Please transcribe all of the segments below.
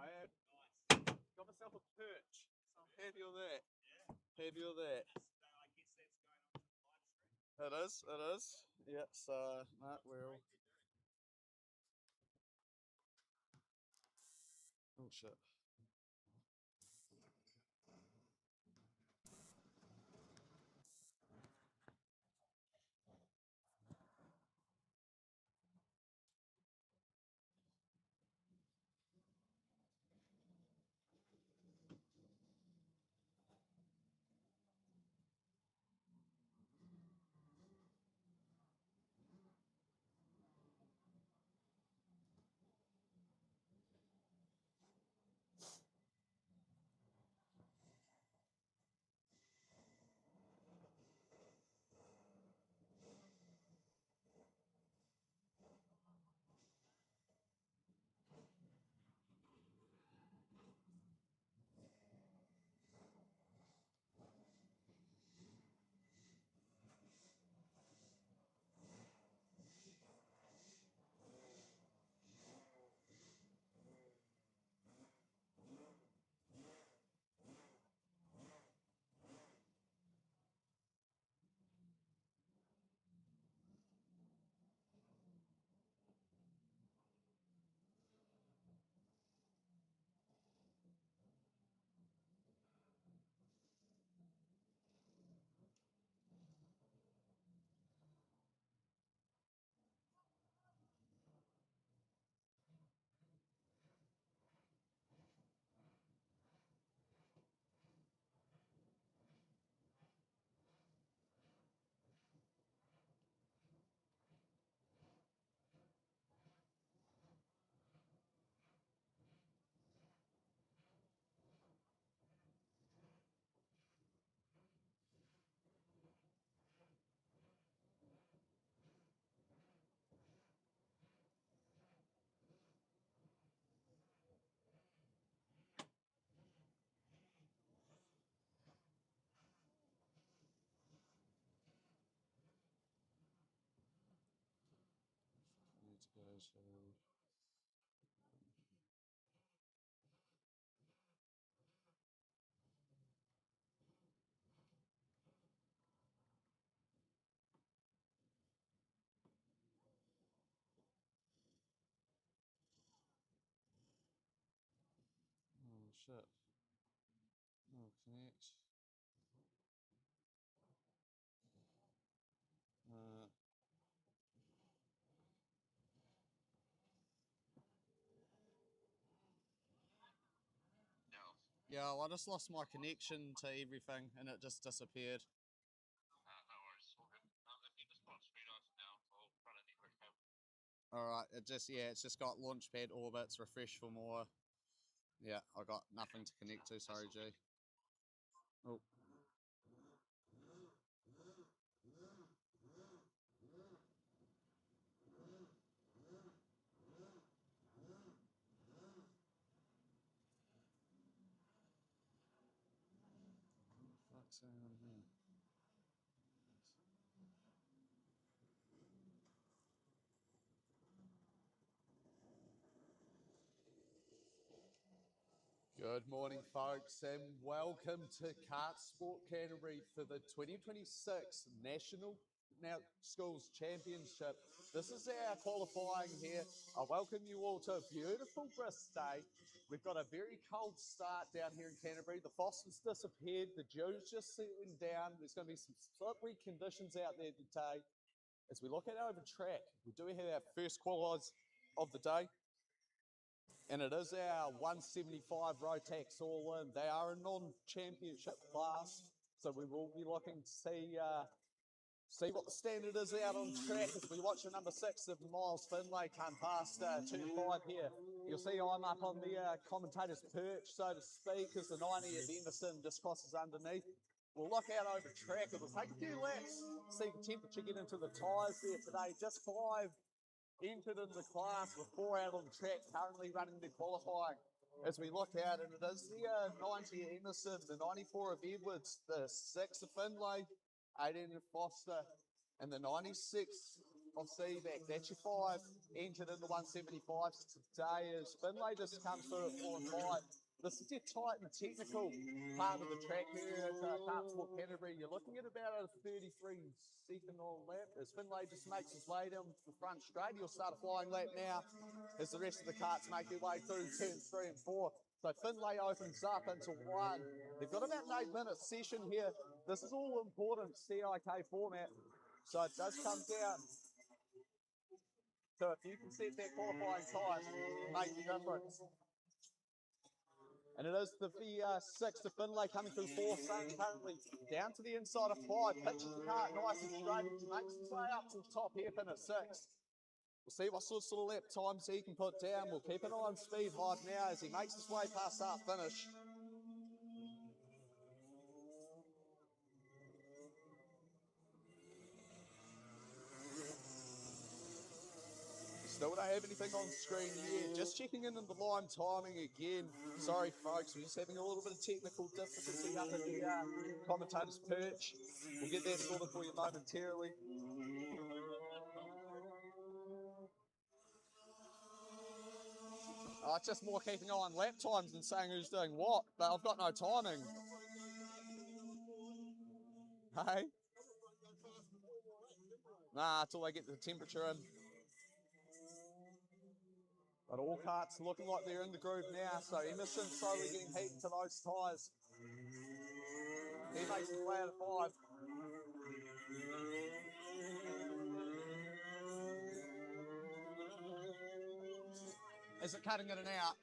I am. Got myself a perch. So I'm happy with that. Happy with that. It is. It is. Yeah. So nah, we're all. Oh shit. Oh shit. Oh, connect. Yeah, well, I just lost my connection to everything and it just disappeared. No worries, all good. If you just put straight on now, I'll run a network cable. Alright, it's just got launchpad orbits, refresh for more. Yeah, I got nothing to connect to, sorry G. Oh. Fuck's going on here? Good morning, folks, and welcome to Kart Sport Canterbury for the 2026 National Schools Championship. This is our qualifying here. I welcome you all to a beautiful brisk day. We've got a very cold start down here in Canterbury. The Foster's disappeared, the dew's just settling down. There's going to be some slippery conditions out there today. As we look at over track, we do have our first qualifiers of the day. And it is our 175 Rotax all in. They are a non-championship class, so we will be looking to see what the standard is out on track as we watch the number 6 of Miles Finlay come past turn 5 here. You'll see I'm up on the commentator's perch, so to speak, as the 90 of Emerson just crosses underneath. We'll look out over track. It'll take a few laps, see the temperature get into the tyres there today. Just 5 entered into the class with 4 out on the track, currently running the qualifying. As we look out, and it is the 90 of Emerson, the 94 of Edwards, the 6 of Finlay, 18 of Foster, and the 96 of Seaback. That's your 5 entered in the 175 today as Finlay just comes through at 4 and 5. This is your tight and technical part of the track here at Kart Sport Canterbury. You're looking at about a 33-second on lap as Finlay just makes his way down the front straight. He'll start a flying lap now as the rest of the karts make their way through turns 3 and 4. So Finlay opens up into 1. They've got about an 8-minute session here. This is all important CIK format. So it does come down to if you can set that qualifying time, make the difference. And it is the 6 of Finlay coming through 4, currently down to the inside of 5, pitches the kart nice and straight, makes his way up to the top hairpin at 6. We'll see what sort of lap times he can put down. We'll keep an eye on speed high now as he makes his way past start finish. Still don't have anything on screen yet. Just checking in on the line timing again. Sorry folks, we're just having a little bit of technical difficulty up in the commentator's perch. We'll get that sorted for you momentarily. It's just more keeping an eye on lap times than saying who's doing what, but I've got no timing. Hey? Nah, until they get the temperature in. But all karts looking like they're in the groove now, so Emerson slowly getting heat into those tyres. He makes his way out of 5. Is it cutting in and out?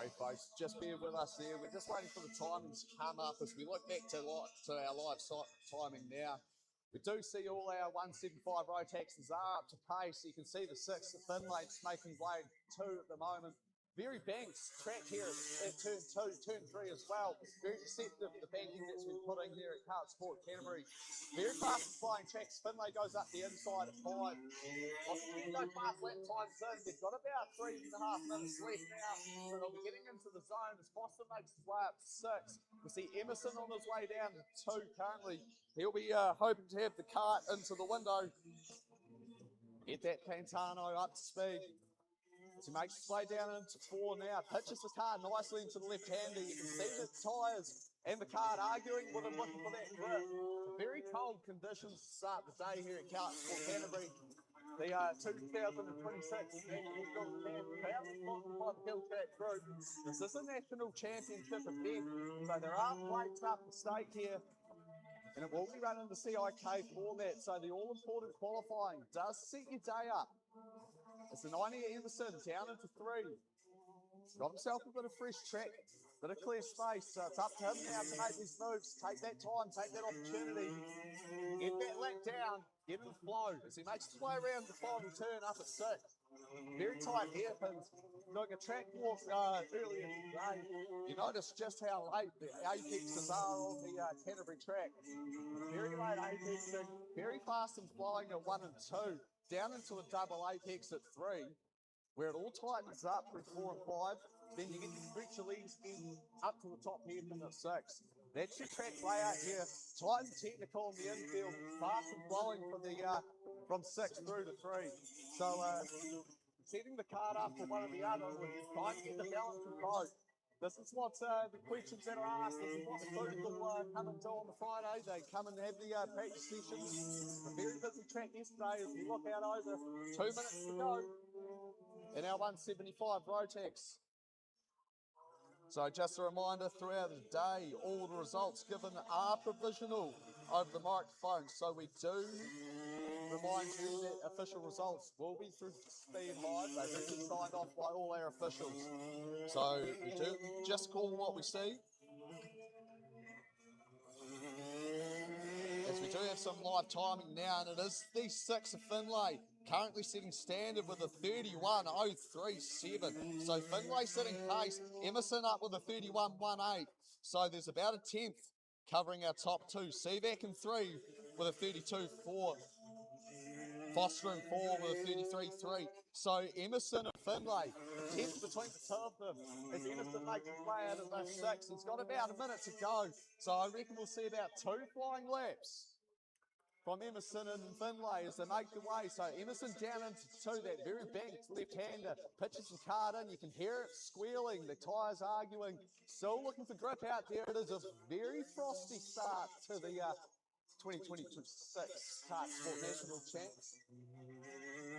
Sorry, folks, just bear with us there. We're just waiting for the timings to come up as we look back to our live timing now. We do see all our 175 road taxis are up to pace. You can see the 6, the Finlays making way 2 at the moment. Very banked track here at turn 2, turn 3 as well. Very deceptive, the banking that's been put in here at Kart Sport Canterbury. Very fast flying tracks. Finlay goes up the inside at 5. Obviously, no fast lap times in. They've got about 3.5 minutes left now. So they'll be getting into the zone as Foster makes his way up to 6. We see Emerson on his way down to 2 currently. He'll be hoping to have the cart into the window. Get that Pantano up to speed. As he makes his way down into 4 now, pitches the cart nicely into the left-hander. You can see the tyres and the cart arguing with him, looking for that grip. Very cold conditions to start the day here at Kart Sport Canterbury. The 2026 National GILTRAP, proudly sponsored by the GILTRAP Group. This is a national championship event, so there are plates up for stake here. And it will be run in the CIK format, so the all-important qualifying does set your day up. It's the 90 Emerson down into 3. He's got himself a bit of fresh track, bit of clear space, so it's up to him now to make these moves. Take that time, take that opportunity, get that lap down, get in the flow. As he makes his way around the final turn up at 6. Very tight hairpins. Doing a track walk earlier today. You notice just how late the apexes are on the Canterbury track. Very late apexing, very fast and flowing at 1 and 2. Down into a double apex at 3, where it all tightens up through 4 and 5. Then you get the stretch your legs in up to the top hairpin at 6. That's your track layout here. Tight and technical in the infield, fast and flowing from 6 through to 3. So setting the card up for one or the other, we're trying to get the balance of both. This is what the questions that are asked. This is what the crews will come and do on the Friday. They come and have the practice sessions. A very busy track yesterday as we look out over 2 minutes to go in our 175 Rotax. So just a reminder throughout the day, all the results given are provisional over the microphone. So we do remind you that official results will be through speed high. They do get signed off by all our officials. So we do just call what we see. As we do have some live timing now, and it is the 6 of Finlay, currently setting standard with a 31.037. So Finlay sitting pace, Emerson up with a 31.18. So there's about a 10th covering our top 2. Sevac in 3 with a 32.4. Foster in 4 with a 33.3. So Emerson and Finlay, 10th between the 2 of them. As Emerson makes his way out of the 6, he's got about a minute to go. So I reckon we'll see about 2 flying laps from Emerson and Finlay as they make the way. So Emerson down into 2, that very banked left-hander, pitches the card in. You can hear it squealing, the tyres arguing. Still looking for grip out there. It is a very frosty start to the 2026 Kart Sport National Champs.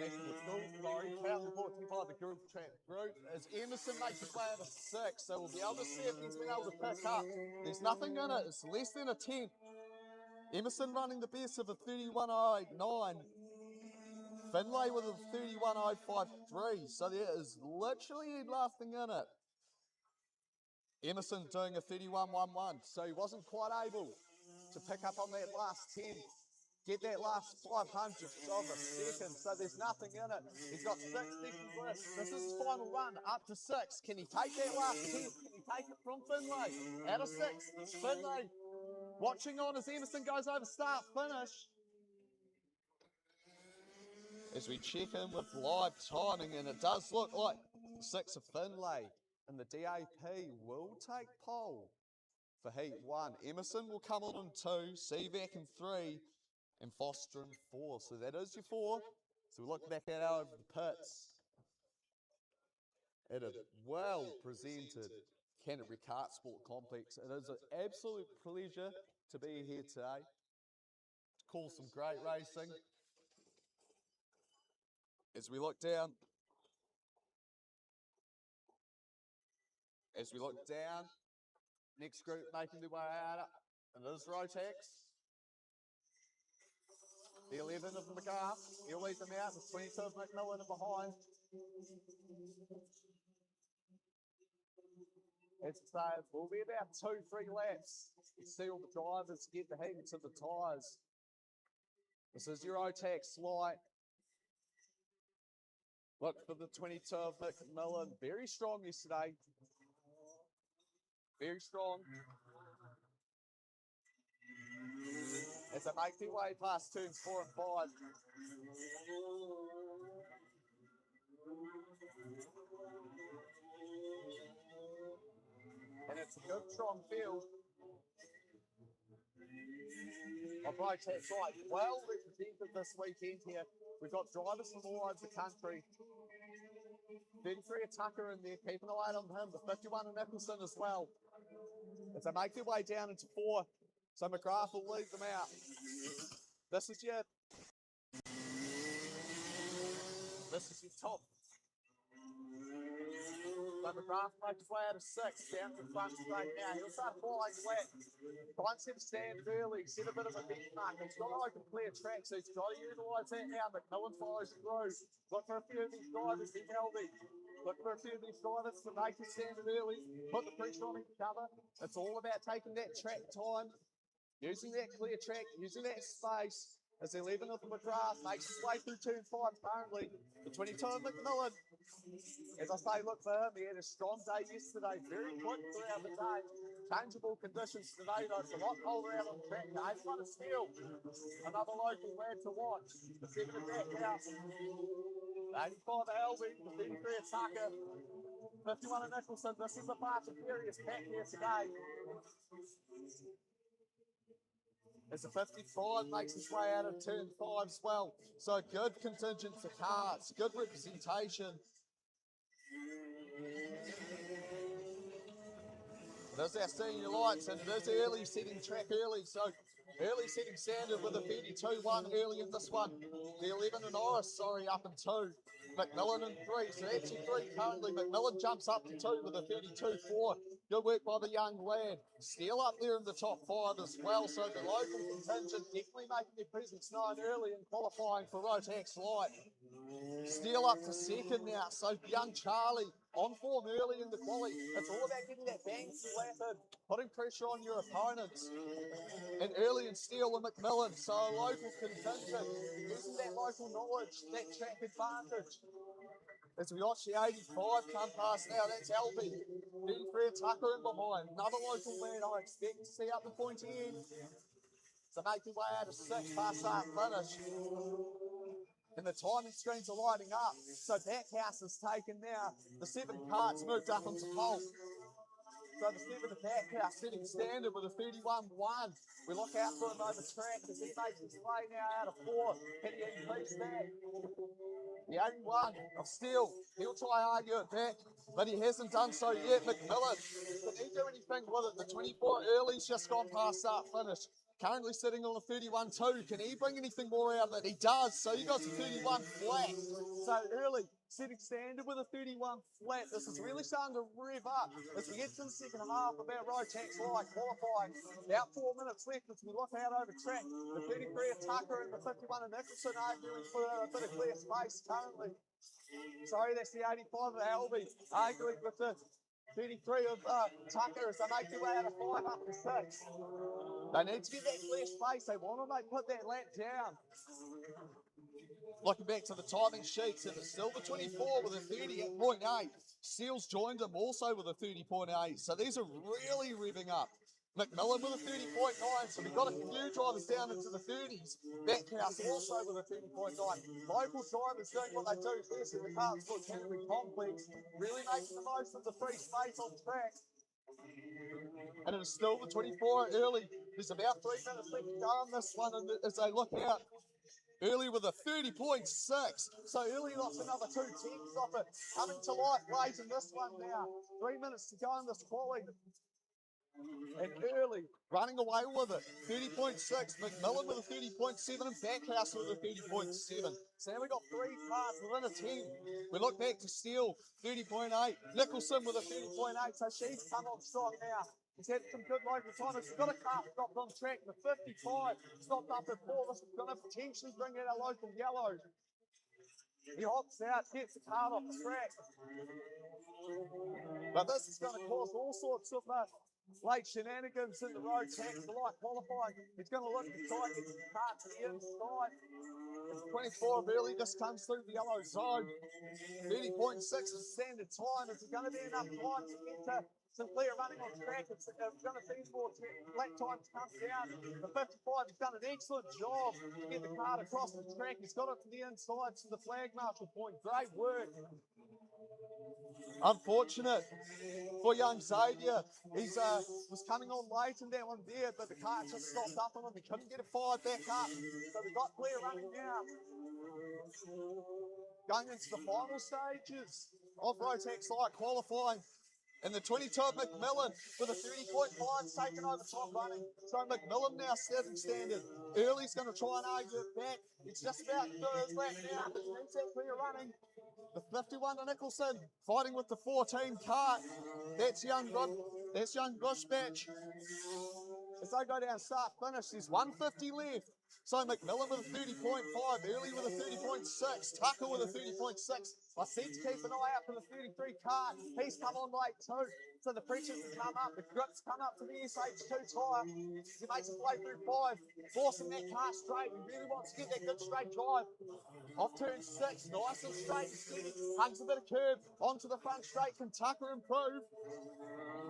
National School, sorry, proudly brought to you by the GILTRAP Group. As Emerson makes his way out of 6, so we'll be able to see if he's been able to pick up. There's nothing in it, it's less than a 10th. Emerson running the best of a 31.089. Finlay with a 31.053, so there is literally nothing in it. Emerson doing a 31.11, so he wasn't quite able to pick up on that last 10, get that last 500th of a second, so there's nothing in it. He's got 6 seconds left. This is his final run, up to 6. Can he take that last 10? Can he take it from Finlay? Out of 6, Finlay watching on as Emerson goes over start finish. As we check in with live timing, and it does look like 6 of Finlay and the DAP will take pole for heat 1. Emerson will come on in 2, Sevac in 3, and Foster in 4. So that is your 4. So we look back at our pits. It is well presented Canterbury Kart Sport Complex. It is an absolute pleasure to be here today to call some great racing. As we look down, next group making their way out, and it is Rotax. The 11 of McGrath, he'll lead them out, the 22 of McMillan are behind. As I say, it will be about 2-3 laps. See all the drivers get the hang to the tyres. This is your OTAX light. Look for the 22 of McMillan. Very strong yesterday. Very strong. As they make their way past turns 4 and 5. And it's a good, strong field. Of OTAX light, well represented this weekend here. We've got drivers from all over the country. 33 Tucker in there, keeping an eye on him. The 51 of Nicholson as well. As they make their way down into 4, so McGrath will lead them out. This is your top. So McGrath makes his way out of 6, down to the front straight now. He'll start falling wet. Finds him stand early, set a bit of a benchmark. It's not like a clear track, so he's got to utilise that now. McMillan follows through. Look for a few of these drivers in Helby. Look for a few of these drivers to make him stand early, put the pressure on each other. It's all about taking that track time, using that clear track, using that space. As they're leaving off the McGrath, makes his way through turn 5 currently. The 22 of McMillan. As I say, look for him. He had a strong day yesterday, very quick throughout the day. Changeable conditions today, though. It's a lot colder out on the track. He's got a steal. Another local lad to watch. The 7 of back out. 85 of Elby, the 33 of Tucker, 51 of Nicholson. This is the Fast and Furious pack here today. As the 55 makes his way out of turn 5 as well. So good contingent to carts, good representation. There's our senior lights, and it is early setting track early. So early setting standard with a 32-1 early in this one. The 11 and Norris, up in 2. McMillan in 3, so that's your 3 currently. McMillan jumps up to 2 with a 32-4. Good work by the young lad. Steele up there in the top 5 as well, so the local contingent definitely making their presence known early in qualifying for Rotax Light. Steele up to 2nd now, so young Charlie on form early in the quali. It's all about getting that bang lap in, putting pressure on your opponents. And early in Steele and McMillan, so a local contingent, using that local knowledge, that track advantage. As we watch the 85 come past now, that's Albie. 33 Tucker in behind. Another local lad I expect to see up the pointy end. So make your way out of 6 past that finish. And the timing screens are lighting up. So Backhouse is taken now. The 7 carts moved up into pole. So the 7 of Backhouse setting standard with a 31-1. We look out for him over track as he makes his way now out of 4. Can he increase that? The 81 of Steele, he'll try to argue it back, but he hasn't done so yet. McMillan, can he do anything with it? The 24 early's just gone past that finish. Currently sitting on a 31-2. Can he bring anything more out of it? He does. So he got a 31 flat. So early, setting standard with a 31 flat. This is really starting to rev up as we get to the second half of our Rotax Light qualifying. About 4 minutes left as we look out over track. The 33 of Tucker and the 51 of Nicholson arguing for a bit of clear space currently. Sorry, that's the 85 of Albie arguing with the 33 of Tucker as they make their way out of 5 up to 6. They need to get that clear space. They want to put that lap down. Looking back to the timing sheets, and it's still the 24 with a 30.8. Seals joined him also with a 30.8. So these are really revving up. McMillan with a 30.9, so we've got a few drivers down into the 30s. Backhouse also with a 30.9. Local drivers doing what they do best in the Carlsbrook Canterbury Complex, really making the most of the free space on track. And it is still the 24 early. There's about 3 minutes left to go on this one, and as they look out, early with a 30.6. So early lost another 2 tenths off it. Coming to life late in this one now. 3 minutes to go in this quali. And early, running away with it. 30.6. McMillan with a 30.7 and Backhouse with a 30.7. So now we've got 3 cars within a 10. We look back to Steele, 30.8. Nicholson with a 30.8. So she's come on strong now. He's had some good local timers. He's got a car stopped on track. The 55 stopped up at 4. This is going to potentially bring out a local yellow. He hops out, gets the car off the track. But this is going to cause all sorts of late shenanigans in the road tax, the light qualifying. He's going to look to try and get the car to the inside. 24 really just comes through the yellow zone. 30.6 is standard time. Is it going to be enough time to get to Sinclair running on track? It's going to be more lap time to come down. The 55 has done an excellent job to get the car across the track. He's got it to the inside to the flag marshal point. Great work. Unfortunate for young Xavier. He's was coming on late in that one there, but the car just stopped up on him. He couldn't get it fired back up. So we got clear running now. Going into the final stages of Rotax Light qualifying. And the 22 of McMillan with a 30.5 taken over top running. So McMillan now setting standard. Early's going to try and argue it back. It's just about to do his lap now. He's that clear running. The 51 to Nicholson fighting with the 14 cart. That's young Bushbatch. As they go down start finish, there's 150 left. So McMillan with a 30.5, Early with a 30.6, Tucker with a 30.6. I seem to keep an eye out for the 33 cart. He's come on late too. So the pressures have come up, the grips come up to the SH2 tyre. He makes his way through 5, forcing that car straight. He really wants to get that good straight drive. Off turn 6, nice and straight and steady. Hugs a bit of curve, onto the front straight. Can Tucker improve?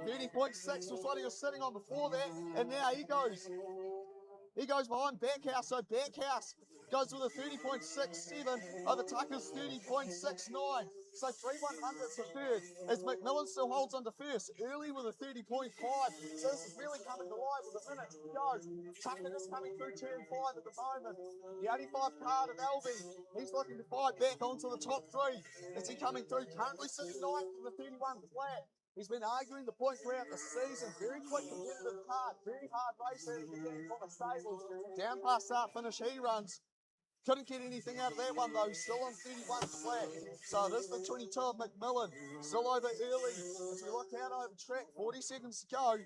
30.6 was what he was sitting on before that, and now he goes behind Backhouse. So Backhouse goes with a 30.67 over Tucker's 30.69. So 3/100ths for third, as McMillan still holds on to first. Early with a 30.5. So this is really coming to life with a minute to go. Tucker is coming through turn 5 at the moment. The 85 card of Elby, he's looking to fight back onto the top 3. Is he coming through? Currently sitting 9th with a 31 flat. He's been arguing the point throughout the season. Very quick competitive card. Very hard racer to get from the stables. Down past start finish he runs. Couldn't get anything out of that one though. Still on 31 flat. So it is the 22 of McMillan. Still over Early. As we look out over track, 40 seconds to go.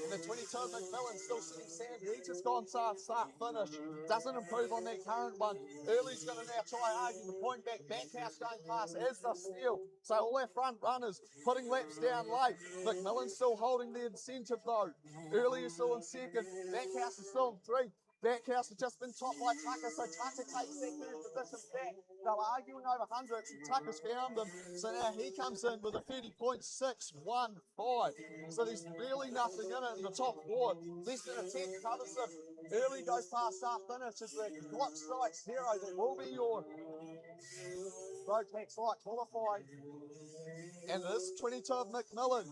And the 22 of McMillan still sitting standard. He's just gone start finish. Doesn't improve on that current one. Early's going to now try and argue the point back. Backhouse going past as the steal. So all our front runners putting laps down late. McMillan's still holding the incentive though. Early is still in second. Backhouse is still in 3. Backhouse has just been topped by Tucker, so Tucker takes that third position back. They were arguing over hundreds, and Tucker's found them. So now he comes in with a 30.615. So there's really nothing in it in the top 4. Less than a 10th covers them. Early goes past start finish as the clock strikes 0. That will be your Rotax Light qualifying. And this 22 of McMillan,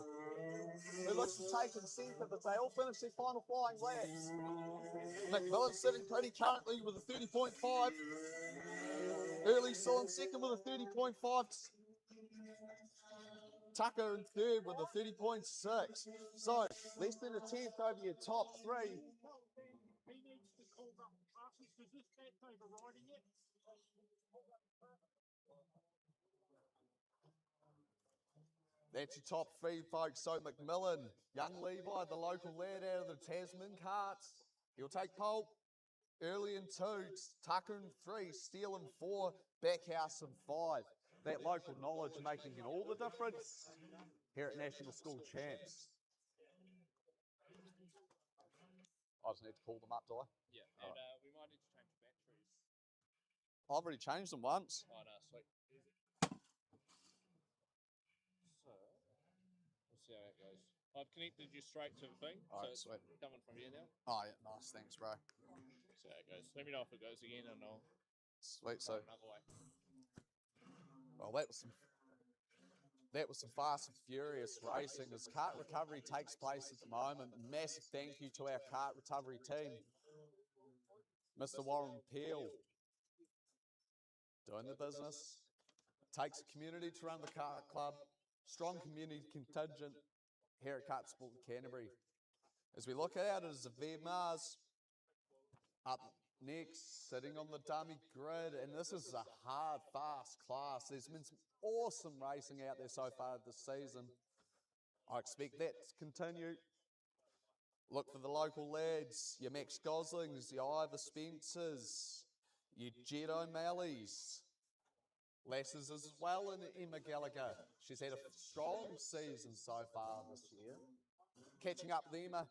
who looks to take incentive as they all finish their final flying laps. McMillan sitting pretty currently with a 30.5. Early still in second with a 30.5. Tucker in third with a 30.6. So less than a 10th over your top 3. That's your top 3, folks. So McMillan, young Levi, the local lad out of the Tasman carts. He'll take pole. Early in 2, Tucker in 3, Steele in 4, Backhouse in 5. That local knowledge making all the difference here at National School Champs. I just need to call them up, do I? Yeah, and we might need to change the batteries. I've already changed them once. Oh no, sweet. Easy. So, we'll see how that goes. I've connected you straight to the thing, All so right, sweet. it's coming from here now. Oh yeah, nice, thanks, bro. See how it goes. Let me know if it goes again, and I'll Sweet, go so another way. well, that was some fast and furious racing as kart recovery takes place at the moment. Massive thank you to our kart recovery team. Mr. Warren Peel, doing the business. Takes a community to run the kart club. Strong community contingent here at Kart Sport Canterbury. As we look at it, as the Mars up next, sitting on the dummy grid, and this is a hard, fast class. There's been some awesome racing out there so far this season. I expect that to continue. Look for the local lads, your Max Goslings, your Ivor Spencers, your Jed O'Malley's, lasses as well, and Emma Gallagher. She's had a strong season so far this year. Catching up with Emma.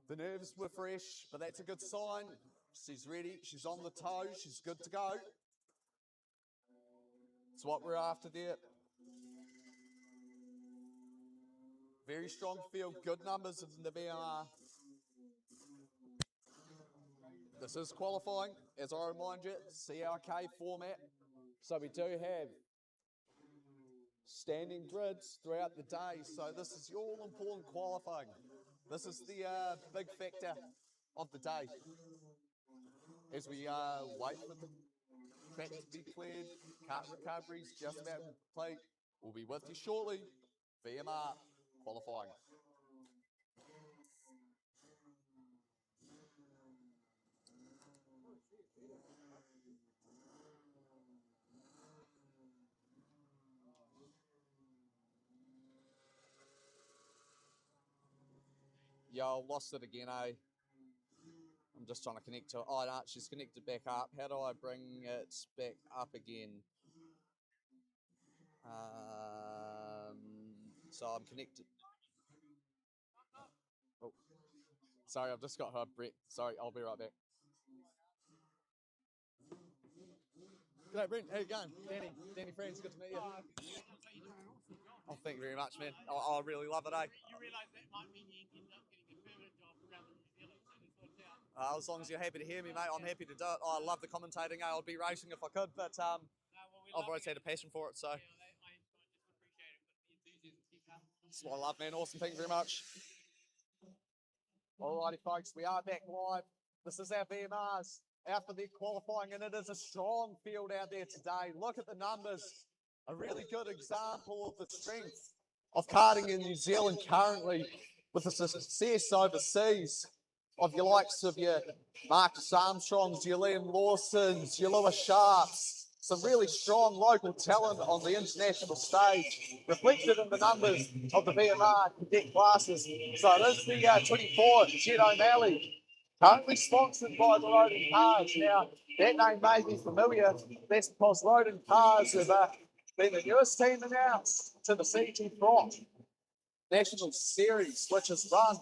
The nerves were fresh, but that's a good sign. She's ready. She's on the toe. She's good to go. It's what we're after there. Very strong field, good numbers in the VMR. This is qualifying, as I remind you, CRK format. So we do have standing grids throughout the day. So this is your all-important qualifying. This is the big factor of the day. As we wait for the track to be cleared, kart recovery's just about complete. We'll be with you shortly. VMR qualifying. Yo, lost it again, eh? I'm just trying to connect to it. Oh, no, she's connected back up. How do I bring it back up again? So I'm connected. Oh, sorry, I've just got her Brett. Sorry, I'll be right back. G'day, Brent. How you going? Danny Friends, good to meet you. Oh, thank you very much, man. I really love it, eh? You realise that might mean you end up getting a permanent job around New Zealand, so just thought it out. As long as you're happy to hear me, mate, I'm happy to do it. I love the commentating. I'd be racing if I could, but I've always had a passion for it, so. I just appreciate it, but the enthusiasm keep up. That's what I love, man. Awesome. Thank you very much. Alrighty, folks, we are back live. This is our VMRs out for their qualifying, and it is a strong field out there today. Look at the numbers. A really good example of the strength of karting in New Zealand currently, with the success overseas of your likes of your Marcus Armstrongs, your Liam Lawsons, your Lewis Sharps. Some really strong local talent on the international stage, reflected in the numbers of the VMR cadet classes. So it is the 24 Jed O'Malley, currently sponsored by the Roden Cars. Now, that name may be familiar. That's because Roden Cars have been the newest team announced to the CG Front National Series, which is run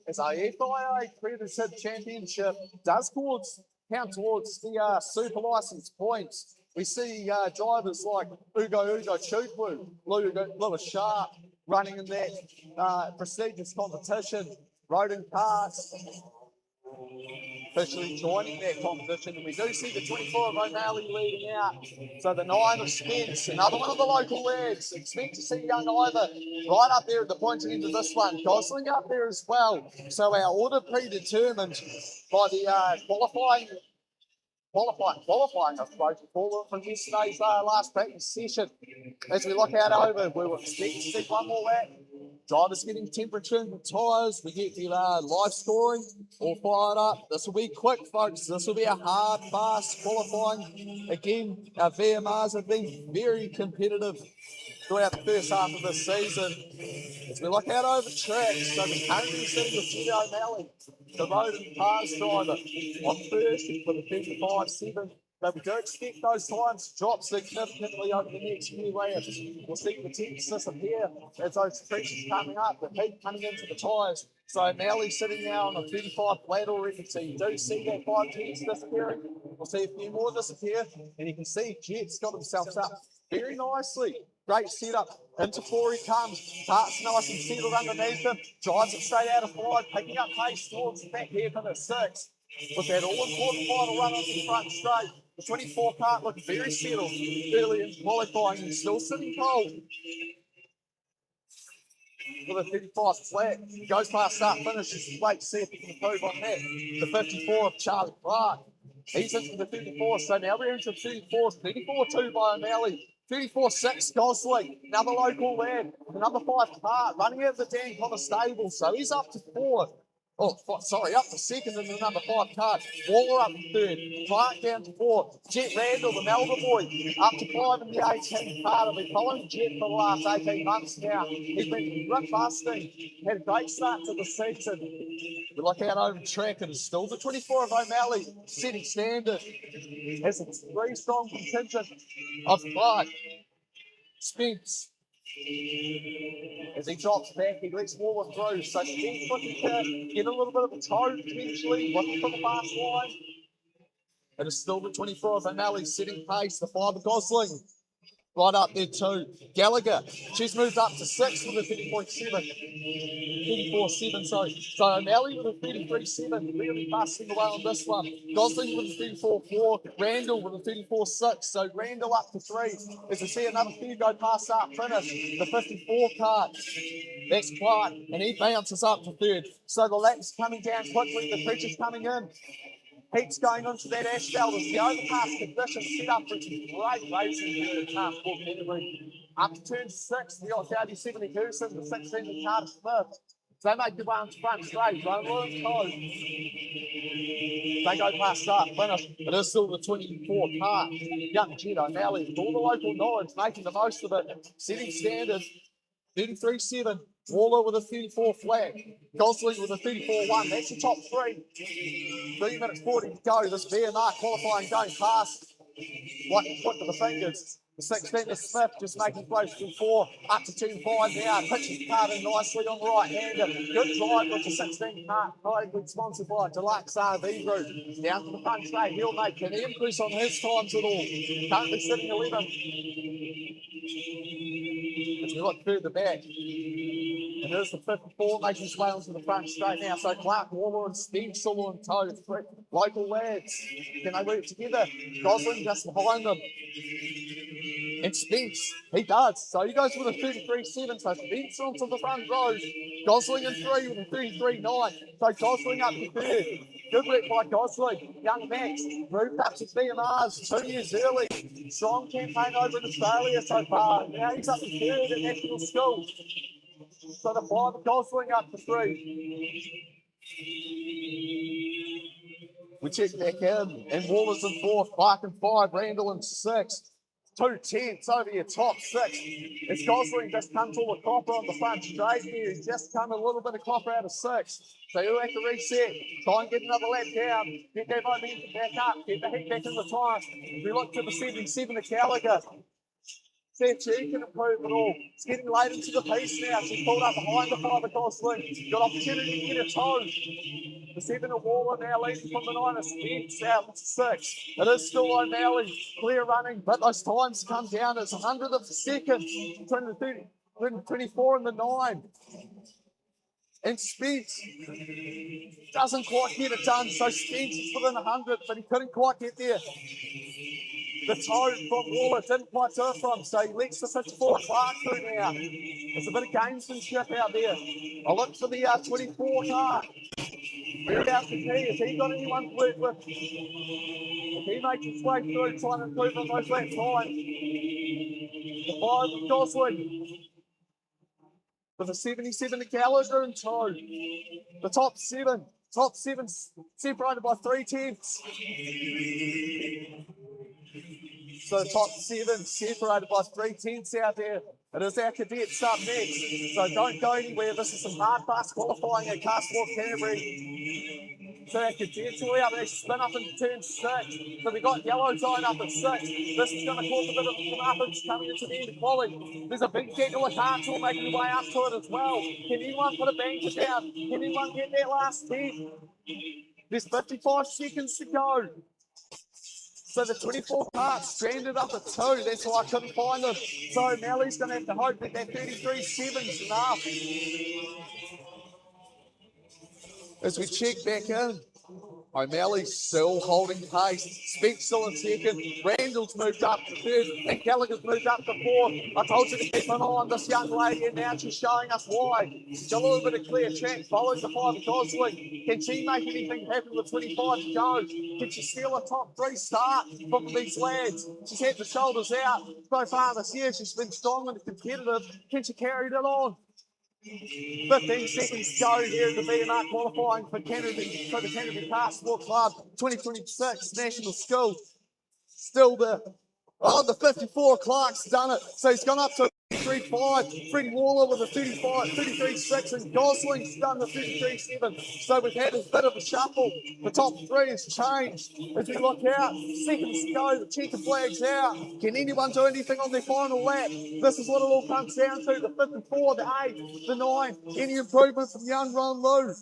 as a FIA accredited championship, does count towards the super license points. We see drivers like Ugo Chukwu, Lewis Sharp running in that prestigious competition. Roden Cars officially joining that competition, and we do see the 24 of O'Malley leading out. So the 9 of Spence, another one of the local lads. Expect to see young Ivor right up there at the pointy end of this one. Gosling up there as well. So our order predetermined by the qualifying, I suppose, from yesterday's last practice session. As we look out over, we will expect to see one more lap. Drivers getting temperature in the tyres. We get the live scoring all fired up. This will be quick, folks. This will be a hard, fast qualifying. Again, our VMRs have been very competitive throughout the first half of this season. As we look out over tracks, so we're currently sitting with Jed O'Malley, the Roden Cars driver, on first for the 35-7. But we do expect those times to drop significantly over the next few laps. We'll see the temps disappear as those pressures coming up, the heat coming into the tyres. So O'Malley's sitting now on a 35 flat already, so you do see that 5 temps disappearing. We'll see a few more disappear, and you can see Jed's got himself up very nicely. Great setup. Into 4 he comes. Starts nice and settled underneath him. Drives it straight out of 5, picking up pace towards the back hairpin at 6. With that all-important final run onto the front straight. The 24 kart looked very settled early in qualifying. He's still sitting cold. With a 35 flat, goes past start finishes. Wait, see if he can improve on that. The 54 of Charlie Clark. He's into the 34, so now we're into 34. 34-2 by O'Malley. 34-6 Gosling, another local lad, another 5 kart running out of the Dan Connor stable, so he's up to 4. Sorry, up to second in the number 5 card. Waller up to third. Clark down to 4. Jet Randall, the Melbourne boy, up to 5 in the 18 card. I've been following Jet for the last 18 months now. He's been run fasting. Had a great start to the season. We look out over track and it's still the 24 of O'Malley, setting standard. Has a very strong contingent of Clark. Spence. As he drops back, he lets Waller through. So Spence looking to get a little bit of a toe potentially, looking for the fast line. It is still the 24 of O'Malley setting pace. The 5 of Gosling right up there too. Gallagher, she's moved up to 6 with a 30.7. 34.7, sorry. So O'Malley with a 33.7, really passing away on this one. Gosling with a 34.4, Randall with a 34.6. So Randall up to 3. As we see another few go past that finish, the 54 card. That's Clark, and he bounces up to 3rd. So the lap's coming down quickly, the pressure's coming in. Heats going onto that asphalt as the overpass conditions set up for some great racing here at Transport Canterbury. Up to turn 6, the Audi 70 Goosen, the 16 of Carter Smith. So they make the one front straight, run Williams Cove. They go past that finish. It is still the 24 part. Young Jet O'Malley, all the local knowledge, making the most of it. Setting standard, 33.7. Waller with a 34 flat. Gosling with a 34.1. That's the top 3. 3 minutes 40 to go. This BMR qualifying going past. Like a foot to the fingers. The 16 of Smith just making close to 4. Up to turn 5 now. Pitches card in nicely on the right hander. Good drive with the 16 cart. Kindly sponsored by Deluxe RV Group. Down to the front straight. He'll make an increase on his times at all. Currently sitting 11th. As we look further back. And there's the 54 making his way onto the front straight now. So Clark, Waller and Spence all on toe. 3 local lads. Can they work together? Gosling just behind them. And Spence, he does. So he goes with a 33.7. So Spence onto the front row. Gosling in 3 with a 33.9. So Gosling up to 3rd. Good work by Gosling. Young Max moved up to BMRs 2 years early. Strong campaign over in Australia so far. Now he's up to 3rd at national school. So the 5 of Gosling up to 3. We check back in, and Waller's in 4th, Clark in 5, Randall in 6. 2 tenths over your top 6. It's Gosling just comes all the copper on the front straight there. He's just come a little bit of copper out of 6. So he'll have to reset, try and get another lap down, get that momentum back up, get the heat back in the time. We look to the 77 of Gallagher. See if she can improve it all. It's getting late into the piece now. She's pulled up behind the 5 of Gosling. Got opportunity to get a toe. The 7 of Waller now leading from the 9 of Spence out to 6. It is still O'Malley, clear running, but those times come down. It's 100th of a second between the 30, 24 and the 9. And Spence doesn't quite get it done. So Spence is within 100, but he couldn't quite get there. The toe from Waller didn't quite do it from, so he lets the 54 Clark through now. There's a bit of gamesmanship out there. I look for the 24 car. Whereabouts is he? Has he got anyone to work with? If he makes his way through, trying to improve on those lap times. The 5 of Gosling. With a 77 to Gallagher in tow. The top 7 separated by 3 tenths. So the top 7 separated by 3 tenths out there. It is our cadets up next. So don't go anywhere. This is some hard fast qualifying at Transport Canterbury. So our cadets will out there spin up into turn 6. So we've got yellow zone up at 6. This is going to cause a bit of comeuppance coming into the end of quality. There's a big gaggle of cartoon making their way up to it as well. Can anyone put a banker down? Can anyone get that last 10? There's 55 seconds to go. So the 24 parts stranded up at 2. That's why I couldn't find them. So O'Malley's going to have to hope that that 33.7 is enough. As we check back in, O'Malley's still holding pace. Spence still in 2nd. Randall's moved up to 3rd. And Gallagher's moved up to 4th. I told you to keep an eye on this young lady, and now she's showing us why. She's got a little bit of clear track. Follows the 5 of Gosling. Can she make anything happen with 25 to go? Can she steal a top 3 start from these lads? She's had the shoulders out. So far this year, she's been strong and competitive. Can she carry it on? 15 seconds to go here in the VMR qualifying for the Canterbury Kart Sport Club 2026 National School. Still there. Oh, the 54, Clark's done it. So he's gone up to 33.5. Freddie Waller with a 33.6, and Gosling's done the 33.7. So we've had a bit of a shuffle. The top three has changed. As we look out, seconds to go, the checker flag's out. Can anyone do anything on their final lap? This is what it all comes down to. The 54, the 8, the 9. Any improvement from young Ron Lou?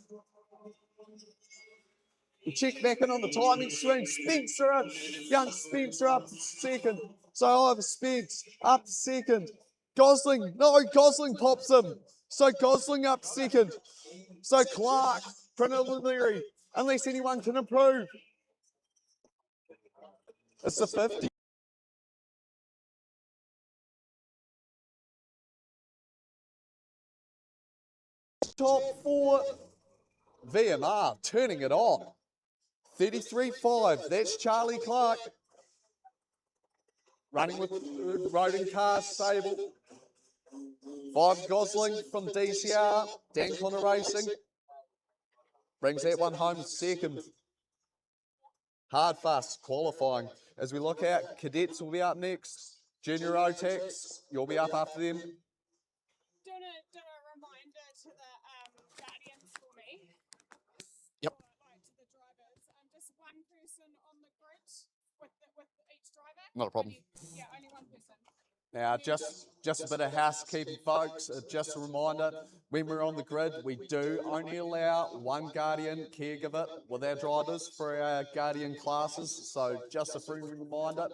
We check back in on the timing screen. Spencer up, young Spencer up to second. So Ivor Spence up to second. Gosling, no, Gosling pops him. So Gosling up to second. So Clark, preliminary, unless anyone can improve. It's the 50. Top four, VMR, turning it on. 33.5, that's Charlie Clark. Running with Roden Cars, Sable. 5 Gosling from DCR, Dan Connor Racing. Brings that one home second. Hard fast qualifying. As we look out, cadets will be up next. Junior OTAX, you'll be up after them. Do a reminder to the guardians for me. Yep. Like to the drivers. Just one person on the grid with each driver. Not a problem. Only one person. Now, just a bit of housekeeping, folks. Just a reminder, when we're on the grid, we do only allow one guardian caregiver with our drivers for our guardian classes. So just a friendly reminder,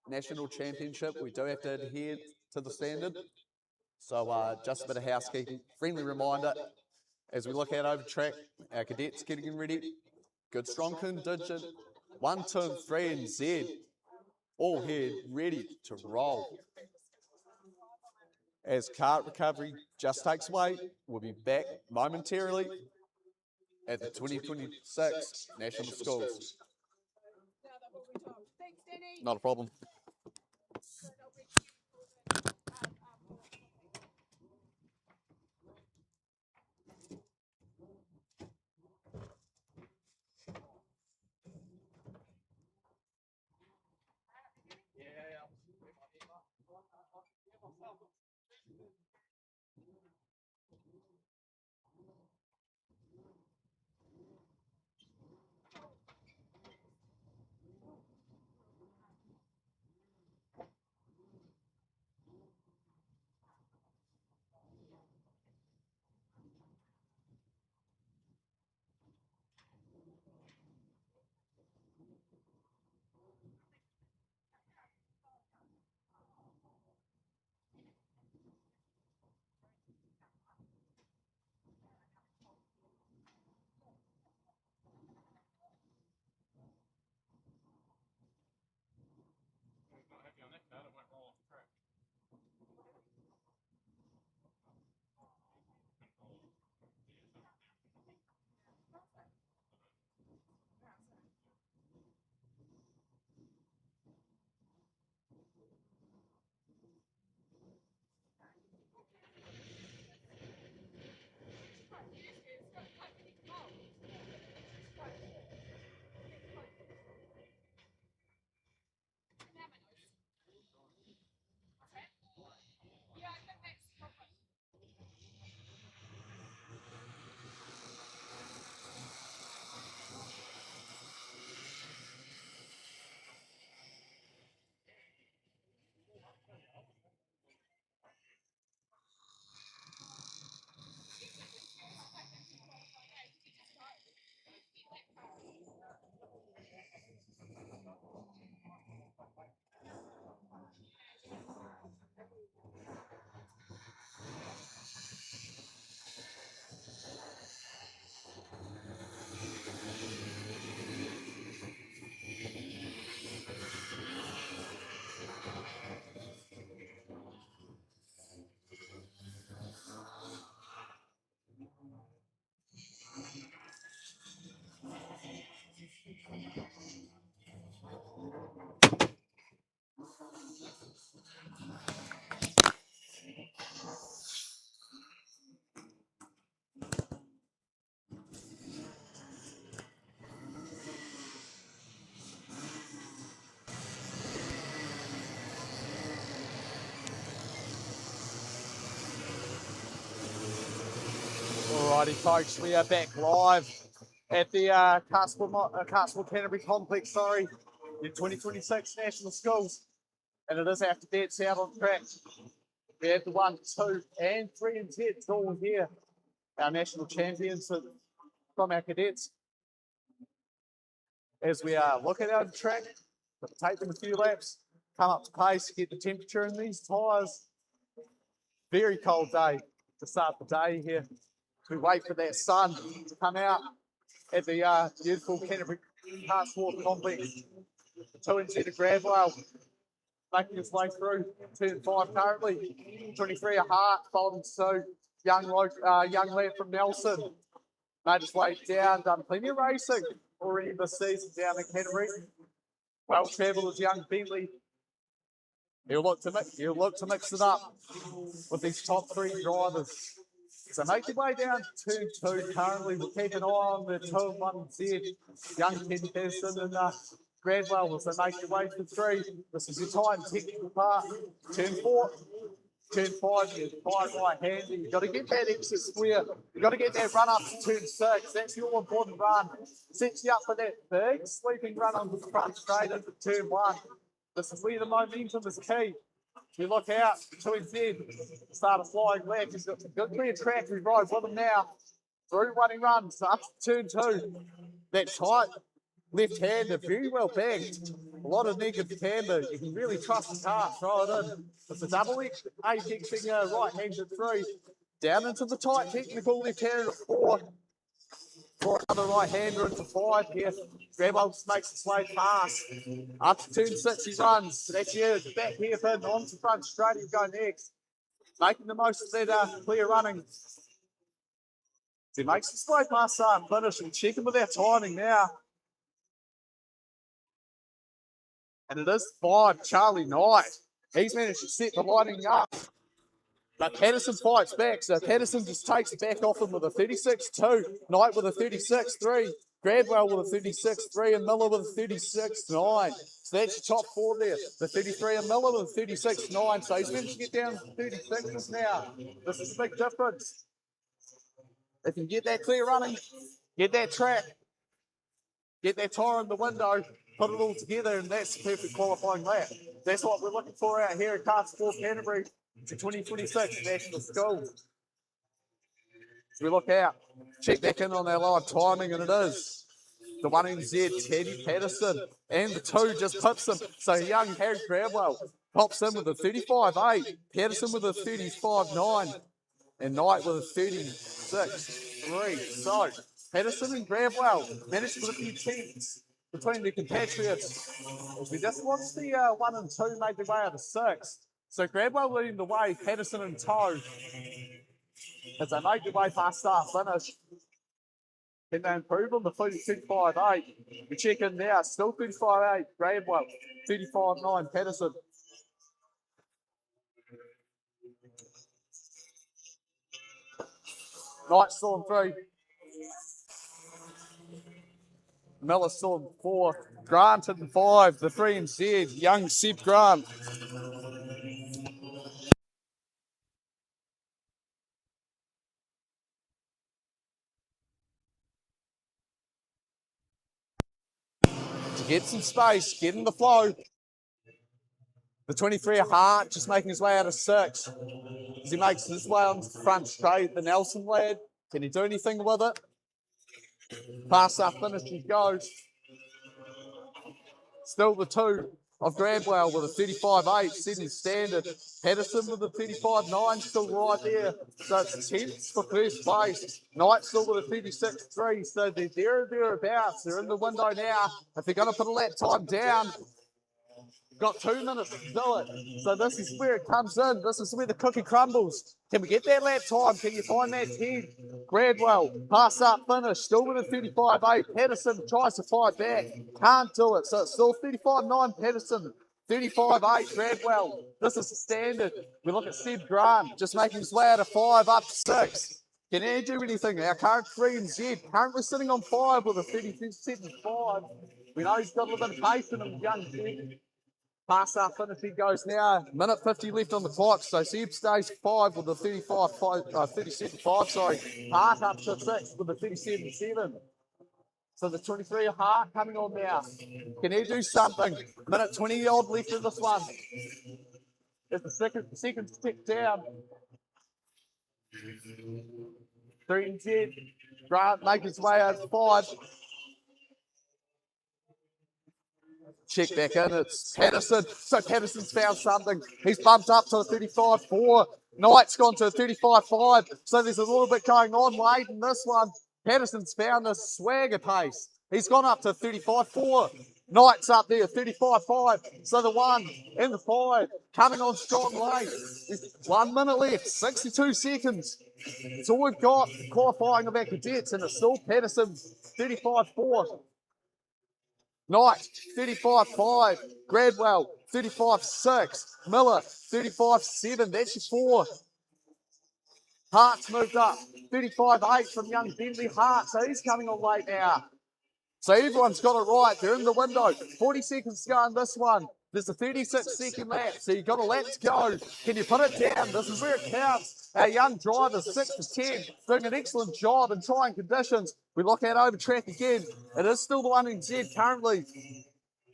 National Championship, we do have to adhere to the standard. So just a bit of housekeeping, friendly reminder, as we look out over track, our cadets getting ready. Good strong contingent, 1, 2, and 3 and Z, all here ready to roll. As kart recovery just takes away, we'll be back momentarily at the 2026 National Schools. Thanks, Danny. Not a problem. Alrighty, folks, we are back live at the Cartsport Canterbury Complex, the 2026 National Schools, and it is our cadets out on track. We have the 1, 2, and 3 and 10 all here, our national champions from our cadets. As we are looking out the track, take them a few laps, come up to pace, get the temperature in these tyres. Very cold day to start the day here. We wait for that sun to come out at the beautiful Canterbury Cartsport Complex. 2 and 10 of Gradwell making its way through turn 5 currently. 23 a Hart, folding suit, young lad from Nelson. Made his way down, done plenty of racing already this season down in Canterbury. Well travelled as young Bentley. He'll look to mix it up with these top 3 drivers. So make your way down to turn 2 currently. We'll keep an eye on the 2 and 1 Z, young Ken Pearson and Gradwell. So make your way to 3. This is your time, technical part. Turn 4, turn 5, you're quite right-handed. You've got to get that exit square. You've got to get that run up to turn 6. That's your important run. Sets you up for that big sweeping run on the front straight into turn 1. This is where the momentum is key. We look out, 2 and 10, start a flying left. He's got a good clear track. We ride with him now. Through running runs, up to turn 2. That tight left-hander, very well banked. A lot of negative camber. You can really trust the car, throw it in. It's a double apexing right-handed 3. Down into the tight technical left-hander at 4. For another right-hander into 5 here. Gradwell makes its way past. Up to turn 6 he runs. That's the back hairpin onto front straight. He'll go next. Making the most of that clear running. He makes his way past finish and checking with our timing now. And it is 5, Charlie Knight. He's managed to set the lighting up. But Patterson fights back, so Patterson just takes it back off him with a 36-2. Knight with a 36-3. Gradwell with a 36-3 and Miller with a 36-9. So that's your top 4 there. The 33 and Miller with a 36-9. So he's managed to get down to 36s now. This is a big difference. If you get that clear running, get that track, get that tyre in the window, put it all together, and that's the perfect qualifying lap. That's what we're looking for out here at Cartsport Canterbury. To 2026 National Schools. So we look out, check back in on our live timing, and it is the 1 NZ, Teddy Patterson, and the 2 just pips him. So young Harry Gradwell pops in with a 35-8, Patterson with a 35-9, and Knight with a 36-3. So Patterson and Gradwell managed to put a few tenths between their compatriots. As we just watched the 1 and 2 make their way out of 6. So Gradwell leading the way, Patterson in tow. As they make their way past start finish. Can they improve on the 35-8? We check in now, still 35-8, Gradwell, 35-9, Patterson. Knight still in 3. Miller still in 4. Grant in 5, the 3 and Z, young Seb Grant. Get some space, get in the flow. The 23 a Hart just making his way out of 6. As he makes his way onto the front straight, the Nelson lad. Can he do anything with it? Pass up finish he goes. Still the 2 of Gradwell with a 35-8, Sydney standard. Patterson with a 35-9, still right there. So it's 10th for first place. Knight still with a 36-3, so they're there or thereabouts. They're in the window now. If they're going to put a lap time down, got 2 minutes to do it. So this is where it comes in. This is where the cookie crumbles. Can we get that lap time? Can you find that 10? Gradwell, pass up finish, still with a 35-8. Patterson tries to fight back, can't do it. So it's still 35-9 Patterson, 35-8 Gradwell. This is the standard. We look at Seb Grant, just making his way out of 5 up to 6. Can he do anything? Our current 3 and Z, currently sitting on 5 with a 32-75. We know he's got a little bit of pace in him, young kid. Pass up finishing goes now. Minute 50 left on the clock. So Seb stays 5 with the 37-5, sorry. Hart up to 6 with the 37-7. So the 23 Hart coming on now. Can he do something? Minute 20 odd left of this one. It's the second tick down. 3Z. Grant make his way out 5. Check back in, it's Patterson. So Patterson's found something. He's bumped up to a 35-4. Knight's gone to a 35-5. So there's a little bit going on late in this one. Patterson's found a swagger pace. He's gone up to 35-4. Knight's up there, 35-5. So the 1 and the 5 coming on strong late. There's 1 minute left, 62 seconds. It's all we've got qualifying of our cadets, and it's still Patterson 35-4. Knight, 35-5. Gradwell, 35-6. Miller, 35-7. That's your 4. Hart's moved up, 35-8 from young Bentley Hart. So he's coming on late now. So everyone's got it right. They're in the window. 40 seconds to go in this one. There's a 36-second lap, so you've got a lap to go. Can you put it down? This is where it counts. Our young drivers, 6 to 10, doing an excellent job in trying conditions. We look at over track again. It is still the 1 in Z currently.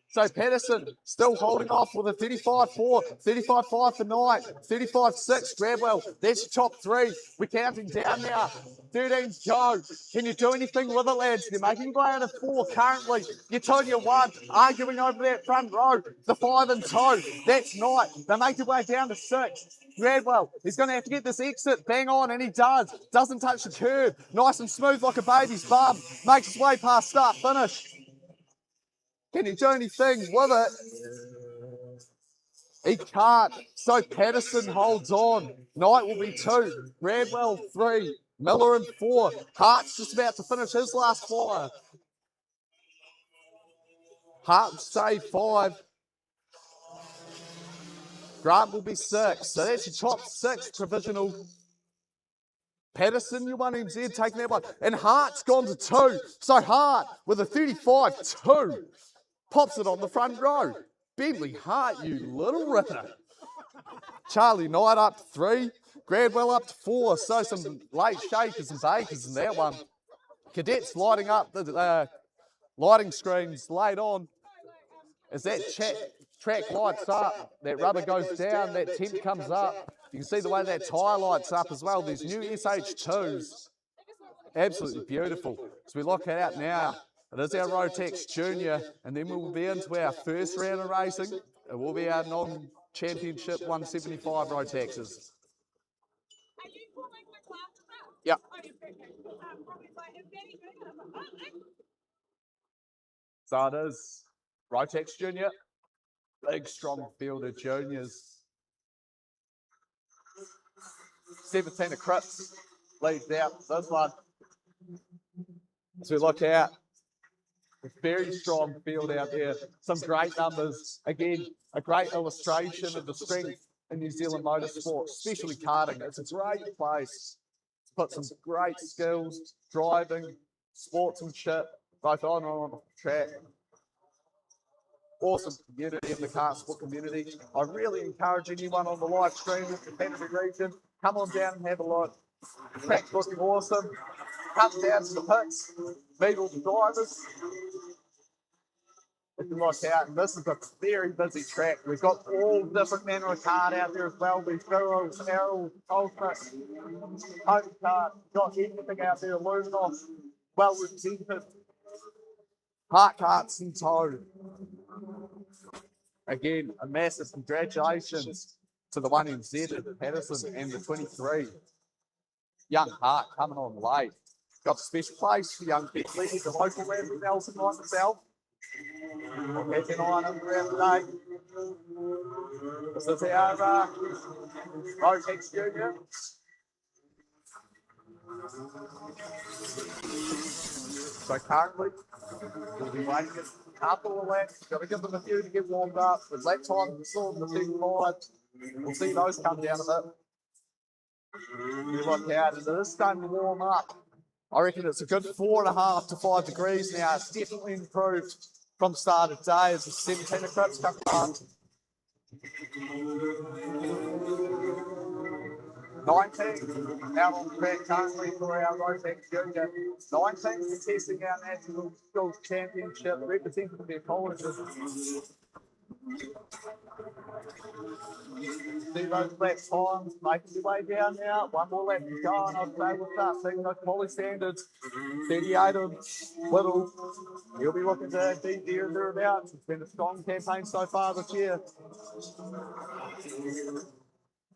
So Patterson still holding off with a 35-4, 35-5 for Knight, 35-6 Gradwell. That's your top 3. We're counting down now. 13 go. Can you do anything with it, lads? They're making way out of 4 currently. You're 2 and you're 1, arguing over that front row. The 5 and 2. That's Knight. They make their way down to 6. Gradwell, he's going to have to get this exit bang on, and he does. Doesn't touch the curb. Nice and smooth like a baby's bum. Makes his way past start finish. Can he do anything with it? He can't. So Patterson holds on. Knight will be 2. Gradwell 3. Miller in 4. Hart's just about to finish his last fire. Hart will stay 5. Grant will be 6. So that's your top 6 provisional. Patterson, your 1MZ, taking that one. And Hart's gone to 2. So Hart with a 35-2. Pops it on the front row. Bentley Hart, you little ripper. Charlie Knight up to 3. Gradwell up to 4. So some late shakers and bakers in that one. Cadets lighting up the lighting screens late on. As that track lights up, that rubber goes down, that tent comes up. You can see the way that tyre lights up as well. There's new SH2s. Absolutely beautiful. So we lock it out now. It is our Rotex Junior, and then we'll be into our first round of racing. It will be our non-championship 175 Rotexes. Are you calling the class up? Yep. So it is Rotex Junior. Big, strong field of juniors. 17 of Crips leads out this one. As we look out, a very strong field out there. Some great numbers. Again, a great illustration of the strength in New Zealand motorsport, especially karting. It's a great place to put some great skills, driving, sportsmanship, both on and on the track. Awesome community in the kart sport community. I really encourage anyone on the live stream in the Canterbury region, come on down and have a look. The track's looking awesome. Come down to the pits, meet all the drivers. If you look out, and this is a very busy track. We've got all different manner of kart out there as well. We've Virals, Arrows, Ultra, Home Kart, got everything out there, Luminos, well represented. Park Karts in tow. Again, a massive congratulations to the 1MZ, Patterson, and the 23. Young Hart coming on late. Got a special place for young people. He's a local man from Nelson like myself. We'll get an eye on him throughout the day. This is our Rotex Junior. So currently, we'll be waiting a couple of laps. Got to give them a few to get warmed up. With lap time still in the 2.5. We'll see those come down a bit. You look out, and it is starting to warm up. I reckon it's a good 4.5 to 5 degrees now. It's definitely improved from start of day as the 17 of Crips come past. 19 out on track currently for our Rotex Junior. 19 contesting our National Schools Championship, representing their colleges. See those lap times making their way down now. One more lap to go, and I'd say we'll start seeing those quality standards. 38 of Whittle. He'll be looking to beat there and thereabouts. It's been a strong campaign so far this year.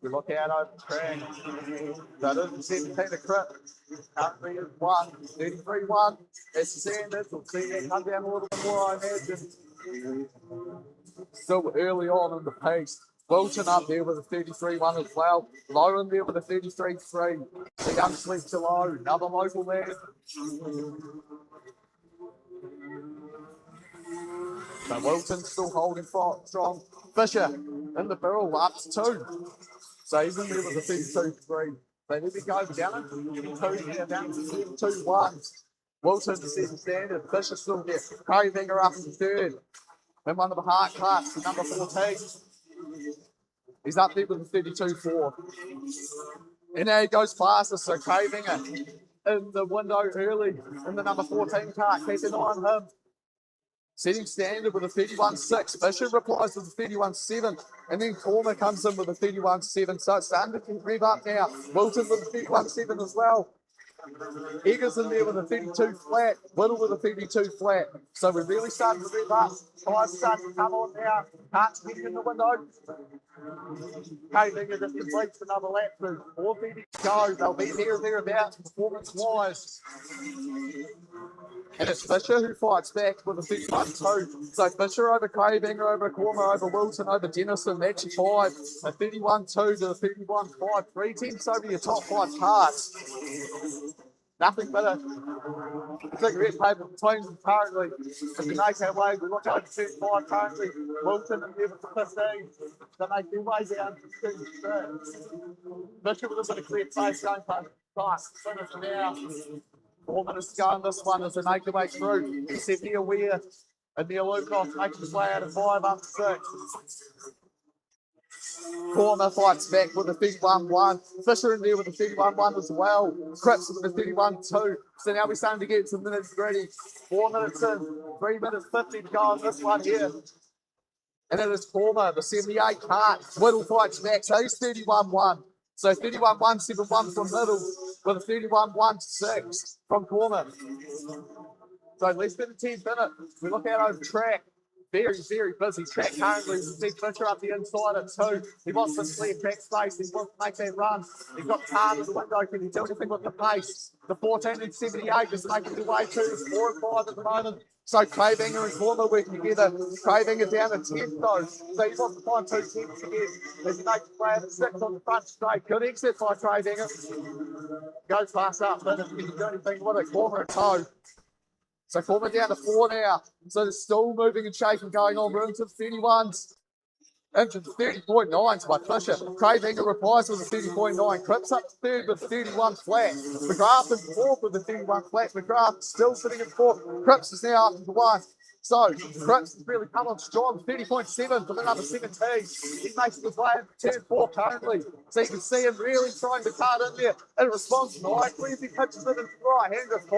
We look out over the track. That is 17 to Crip. Currently is 1. 33-1. It's Sanders. We'll see that come down a little bit more, I imagine. Still early on in the pace. Wilton up there with a 33-1 as well. Low in there with a 33-3. The young Fletcher Low, another local man. So Wilton's still holding strong. Fisher in the barrel up to 2. So he's in there with a 32-3. So here we go, down to 2 here, down to 7-2-1. Wilton to 7 standard. Fisher still there. Cravinger up in the 3rd. In one of the hard class, the number 14. He's up there with the 32-4. And now he goes faster, so Cravinger in the window early in the number 14 car, keeping an eye on him. Setting standard with a 31-6. Fisher replies with a 31-7. And then Cormer comes in with a 31-7. So it's starting to rev up now. Wilton with a 31-7 as well. Eggers in there with a 32 flat. Whittle with a 32 flat. So we're really starting to rev up. Tires starting to come on now. Hart's getting in the window. Cravinger just completes another lap through. 4:30 to go. They'll be there and thereabouts performance-wise. And it's Fisher who fights back with a 31-2. So Fisher over Cravinger, over Cormer, over Wilton, over Dennison. That's your 5. A 31-2 to a 31-5. 3 tenths over your top 5 parts. Nothing but a cigarette paper between them currently. If you make our way, we look over 35 currently. Wilton and there with the 15. They make their way down to 2. Fisher with a bit of clear space going for nice finish now. 4 minutes to go in this one as they make their way through. Sydney Aware and Neil Lukoff making his way out of 5 up to 6. Corner fights back with a 31-1. Fisher in there with a 31-1 as well. Cripps with a 31-2. So now we're starting to get some minutes ready. 4 minutes in, 3 minutes 50 to go on this one here. And it is Cormer, the 78 cart. Whittle fights back, so he's 31-1. So 31-1-7-1 from Middle with a 31-1-6 from Cormer. So less than 10 minutes. We look out over track. Very, very busy track currently. We see Fisher up the inside at 2. He wants to clear track space. He wants to make that run. He's got Card in the window. Can he do anything with the pace? The 14 and 78 is making their way to 4 and 5 at the moment. So Cravinger and Cormer working together. Cravinger down at 10 though. So he wants to find 2 tenths again. As he makes his way at 6 on the front straight. Good exit by Cravinger. Goes past up, but can he do anything with it? Cormer at 2. So Cormer down to 4 now. So there's still moving and shaking going on. We're into the 31s. Into the 30.9s by Fisher. Cravinger replies with a 30.9. Cripps up to 3rd with 31 flat. McGrath in 4th with a 31 flat. McGrath still sitting in 4th. Cripps is now up to 1. So Cripps has really come on strong. 30.7 for the number 17. He's making his way into turn 4 currently. So you can see him really trying to cut in there. In response nicely as he pitches it in right. Hand of 5.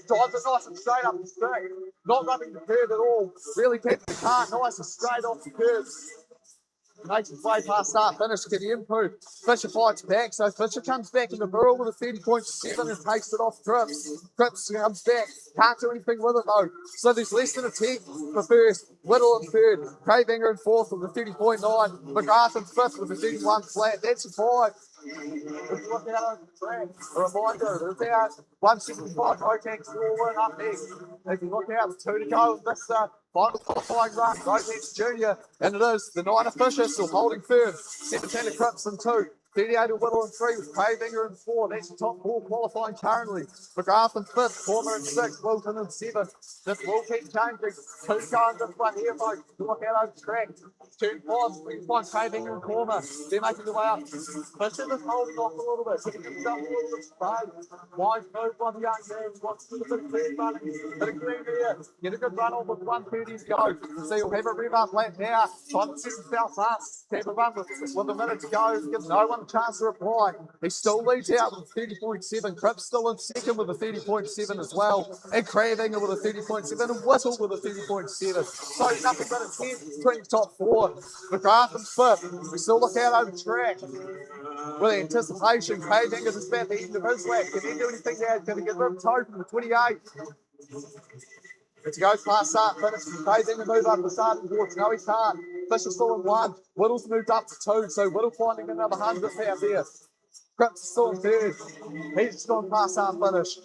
Drives it nice and straight up the straight. Not running the curve at all. Really keeping the car nice and straight off the curves. Makes his way past start finish. Can he improve? Fisher fights back, so Fisher comes back in the barrel with a 30.7 and takes it off Cripps. Cripps comes back, can't do anything with it though. So there's less than a 10 for first, Whittle in 3rd, Cravinger in 4th with a 30.9, McGrath in 5th with a 31 flat. That's a 5. If you look out on the track, a reminder, there's our 165 Rotex Norwood up next. If you look out, 2 to go in this final qualifying run, Rotex Junior, and it is the 9 of Fisher still holding firm. 17 of Cripps in 2. 38 of Whittle in 3 with Cravinger in 4. That's the top 4 qualifying currently. McGrath in 5th, Cormer in 6th, Wilton in 7th. This will keep changing. 2 going this one here, folks. Look out over the track. Two pods, brings one craving in the corner. They're making the way up. Fisher just holding off a little bit. Getting himself a little bit straight. Wise move by the young man. Wants to do a bit of clear running. Bit of clear here. Get a good run on with 1:30 to go. So you'll have a rev-up lap now. Trying to set himself up. Have a run with a minute to go. Gives no one a chance to reply. He still leads out with 30.7. Cripps still in second with a 30.7 as well. And Cravinger with a 30.7. And Whittle with a 30.7. So nothing but a 10 between the top four. McGrath and fifth. We still look out over the track. With anticipation, Cravinger is about the end of his lap. Can he do anything there? Can he get rid of toe from the 28? To go past start, finish, Cravinger move up the starting boards. No, he can't. Fisher's still in one. Whittle's moved up to two, so Whittle finding another 100th out there. Cripps is still in third. He's just gone past our finish.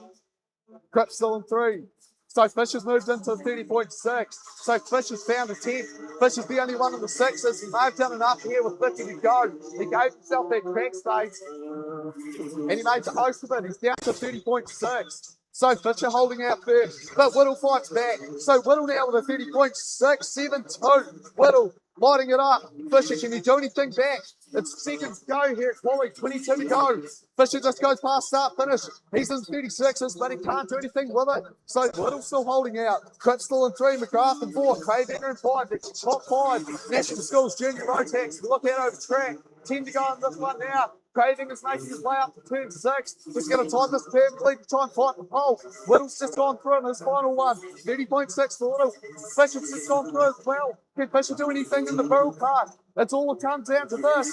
Cripps still in three. So Fisher's moved into 30.6. So Fisher's found a 10th. Fisher's the only one in the sixes. He may have done enough here with 50 to go. He gave himself that crack space. And he made the most of it. He's down to 30.6. So Fisher holding out first. But Whittle fights back. So Whittle now with a 30.672. Whittle lighting it up. Fisher, can he do anything back? It's seconds to go here at Wally. 22 to go. Fisher just goes past start finish. He's in 36s, but he can't do anything with it. So Whittle's still holding out. Cripps still in three. McGrath in four. Cravinger in five. It's top five. National Schools Junior Rotax. Look out over track. 10 to go on this one now. Cravinger's making his way up to turn six. He's going to time this perfectly to try and fight the pole. Whittle's just gone through in his final one. 30.6 for Whittle. Fisher's just gone through as well. Can Fisher do anything in the barrel part? That's all it comes down to this.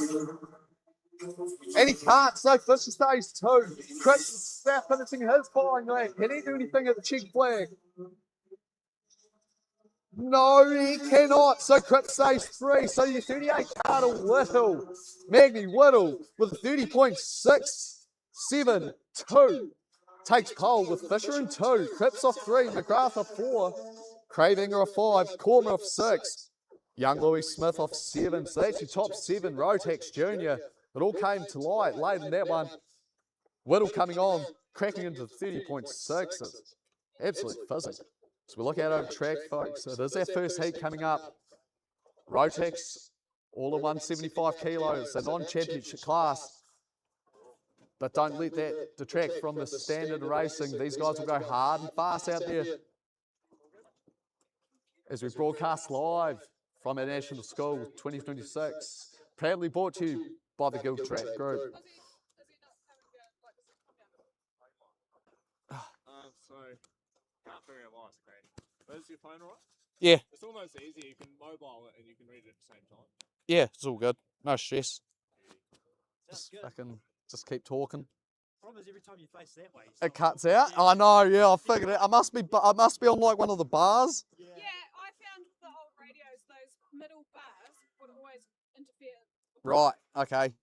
And he can't, so Fisher stays two. Cripps is now finishing his following lap. Can he do anything at the cheek flag? No, he cannot. So Cripps stays three. So your 38 Carter Whittle, Magni Whittle with 30.672. Takes pole with Fisher in two. Cripps off three. McGrath off four. Cravinger off five. Cormer off six. Young Louis Smith off seven. So that's your top seven. Rotax Junior. It all came to light late in that one. Whittle coming on, cracking into 30.6. It's absolute physics. So we look out over track, folks. It is our first heat coming up. Rotax, all in 175 kilos, a non-championship class. But don't let that detract from the standard racing. These guys will go hard and fast out there. As we broadcast live from our National School 2026, proudly brought to you by the GILTRAP group. So, can't figure out why it's crazy. But is your phone alright? Yeah, It's almost easy. You can mobile it and you can read it at the same time. yeah, it's all good. No stress. Sounds good. Just keep talking. Problem is every time you face that way. It cuts out. I know. Yeah, I figured it. I must be on like one of the bars. Yeah, I found the old radios, those middle bars would always interfere. Right. Okay.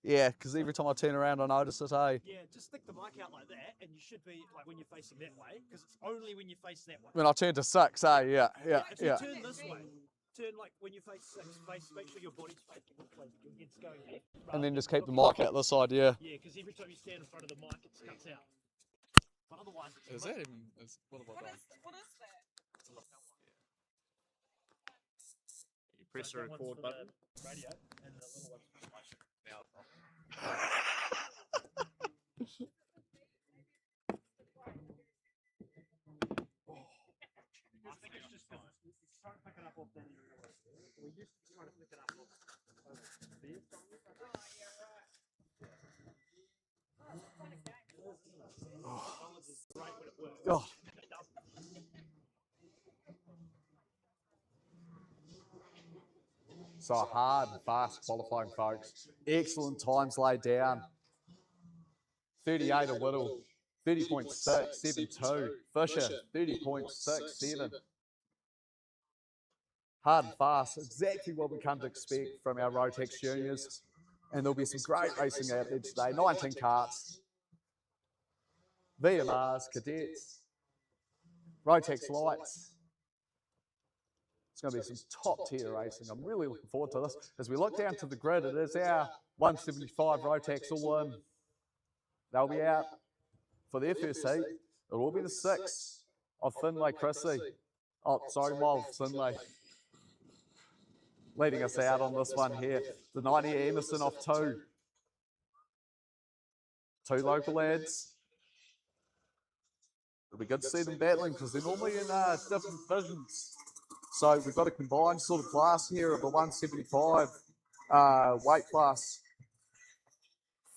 Yeah, because every time I turn around, I notice it. Hey. Yeah, just stick the mic out like that, and you should be like when you're facing that way, because it's only when you face that way. When I turn to six. Hey. Yeah. Yeah. If you Yeah. turn this way, turn like when you face six, make sure your body's facing this way, your head's going left. And then just keep the mic out this side. Yeah. Yeah, because every time you stand in front of the mic, it cuts out. But otherwise, it's Is that even? What have I done? What is that? You press the record button. Radio and the little one's for the mic. I think it's just because it's trying to pick it up off that area. We're used to trying to pick it up off there. Great when it works. God. So hard and fast qualifying, folks. Excellent times laid down. 38 a Whittle, 30.672. Fisher, 30.67. Hard and fast, exactly what we come to expect from our Rotax juniors. And there'll be some great racing out there today. 19 karts, VMRs, cadets, Rotax lights. It's going to be some top tier racing. I'm really looking forward to this. As we look down to the grid, it is our 175 Rotax all in. They'll be out for their first heat. It will be the 6 of Finlay Chrissy. Oh, sorry, Miles Finlay. leading us out on this one here. The 90 Emerson off 2. 2 local lads. It'll be good to see them battling because they're normally in different divisions. So we've got a combined sort of class here of the 175 weight class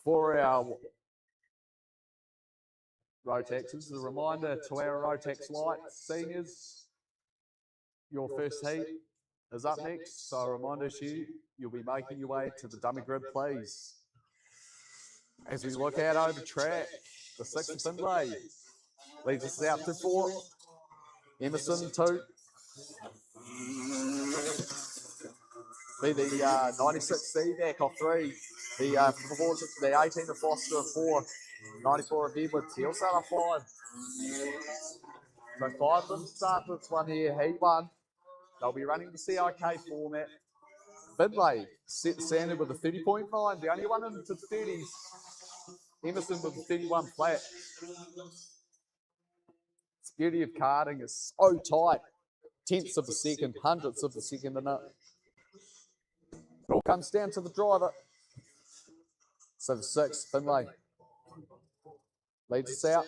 for our Rotaxes. A reminder to our Rotax Light seniors, your first heat is up next. So a reminder to you, you'll be making your way to the dummy grid, please. As we look out over track, the 6th Finlay leads us out to 4. Emerson 2. Be the 96 C-back off 3. The 18 of Foster 4. 94 of Edwards. He'll start off 5. So 5 of them start this one here. Heat 1. They'll be running the CIK format. Finlay set the standard with a 30.9. The only one into the 30s. Emerson with a 31 flat. It's the beauty of karting. It's so tight. Tenths of a second, hundredths of a second in it. It all comes down to the driver. So the 6th, Finlay leads us out.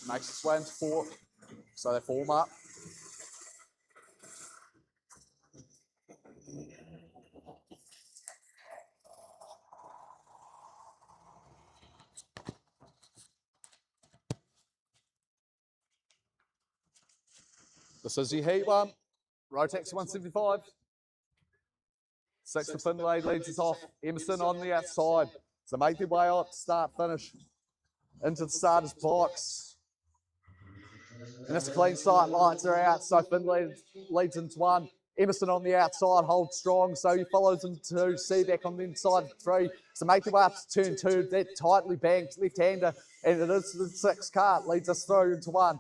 Makes its way into 4. So they form up. This is your heat 1. Rotax 175. 6th Finlay leads us off. Emerson on the outside. So make their way up, start, finish. Into the starter's box. And it's a clean sight, lights are out. So Finlay leads into 1. Emerson on the outside, holds strong. So he follows into 2. C-back on the inside of 3. So make their way up to turn 2. That tightly banked left-hander. And it is the 6 cart, leads us through into 1.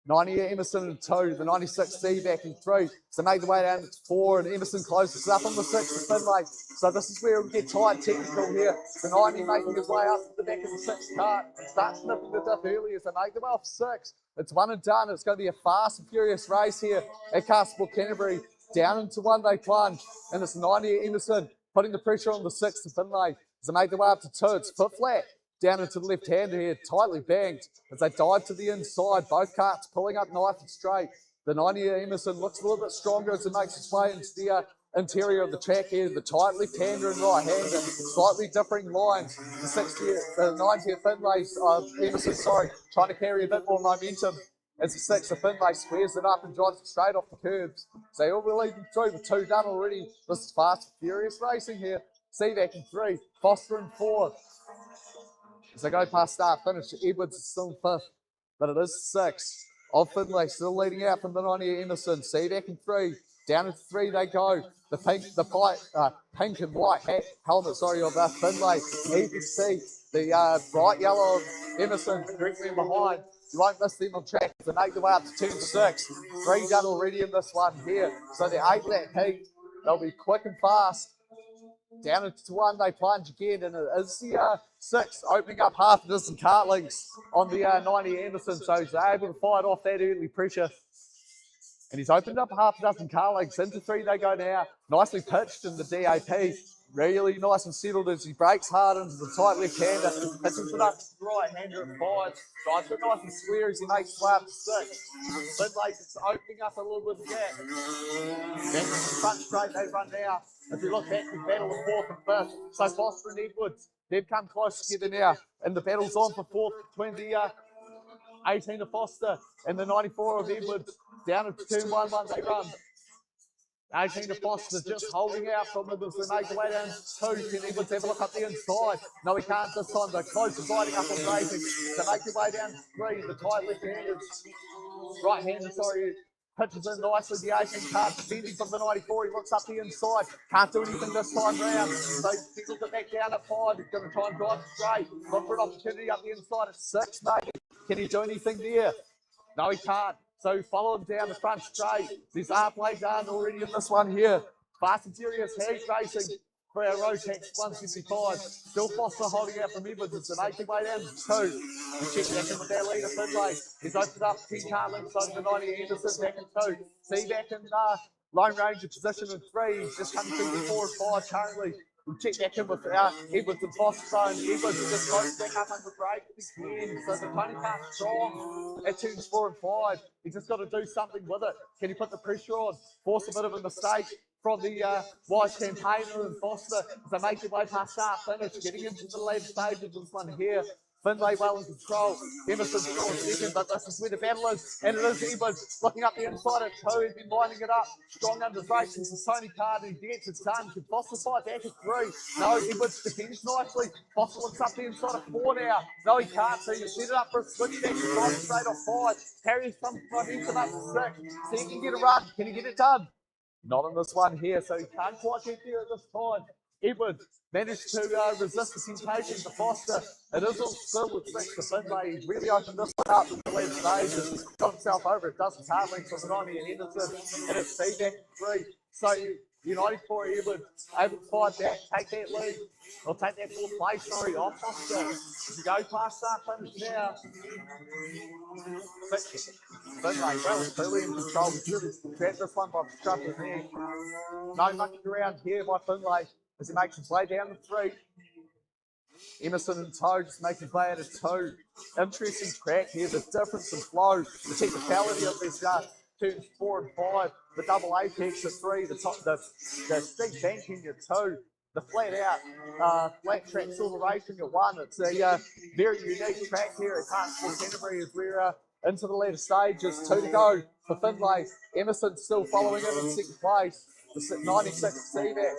90 Emerson and 2, the 96 C-back in 3. So make the way down to 4, and Emerson closes up on the 6th Finlay. So this is where we get tight technical here. The 90 making his way up to the back of the 6 cart. Starts snipping the dip early as they make them off 6. It's one and done. It's going to be a fast and furious race here at Castleport Canterbury. Down into 1 they plunge, and it's 90 Emerson putting the pressure on the 6th Finlay. As they make their way up to 2, it's foot flat. Down into the left-hander here, tightly banked as they dive to the inside. Both carts pulling up nice and straight. The 90 Emerson looks a little bit stronger as it makes its way into the interior of the track here. The tight left-hander and right-hander, slightly differing lines. The 90 Finlay, Emerson, trying to carry a bit more momentum as the 6th Finlay squares it up and drives it straight off the curbs. So they'll be leading through with 2 done already. This is fast, furious racing here. C-back in 3, Foster in 4. As they go past start finish, Edwards is still in 5th, but it is 6. Of Finlay still leading out from the 90 Emerson. C-back in 3, down into 3 they go. The pink and white helmet, of Finlay. You can see the bright yellow of Emerson directly in behind. You won't miss them on track. They make their way up to turn 6. 3 done already in this one here. So the 8 lap heat, they'll be quick and fast. Down into 1, they plunge again, and it is the 6 opening up half a dozen cart links on the 90 Emerson, so he's able to fight off that early pressure. And he's opened up half a dozen car links. Into 3 they go now. Nicely pitched in the DAP. Really nice and settled as he breaks hard into the tight left-hander. Hits him up to the right-hander at 5. Drives it nice and square as he makes his way up to 6. Finlay is opening up a little bit of gap. Then front straight they run now. If you look back, we battle the 4th and 5th. So Foster and Edwards, they've come close together now. And the battle's on for 4th between the 18 of Foster and the 94 of Edwards. Down into turn 1 they run. 18 of Foster just holding out from them as they make the way down to 2. Can Edwards have a look up the inside? No, he can't this time. They're close to biting up on racing. They make their way down to 3. The tight left-handed, right-handed, pitches in nicely. The 18 cart defending from the 94. He looks up the inside. Can't do anything this time round. So he looks it back down at 5. He's going to try and drive it straight. Look for an opportunity up the inside at 6, maybe. Can he do anything there? No, he can't. So follow him down the front straight. There's halfway done already in this one here. Fast and furious heat racing for our Rotex 165. Still Foster holding out from Edwards. It's an 80 way down to 2. We check back in with our leader, Finlay. He's opened up 10 car lengths over the 90. Anderson back in 2. See back in Lone Ranger position in 3. He's just coming through the 4 and 5 currently. We'll check back in with Edwards and Foster. And Edwards is just close back up under break again. So the Tony Park strong at turns 4 and 5. He's just got to do something with it. Can he put the pressure on? Force a bit of a mistake from the wise campaigner and Foster as they make their way past start finish, getting into the later stage of this one here. Finlay well in control. Emerson's still second, but this is where the battle is. And it is Edwards looking up the inside at 2. He's been lining it up. Strong under brakes. This is Tony Carter. He gets it done. Can Foster fight back at 3? No, Edwards defends nicely. Foster looks up the inside of 4 now. No, he can't. So you set it up for a switchback. He's right straight off 5. Harry's come from him up to 6. So he can get a run. Can he get it done? Not on this one here, so he can't quite get there at this time. Edwards managed to resist the temptation to Foster. It is all still with 6 to Finlay. He's really opened this one up in the left stage and got himself over. It does his hard length from 90 and Henderson, and it's feedback 3. So United for Edwards, able to fight back, take that lead, or take that 4th place, sorry, off Foster. As you go past start finish now. Finlay, well, clearly in control. Grabbed this one by the scruff of the neck. No mucking around here by Finlay as he makes his way down the 3. Emerson and Toe just making his way out of 2. Interesting track here, the difference in flow, the technicality of this turns 4 and 5, the double apex at 3, the steep banking at 2, the flat out, flat track acceleration at 1. It's a very unique track here at Hartford Canterbury as we're into the later stages. 2 to go for Finlay. Emerson still following it in 2nd place. The 96 Seaback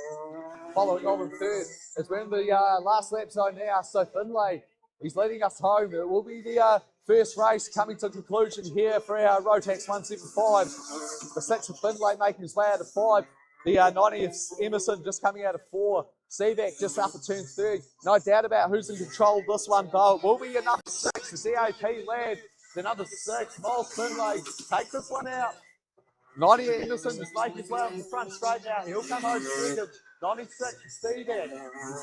following on in 3rd. As we're in the last lap zone now, so Finlay, he's leading us home. It will be the first race coming to conclusion here for our Rotax 175. The 6th of Finlay making his way out of 5. The 90th Emerson just coming out of 4. Seaback just up at turn 3. No doubt about who's in control of this one, though. It will be your number 6, the CAP lad. The number 6, Miles Finlay, take this one out. 90 Anderson is making his way on the front straight now. He'll come home second. 96, Seaback.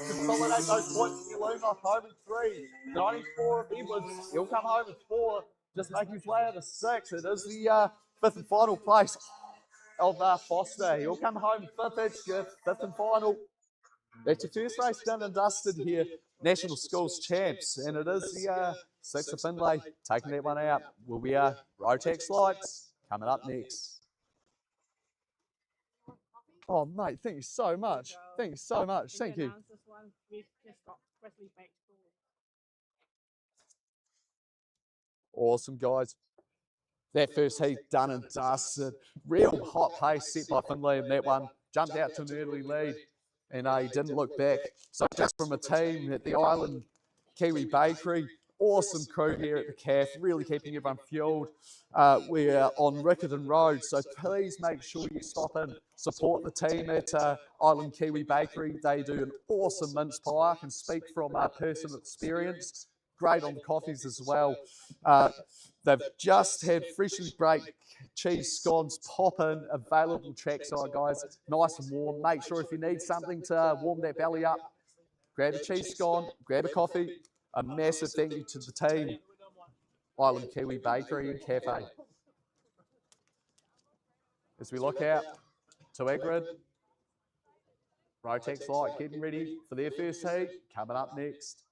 Consolidate those points in your loom off home in 3. 94 of Edwards. He'll come home in 4. Just making his way out of 6. It is the 5th and final place of Foster. He'll come home 5th. It's your 5th and final. That's your first race done and dusted here. National Schools Champs. And it is the 6th of Finlay taking that one out. Will be Rotex lights coming up next. Oh, mate, thank you so much. Thank you so much. Thank you. Awesome, guys. That first heat done and dusted. Real hot pace set by Finlay in that one. Jumped out to an early lead and he didn't look back. So just from a team at the Island Kiwi Bakery, awesome crew here at the CAF, really keeping everyone fueled. We're on Riccarton Road, so please make sure you stop in, support the team at Island Kiwi Bakery. They do an awesome mince pie. I can speak from personal experience. Great on the coffees as well. They've just had freshly baked cheese scones popping, available trackside, guys. Nice and warm. Make sure if you need something to warm that belly up, grab a cheese scone, grab a coffee. A massive thank you to the team, Island Kiwi Bakery and Cafe. As we look out to Agrid, Rotex Light getting ready for their first heat, coming up next.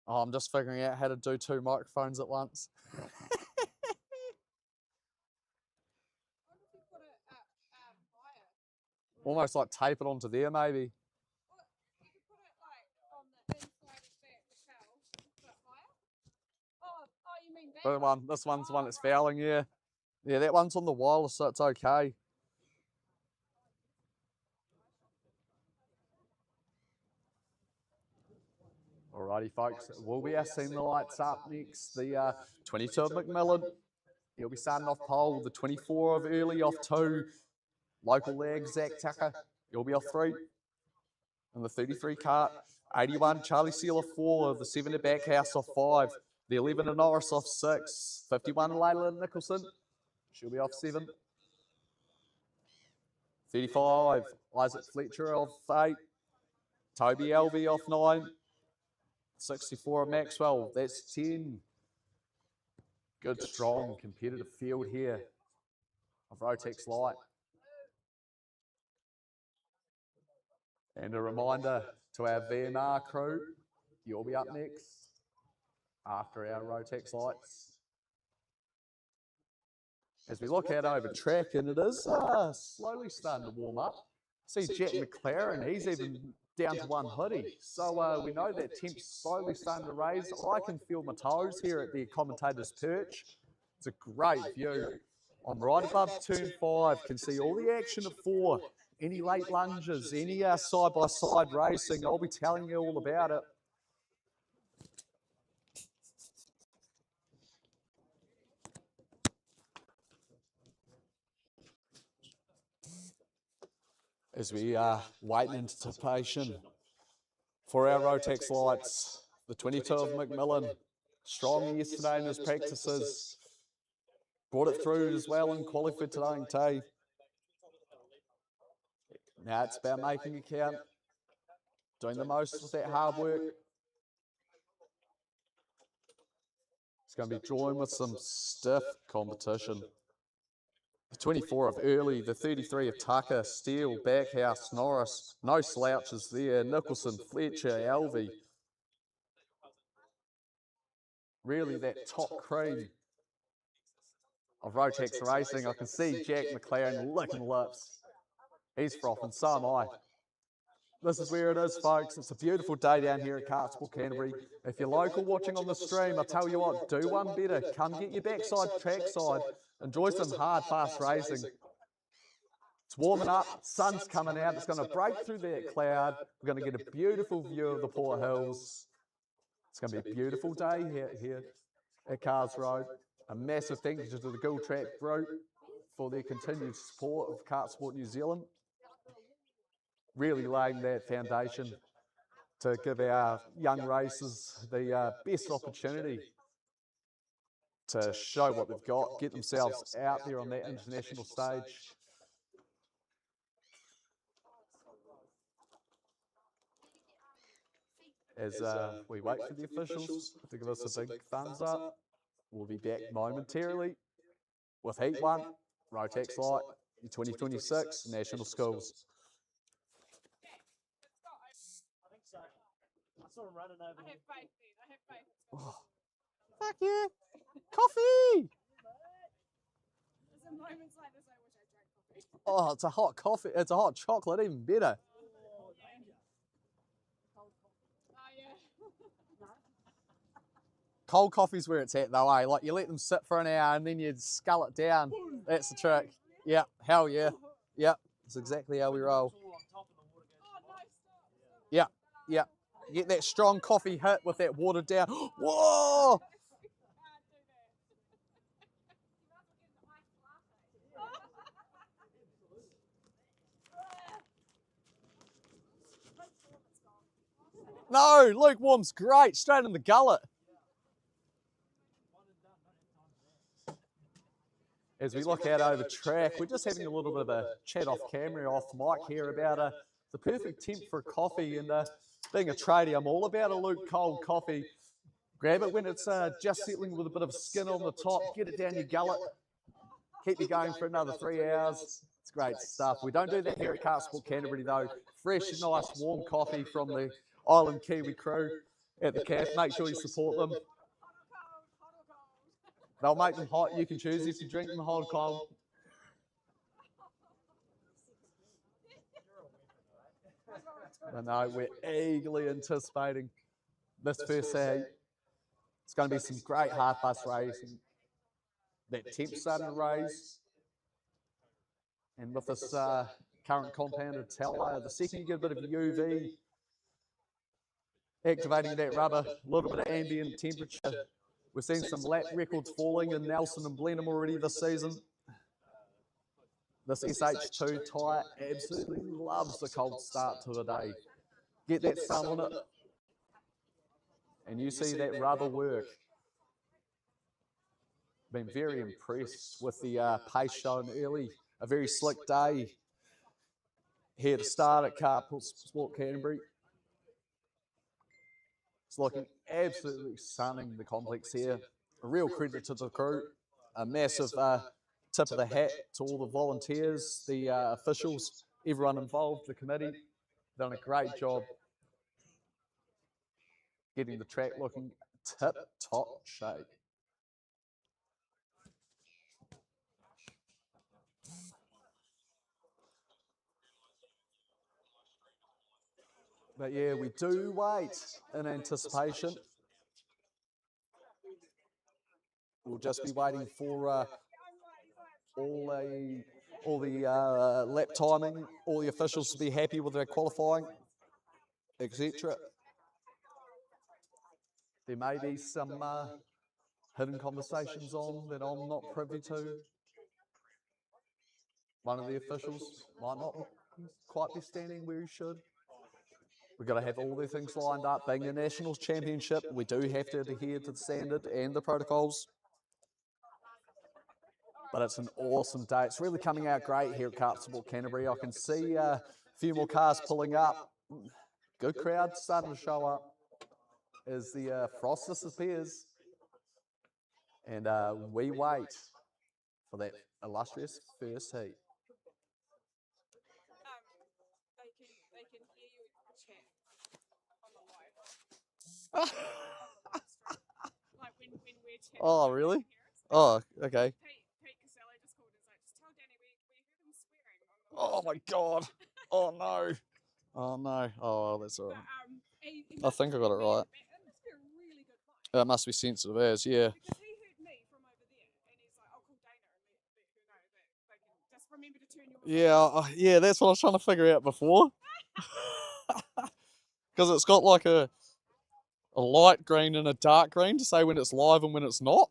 Oh, I'm just figuring out how to do 2 microphones at once. Almost like tape it onto there, maybe. You could put it like on the inside of that lapel, put it higher. Oh, you mean that? This one's the one that's fouling, yeah. Yeah, that one's on the wireless, so it's okay. Alrighty, folks, we'll be seeing the lights up next. The 22 of McMillan, he'll be starting off pole. The 24 of Early off 2. Local leg, Zach Tucker, he'll be off 3. And the 33 cart 81, Charlie Sealer 4, the 7 at Backhouse off 5, the 11 at Norris off 6, 51 Layla Nicholson, she'll be off 7. 35, Isaac Fletcher off 8, Toby Elvey off 9, 64 Maxwell, that's 10. Good, strong, competitive field here of Rotex Light. And a reminder to our VMR crew, you'll be up next after our Rotex Lights. As we look out over track, and it is slowly starting to warm up. See Jack McLaren, he's even down to 1 hoodie. So we know that temp's slowly starting to raise. I can feel my toes here at the commentator's perch. It's a great view. I'm right above turn 5, can see all the action at 4. Any late lunges, any side-by-side racing, I'll be telling you all about it. As we wait in anticipation for our Rotex Lights, the 22 of McMillan, strong yesterday in his practices, brought it through as well and qualified today in Tay. Now it's about making it count, doing the most with that hard work. It's going to be drawing with some stiff competition. The 24 of Early, the 33 of Tucker, Steele, Backhouse, Norris, no slouches there, Nicholson, Fletcher, Alvey. Really that top cream of Rotex Racing. I can see Jack McLaren licking lips. He's frothing, so am I. This is where it is, folks. It's a beautiful day down here at Kartsport Canterbury. If you're local watching on the stream, I tell you what, do one better. Come get your backside, trackside. Enjoy some hard, fast racing. It's warming up, sun's coming out, it's going to break through that cloud. We're going to get a beautiful view of the Port Hills. It's going to be a beautiful day here at Cars Road. A massive thank you to the GILTRAP group for their continued support of Kartsport New Zealand. Really laying that foundation to give our young racers the best opportunity to show what they've got, get themselves out there on that international stage. As we wait for the officials to give us a big thumbs up, we'll be back momentarily with Heat 1, Rotex Light, the 2026 National Schools. I think so. I saw him running over. I have faith, dude. I have faith. Oh, fuck yeah! Coffee! There's a moments like this I wish I drank coffee. Oh, it's a hot coffee. It's a hot chocolate, even better. Oh, danger. Cold coffee. Oh, yeah. Cold coffee's where it's at though, eh? Like you let them sit for an hour and then you scull it down. That's the trick. Yeah, hell yeah. Yeah, that's exactly how we roll. It's all on top and the water goes Oh, no, down. stop. Yeah, yeah. Get that strong coffee hit with that watered down. Whoa! Can't do that. You might as well get an iced latte. No, lukewarm's great. Straight in the gullet. As we look out over track, we're just having a little bit of a chat off camera, off mic here about the perfect temp for a coffee. And being a tradie, I'm all about a Luke cold coffee. Grab it when it's just settling with a bit of skin on the top, get it down your gullet, keep you going for another 3 hours. It's great stuff. We don't do that here at Kartsport Canterbury though. Fresh, nice, warm coffee from the Island Kiwi crew at the CAF. Make sure you support them. They'll make them hot. You can choose if you drink them hot or cold. I know, we're eagerly anticipating this first heat. It's going to be some great hard bus racing. That temp's starting to raise. And with this current compounded tallow, the second you get a bit of UV, activating that rubber, a little bit of ambient temperature. We've seen some lap records falling in Nelson and Blenheim already this season. This SH2 tyre absolutely loves the cold start to the day. Get that sun on it, and you see that rubber work. Been very impressed with the pace shown early. A very slick day here to start at Kart Sport Canterbury. It's looking absolutely stunning, the complex here. A real credit to the crew. A massive tip of the hat to all the volunteers, the officials, everyone involved, the committee. Done a great job getting the track looking tip-top shape. But yeah, we do wait in anticipation. We'll just be waiting for all the lap timing, all the officials to be happy with their qualifying, etc. There may be some hidden conversations on that I'm not privy to. One of the officials might not quite be standing where he should. We've got to have all the things lined up. Being a national championship, we do have to adhere to the standard and the protocols. But it's an awesome day. It's really coming out great here at Kart Sport Canterbury. I can see a few more cars pulling up. Good crowd starting to show up as the frost disappears. And we wait for that illustrious first heat. They can hear you chat on the live. Like when we're chatting. Oh, really? Oh, okay. Pete Caselli just called and was like, just tell Danny we heard him swearing on the Oh my God. Oh no. Oh no. Oh, that's all right. I think I got it right. It must be a really good mic. It must be sensitive as, yeah. Because he heard me from over there and he's like, I'll call Dana and let her know that they can just remember to turn your Yeah, that's what I was trying to figure out before. Because it's got like a light green and a dark green to say when it's live and when it's not.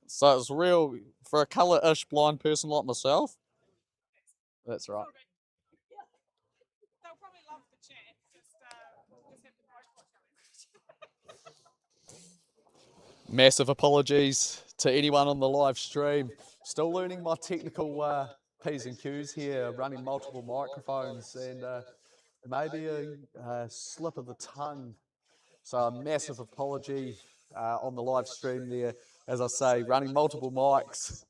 So it's real, for a colour-ish blind person like myself. That's right. They'll probably love the chat. Just have the voice watch. Massive apologies to anyone on the live stream. Still learning my technical P's and Q's here, running multiple microphones, and maybe a slip of the tongue. So a massive apology on the live stream there. As I say, running multiple mics.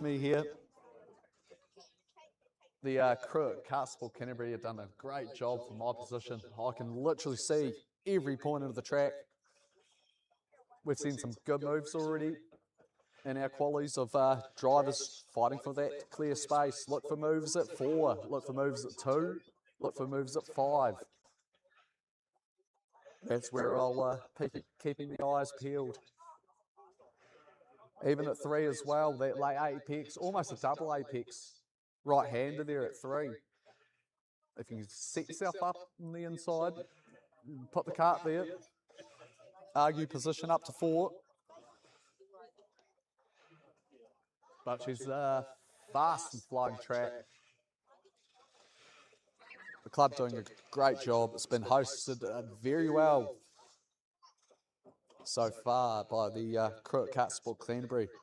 Me here. The crew at Kart Sport Canterbury have done a great job for my position. I can literally see every point of the track. We've seen some good moves already in our qualies of drivers fighting for that clear space. Look for moves at 4, look for moves at 2, look for moves at 5. That's where I'll keeping the eyes peeled. Even at 3 as well, that late apex, almost a double apex, right-hander there at 3. If you can set yourself up on the inside, put the kart there, argue position up to 4. But she's fast and flying track. The club doing a great job. It's been hosted very well so far by the crew at Kart Sport Canterbury. I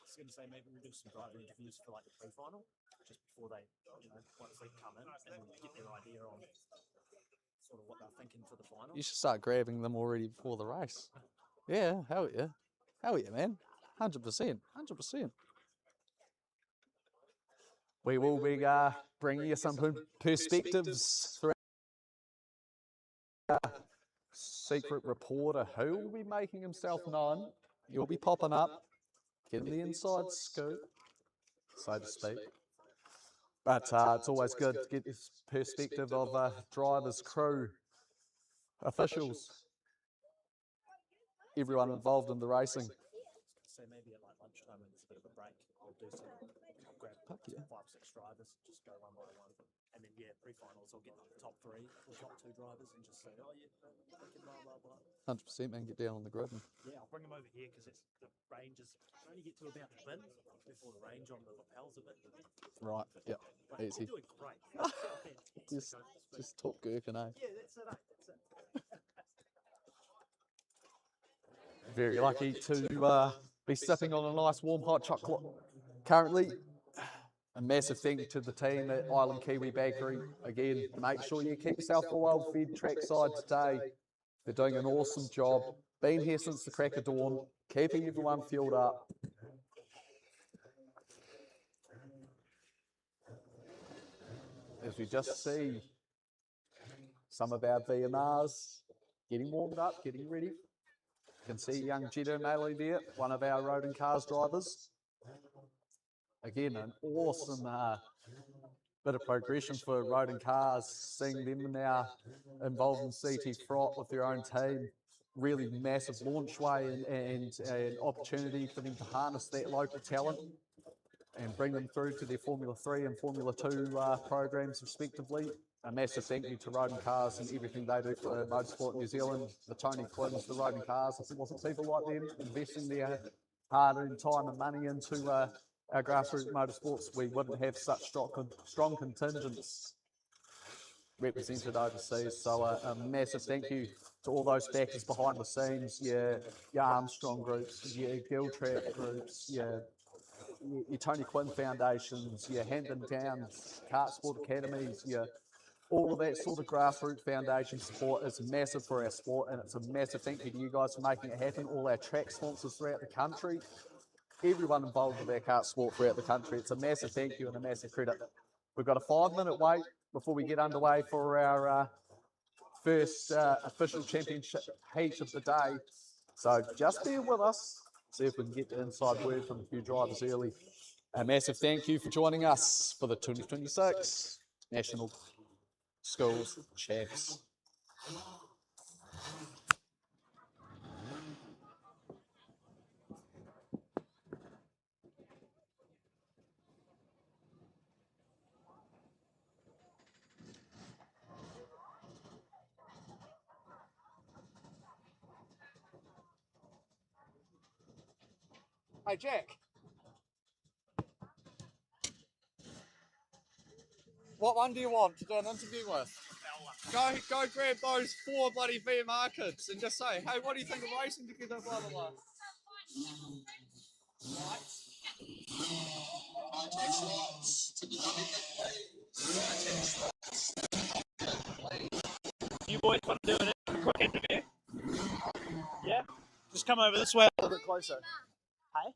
was going to say maybe we'll do some driver interviews for like the pre-final, just before they, once they come in and get their idea on sort of what they're thinking for the final. You should start grabbing them already before the race. Yeah, hell yeah. Hell yeah, man. 100%. 100%. We will be bringing you some perspectives throughout. Secret reporter who will be making himself known. He'll be popping up, getting the inside scoop, so to speak. But it's always good to get this perspective of drivers, crew, officials, everyone involved in the racing. say maybe at like lunchtime when there's a bit of a break, we'll do some, grab Fuck yeah. 5, 6 drivers, just go one by one. And then, yeah, pre-finals, I'll get the top 3 or top 2 drivers and just say, oh, yeah, fucking blah, blah, blah. 100%, man. Get down on the grid. Yeah, I'll bring them over here because the range is, you only get to about the bin before the range on the lapels a bit. Right, yeah, But easy. we're doing great. Just top gherkin, eh? Yeah, that's it, that's it. Very lucky to be sipping on a nice warm hot chocolate currently. A massive thank you to the team at Island Kiwi Bakery. Again, make sure you keep yourself well fed trackside today. They're doing an awesome job. Been here since the crack of dawn, keeping everyone fueled up. As we just see some of our VMRs getting warmed up, getting ready. You can see young Jed O'Malley there, one of our road and cars drivers. Again, an awesome bit of progression for road and cars, seeing them now involved in CT Frot with their own team. Really massive launchway and an opportunity for them to harness that local talent and bring them through to their Formula 3 and Formula 2 programs respectively. A massive thank you to Road and Cars and everything they do for motorsport New Zealand, the Tony Quinns, the Road and Cars. If it wasn't people like them investing their hard-earned time and money into our grassroots motorsports, we wouldn't have such strong contingents represented overseas. So a massive thank you to all those backers behind the scenes, your Armstrong groups, your GILTRAP groups, your Tony Quinn foundations, your Hendon Downs Kart Sport Academies, all of that sort of grassroots foundation support is massive for our sport, and it's a massive thank you to you guys for making it happen. All our track sponsors throughout the country, everyone involved with our kart sport throughout the country, it's a massive thank you and a massive credit. We've got a 5-minute wait before we get underway for our first official championship heat of the day. So just bear with us, see if we can get the inside word from a few drivers early. A massive thank you for joining us for the 2026 National Schools Champs. Hey Jack, what one do you want to do an interview with? Go grab those 4 bloody VMR kids and just say, hey, what do you think of racing together, blah, blah, blah. You boys want to do a quick interview? Yeah? Just come over this way a little bit closer. Hey?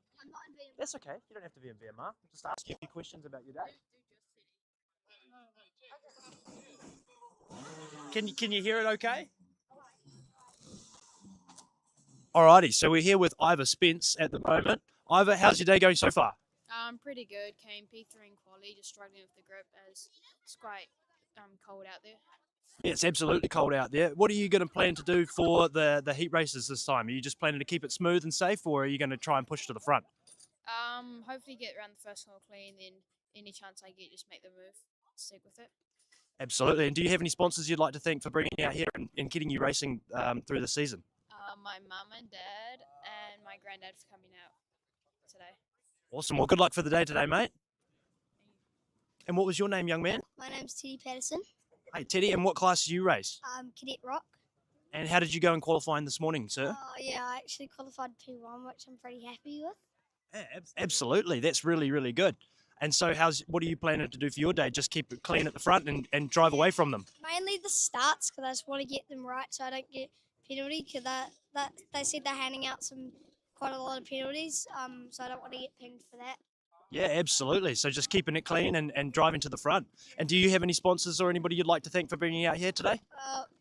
That's okay. You don't have to be in VMR. Just ask you a few questions about your day. Can you hear it okay? Alrighty, so we're here with Ivor Spence at the moment. Ivor, how's your day going so far? Pretty good. Came P3 in quali, just struggling with the grip as it's quite cold out there. Yeah, it's absolutely cold out there. What are you going to plan to do for the heat races this time? Are you just planning to keep it smooth and safe, or are you going to try and push to the front? Hopefully get around the first hole clean, then any chance I get, just make the move, stick with it. Absolutely. And do you have any sponsors you'd like to thank for bringing you out here and getting you racing through the season? My mum and dad and my granddad for coming out today. Awesome. Well, good luck for the day today, mate. And what was your name, young man? My name's Teddy Patterson. Hey, Teddy, and what class do you race? Cadet Rock. And how did you go in qualifying this morning, sir? Yeah, I actually qualified P1, which I'm pretty happy with. Yeah, absolutely. That's really, really good. And so what are you planning to do for your day? Just keep it clean at the front and drive away from them? Mainly the starts, because I just want to get them right so I don't get penalty, because they said they're handing out quite a lot of penalties, so I don't want to get pinged for that. Yeah, absolutely. So just keeping it clean and driving to the front. And do you have any sponsors or anybody you'd like to thank for bringing you out here today?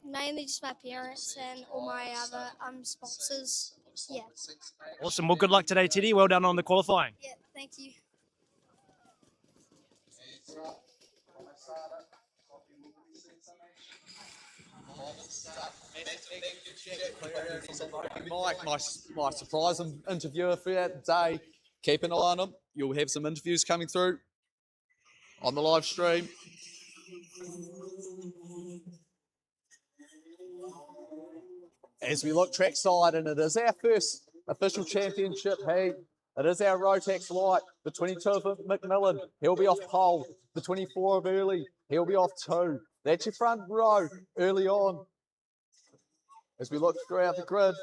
Mainly just my parents and all my other sponsors. Yeah. Awesome. Well, good luck today, Teddy. Well done on the qualifying. Yeah, thank you. Mike, my surprise interviewer for that day. Keep an eye on him. You'll have some interviews coming through on the live stream. As we look trackside, and it is our first official championship heat. It is our Rotax Light, the 22 of McMillan. He'll be off pole. The 24 of Early, he'll be off 2. That's your front row early on. As we look throughout the grid,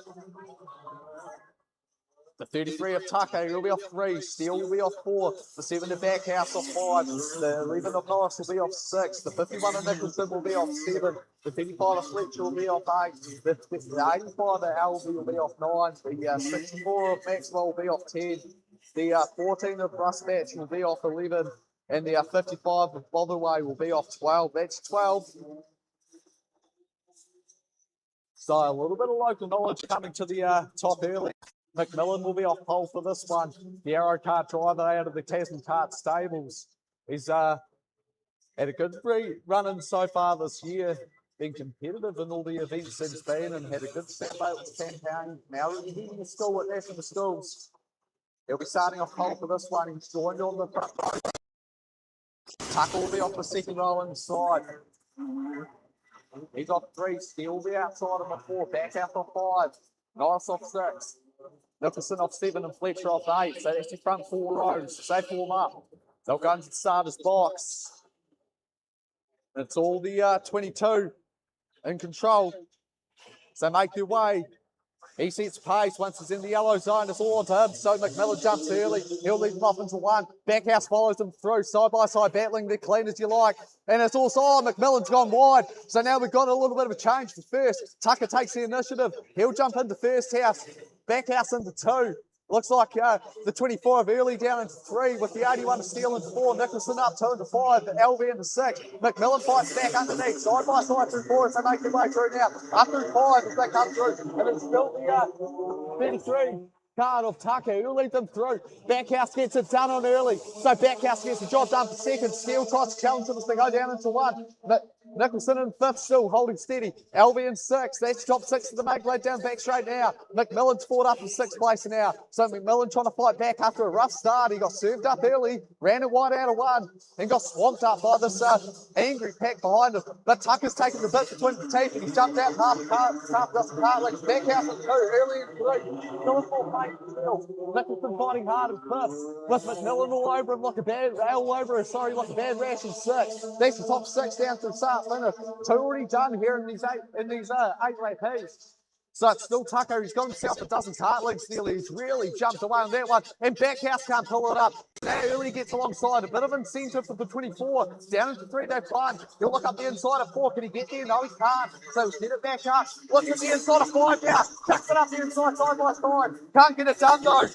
the 33 of Tucker, he'll be off 3. Steele will be off 4. The 7 of Backhouse off 5. The 11 of Norris will be off 6. The 51 of Nicholson will be off 7. The 55 of Fletcher will be off 8. The 85 of Albie will be off 9. The 64 of Maxwell will be off 10. The 14 of Rustbatch will be off 11. And the 55 of Botherway will be off 12. That's 12. So a little bit of local knowledge coming to the top early. McMillan will be off pole for this one. The Arrow Kart driver out of the Tasman Kart stables. He's had a good run-in so far this year, been competitive in all the events he's been and had a good step campaign. Now he's heading to school at National Schools. He'll be starting off pole for this one. He's joined on the front row. Tucker will be off the second row inside. He's off 3. Steele will be outside on the 4. Back out off 5. Norris off 6. Nicholson off 7 and Fletcher off 8. So that's your front 4 rows. They form up. They'll go into the starter's box. It's all the 22 in control. So make their way. He sets pace once he's in the yellow zone. It's all onto him. So McMillan jumps early. He'll lead them off into 1. Backhouse follows them through. Side by side battling. They're clean as you like. And it's also, McMillan's gone wide. So now we've got a little bit of a change for first. Tucker takes the initiative. He'll jump into first house. Backhouse into 2. Looks like the 24 of Early down into 3 with the 81 of Steele into 4. Nicholson up 2 into 5. LV into 6. McMillan fights back underneath. Side by side through 4 as they make their way through now. Up through 5 as they come through. And it's still the 33 card of Tucker who'll lead them through. Backhouse gets it done on Early. So Backhouse gets the job done for second. Steele tries to challenge them as they go down into 1. But Nicholson in 5th still holding steady. LV in 6th. That's top 6 of the make laid down back straight now. McMillan's fought up in 6th place now. So McMillan trying to fight back after a rough start. He got served up early, ran it wide out of 1, and got swamped up by this angry pack behind him. But Tucker's taken the bit between the teeth and he's jumped out half dozen cartlegs. Backhouse in 2, Early in 3. Still in 4 pace still. Nicholson fighting hard in 5th. With McMillan all over him like a bad rash in 6th. That's the top 6 down to the start. 2 already done here in these 8-lap heats. So it's still Tucker. He's got himself a dozen cartlegs nearly. He's really jumped away on that one. And Backhouse can't pull it up. Now Early gets alongside. A bit of incentive for the 24. Down into 3, they plunge. He'll look up the inside of 4. Can he get there? No, he can't. So he's get it back up. Look at the inside of 5 now. Chucks it up the inside side by side. Can't get it done though.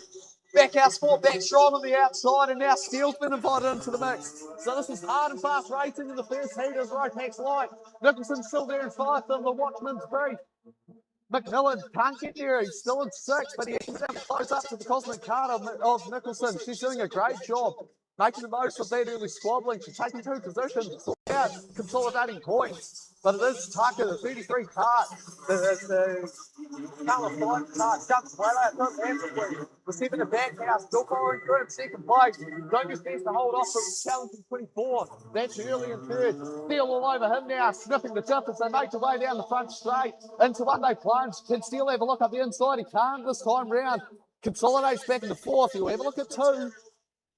Backhouse fought back strong on the outside, and now Steele's been invited into the mix. So this is hard and fast racing in the first heat as Rotax Light. Nicholson's still there in 5th on the Watchman's brief. McMillan can't get there. He's still in 6th, but he ends up close up to the Cosmic Card of Nicholson. She's doing a great job making the most of that early squabbling. She's taking 2 positions without consolidating points. But it is Tucker, the 33 cart. The colour 5 cart jumps well out of him. The 7 of Backhouse still following through in 2nd place. Don't just needs to hold off from challenging 24. That's Early in 3rd. Steele all over him now, sniffing the tip as they make their way down the front straight. Into 1 they plunge. Can Steele have a look up the inside? He can't this time round. Consolidates back into 4th. He'll have a look at 2.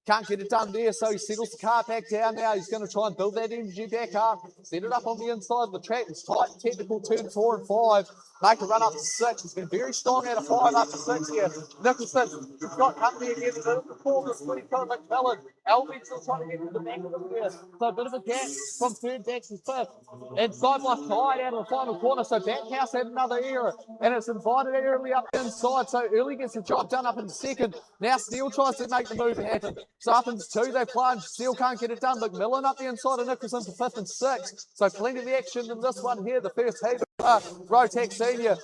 Can't get it done there, so he settles the car back down now. He's going to try and build that energy back up. Set it up on the inside of the track. It's tight, technical, turn 4 and 5. Make a run up to 6. He's been very strong out of 5 up to 6 here. Nicholson, he's got company again. He's in the performance when he's got McMillan. Alvin's still trying to get to the back of the there. So a bit of a gap from 3rd back to 5th. And side by side out of the final corner. So Backhouse had another error. And it's invited Early up the inside. So Early gets the job done up in 2nd. Now Steele tries to make the move happen. So up into 2 they plunge. Steele can't get it done. McMillan up the inside of Nicholson for 5th and 6th. So plenty of the action in this one here. The first heat of Rotax Senior.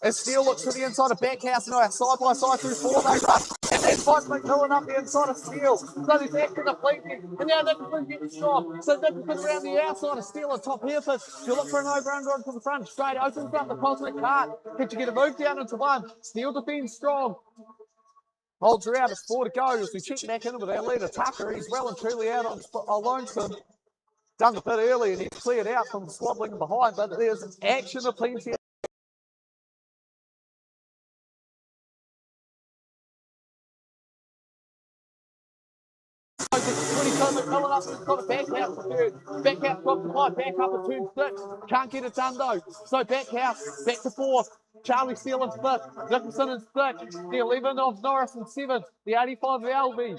As Steele looks to the inside of Backhouse and side by side through 4 they run. And then finds McMillan up the inside of Steele. So he's acting a flanking. And now Nicholson getting shot. So Nicholson around the outside of Steele on top here. But you look for an over-under on from the front. Straight opens up the Cosmic Cart. Can you get a move down into one? Steele defends strong. Holds around, it's 4 to go as we check back in with our leader Tucker. He's well and truly out on lonesome. Done a bit early and he's cleared out from squabbling behind, but there's action of plenty. McMillan up, he's got a back house for third. Back house drops the line, back up at turn 6. Can't get it done though. So back house, back to 4th. Charlie Steele in 5th. Nicholson in 6th. The 11 of Norris in 7th. The 85 of Albie.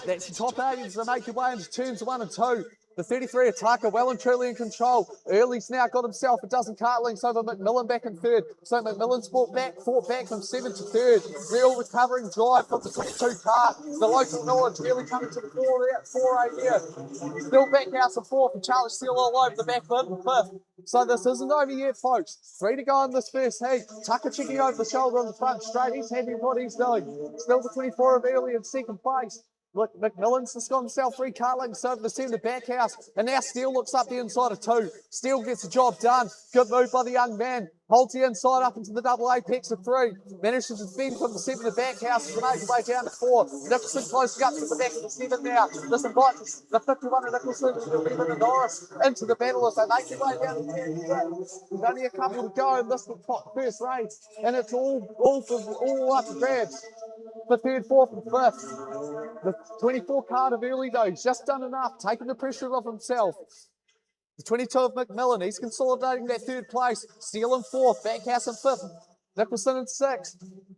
That's the top 8 as they make their way into turns 1 and 2. The 33 of Tucker well and truly in control. Early's now got himself a dozen cart links over McMillan back in 3rd. So McMillan's fought back from 7th to 3rd. Real recovering drive from the 22 cart. The local knowledge really coming to the fore here. Still back house in 4th and Charlie Steele all over the back in 5th. So this isn't over yet, folks. 3 to go in this first heat. Tucker checking over the shoulder on the front straight. He's happy with what he's doing. Still the 24 of Early in 2nd place. Look, McMillan's just got himself 3 car links over the centre back house, and now Steele looks up the inside of 2. Steele gets the job done. Good move by the young man. Holds the inside up into the double apex of 3. Manages to defend from the 7 to back house and make his way down to 4. Nicholson closing up to the back of the 7 now. This invites the 51 of Nicholson to the 11 of Norris into the battle as they make their way down to 10. There's only a couple to go in this first race, and it's all up to grabs. For 3rd, 4th, and 5th. The 24 card of Early though, he's just done enough, taking the pressure off himself. The 22 of McMillan, he's consolidating that 3rd place. Steele in 4th, Backhouse in 5th, Nicholson in 6th.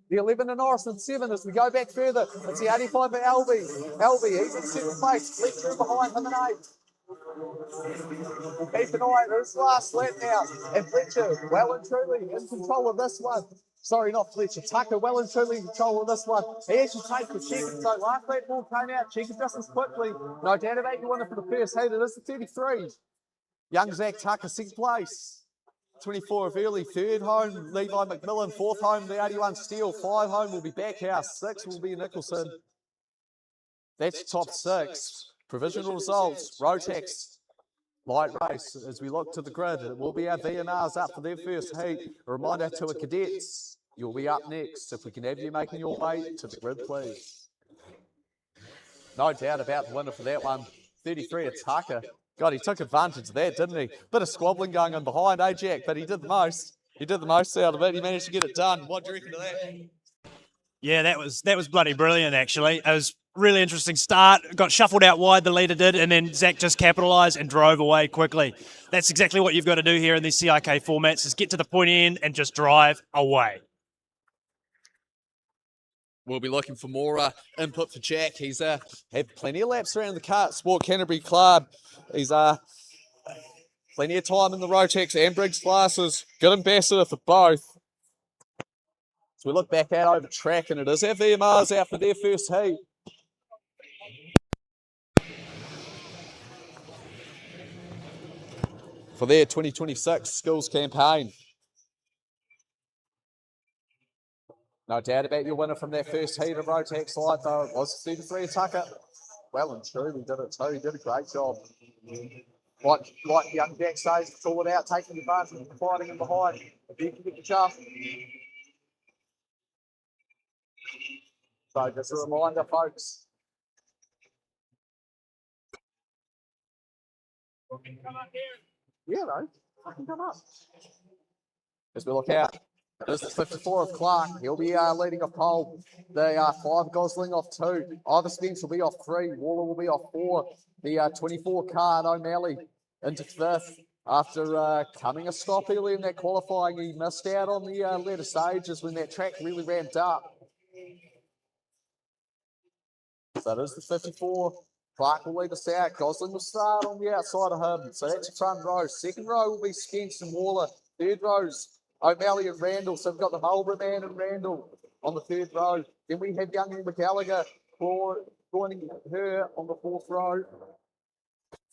The 11 of Norris in 7 as we go back further. It's the 85 of Albie, he's in 7th place, Fletcher behind him in 8th. Keep an eye on this last lap now. And Fletcher, well and truly in control of this one. Sorry, not Fletcher. Tucker, well and truly in control of this one. He actually takes the check. So last lap ball came out. Check just as quickly. No doubt about you won it for the first heat. It is the 33. Young Zach Tucker, 6th place. 24 of Early, 3rd home. Levi McMillan, 4th home. The 81 Steele, 5 home will be Backhouse. 6 will be Nicholson. That's top 6. Provisional results. Rotax. Light race as we look to the grid. It will be our VNRs up for their first heat. A reminder to our cadets, you'll be up next. If we can have you making your way to the grid, please. No doubt about the winner for that one. 33 of Tucker. God, he took advantage of that, didn't he? Bit of squabbling going on behind, Jack? But he did the most. He did the most out of it. He managed to get it done. What do you reckon of that? Yeah, that was bloody brilliant, actually. It was really interesting start. Got shuffled out wide, the leader did, and then Zach just capitalised and drove away quickly. That's exactly what you've got to do here in these CIK formats, is get to the point end and just drive away. We'll be looking for more input for Jack. He's had plenty of laps around the Kart Sport Canterbury Club. He's plenty of time in the Rotax and Briggs classes. Good ambassador for both. So we look back out over track, and it is our VMRs out for their first heat. For their 2026 skills campaign. No doubt about your winner from their first heat of Rotax Light, though. It was 33 Tucker. Well and truly did it too. He did a great job. Like young Jack says, call it out, taking advantage of fighting him behind. If you can get the chuff. So just a reminder, folks. Yeah, though. I can come up. As we look out, this is 54 of Clark. He'll be leading a pole. The 5 Gosling off 2. Ivor Spence will be off 3. Waller will be off 4. The 24 card O'Malley into 5th. After coming a stop early in that qualifying, he missed out on the later stages when that track really ramped up. So it is the 54. Clark will lead us out. Gosling will start on the outside of him. So that's your front row. Second row will be Spence and Waller. Third row's O'Malley and Randall. So we've got the Marlborough man and Randall on the 3rd row. Then we have young McGallagher joining her on the 4th row.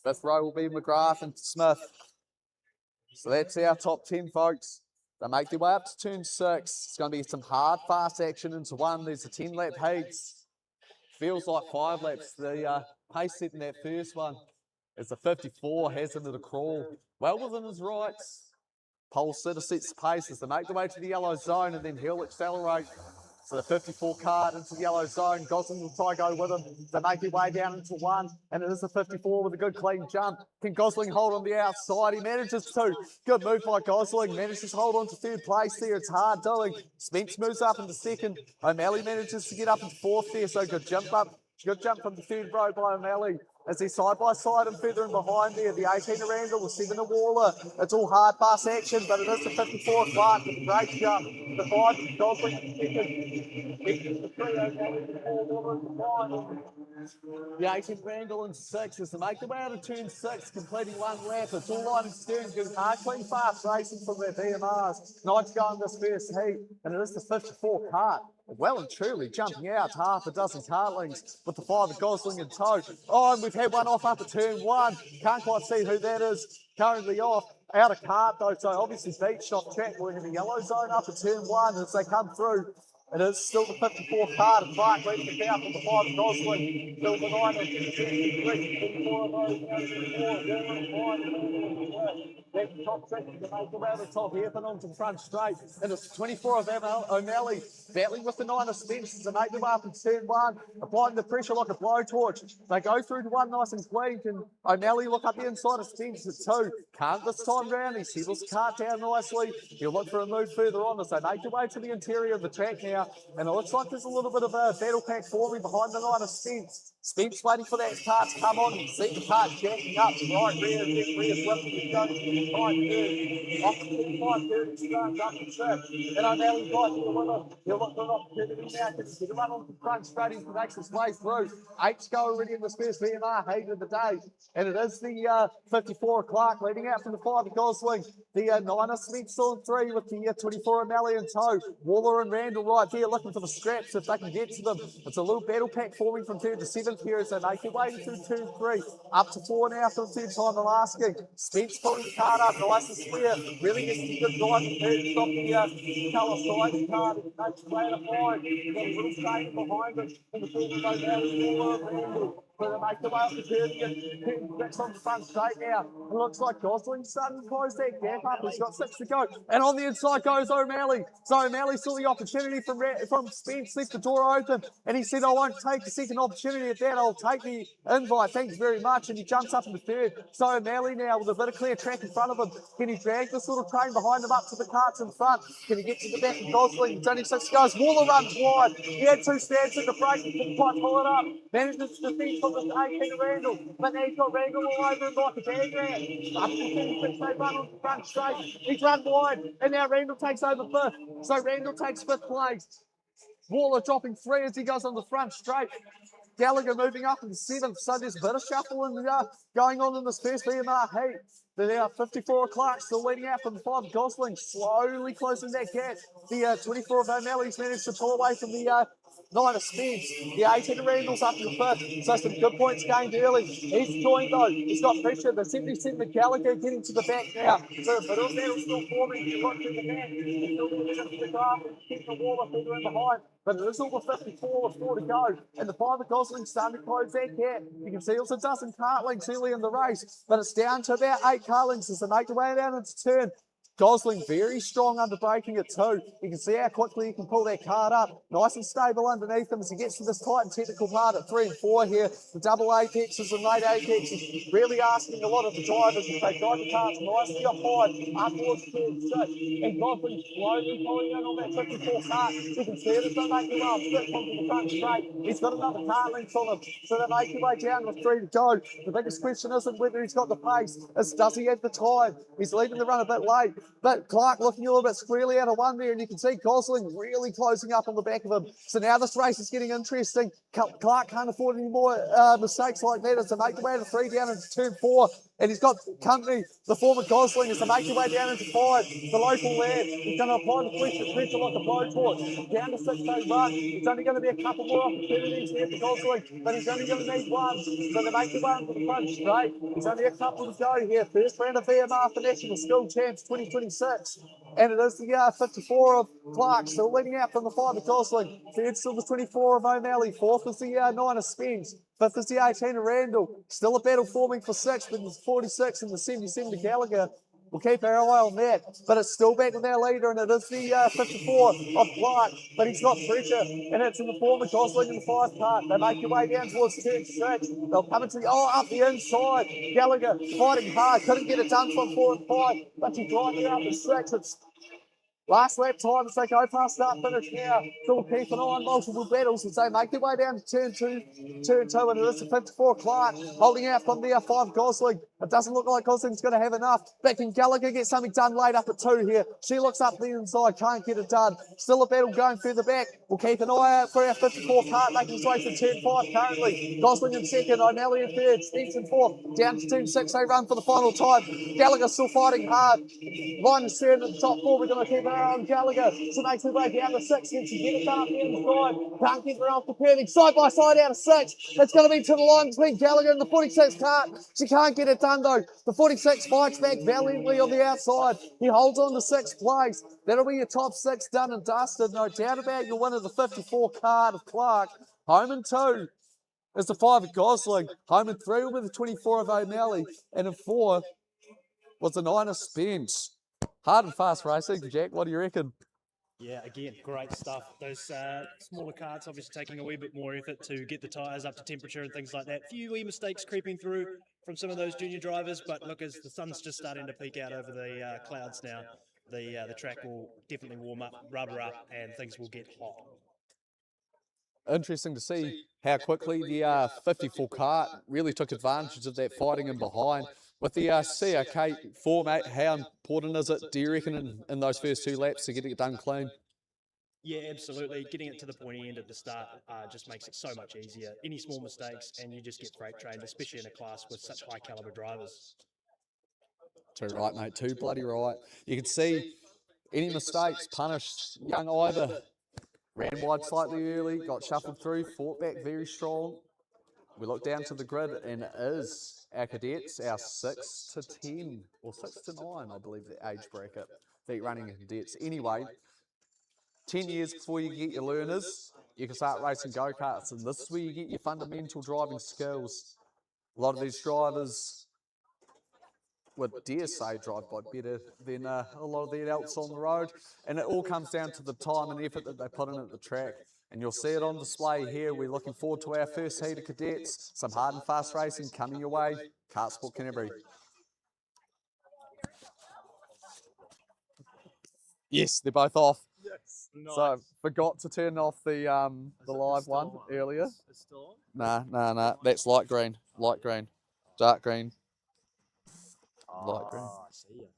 5th row will be McGrath and Smith. So that's our top 10, folks. They make their way up to turn 6. It's going to be some hard, fast action into 1. There's the 10-lap heats. Feels like 5 laps. The pace set in that first one as the 54 has into the crawl. Well within his rights. Pole sitter sets the pace as they make the way to the yellow zone, and then he'll accelerate. So the 54 card into the yellow zone. Gosling will try to go with him. They make their way down into 1, and it is the 54 with a good clean jump. Can Gosling hold on the outside? He manages to. Good move by Gosling. Manages to hold on to 3rd place there. It's hard doing. Spence moves up into 2nd. O'Malley manages to get up into 4th there, so good jump up. Good jump from the 3rd row by O'Malley. As they're side by side and further in behind there, the 18 to Randall, the 7 to Waller. It's all hard pass action, but it is the 54 Clark with a great jump. The 5 Gosling in 2nd. The 3 O'Malley, the 4 Waller in the 5. The 18 Randall in 6 as they make their way out of turn 6, completing 1 lap. It's all line and steering, good hard, clean, fast racing from their VMRs. 9 to go in this first heat, and it is the 54 cart. Well and truly jumping out half a dozen cartlings with the 5 of Gosling in tow. Oh, and we've had one off up at turn 1. Can't quite see who that is. Currently off. Out of cart though, so obviously beached off track. We're in the yellow zone up at turn 1 as they come through. It is still the 54 card, and Clark leads it down from the 5 of Gosling. Still the 9 of 24 of those now, 5. Then top 6 to make around the top here, but onto the front straight. And it's 24 of O'Malley battling with the 9 of Spence to make them up in turn 1, applying the pressure like a blowtorch. They go through to 1 nice and clean. Can O'Malley look up the inside of Spence at 2? Can't this time round. He settles the cart down nicely. He'll look for a move further on as they make their way to the interior of the track now. And it looks like there's a little bit of a battle pack forming behind the 9 of Spence. Spence waiting for that cart to come on. You see the cart jacking up right rear, flipping, going right third. Off the 5-30, starts up the trip. And O'Malley's right to the winner. He'll look for an opportunity now. He can run on the front straight. He makes his way through. 8 to go already in this first VMR heat of the day. And it is the 54 Clark leading out from the 5 of Gosling. The 9 of Smith still in 3 with the 24 O'Malley in tow. Waller and Randall right there looking for the scraps if they can get to them. It's a little battle pack forming from 3rd to 7th here as they make their way through 2 3. Up to 4 now for the 3rd time I'm asking. Spence pulling the card up, nice and square. Really gets some good driving here to stop the colour side card. He makes his way to 5. He's got a little staying behind him. And the 3rd goes out as Waller and Randall. But they make their way up the turn again. That's on the front straight now. It looks like Gosling's starting to close that gap up. He's got 6 to go. And on the inside goes O'Malley. So O'Malley saw the opportunity from Spence, left the door open. And he said, I won't take the second opportunity at that. I'll take the invite. Thanks very much. And he jumps up into 3rd. So O'Malley now with a bit of clear track in front of him. Can he drag this little train behind him up to the carts in front? Can he get to the back of Gosling? It's only 6 goes. Waller runs wide. He had 2 stands in the break. He couldn't quite pull it up. Manages to defeat from the 18 Randall, but now he's got Randall all over him like a diagram. Up to 36, they run on the front straight. He's run wide, and now Randall takes over 5th. So Randall takes 5th place. Waller dropping 3 as he goes on the front straight. Gallagher moving up in 7th. So there's a bit of shuffle going on in this first VMR heat. They're now 54 Clark still leading out from the 5 of Gosling, slowly closing that gap. The 24 of O'Malley's managed to pull away from the 9 of Spence. The 18 of Randall's up to the 5th. So some good points gained early. He's joined though. He's got pressure. The 77 of Gallagher getting to the back now. So the middle battle's still forming. He's got to the back. He's still getting into the graph and keep the Waller further in behind. But it is all the 54 with 4 to go. And the 5 of Gosling's starting to close that gap. You can see also a dozen cartlings early in the race. But it's down to about 8 cartlings as they make their way down into turn. Gosling very strong under braking at 2. You can see how quickly he can pull that card up. Nice and stable underneath him as he gets to this tight and technical part at 3 and 4 here. The double apexes and late apexes really asking a lot of the drivers as they guide the carts nicely up high up towards turn 6. And Gosling slowly pulling in on that 54 cart. You can see it as they make their way up, split onto the front straight. He's got another cart length on him. So they make their way down with 3 to go. The biggest question isn't whether he's got the pace, it's does he have the time? He's leaving the run a bit late. But Clark looking a little bit squarely out of 1 there, and you can see Gosling really closing up on the back of him. So now this race is getting interesting. Clark can't afford any more mistakes like that as they make the way to 3 down into turn 4. And he's got company, the former Gosling, as they make their way down into 5. The local lad, he's going to apply the pressure like a blowtorch. Down to 6 they run. It's only going to be a couple more opportunities here for Gosling, but he's only going to need 1. So they make their way into the front straight. There's only a couple to go here. First round of VMR for National School Champs 2026. And it is the 54 of Clark, still leading out from the 5 of Gosling. Third still the 24 of O'Malley. Fourth is the 9 of Spence. Fifth is the 18 of Randall. Still a battle forming for 6th with the 46 and the 77 of Gallagher. We'll keep our eye on that. But it's still back with our leader, and it is the 54 of Clark. But he's got pressure, and it's in the form of Gosling in the 5 part. They make their way down towards turn 6. They'll come into the, up the inside. Gallagher fighting hard. Couldn't get it done from 4 and 5. But he driving out the 6. It's last lap time as they go past start finish now. Still keep an eye on multiple battles as they make their way down to turn 2, and it is the 54 Clark holding out from the 5 Gosling. It doesn't look like Gosling's going to have enough. But can Gallagher get something done late up at 2 here? She looks up the inside, can't get it done. Still a battle going further back. We'll keep an eye out for our 54 Clark making his way to turn 5 currently. Gosling in 2nd, O'Malley in 3rd, Spence in 4th. Down to turn 6, they run for the final time. Gallagher still fighting hard. Line is turned at the top 4. We're going to keep an eye on Gallagher. She makes her way down to 6. Can she get it done up the inside? Can't get her off the curving. Side by side out of 6. It's going to be to the line between Gallagher and the 46 cart. She can't get it done though. The 46 fights back valiantly on the outside. He holds on to 6th place. That'll be your top 6 done and dusted. No doubt about your winner, the 54 cart of Clark. Home in 2 is the 5 of Gosling. Home in 3 will be the 24 of O'Malley. And in 4 was the 9 of Spence. Hard and fast racing. Jack, what do you reckon? Yeah, again, great stuff. Those smaller carts obviously taking a wee bit more effort to get the tyres up to temperature and things like that. Few wee mistakes creeping through from some of those junior drivers, but look, as the sun's just starting to peek out over the clouds now, the track will definitely warm up, rubber up, and things will get hot. Interesting to see how quickly the 54 cart really took advantage of that fighting in behind. With the CRK format, how important is it, do you reckon, in those first 2 laps to get it done clean? Yeah, absolutely. Getting it to the pointy end at the start just makes it so much easier. Any small mistakes and you just get freight trained, especially in a class with such high caliber drivers. Too right, mate. Too bloody right. You can see any mistakes punished. Young Ivor ran wide slightly early, got shuffled through, fought back very strong. We look down to the grid, and it is our cadets, our 6 to 10, or 6 to 9, I believe, the age bracket, the running cadets. Anyway, 10 years before you get your learners, you can start racing go-karts, and this is where you get your fundamental driving skills. A lot of these drivers would dare say drive by better than a lot of the adults on the road, and it all comes down to the time and effort that they put in at the track. And you'll see it on display here. We're looking forward to our first heat of cadets. Some hard and fast racing coming your way. Kart Sport Canterbury. Yes, they're both off. Yes, nice. So forgot to turn off the live one earlier. It's still Nah. on? That's light green, dark green, light green. I see you.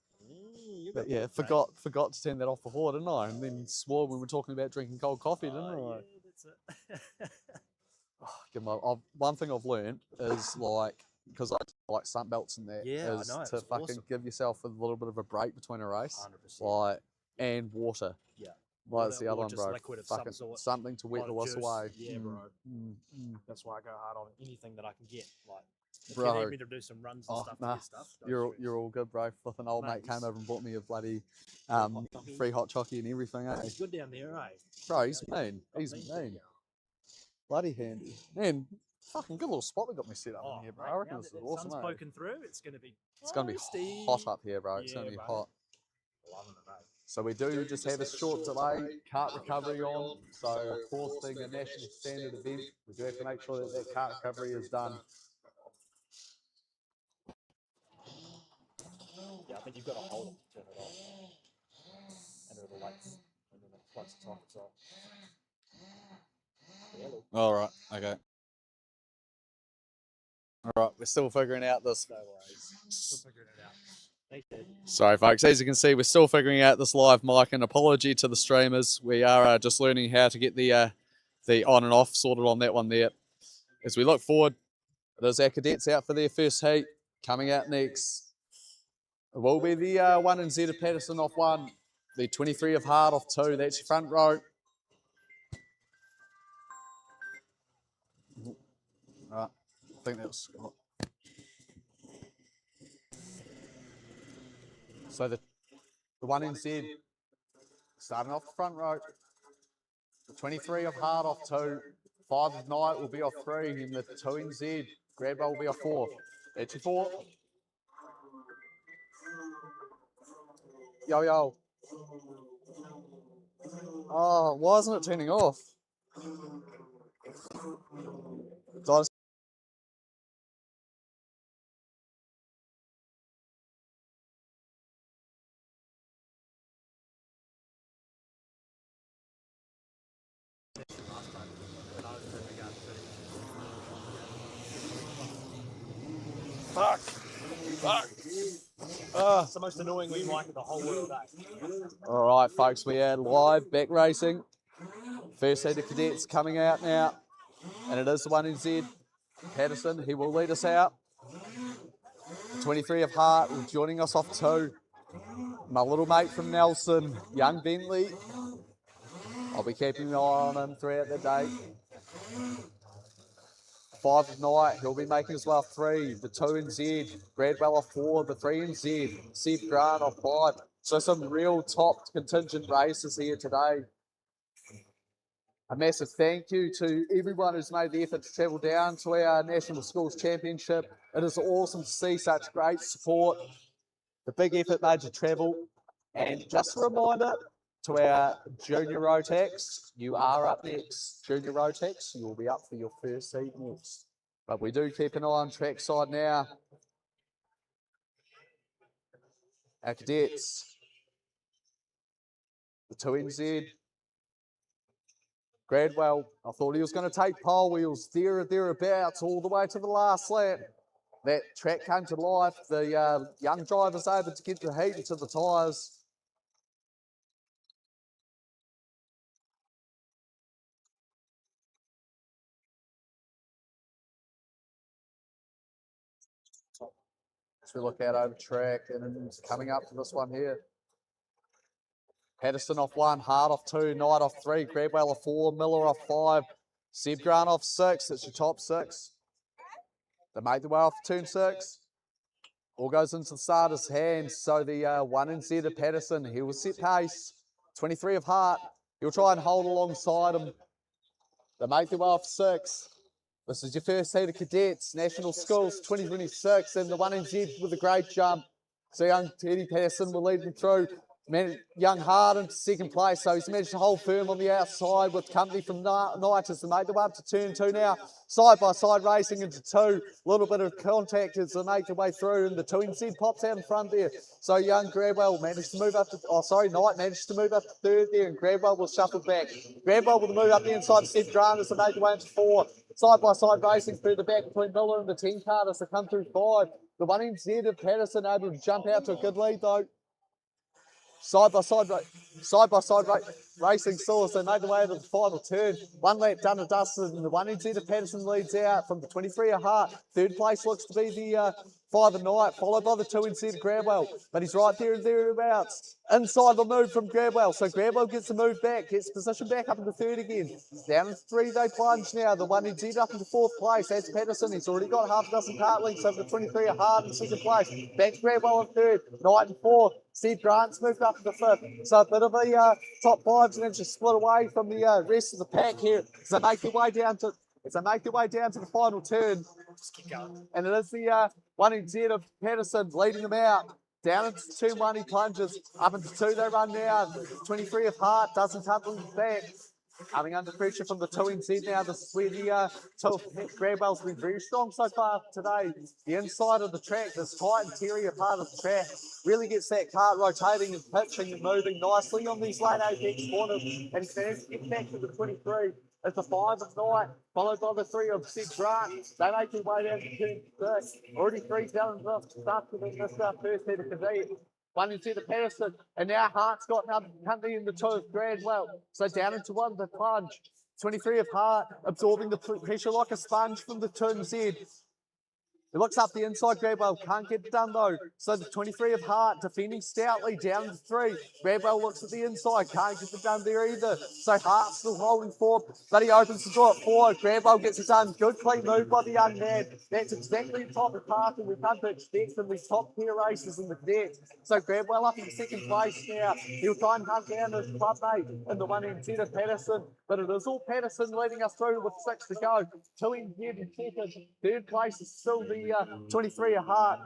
You But got yeah, good forgot to turn that off before, didn't I? And then swore we were talking about drinking cold coffee, didn't I? Yeah, that's it. One thing I've learned is because I like stunt belts and that, Yeah, I is know, to it's fucking awesome. give yourself a little bit of a break between a race, 100%. and water. Yeah. That's the Or other one, just bro. liquid of some Fucking sort. something to wet Lot the of whistle juice. away. Yeah, bro. That's why I go hard on anything that I can get. Like, if you Bro. need me to do some runs and stuff to Nah, get stuff, go you're all good, bro. Flipping old mate came Nice. over and bought me a bloody hot chocolate. free hot chockey and everything, eh? It's good down there, eh? Bro, he's mean. Got He's me mean. too. Bloody handy. Man, fucking good little spot they got me set up in here, bro. mate, I reckon now this that is that awesome, sun's eh? poking through, it's going to be It's going to be toasty. hot up here, bro. It's Yeah, going to be bro. hot. Loving it, mate. So we do just have a short delay, cart recovery on. So of course, being a national standard event, we do have to make sure that that cart recovery is done. Yeah, I think you've got to hold it to turn it off. And it'll like, and then once it's off, it's off. Yeah, look, All right. Okay. All right. We're still figuring out this. no worries. Still figuring it out. Thanks, Ed. Sorry, folks. As you can see, we're still figuring out this live mic. An apology to the streamers. We are just learning how to get the on and off sorted on that one there. As we look forward, there's our cadets out for their first heat. Coming out next, it will be the 1 in Z of Patterson off 1, the 23 of Hart off 2. That's your front row. Right. I think that was Scott. So the The 1 NZ, starting off the front row. The 23 of Hart off 2. 5 of Knight will be off 3. And the 2 NZ, Gradwell will be off 4. That's your 4. Yo, yo. Oh, why isn't it turning off? Fuck. It's the most annoying wee mic in the whole world, All right, folks, we are live back racing. First heat of cadets coming out now, and it is the 1 NZ. Patterson, he will lead us out. 23 of Hart joining us off 2. My little mate from Nelson, young Bentley. I'll be keeping an eye on him throughout the day. 5 of Knight, he'll be making us well 3. The 2 NZ, Gradwell off 4. The 3 NZ, Steve Grant off 5. So some real top contingent races here today. A massive thank you to everyone who's made the effort to travel down to our National Schools Championship. It is awesome to see such great support. The big effort made to travel. And just a reminder to our junior Rotax, you are up next. Junior Rotax, you will be up for your first seed next. But we do keep an eye on trackside now. Our cadets, the 2 NZ, Gradwell, I thought he was going to take pole wheels thereabouts all the way to the last lap. That track came to life. The young driver's able to get the heat into the tyres. As we look out over track, and it's coming up to this one here. Patterson off 1, Hart off 2, Knight off 3, Gradwell off 4, Miller off 5, Seb Grant off 6. That's your top 6. They make the way off turn 6. All goes into the starter's hands. So the 1 NZ of Patterson, he will set pace. 23 of Hart, he'll try and hold alongside him. They make the way off 6. This is your first heat of cadets, National Schools 2026, and the 1 NZ with a great jump. So young Teddy Patterson will lead them through. Young Hart into second place, so he's managed to hold firm on the outside with company from Knight as they make the way up to turn 2 now. Side-by-side racing into 2. A little bit of contact as they make their way through, and the 2 NZ pops out in front there. So young Gradwell managed to move up to, Knight managed to move up to 3rd there, and Gradwell will shuffle back. Gradwell will move up the inside to Seb Grant as they make their way into 4. Side-by-side racing through the back between Miller and the 10 card as they come through 5. The 1 NZ of Patterson able to jump out to a good lead though. Side-by-side racing still as they made the way to the final turn. 1 lap done and dusted, and the 1 NZ of Patterson leads out from the 23 of Hart. 3rd place looks to be the 5 of Knight, followed by the 2 NZ of Gradwell. But he's right there and thereabouts. Inside the move from Gradwell. So Gradwell gets the move back, gets position back up into 3rd again. Down into 3 they plunge now. The 1 NZ up into 4th place. That's Patterson. He's already got half a dozen cart links over the 23 of Hart in 2nd place. Back to Gradwell in 3rd. Knight in 4th. Steve Grant's moved up to the 5th. So a bit of a top 5's and then just split away from the rest of the pack here as they make their way down to the final turn. Just keep going. And it is the 1 NZ of Patterson leading them out. Down into turn 1 he plunges. Up into 2 they run now. 23 of Hart doesn't tumble back. Coming under pressure from the 2 NZ now. This is where the 2 of Gradwell's been very strong so far today. The inside of the track, this tight interior part of the track, really gets that cart rotating and pitching and moving nicely on these late apex corners. And he's managed to get back to the 23. It's the 5 of Knight, followed by the 3 of Seb Grant. They make their way down to turn 6. Already 3 down off the start to this first heat of cadets. 1 into the Patterson, and now Hart's got another company in the 2 of Gradwell. So down into 1 the plunge. 23 of Hart absorbing the pressure like a sponge from the 2 NZ. He looks up the inside, Grabwell can't get it done though. So the 23 of Hart defending stoutly down to 3. Grabwell looks at the inside, can't get it done there either. So Hart still holding forward, but he opens the draw at 4. Grabwell gets it done. Good clean move by the young man. That's exactly the type of parking we've come to expect from these top tier races in the cadets. So Grabwell up in second place now. He'll try and hunt down his clubmate in the 1NZ of Patterson, but it is all Patterson leading us through with 6 to go. 2NZ in second. Third place is still the 23 of Hart.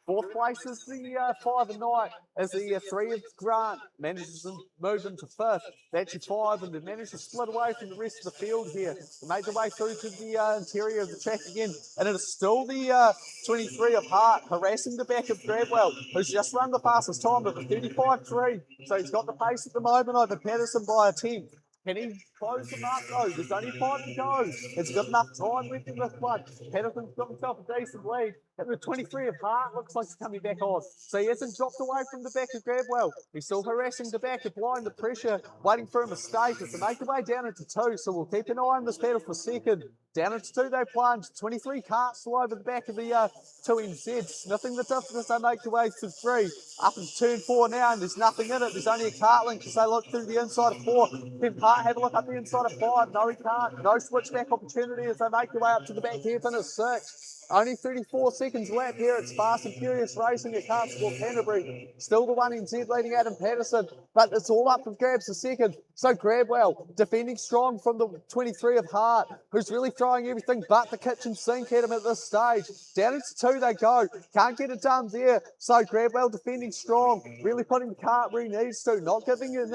Fourth place is the 5 of Knight, as the 3 of Grant manages to move into 5th. That's your 5, and they manage to split away from the rest of the field here. They make their way through to the interior of the track again, and it is still the 23 of Hart harassing the back of Grabwell, who's just run the fastest time of the 35.3. So he's got the pace at the moment over Patterson by a 10. Can he close them up though? There's only 5 to go. It's got enough time left in this one. Patterson's got himself a decent lead. And the 23 of Hart looks like he's coming back on. So he hasn't dropped away from the back of Grabwell. He's still harassing the back, applying the pressure, waiting for a mistake. It's to make the way down into 2. So we'll keep an eye on this battle for second. Down into 2 they plunge. 23 Carts still over the back of the 2NZ. Sniffing the distance, they make their way to 3. Up in turn 4 now, and there's nothing in it. There's only a cart link as they look through the inside of 4. Can Hart have a look up the inside of 5? No, he can't. No switchback opportunity as they make their way up to the back hairpin of 6. Only 34 seconds left here. It's fast and furious racing at Cartsport Canterbury. Still the 1NZ leading Adam Patterson, but it's all up for grabs a second. So Grabwell defending strong from the 23 of Hart, who's really throwing everything but the kitchen sink at him at this stage. Down into 2 they go. Can't get it done there. So Grabwell defending strong, really putting the cart where he needs to, not giving it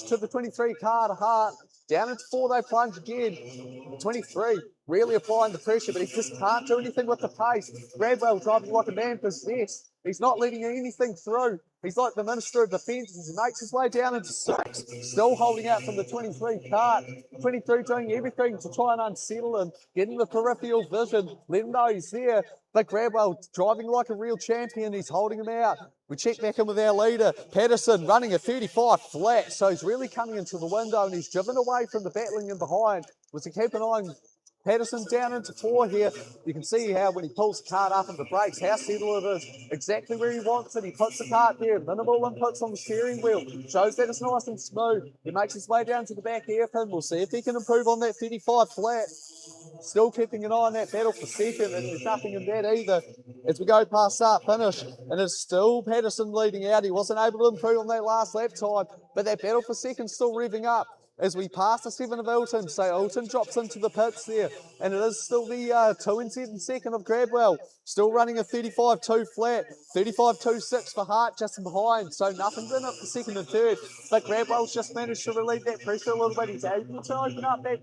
to the 23 car to Hart. Down into 4 they plunge again. 23 really applying the pressure, but he just can't do anything with the pace. Grabwell driving like a man possessed. He's not letting anything through. He's like the Minister of Defence as he makes his way down into 6. Still holding out from the 23 cart. 23 doing everything to try and unsettle him, getting the peripheral vision, letting him know he's there. But Grabwell driving like a real champion. He's holding him out. We check back in with our leader, Patterson, running a 35 flat. So he's really coming into the window and he's driven away from the battling in behind. Was to keep an eye on Patterson down into 4 here. You can see how when he pulls the cart up and the brakes, how settled it is. Exactly where he wants it. He puts the cart there. Minimal inputs on the steering wheel. Shows that it's nice and smooth. He makes his way down to the back hairpin. We'll see if he can improve on that 35 flat. Still keeping an eye on that battle for second, and there's nothing in that either as we go past start finish. And it's still Patterson leading out. He wasn't able to improve on that last lap time, but that battle for second still revving up as we pass the 7 of Ilton. So Ilton drops into the pits there, and it is still the 2NZ in second of Grabwell, still running a 35.2 flat, 35.26 for Hart just in behind, so nothing's in it for second and third, but Grabwell's just managed to relieve that pressure a little bit. He's able to open up that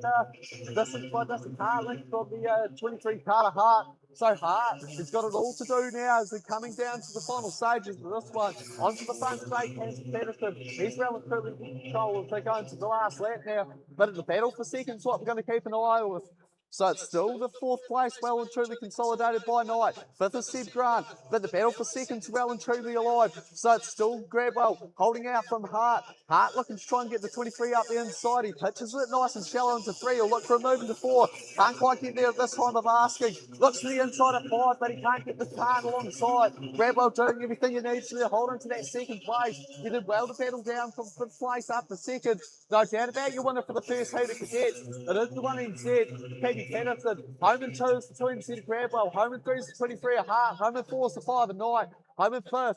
distance by distance cart length from the 23 car to Hart. So Hart, he's got it all to do now as they're coming down to the final stages of this one. Onto the front straight, Hanson Patterson. He's relatively in control as they go into the last lap now. But in the battle for second, what we're going to keep an eye with. So it's still the 4th place, well and truly consolidated by Knight. 5th is Sid Grant, but the battle for second's well and truly alive. So it's still Grabwell holding out from Hart. Hart looking to try and get the 23 up the inside. He pitches it nice and shallow into 3. He'll look for a move into 4. Can't quite get there at this time of asking. Looks to the inside of 5, but he can't get the cart alongside. Grabwell doing everything he needs to hold on to that second place. He did well to battle down from 5th place up to second. No doubt about your winner for the first heat of cadets. It is the 1NZ, Katie Patterson. Home and 2 is the 2NZ of Grabwell. Home and 3 is the 23 of Hart. Home and 4 is the 5 of Knight. Home and 5th,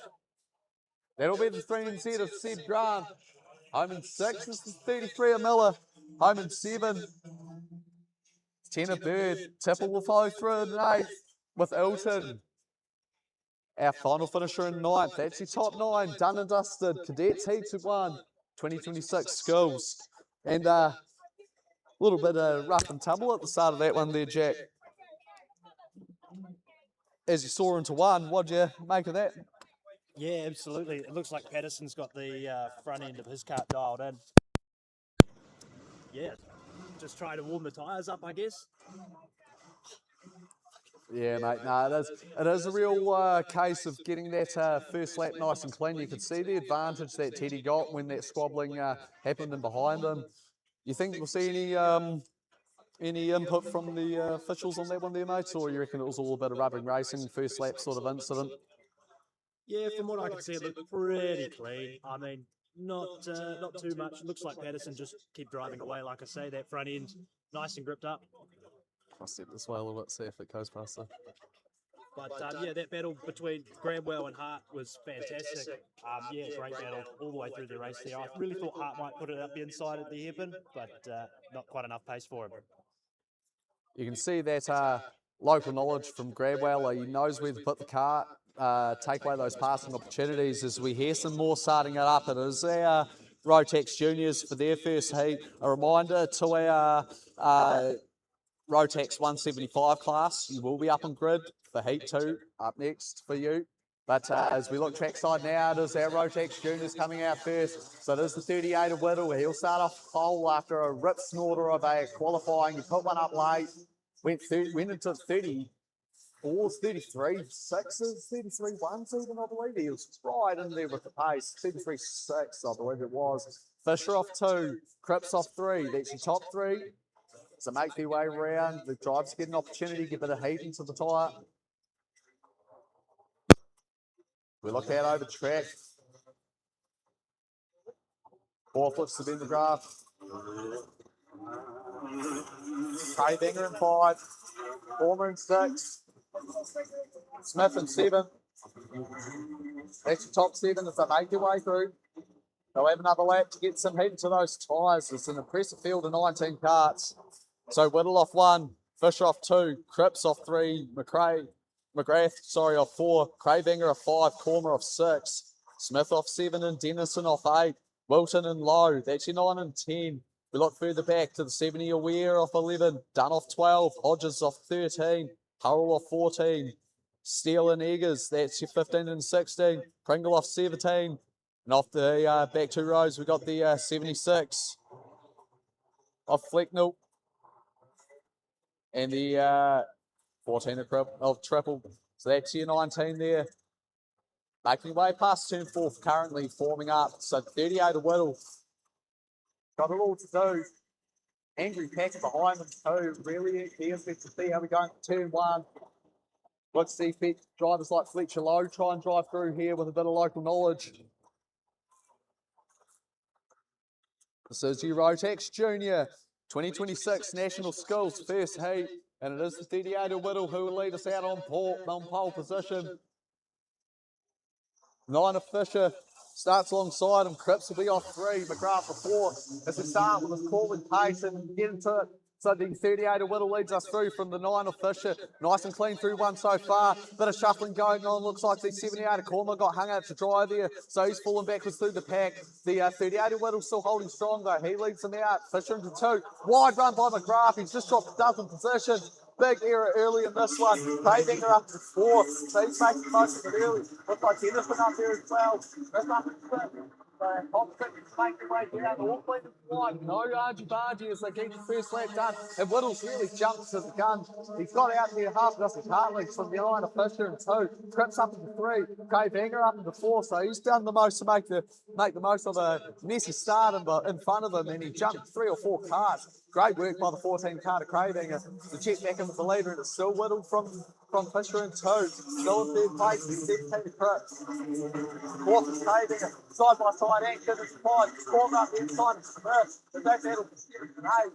that'll be the 3NZ of Sid Grant. Home and 6 is the 33 of Miller. Home and 7, 10 of Bird. Tipple will follow through in 8th with Ilton. Our final finisher in 9th. That's your top 9, done and dusted. Cadets Heats of 1, 2026 schools. And a little bit of rough and tumble at the start of that one there, Jack. As you saw into 1, what'd you make of that? Yeah, absolutely. It looks like Patterson's got the front end of his cart dialed in. Yeah, just trying to warm the tyres up, I guess. Yeah, mate, no, it is a real case of getting that first lap nice and clean. You could see the advantage that Teddy got when that squabbling happened in behind him. You think we'll see any Any input from the officials on that one there, mate, or you reckon it was all a bit of rubbing racing, first lap sort of incident? Yeah, from what I could see, it looked pretty clean. I mean, not too much. Looks like Patterson just keep driving away. Like I say, that front end nice and gripped up. I'll step this way a little bit, see if it goes past there. But yeah, that battle between Grabwell and Hart was fantastic. Yeah, great battle all the way through the race there. I really thought Hart might put it up the inside at the hairpin, but not quite enough pace for him. You can see that local knowledge from Grabwell. He knows where to put the car, take away those passing opportunities as we hear some more starting it up. It is our Rotex Juniors for their first heat. A reminder to our Rotex 175 class, you will be up on grid for heat 2 up next for you. But as we look trackside now, it is our Rotex Juniors coming out first. So it is the 38 of Whittle. He'll start off pole after a rip snorter of a qualifying. He put one up late, went into 34s, 33, 6s, 33 1s even, I believe. He was right in there with the pace. 33 6, I believe it was. Fisher off 2, Cripps off 3. That's your top 3. So make their way around. The drivers get an opportunity, get a bit of heat into the tyre. We look out over track. 4 flips to bend the graph. Craig Enger in 5. Former in 6. Smith in 7. That's your top 7 as they make their way through. They'll have another lap to get some heat into those tyres. It's an impressive field of 19 karts. So Whittle off 1, Fisher off 2, Cripps off 3, McGrath off 4, Cravenger off 5, Cormer off 6, Smith off 7 and Dennison off 8, Wilton and Lowe, that's your 9 and 10. We look further back to the 70 Aware off 11, Dunn off 12, Hodges off 13, Hurrell off 14, Steele and Eggers, that's your 15 and 16, Pringle off 17, and off the back 2 rows we got the 76 off Flecknell. And the 14 of Triple. So that's your 19 there. Making way past turn 4, currently forming up. So 38 of Whittle. Got it all to do. Angry Pack behind them too. Really eager to see how we go into turn 1. Let's see drivers like Fletcher Lowe try and drive through here with a bit of local knowledge. This is your Rotex Junior 2026 National Schools first heat, and it is the 38 of Whittle who will lead us out on pole position. 9 of Fisher starts alongside him. Cripps will be off 3, McGrath for 4 as we start with his Corwin pace and get into it. So the 38 of Whittle leads us through from the 9 of Fisher. Nice and clean through one so far. Bit of shuffling going on. Looks like the 78 of Cormer got hung out to dry there. So he's falling backwards through the pack. The 38 of Whittle still holding strong though. He leads them out. Fisher into 2. Wide run by McGrath. He's just dropped 12th position. Big error early in this one. Cravinger up to 4. So he's making most of it early. Looks like Dennison up there as well. That's up to 6. Competition's making way down. All clean and wide. No argy-bargy as they get the first lap done. And Whittle's really jumped to the gun. He's got out there half a dozen kart lengths from the line of Fisher in 2. Cripps up into 3. Cravinger up into 4. So he's done the most to make the most of a messy start in front of him. And he jumped 3 or 4 cars. Great work by the 14 car to Cravinger. The check back in with the leader, and it's still Whittle from Fisher in 2. Still in 3rd place, he's 17 to Cripps. 4th is Cravinger. Side by side action is 5. Corner up the inside of Smith. The back battle for 7 and 8.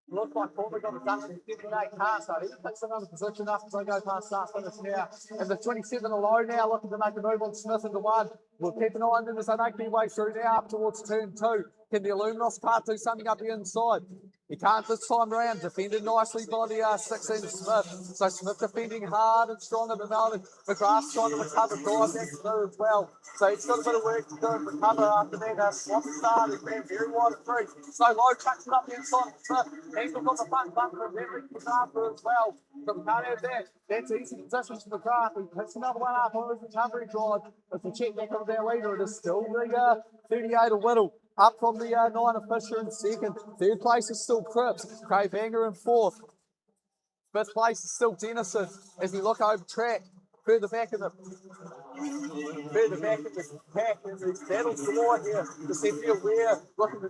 Looks like Corner got it done in 78 cars, so he picks another position up as they go past start finish now. And the 27 alone now looking to make a move on Smith into 1. We'll keep an eye on them as they make their way through now up towards turn 2. Can the Illuminos car do something up the inside? He can't this time around. Defended nicely by the 16 Smith. So Smith defending hard and strong at the moment. McGrath's trying to recover drive next to do as well. So he's got a bit of work to do and recover after that. Swap start has been very wide at 3. So Lowe chucks it up the inside of Smith. Engel got the front bumper and then McGrath as well. So we can't have that. That's easy positions for McGrath. He picks another one up on his recovery drive. If we check back on their leader, it is still the 38 of Whittle. Up from the 9 of Fisher in 2nd. 3rd place is still Cripps. Cravenger in 4th. 5th place is still Dennison. As we look over track, further back in the pack, and the battles galore here. The 70 Aware looking to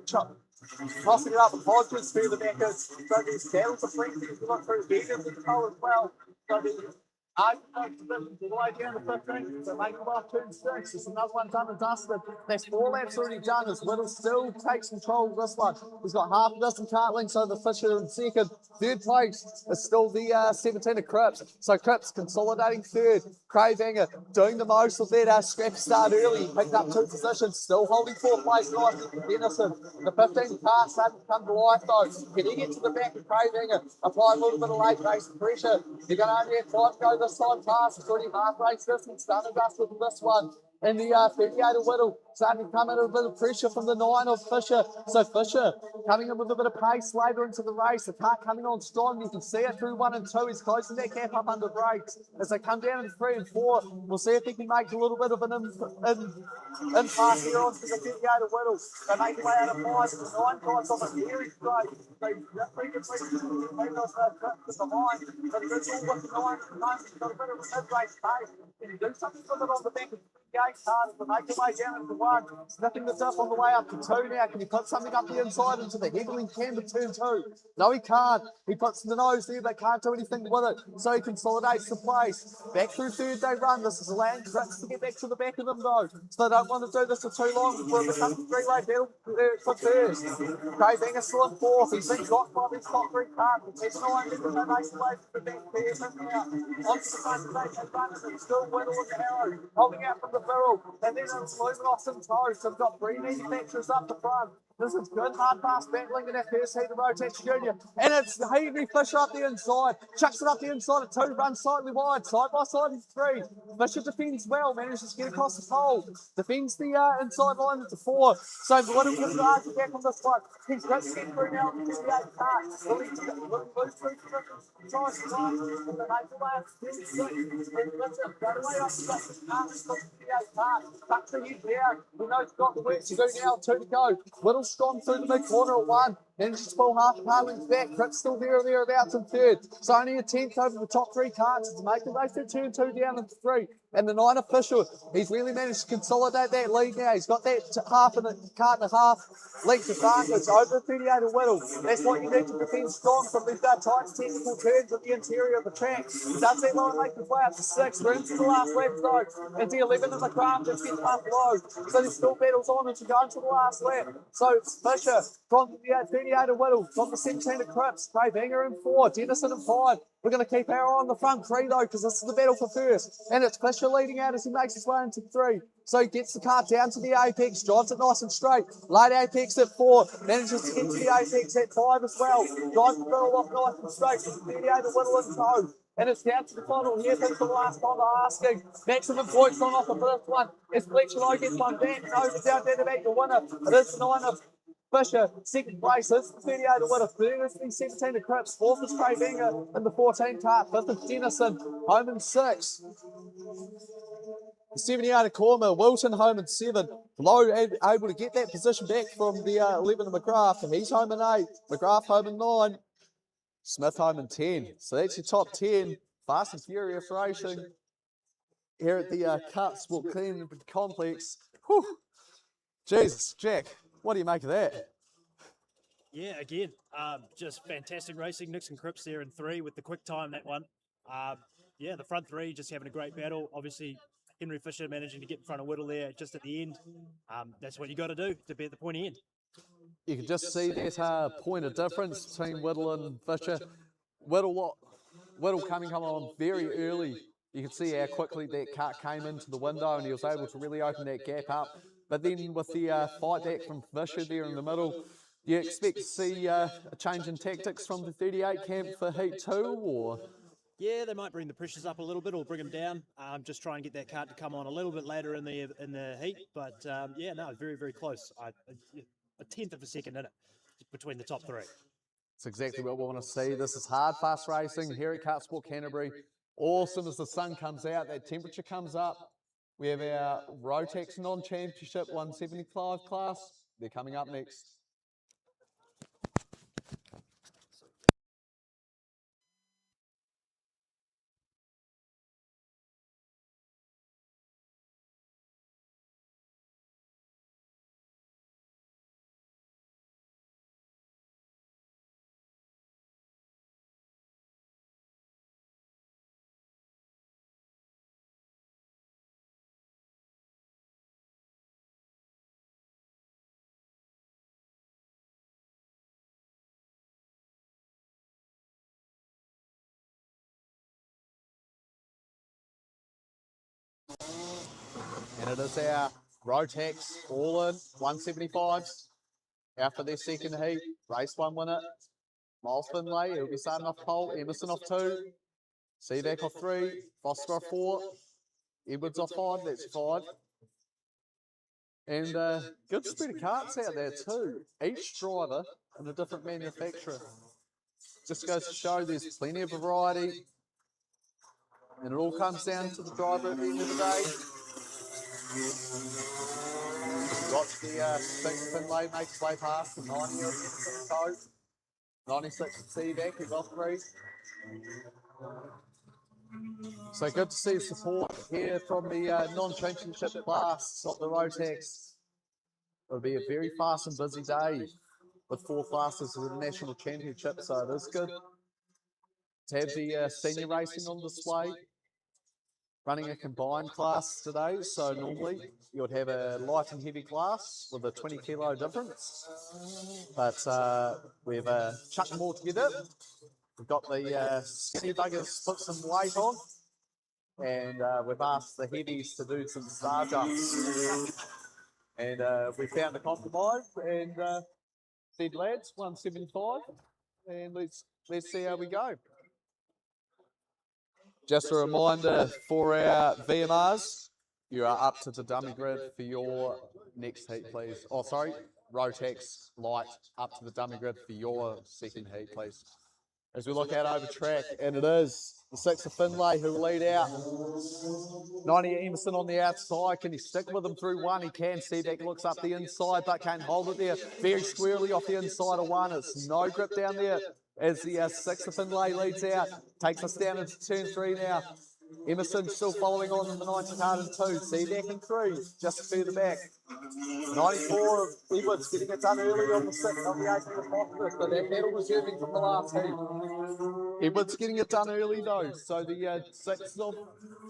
Tossing it up with Hodges through the back of so these battles of friends who look through Vegan control as well. So the positions all the way down to 15. So make it off 2-6. It's another one done and dusted. That's 4 laps already done as Whittle still takes control of this one. He's got half a dozen Cartlings over Fisher in second. Third place is still the 17 of Cripps. So Cripps consolidating third. Craybanger doing the most of that scrap start early. He picked up 2 positions, still holding 4th place. Nice for Denison. The 15 car starting to come to life though. Can he get to the back of Craybanger? Apply a little bit of late race pressure. They're going to only have time to go this time past. It's already half race distance. Done and dusted with this one. And the 38 of Whittle starting to come in a bit of pressure from the 9 of Fisher. So Fisher coming in with a bit of pace later into the race. The car coming on strong. You can see it through 1 and 2. He's closing that gap up under brakes. As they come down into 3 and 4, we'll see if he can make a little bit of an impasse here onto the 38 of Whittle. They make their way out of 5 and 9 guys on the very straight. They previously made those trips behind, but it's all with the 9 at the moment. He's got a bit of a mid-race pace. Can he do something with it on the back of gate hard to make the way down into 1, sniffing this up on the way up to 2 now. Can he put something up the inside into the heavily cambered turn 2? No, he can't. He puts the nose there, but can't do anything with it. So he consolidates the place. Back through third they run. This is allowing Cripps to get back to the back of them though. So they don't want to do this for too long before it becomes a 3-way battle for first. Craybanger still in 4th. He's been got by these top 3 cars. He's not only going to make the way to the back there now. Onto the front stage and runs and still Whittle and Arrow holding out from the barrel, and then it's moving off some toes. So we've got 3 manufacturers up the front. This is good, hard pass battling in that first heat of Rotex Junior. And it's Henry Fisher up the inside. Chucks it up the inside at 2, runs slightly wide, side by side in 3. Fisher defends well, manages to get across the pole. Defends the inside line into 4. So Whittle can start to back on this one. He's going to get through now to the 58 car. Will he lose through to the tries to run? And the make away up to 6. And Fisher, right away up to the 58 car. Tucks the head down. We know he's got the work to do now. 2 to go. Whittle strong through the mid corner at 1. Manages to pull half a car length back. Cripps still there or thereabouts in 3rd. So only a 10th over the top 3 carts to make the race through turn 2 down into 3. And the 9 official, he's really managed to consolidate that lead now. He's got that half and a cart and a half length advantage over the 38 of Whittle. That's what you need to defend strong from these tight technical turns at the interior of the track. He does that line make his way up to 6. We're into the last lap though. And the 11 of the craft just gets half low. So he still battles on into go into the last lap. So it's Fisher from the 38 of Whittle, from the 17 of Cripps, Craybanger in 4, Denison in 5. We're going to keep our eye on the front 3 though, because this is the battle for first. And it's Fisher leading out as he makes his way into 3. So he gets the car down to the apex, drives it nice and straight. Late apex at 4, manages to get to the apex at 5 as well. Drives the barrel off nice and straight. 38 of Whittle in tow. And it's down to the final here. Thanks for the last time asking. Maximum points on offer for this one. As Fletcher Lowe gets one back. No, down there to make the winner. It is 9 of Fisher, 2nd place is 38 of Whittle. 3rd is the 17 of Cripps. 4th is Craybanger in the 14 cart. 5th is Denison. Home in 6. The 78 of Corma, Wilton home in 7. Lowe able to get that position back from the 11 of McGrath. And he's home in 8. McGrath home in 9. Smith home in 10. So that's your top 10. Fast and Furious racing here at the Kart Sport Clean Complex. Whew. Jesus, Jack, what do you make of that? Yeah, again, just fantastic racing. Nixon Cripps there in 3 with the quick time, that one. Yeah, the front 3 just having a great battle. Obviously, Henry Fisher managing to get in front of Whittle there just at the end. That's what you got to do to be at the pointy end. You can just see that point of difference between Whittle and Fisher. Whittle coming on very early. You can see how quickly that cart came into the window and he was able to really open that gap up. But then with the fight back from Fisher there in the middle, do you expect to see a change in tactics from the 38 camp for Heat 2 or? Yeah, they might bring the pressures up a little bit or bring them down. Just try and get that cart to come on a little bit later in the heat. But yeah, no, very, very close. A 10th of a second in it between the top 3. That's exactly what we want to see. This is hard, fast racing here at Kart Sport Canterbury. Awesome as the sun comes out, that temperature comes up. We have our Rotex non-championship 175 class. They're coming up next. And it is our Rotex all in 175s out for their second heat. Race 1 winner. Miles Finlay, he'll be starting off pole. Emerson off 2. Seaback off 3. Foster off 4. Edwards off 5. That's 5. And good spread of carts out there too. Each driver and a different manufacturer. Just goes to show there's plenty of variety. And it all comes down to the driver at the end of the day. Watch the 6 Finlay make its way past the 90 of the 96 Seaback, he's off 3. So good to see support here from the non-championship class of the Rotex. It'll be a very fast and busy day with 4 classes of the national championship, so it is good to have the senior racing on display. Running a combined class today, so normally you would have a light and heavy class with a 20 kilo difference, but we've chucked them all together. We've got the skinny buggers put some weight on, and we've asked the heavies to do some star jumps. And we found a compromise and said, lads, 175, and let's see how we go. Just a reminder for our VMRs, you are up to the dummy grid for your next heat, please. Oh, sorry, Rotex Light up to the dummy grid for your second heat, please. As we look out over track, and it is the 6 of Finlay who will lead out. 90 Emerson on the outside. Can he stick with him through 1? He can. Seaback looks up the inside, but can't hold it there. Very squarely off the inside of 1. It's no grip down there as the 6 of Finlay leads out. Takes us down into turn 3 now. Emerson still following on in the 90 card in 2. Seaback in 3, just further back. 94 of Edwards getting it done early on the 6th on the 8th of Foster, so that medal reserving from the last heat. Edwards getting it done early though, so the 6th of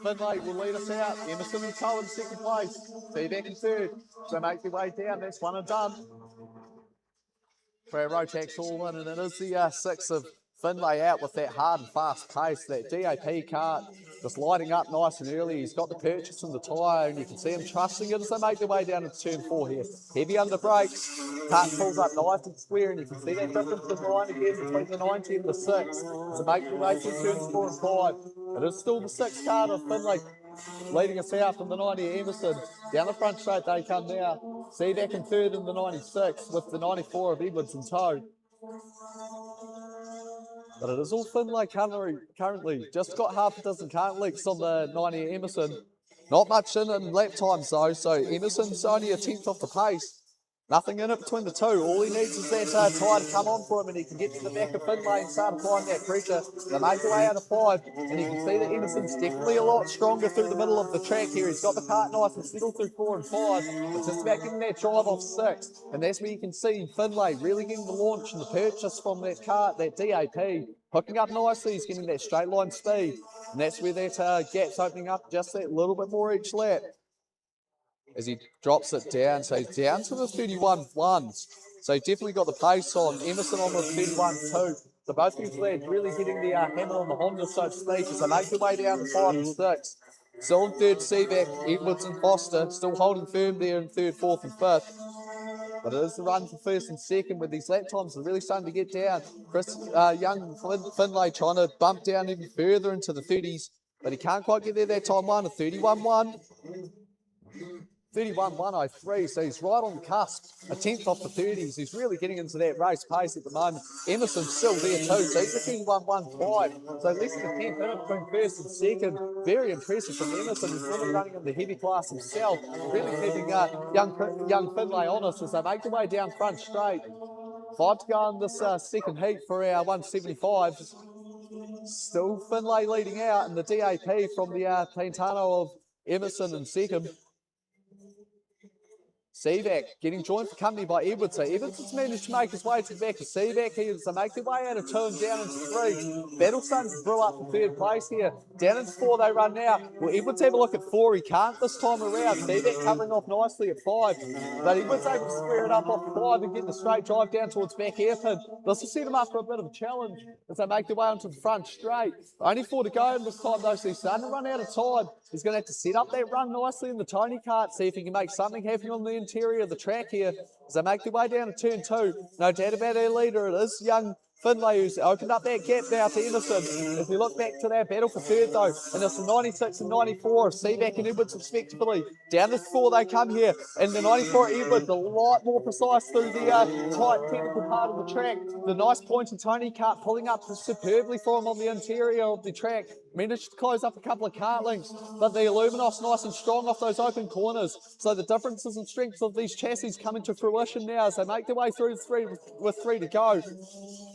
Finlay will lead us out. Emerson and Toe in 2nd place. Seaback in 3rd, so make their way down. That's 1 and done for our Rotex all in, and it is the 6th of Finlay out with that hard and fast pace. That DAP cart just lighting up nice and early. He's got the purchase from the tyre, and you can see him trusting it as they make their way down to turn 4 here. Heavy under brakes. Cart pulls up nice and square, and you can see that difference in line again between the 90 and the 6 to make their way through turns 4 and 5. It is still the 6th cart of Finlay leading us out from the 90 Emerson. Down the front straight they come now. Seaback in 3rd in the 96 with the 94 of Edwards in tow. But it is all Finlay currently. Just got half a dozen cart leaks on the 90 Emerson. Not much in lap times though, so Emerson's only a 10th off the pace. Nothing in it between the two. All he needs is that tyre to come on for him, and he can get to the back of Finlay and start applying that pressure. They make their way out of 5, and you can see that Emerson's definitely a lot stronger through the middle of the track here. He's got the cart nice and settled through 4 and 5. It's just about getting that drive off 6, and that's where you can see Finlay really getting the launch and the purchase from that cart, that DAP, hooking up nicely. He's getting that straight line speed, and that's where that gap's opening up just that little bit more each lap as he drops it down. So he's down to the 31.1s. So he definitely got the pace on. Emerson on the 31.2. So both these lads really getting the hammer on the Honda, so to speak, as they make their way down to 5 and 6. Still in 3rd, Seaback, Edwards and Foster, still holding firm there in 3rd, 4th and 5th. But it is the run for 1st and 2nd with these lap times. They're really starting to get down. Young Finlay trying to bump down even further into the 30s, but he can't quite get there that time. 1 a 31.1. 31.103, so he's right on the cusp, a 10th off the 30s. He's really getting into that race pace at the moment. Emerson's still there too, so he's a 31.15, so less than a 10th minute between 1st and 2nd. Very impressive from Emerson. He's really running in the heavy class himself, really keeping young Finlay on us as they make their way down front straight. 5 to go in this second heat for our 175s. Still Finlay leading out, and the DAP from the Pantano of Emerson in 2nd. Seaback getting joined for company by Edwards. So Edwards has managed to make his way to the back of Seaback. They make their way out of 2 and down into 3. Battle starting to brew up for 3rd place here. Down into 4 they run now. Will Edwards have a look at 4? He can't this time around. Seaback covering off nicely at 5. But Edwards able to square it up off 5 and get the straight drive down towards back hairpin. This will set him up for a bit of a challenge as they make their way onto the front straight. Only 4 to go this time though, so he's starting to run out of time. He's going to have to set up that run nicely in the Tony kart, see if he can make something happen on the interior of the track here as they make their way down to turn 2. No doubt about their leader, it is young Finlay who's opened up that gap now to Emerson. If we look back to that battle for 3rd though, and it's the 96 and 94 of Seaback and Edwards respectively. Down to 4 they come here, and the 94 Edwards a lot more precise through the tight technical part of the track. The nice pointy Tony kart pulling up superbly for him on the interior of the track. Managed to close up a couple of kart links, but the Illuminos nice and strong off those open corners. So the differences and strengths of these chassis come into fruition now as they make their way through 3 with 3 to go.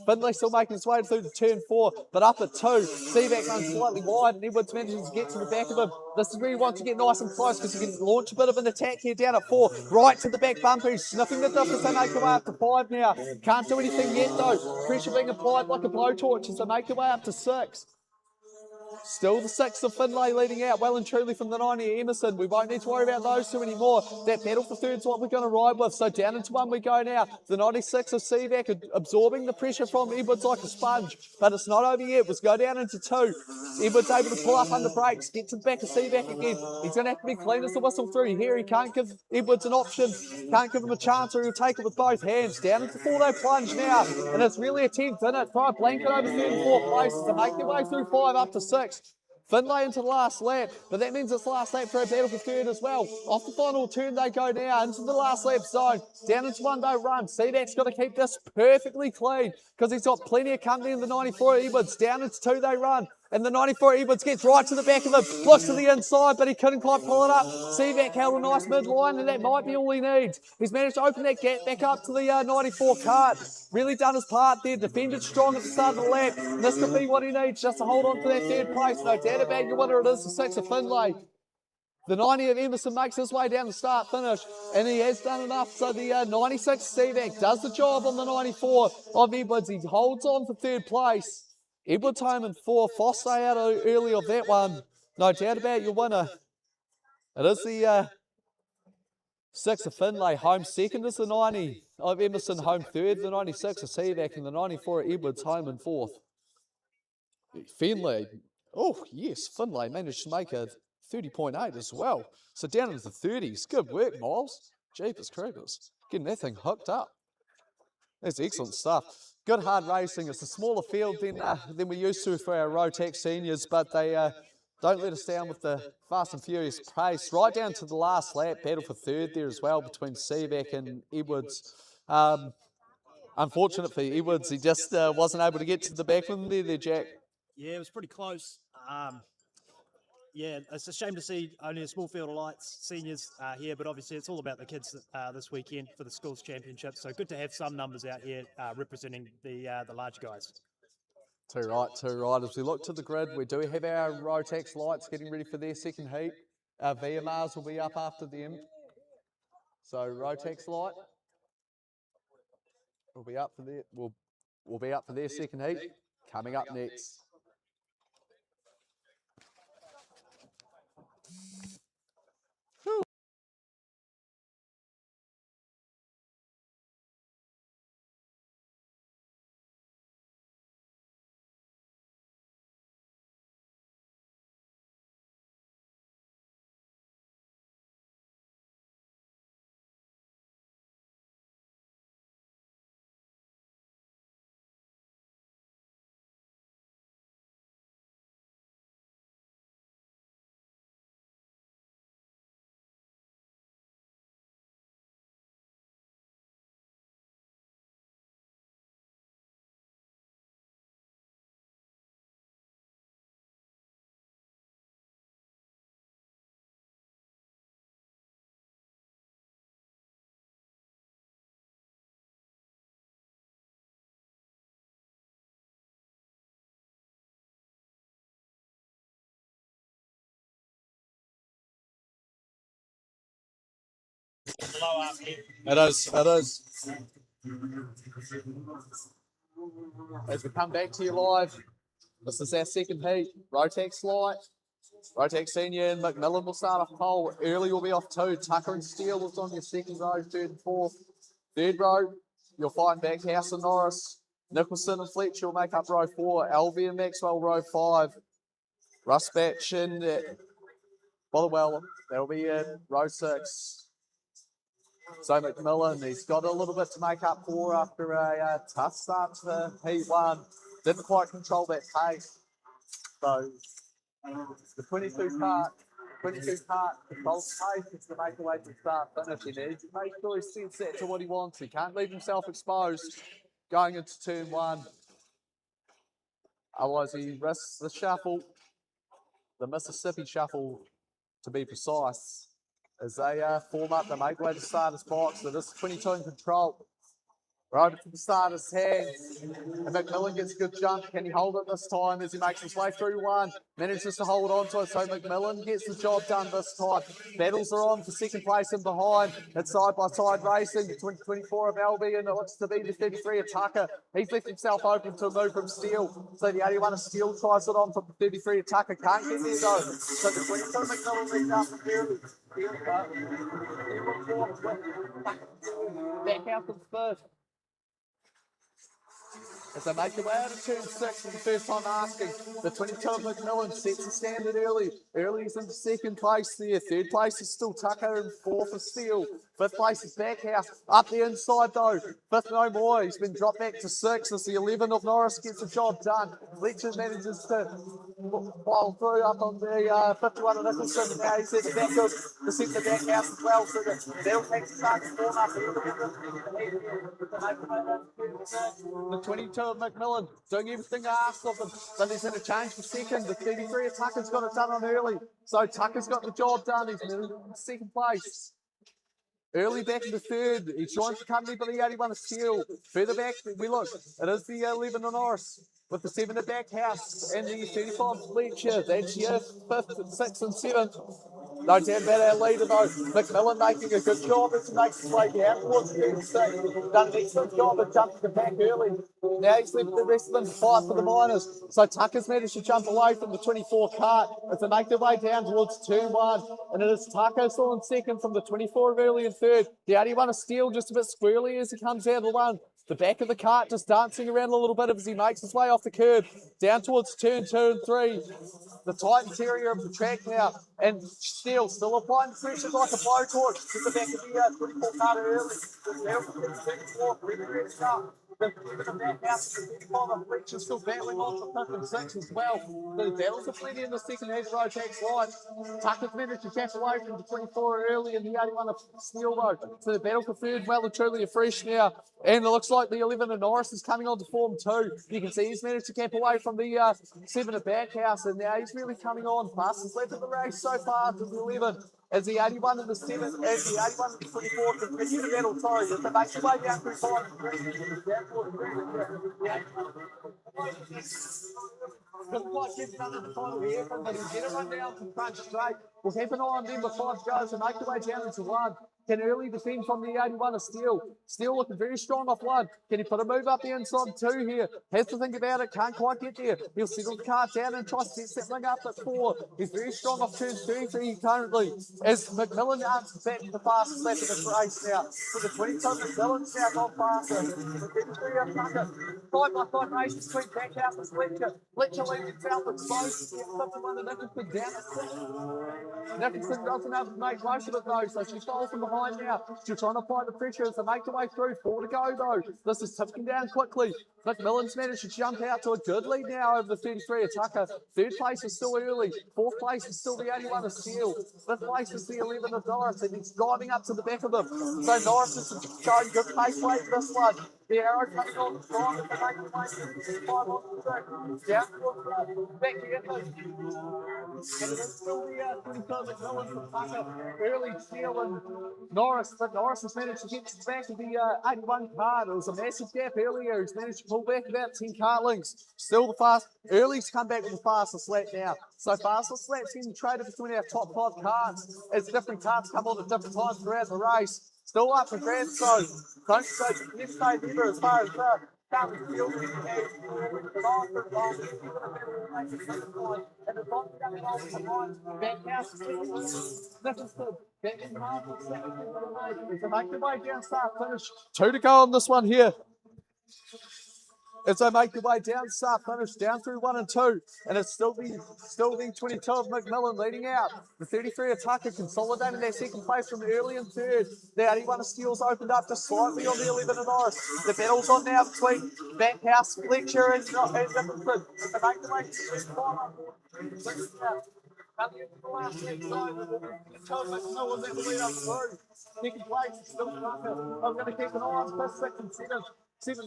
Finlay still making his way through to turn 4, but up at 2. Seaback runs slightly wide and Edwards manages to get to the back of him. This is where he wants to get nice and close because he can launch a bit of an attack here down at 4. Right to the back bumper. He's sniffing the difference. They make their way up to 5 now. Can't do anything yet though. Pressure being applied like a blowtorch as they make their way up to 6. Still the 6 of Finlay leading out well and truly from the 90 Emerson. We won't need to worry about those two anymore. That battle for 3rd is what we're going to ride with. So down into 1 we go now. The 96 of Seaback absorbing the pressure from Edwards like a sponge. But it's not over yet. Let's go down into 2. Edwards able to pull up under brakes. Get to the back of Seaback again. He's going to have to be clean as the whistle through here. He can't give Edwards an option. Can't give him a chance or he'll take it with both hands. Down into 4 they plunge now. And it's really a 10th in it. Throw a blanket over 3rd and 4th places to make their way through 5 up to 6. Finlay into the last lap, but that means it's last lap for a battle for 3rd as well. Off the final turn they go now into the last lap zone. Down into 1 they run. Seaback's got to keep this perfectly clean because he's got plenty of company in the 94 Edwards. Down into 2 they run. And the 94 Edwards gets right to the back of him, looks to the inside, but he couldn't quite pull it up. Seaback held a nice midline, and that might be all he needs. He's managed to open that gap back up to the 94 kart. Really done his part there, defended strong at the start of the lap. And this could be what he needs just to hold on to that 3rd place. No doubt about your winner, it is the 6 of Finlay. The 90 of Emerson makes his way down the start finish, and he has done enough. So the 96 Seaback does the job on the 94 of Edwards. He holds on for 3rd place. Edwards home in 4. Foster out early of that one. No doubt about your winner. It is the 6 of Finlay. Home 2nd is the 90 of Emerson. Home 3rd, the 96 of Seaback. And the 94 of Edwards home in 4th. Finlay. Oh, yes. Finlay managed to make a 30.8 as well. So down into the 30s. Good work, Miles. Jeepers creepers. Getting that thing hooked up. That's excellent stuff. Good hard racing. It's a smaller field than we're used to for our Rotax seniors, but they don't let us down with the fast and furious pace. Right down to the last lap, battle for 3rd there as well between Seaback and Edwards. Unfortunate for Edwards, he just wasn't able to get to the back of him there, Jack. Yeah, it was pretty close. Yeah, it's a shame to see only a small field of lights, seniors here, but obviously it's all about the kids this weekend for the schools championship. So good to have some numbers out here representing the large guys. Too right. As we look to the grid, we do have our Rotax lights getting ready for their second heat. Our VMRs will be up after them. So Rotax light will be up for their will be up for their second heat. Coming up next. It is. It is. As we come back to you live, this is our second heat. Rotex Light, Rotex Senior and McMillan will start off pole. Early will be off 2. Tucker and Steele is on your second row, 3rd and 4th. 3rd row, you'll find Backhouse and Norris. Nicholson and Fletcher will make up row 4. Alvey and Maxwell row 5. Russ Batch and Botherwell, that'll be in row 6. So McMillan, he's got a little bit to make up for after a tough start to Heat 1. Didn't quite control that pace. So the 22 part controls pace is the make away to start finish. He needs to make sure he sets that to what he wants. He can't leave himself exposed going into turn 1. Otherwise he risks the shuffle, the Mississippi shuffle to be precise. As they form up the make way to starter's box. So this is 22 in control. Right to the starter's hands. And McMillan gets a good jump. Can he hold it this time as he makes his way through 1? Manages to hold on to it. So McMillan gets the job done this time. Battles are on for second place and behind. It's side by side racing between 24 of Albie and it looks to be the 33 of Tucker. He's left himself open to a move from Steele. So the 81 of Steele tries it on from the 33 of Tucker. Can't get there though. So the 22 of McMillan leads out from early. Back out to the first. As they make their way out of turn 6 for the first time asking, the 22 of McMillan sets the standard early. Early is into second place there. 3rd place is still Tucker and 4th is Steele. 5th place is Backhouse. Up the inside though. 5th no more. He's been dropped back to 6 as the 11 of Norris gets the job done. Fletcher manages to pile through up on the 51 of Nicholson. Now he's at the back of the centre Backhouse as well. So they'll take the start to form up. The 22 of McMillan doing everything asked of them. But he's going to change for second. The 33 of Tucker's got it done on early. So Tucker's got the job done. He's in second place. Early back in the 3rd. He joins the company by the 81 of Steele. Further back, we look. It is the 11 of Norris. With the 7 of Backhouse and the 35 of Fletcher. That's your 5th, 6th and 7th. No doubt about our leader though. McMillan making a good job as he makes his way down towards the 6. Done an excellent job of jumping the back early. Now he's left the rest of them to fight for the minors. So Tucker's managed to jump away from the 24 cart as they make their way down towards turn 1. And it is Tucker still in second from the 24 of early and 3rd. The 81 of Steele just a bit squirrely as he comes out of the 1. The back of the cart just dancing around a little bit as he makes his way off the curb. Down towards turn 2 and 3. The tight interior of the track now. And Steele still applying pressure like a blowtorch to the back of the 24 cart early. The Backhouse, the 35 of Fletcher still battling on for 5th and 6th as well. The battles are plenty in the second half of Rotex Light. Tucker's managed to catch away from the 24 early and the 81 of Steele though. So the battle for 3rd well and truly afresh now. And it looks like the 11 of Norris is coming on to form 2. You can see he's managed to cap away from the 7 of Backhouse and now he's really coming on. Fastest left of the race so far to the 11. As the 81 and the 7, as the 81 and the 24 continue to battle, sorry, as they make their way down through 5 doesn't quite get done in the final here, but he'll get it run down from front straight. We'll keep an eye on them before 5 goes and make their way down into 1. Can early defend from the 81 of Steele. Steele looking very strong off 1. Can he put a move up the inside 2 here? Has to think about it, can't quite get there. He'll settle the car down and try to set something up at 4. He's very strong off turn 33 currently. As McMillan answers back to the fastest lap of this race now. So the 22 McMillan's now gone faster. The 33 of Tucker. Side by side race between Backhouse and Fletcher. Fletcher leads himself with close. 51 of Nicholson down at 6. Nicholson doesn't have to make most of it though, so she falls from behind now. She's trying to apply the pressure as they make their way through. 4 to go though. This is tipping down quickly. McMillan's managed to jump out to a good lead now over the 33 of Tucker. 3rd place is still early. 4th place is still the 81 of Steele. 5th place is the 11 of Norris, and he's driving up to the back of them. So Norris is showing good pace weight for this one. The arrow coming on the side and they make the way through 5 on the track. Down towards back here. And it is still the 22 McMillan from Tucker. Early Steele and Norris, but Norris has managed to get to the back of the 81 card. It was a massive gap earlier. He's managed to pull back about 10 cartlings. Still the fast. Early's come back with the fastest lap now. So fastest lap's getting traded between our top 5 carts as different carts come on at different times throughout the race. Still up for grabs, so don't say let's stay never as far as that. And the bottom going back house, back in half, to make the way down, start finish. 2 to go on this one here. As they make their way down, start finish down through 1 and 2, and it's still the 22 of McMillan leading out. The 33 of Tucker consolidating their second place from early and third. The 81 of Steele's opened up just slightly on the 11 of Norris. The battle's on now between Bankhouse, Fletcher, and Nicholson. As they make their way to the final. Coming into the last leg side, McMillan that will lead up through. Second place is still Tucker. I'm going to keep an eye on 5th, 6th, and 7th. 6,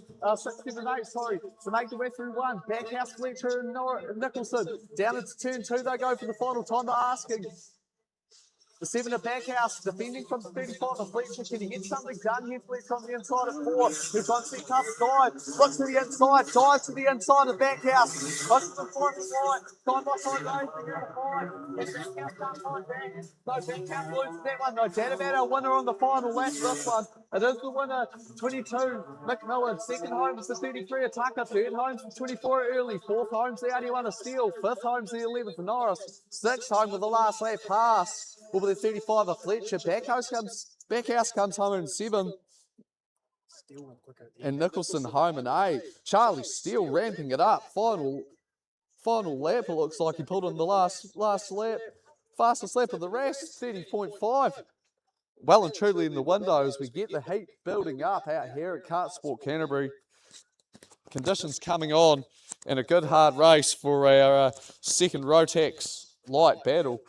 7, 8, sorry, to make the way through 1. Backhouse, Fletcher, and Nicholson. Down into turn 2, they go for the final time to asking. The 7 of Backhouse, defending from the 35 of Fletcher. Can he get something done here, Fletcher, on the inside of 4? Who's on see tough dive, looks to the inside, dives to the inside of Backhouse. Looks to the final line, side by side racing out of 5. And Backhouse can't find back. So Backhouse loses that one. No doubt about our winner on the final lap, this one. It is the winner, 22, McMillan. Second home is the 33 of Tucker. Third home's the 24 Early. Fourth home's the 81 of Steele. Fifth home's the 11 of Norris. Sixth home with the last lap pass will be the 35 of Fletcher. Backhouse comes home in 7. And Nicholson home in 8. Charlie Steele ramping it up. Final lap, it looks like he pulled in the last lap. Fastest lap of the race, 30.5. Well and truly in the window as we get the heat building up out here at Kart Sport Canterbury. Conditions coming on and a good hard race for our second Rotax light battle.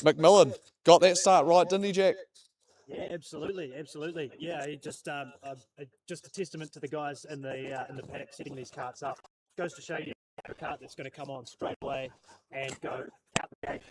McMillan got that start right, didn't he, Jack? Yeah, absolutely. Yeah, he just a testament to the guys in the paddock setting these carts up. Goes to show you a cart that's going to come on straight away and go out the gate.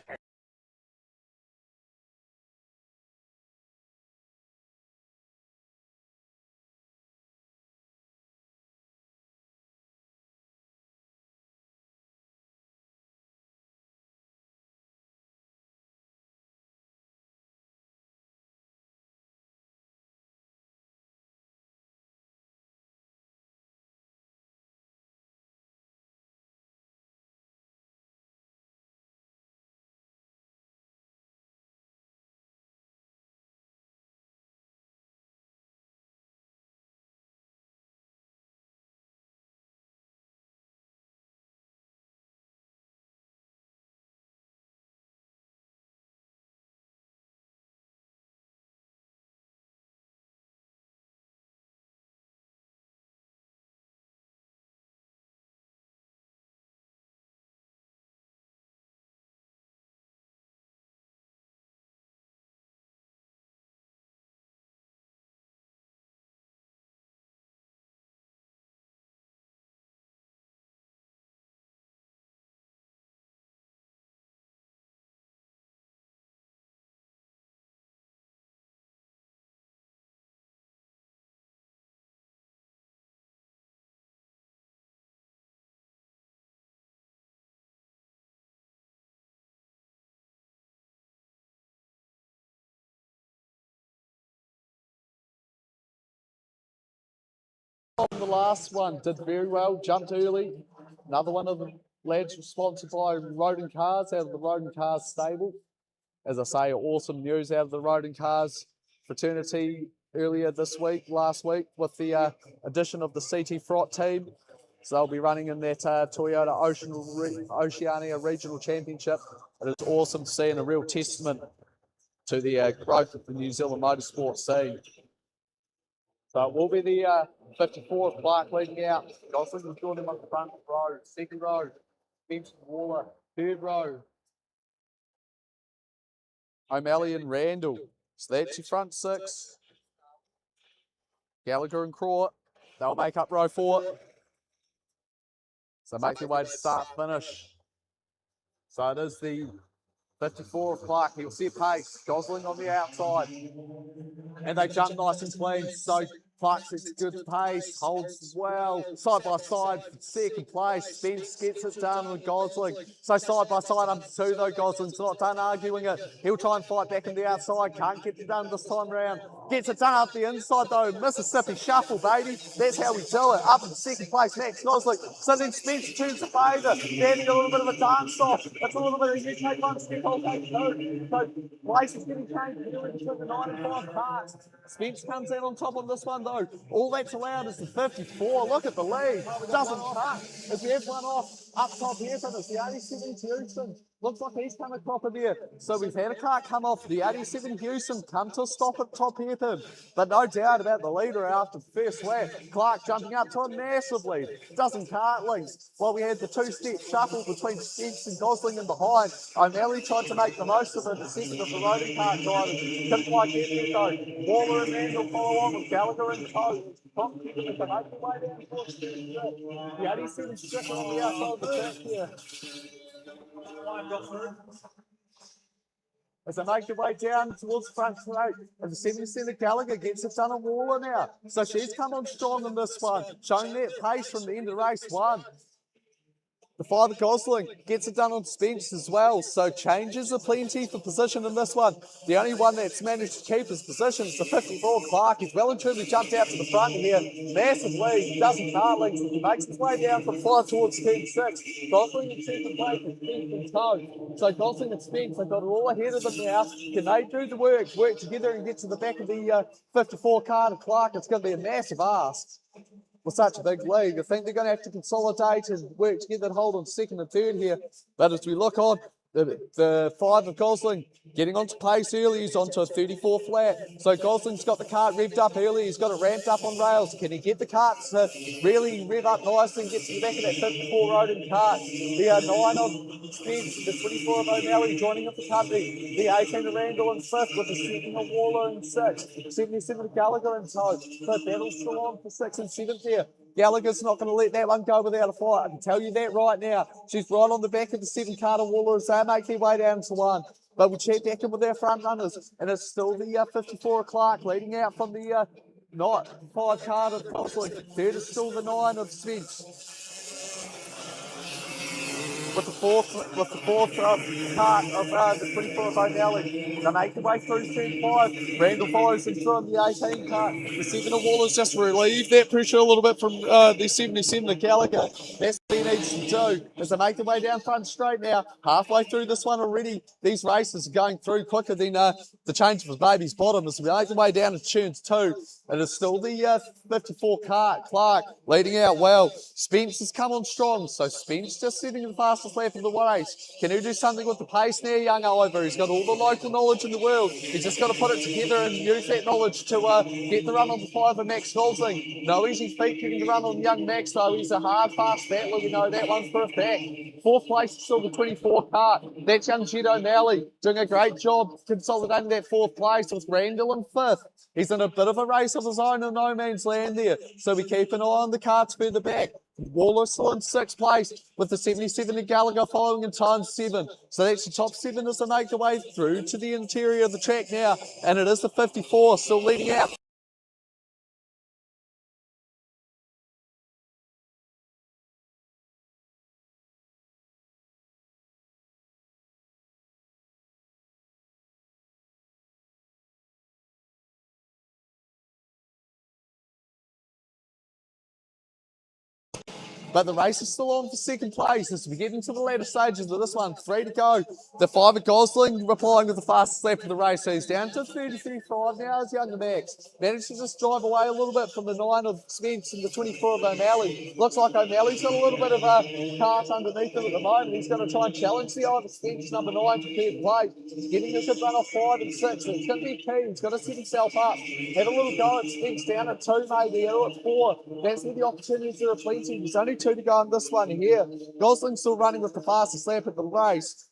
On the last one, did very well, jumped early. Another one of the lads was sponsored by Roden Cars out of the Roden Cars stable. As I say, awesome news out of the Roden Cars fraternity earlier last week, with the addition of the CT Frot team. So they'll be running in that Toyota Oceania Regional Championship. It is awesome to see and a real testament to the growth of the New Zealand motorsport scene. So it will be the 54 of Clark leading out. Gosling will join him on the front row. Second row, Benson Waller. Third row, O'Malley and Randall. So that's your front 6. Gallagher and Craw, they'll make up row 4. So make your way to start finish. So it is the 54 of Clark. He'll set pace. Gosling on the outside. And they jump nice and clean. So Clark sets good pace, holds well, side by side, second place. Spence gets it done with Gosling. So side by side, under 2 though. Gosling's not done arguing it. He'll try and fight back in the outside. Can't get it done this time round. Gets it done up the inside though. Mississippi shuffle, baby. That's how we do it. Up in second place, Max Gosling. So then Spence turns the favour. They're having a little bit of a dance off. It's a little bit of you take one step, I'll take 2. So place is getting changed between the 9 and 5 carts. Spence comes out on top on this one though. All that's allowed is the 54. Look at the lead. Doesn't cut. If we have one off up top here, so it's the 87 Houston. Looks like he's come across of there. So we've had a car come off the 87 Houston, come to a stop at top hairpin. But no doubt about the leader after the first lap. Clark jumping up to a massive lead. Dozen kart links. While we had the 2-step shuffle between Spence and Gosling and behind. O'Malley tried to make the most of it, the second of the roading kart drivers. Couldn't quite get there though. Waller and Randall follow on with Gallagher and tow. Tom keeping it to make the way down towards the 87 stricken on the outside of the track here. As they make their way down towards the front straight, and the 77 Gallagher gets it done on Waller now. So she's come on strong in this one, showing that pace from the end of race 1. The 5 Gosling gets it done on Spence as well, so changes are plenty for position in this one. The only one that's managed to keep his position is the 54 Clark. He's well and truly jumped out to the front here. Massive lead, doesn't car links. He makes his way down from 5 towards turn 6. Gosling in second place and Spence in tow. So Gosling and Spence have got it all ahead of them now. Can they do the work together and get to the back of the 54 car to Clark? It's going to be a massive ask. With such a big lead, I think they're going to have to consolidate and work together and hold on second and third here. But as we look on, the 5 of Gosling getting onto pace early. He's onto a 34 flat. So Gosling's got the cart revved up early. He's got it ramped up on rails. Can he get the cart to really rev up nicely and get to the back of that 54 rodent cart? The 9 of Spence, the 24 of O'Malley joining up the company. The 18 of Randall in 5th with the 2nd of Waller in 6th. 77 of Gallagher in tow. So battle's still on for 6th and 7th here. Gallagher's not going to let that one go without a fight. I can tell you that right now. She's right on the back of the 7 car of Waller as they make their way down to 1. But we check back in with our front runners, and it's still the 54 Clark leading out from the 5 car of Gosling. Third is still the 9 of Spence. With the fourth cart of the 24 of O'Malley. They make their way through turn 5. Randall follows them through on the 18 cart. The 7 of Waller's just relieved that pressure a little bit from the 77 of Gallagher. That's what he needs to do as they make their way down front straight now. Halfway through this one already. These races are going through quicker than the change of his baby's bottom as we make their way down to turns 2. And it's still the 54 cart, Clark, leading out well. Spence has come on strong, so Spence just sitting in the fastest lap of the race. Can he do something with the pace now, young Oliver? He's got all the local knowledge in the world. He's just got to put it together and use that knowledge to get the run on the 5 of Max Gosling. No easy feat getting the run on young Max, though. He's a hard, fast battler. We know that one for a fact. 4th place is still the 24 cart. That's young Jed O'Malley doing a great job consolidating that 4th place with Randall in 5th. He's in a bit of a race of his own in no man's land there. So we keep an eye on the carts further back. Waller still in 6th place with the 77 of Gallagher following in time 7. So that's the top 7 as they make their way through to the interior of the track now. And it is the 54 still leading out. But the race is still on for 2nd place as we get into the later stages of this one. 3 to go. The 5 of Gosling replying with the fastest lap of the race. So he's down to 30.35 now as younger Max. Managed to just drive away a little bit from the 9 of Spence and the 24 of O'Malley. Looks like O'Malley's got a little bit of a cart underneath him at the moment. He's going to try and challenge the Ivor Spence number 9 for 3rd place. He's getting a good run off 5 and 6. So it's going to be key. He's got to set himself up. Have a little go at Spence down at 2 maybe, or at 4. That's where the opportunities are plenty. There's only 2 to go on this one here. Gosling's still running with the fastest lap at the race.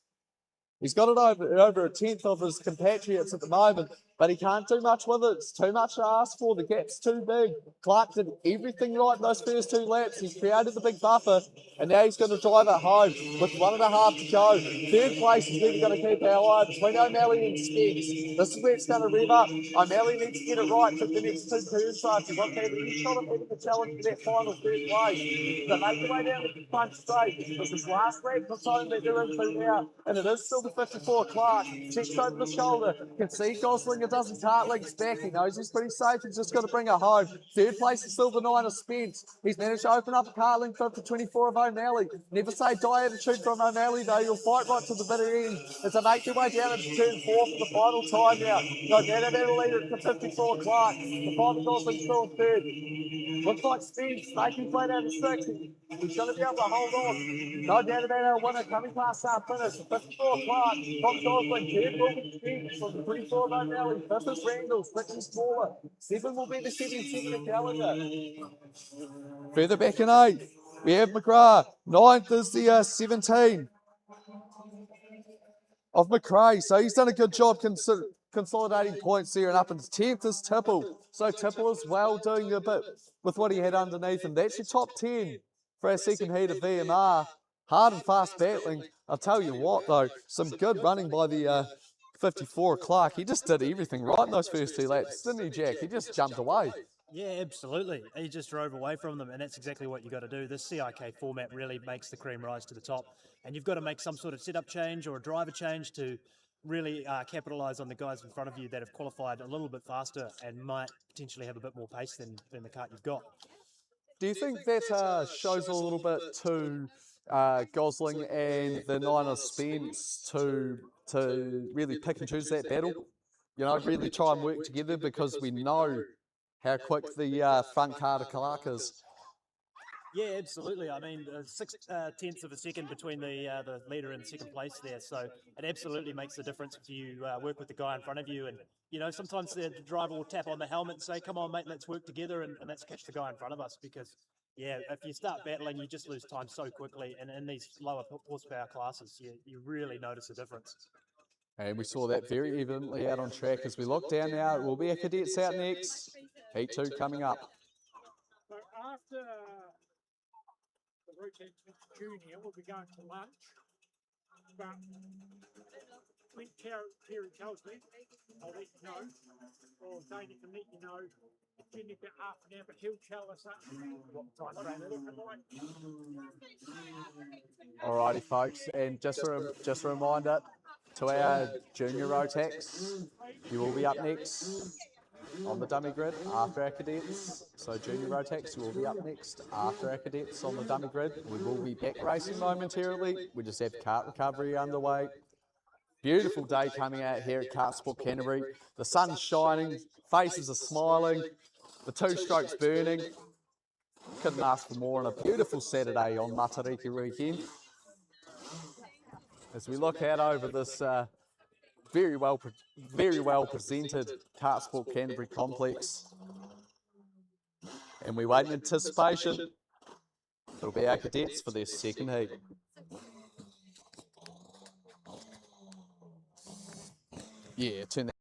He's got it over a 10th of his compatriots at the moment. but he can't do much with it. It's too much to ask for. The gap's too big. Clark did everything right in those first 2 laps. He's created the big buffer, and now he's going to drive it home with 1.5 to go. Third place is where we're going to keep our eye between O'Malley and Spence. This is where it's going to rev up. O'Malley needs to get it right for the next 2 turns. So if you want to he's not having a challenge for that final third place. So make your way down the front straight. This is last lap for time that they're into now, and it is still the 54 Clark. Checks over the shoulder. Can see Gosling. It doesn't Hartling's back. He knows he's pretty safe. He's just got to bring it home. Third place is still the 9 of Spence. He's managed to open up a Carling for the 24 of O'Malley. Never say die attitude from O'Malley though. You'll fight right to the bitter end. As they make their way down into turn 4 for the final time now. No, now they're leader at the 54 Clark. The final Gosling's still in third. Looks like Spence making play down to 6. He's going to be able to hold on. No doubt about our winner coming past our finish. 54 Clark from Gosling. Third will be Spence from the 24 of O'Malley. Fifth is Randall. 6 is smaller. 7 will be the 77 of Gallagher. Further back in 8th, we have McGrath. 9th is the 17 of McRae. So he's done a good job consolidating points there, and up into 10th is Tipple. So Tipple as well doing a bit with what he had underneath him. That's your top 10 for our second heat of VMR. Hard and fast battling. I'll tell you what though, some good running by the 54 Clark. He just did everything right in those first 2 laps, didn't he, Jack? He just jumped away. Yeah, absolutely. He just drove away from them, and that's exactly what you got to do. This CIK format really makes the cream rise to the top, and you've got to make some sort of setup change or a driver change to really capitalise on the guys in front of you that have qualified a little bit faster and might potentially have a bit more pace than the kart you've got. Do you think that shows a little bit to Gosling and the 9 of Spence to really pick and choose that battle? You know, really try and work together, because we know how quick the front car to Clark is. Yeah, absolutely. I mean, 6/10ths of a second between the leader and second place there, so it absolutely makes the difference if you work with the guy in front of you. And you know, sometimes the driver will tap on the helmet and say, "Come on, mate, let's work together," and let's catch the guy in front of us. Because yeah, if you start battling, you just lose time so quickly. And in these lower horsepower classes, you really notice a difference. And we saw that very evidently out on track. As we look down now, it will be our cadets out next. Heat 2 coming up. So after the routine junior, we'll be going to lunch. But when Terry tells me, I'll let you know. Or Dana can let you know. It's been about half an hour, but he'll tell us what time frame they're looking like. Alrighty, folks, and just a reminder to our junior Rotax, you will be up next on the dummy grid after our cadets. So junior Rotax, you will be up next after our cadets on the dummy grid. We will be back racing momentarily. We just have kart recovery underway. Beautiful day coming out here at Kart Sport Canterbury. The sun's shining, faces are smiling, the 2 strokes burning. Couldn't ask for more on a beautiful Saturday on Matariki weekend. As we look out over this very well presented Kart Sport Canterbury complex, and we wait in anticipation. It'll be our cadets for their second heat. Yeah, turn that.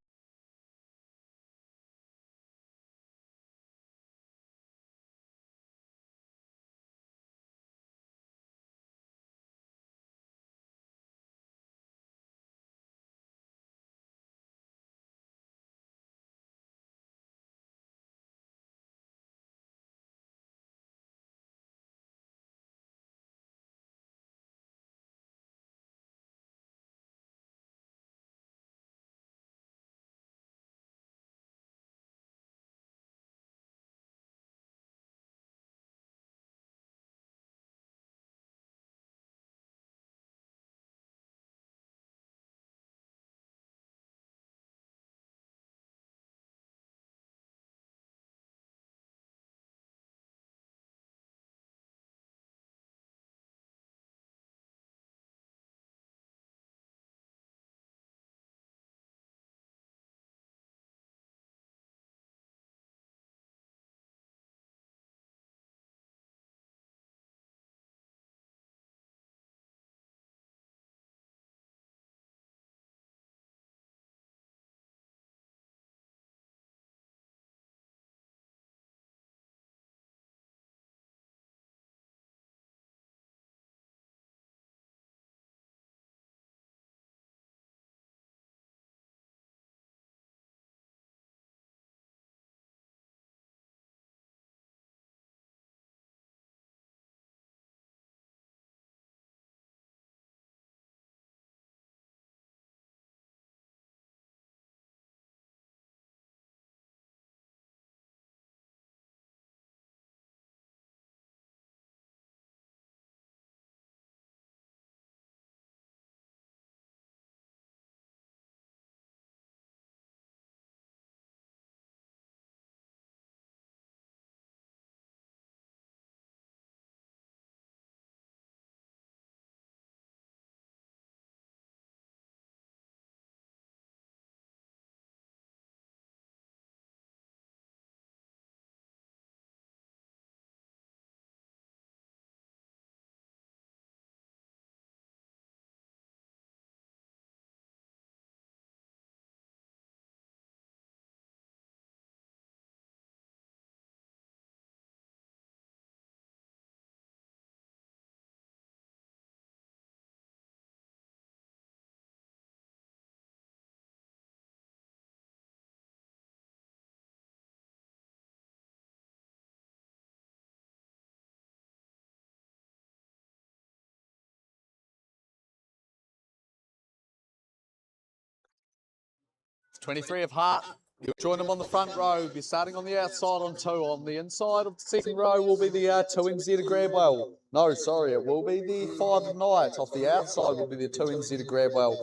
23 of Hart. You'll join them on the front row. Be starting on the outside on 2. On the inside of the second row will be the 2NZ of Grabwell. No, sorry, it will be the 5 of Knight. Off the outside will be the 2NZ of Grabwell.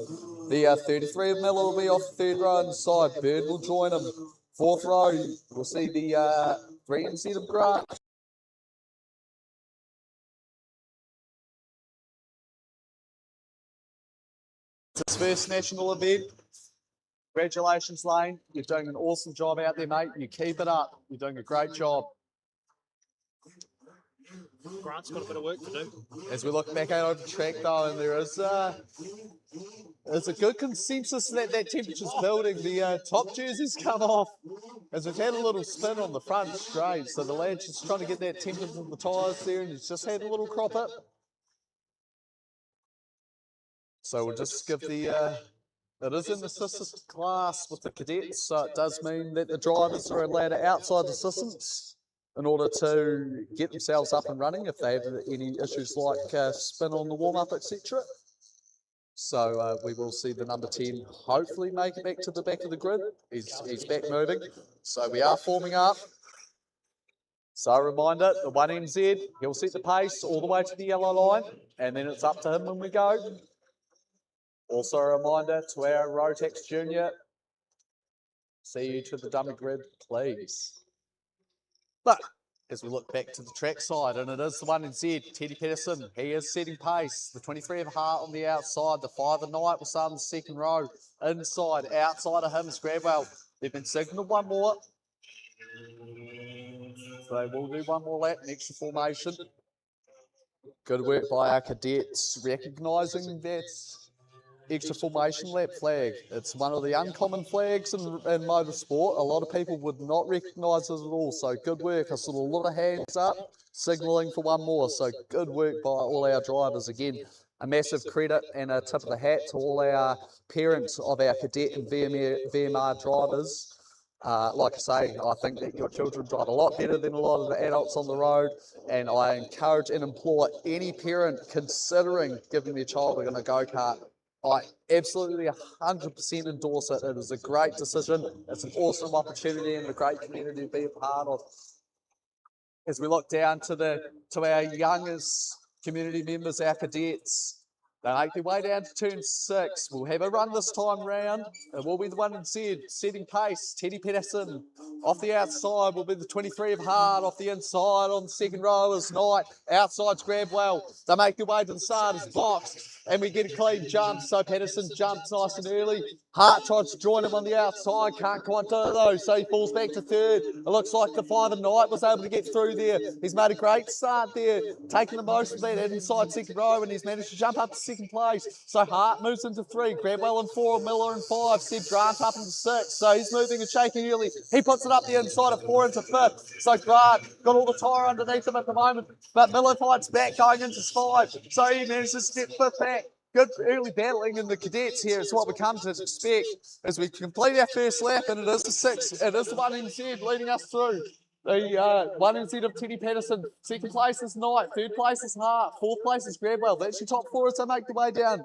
The 33 of Miller will be off the third row inside. Bird will join him. Fourth row, we'll see the 3NZ of Grant. It's his first national event. Congratulations, Lane. You're doing an awesome job out there, mate. You keep it up. You're doing a great job. Grant's got a bit of work to do. As we look back out over the track, though, and there's a good consensus that temperature's building. The top jerseys come off as we've had a little spin on the front straight. So the lad's just trying to get that temperature of the tyres there, and he's just had a little crop up. So we'll just give the... It is an assistance class with the cadets, so it does mean that the drivers are allowed outside assistance in order to get themselves up and running if they have any issues like spin on the warm-up, etc. So we will see the number 10 hopefully make it back to the back of the grid. He's back moving. So we are forming up. So a reminder, the 1NZ, he'll set the pace all the way to the yellow line, and then it's up to him when we go. Also a reminder to our Rotax Junior, see you to the dummy grid, please. But as we look back to the track side, and it is the 1NZ, Teddy Pedersen, he is setting pace. The 23 of Hart on the outside, the 5 of Knight will start in the second row. Inside, outside of him is Grabwell. They've been signalled one more. So they will do one more lap, next to formation. Good work by our cadets, recognising that extra formation lap flag. It's one of the uncommon flags in motorsport. A lot of people would not recognise it at all. So good work. I saw a lot of hands up, signalling for one more. So good work by all our drivers. Again, a massive credit and a tip of the hat to all our parents of our cadet and VMR drivers. Like I say, I think that your children drive a lot better than a lot of the adults on the road, and I encourage and implore any parent considering giving their child a go-kart, I absolutely 100% endorse it. It is a great decision. It's an awesome opportunity and a great community to be a part of. As we look down to our youngest community members, our cadets, they make their way down to turn 6. We'll have a run this time round. It will be the 1NZ setting pace. Teddy Pedersen off the outside will be the 23 of Hart. Off the inside on the second row is Knight. Outside's Grabwell. They make their way to the starter's box and we get a clean jump. So Pedersen jumps nice and early. Hart tries to join him on the outside. Can't quite do it though, so he falls back to third. It looks like the 5 of Knight was able to get through there. He's made a great start there, taking the most of that inside second row, and he's managed to jump up to second place. So Hart moves into 3, Grabwell in 4, Miller in 5, Seb Grant up into 6. So he's moving and shaking early. He puts it up the inside of 4 into 5th. So Grant got all the tyre underneath him at the moment, but Miller fights back going into 5. So he manages to get 5th back. Good early battling in the cadets here is what we come to expect as we complete our first lap, and it is the 6. It is the 1NZ leading us through. The 1NZ of Teddy Pedersen. Second place is Knight. Third place is Hart. Fourth place is Grabwell. That's your top 4 as they make the way down.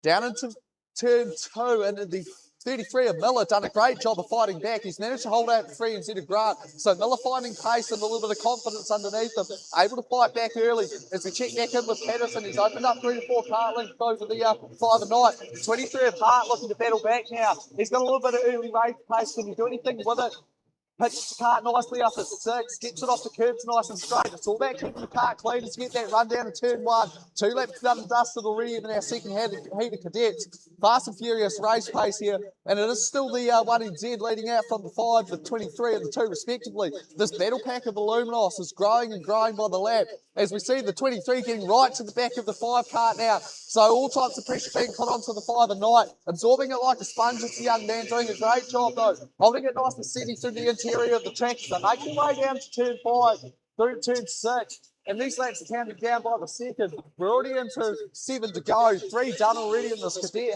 Down into turn 2, and the 33 of Miller done a great job of fighting back. He's managed to hold out the 3NZ of Grant. So Miller finding pace and a little bit of confidence underneath him. Able to fight back early. As we check back in with Pedersen, he's opened up 3 to 4 kart lengths over the 5 of Knight. 23 of Hart looking to battle back now. He's got a little bit of early race pace. Can he do anything with it? Pitches the cart nicely up at 6, gets it off the curbs nice and straight. It's all about keeping the cart clean to get that run down to turn 1. 2 laps done and dusted already in our second heat of cadets. Fast and furious race pace here, and it is still the 1NZ leading out from the 5, the 23 and the 2 respectively. This battle pack of Illuminos is growing and growing by the lap, as we see the 23 getting right to the back of the 5 cart now. So all types of pressure being put onto the 5 of Knight, absorbing it like a sponge. It's the young man doing a great job though, holding it nice and steady through the interior of the track. So make your way down to turn 5, through turn 6. And these laps are counted down by the second. We're already into 7 to go. 3 done already in this cadet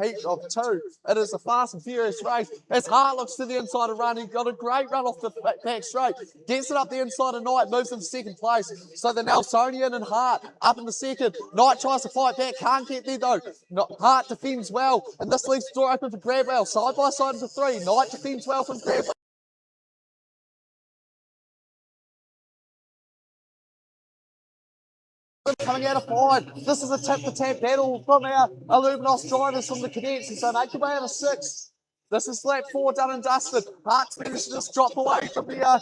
heat of 2. It is a fast and furious race. As Hart looks to the inside of run, he got a great run off the back straight. Gets it up the inside of Knight, moves into second place. So the Nelsonian and Hart up in the second. Knight tries to fight back, can't get there though. Hart defends well, and this leaves the door open for Grabwell. Side by side into 3. Knight defends well from Grabwell. Coming out of 5. This is a tip-for-tap battle from our Illuminos drivers from the cadets, and so make your way out of 6. This is lap 4 done and dusted. Hart's managed to just drop away from the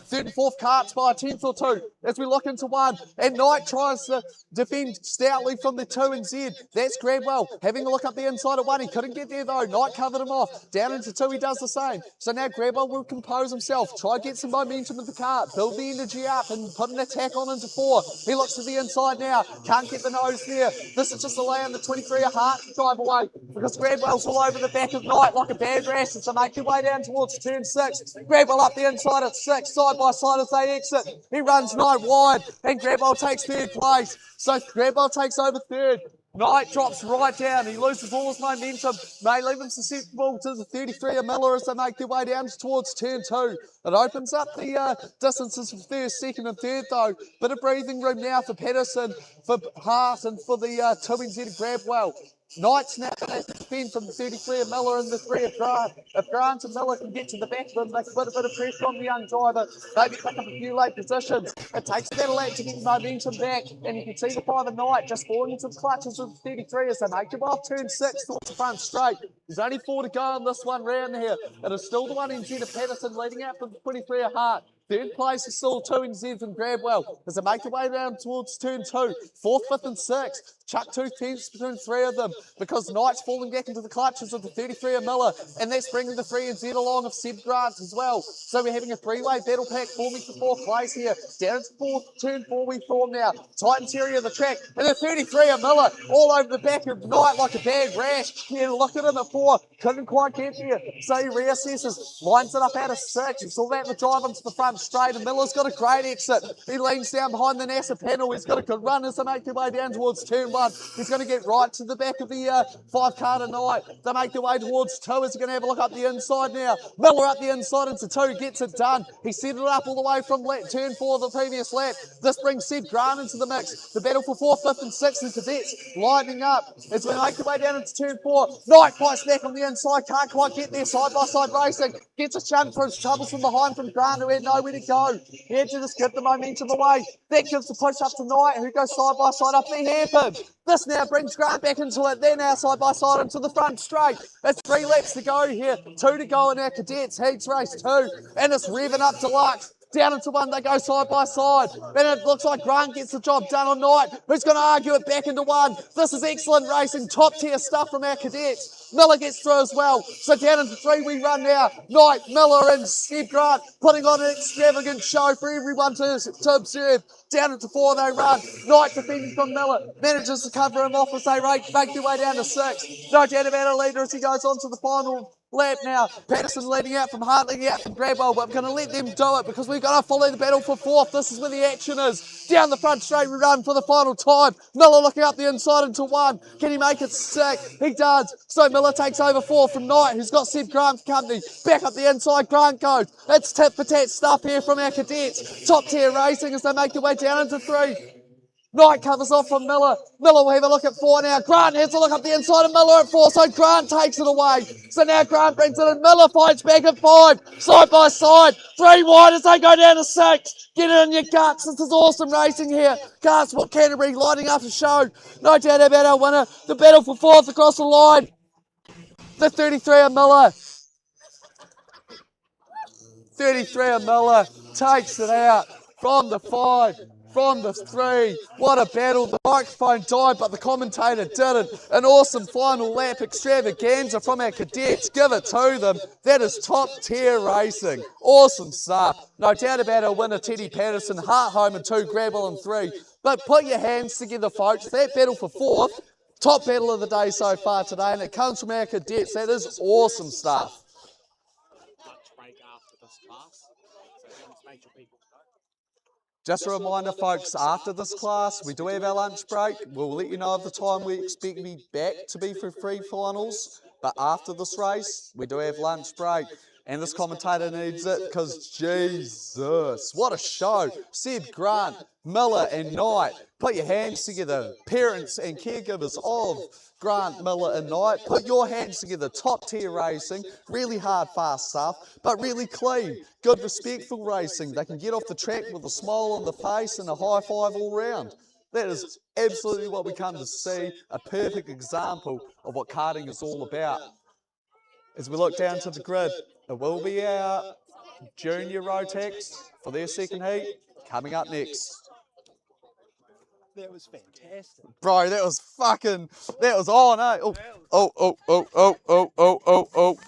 third and fourth carts by a tenth or 2 as we look into 1. And Knight tries to defend stoutly from the 2 and Z. That's Grabwell having a look up the inside of 1. He couldn't get there though. Knight covered him off. Down into 2, he does the same. So now Grabwell will compose himself. Try to get some momentum in the cart. Build the energy up and put an attack on into 4. He looks to the inside now. Can't get the nose there. This is just allowing the 23 of Hart to drive away because Grabwell's all over the back of Knight like a bad rash. So make your way down towards turn 6. Grabwell up the inside at 6. Side by side as they exit. He runs Knight wide and Grabwell takes 3rd place. So Grabwell takes over 3rd. Knight drops right down. He loses all his momentum. May leave him susceptible to the 33 of Miller as they make their way down towards turn 2. It opens up the distances for 1st, 2nd and 3rd though. Bit of breathing room now for Patterson, for Hart and for the 2NZ Grabwell. Knight's now going to defend from the 33 of Miller and the 3 of Grant. If Grant and Miller can get to the back of them, they can put a bit of pressure on the young driver. Maybe pick up a few late positions. It takes about a lap to get the momentum back, and you can see the 5 of Knight just falling into the clutches of the 33 as they make it off turn 6 towards the front straight. There's only 4 to go on this one round here. It is still the 1NZ of Patterson leading out from the 23 of Hart. 3rd place is still 2NZ from Grabwell as they make their way down towards turn 2. 4th, 5th and 6th. Chuck 2 tenths between 3 of them because Knight's falling back into the clutches of the 33 of Miller, and that's bringing the 3NZ along of Seb Grant as well. So we're having a 3-way battle pack forming for 4th place here. Down to turn 4 we form now. Tight interior of the track, and the 33 of Miller all over the back of Knight like a bad rash. Yeah, look at him at 4. Couldn't quite get there. So he reassesses, lines it up out of 6. It's all about the drive onto the front straight, and Miller's got a great exit. He leans down behind the NASA panel. He's got a good run as they make their way down towards turn 1. He's going to get right to the back of the 5 car tonight. They make their way towards 2. Is he going to have a look up the inside now? Miller up the inside into 2, gets it done. He set it up all the way from turn 4 of the previous lap. This brings Seb Grant into the mix. The battle for 4th, 5th and 6th and cadets lining up as we make their way down into turn 4. Knight fights back on the inside, can't quite get there. Side by side racing, gets a shunt for his troubles from behind from Grant, who had nowhere to go. He had to just get the momentum away. That gives the push up to Knight, who goes side by side up the hairpin. This now brings Grant back into it. They're now side by side into the front straight. It's 3 laps to go here. 2 to go in our cadets heats race 2. And it's revving up deluxe. Down into 1, they go side by side. And it looks like Grant gets the job done on Knight, who's going to argue it back into 1. This is excellent racing, top tier stuff from our cadets. Miller gets through as well. So down into 3 we run now. Knight, Miller and Seb Grant putting on an extravagant show for everyone to observe. Down into 4 they run. Knight defending from Miller. Manages to cover him off as they make their way down to 6. No doubt about a leader as he goes on to the final lap now. Patterson leading out from Hart, leading out from Grabwell, but I'm going to let them do it because we've got to follow the battle for 4th. This is where the action is. Down the front straight we run for the final time. Miller looking up the inside into 1. Can he make it 6? He does. So Miller takes over 4 from Knight, who's got Seb Grant for company. Back up the inside, Grant goes. It's tit for tat stuff here from our cadets. Top tier racing as they make their way down into 3. Knight covers off from Miller. Miller will have a look at 4 now. Grant has a look up the inside of Miller at 4, so Grant takes it away. So now Grant brings it in. Miller fights back at 5. Side by side. 3 wide as they go down to 6. Get it in your guts. This is awesome racing here. Carsport Canterbury lighting up a show. No doubt about our winner. The battle for 4th across the line. The 33 of Miller. 33 of Miller takes it out from the 5. From the 3, what a battle. The microphone died, but the commentator didn't. An awesome final lap extravaganza from our cadets. Give it to them. That is top tier racing. Awesome stuff. No doubt about our winner, Teddy Patterson. Hart home and 2, Grabwell and 3. But put your hands together, folks. That battle for 4th, top battle of the day so far today, and it comes from our cadets. That is awesome stuff. Lunch break after this class, so just make sure people know. Just a reminder, folks, after this class, we do have our lunch break. We'll let you know of the time we expect to be back to be for free finals. But after this race, we do have lunch break. And this commentator needs it because, Jesus, what a show. Seb, Grant, Miller and Knight, put your hands together. Parents and caregivers of Grant, Miller and Knight, put your hands together. Top tier racing, really hard, fast stuff, but really clean. Good, respectful racing. They can get off the track with a smile on the face and a high five all round. That is absolutely what we come to see, a perfect example of what karting is all about. As we look down to the grid, it will be our junior Rotax for their second heat coming up next. That was fantastic. Bro, that was on, eh? Oh.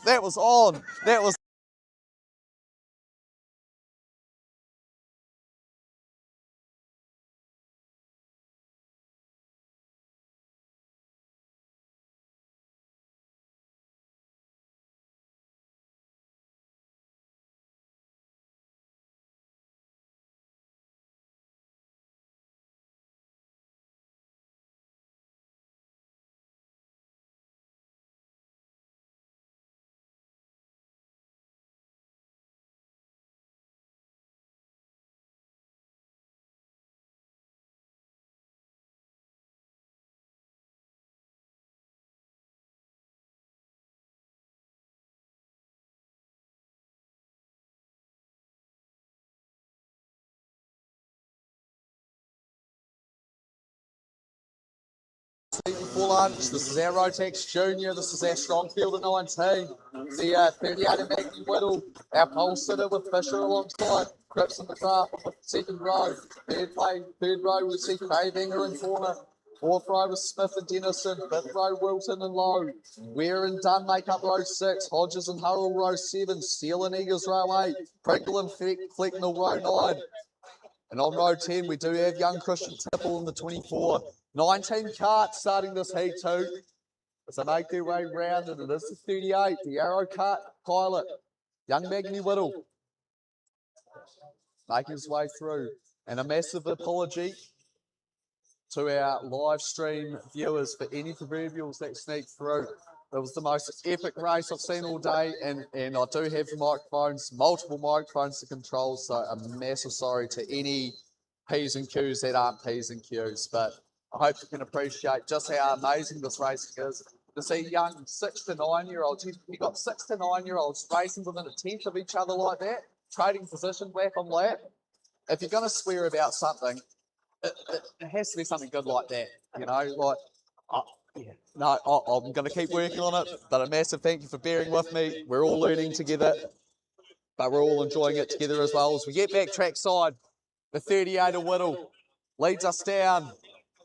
That was on. That was. Before lunch, this is our Rotax Junior, this is our strong field at 19. The 38 and Maggie Whittle, our pole sitter with Fisher alongside, Cripps in the car, second row. Third row we see Cravinger in corner. Fourth row with Smith and Dennison, fifth row Wilton and Lowe. Weir and Dunn make up row 6, Hodges and Hurrell row 7, Steele and Eagers row 8, Pringle and Flecknell row 9. And on row 10, we do have young Christian Tipple in the 24. 19 carts starting this heat too. As they make their way round, and it is the 38, the Arrow Kart pilot, young Maggie Whittle, making his way through. And a massive apology to our live stream viewers for any proverbials that sneak through. It was the most epic race I've seen all day, and I do have microphones, multiple microphones to control, so a massive sorry to any P's and Q's that aren't P's and Q's, but I hope you can appreciate just how amazing this racing is. To see young 6 to 9 year olds, you've got 6 to 9 year olds racing within a tenth of each other like that, trading position lap on lap. If you're going to swear about something, it has to be something good like that, you know, like, I'm going to keep working on it, but a massive thank you for bearing with me. We're all learning together, but we're all enjoying it together as well. As we get back trackside, the 38 of Whittle leads us down.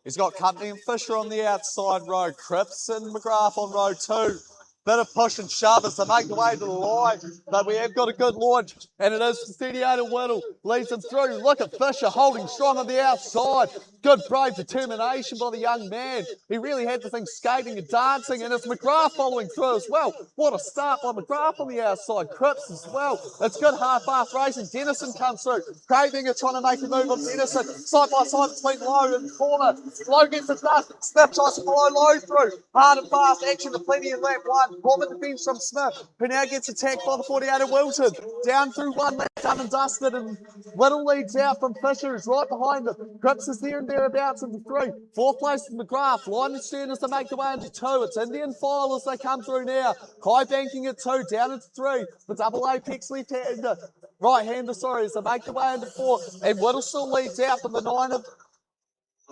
He's got Company and Fisher on the outside row, Cripps and McGrath on row 2. Bit of push and shove as they make the way to the line, but we have got a good launch, and it is the 38 of Whittle, leads them through. Look at Fisher holding strong on the outside. Good, brave determination by the young man. He really had the thing skating and dancing, and it's McGrath following through as well. What a start by McGrath on the outside, Cripps as well. It's good hard-fast racing. Dennison comes through. Cravinger trying to make a move on Dennison. Side by side between Lowe and corner. Lowe gets it done. Smith tries to follow Lowe through. Hard and fast action to plenty in lap 1. Common defence from Smith, who now gets attacked by the 48 of Wilton. Down through one lap, done and dusted, and Whittle leads out from Fisher, who's right behind him. Cripps is there and thereabouts into 3. 4th place is McGrath. Line and stern as they make the way into 2. It's Indian file as they come through now. Kai banking at 2, down into 3. The double apex left-hander, right-hander, sorry, as they make the way into 4. And Whittle still leads out from the 9 of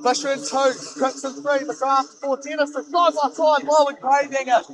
Fisher in 2, Cripps in 3, McGrath 4, Dennison, side by side, Lowe and Cravinger.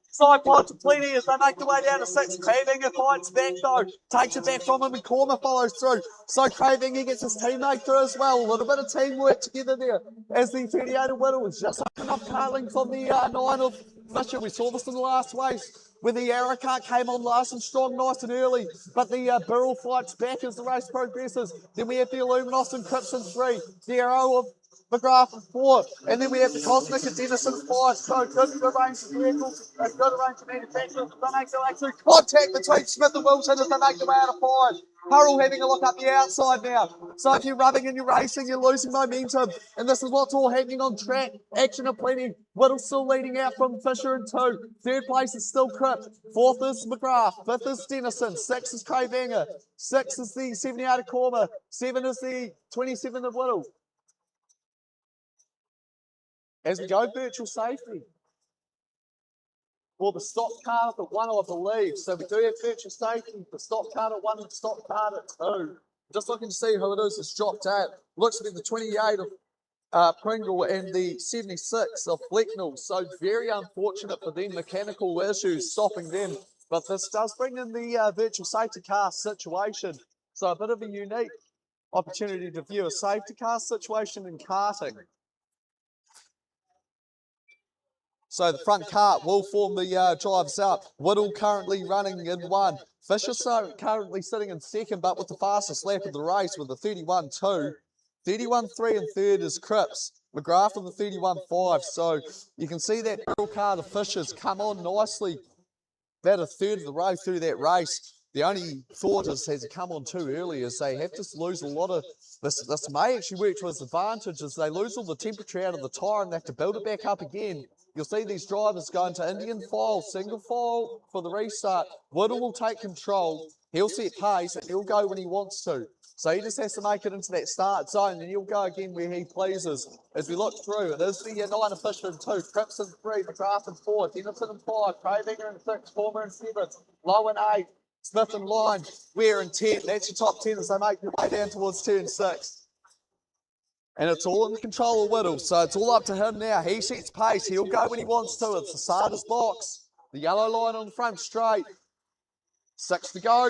Side pod to plenty as they make the way down to 6. Cravinger fights back though, takes it back from him and Corner follows through. So Cravinger gets his teammate through as well. A little bit of teamwork together there as the 38 of Whittle was just enough carling from the 9 of Fisher. We saw this in the last race where the Arrow Kart came on last and strong, nice and early, but the Burrell fights back as the race progresses. Then we have the Illuminos and Cripps in 3. The Arrow of McGrath in 4, and then we have the Cosmic and Denison in 5. So good range of vehicles, a good range of manufacturers. They make their way through contact between Smith and Wilson as they make their way out of 5. Hurrell having a look up the outside now. So if you're rubbing and you're racing, you're losing momentum. And this is what's all happening on track. Action aplenty. Whittle still leading out from Fisher in 2. Third place is still Cripps. 4th is McGrath. 5th is Denison. 6th is Cravanger. 6 is the 78 of Corma. 7 is the 27 of Whittle. As we go virtual safety. Well, the stop card at 1, I believe. So we do have virtual safety. The stop card at 1 and the stop card at 2. Just looking to see who it is that's dropped out. Looks to be the 28 of Pringle and the 76 of Flecknell. So very unfortunate for them. Mechanical issues stopping them. But this does bring in the virtual safety car situation. So a bit of a unique opportunity to view a safety car situation in karting. So the front cart will form the drives up. Whittle currently running in 1. Fisher currently sitting in 2nd, but with the fastest lap of the race with a 31.2. 31.3 and 3rd is Cripps. McGrath with the 31.5. So you can see that middle car, the Fishers, come on nicely. About a third of the way through that race. The only thought is, has it come on too early, is they have to lose a lot of, this may actually work to its advantage, as they lose all the temperature out of the tyre and they have to build it back up again. You'll see these drivers go into Indian file, single file for the restart. Whittle will take control. He'll set pace and he'll go when he wants to. So he just has to make it into that start zone and he'll go again where he pleases. As we look through, it is the 9 of Fisher in 2, Cripps in 3, McGrath in 4, Denison in 5, Cravinger in 6, Former in 7, Low in 8, Smith in line, Ware in 10. That's your top 10 as they make their way down towards turn 6. And it's all in the control of Whittle, so it's all up to him now. He sets pace, he'll go when he wants to. It's the Sardis box. The yellow line on the front straight. 6 to go.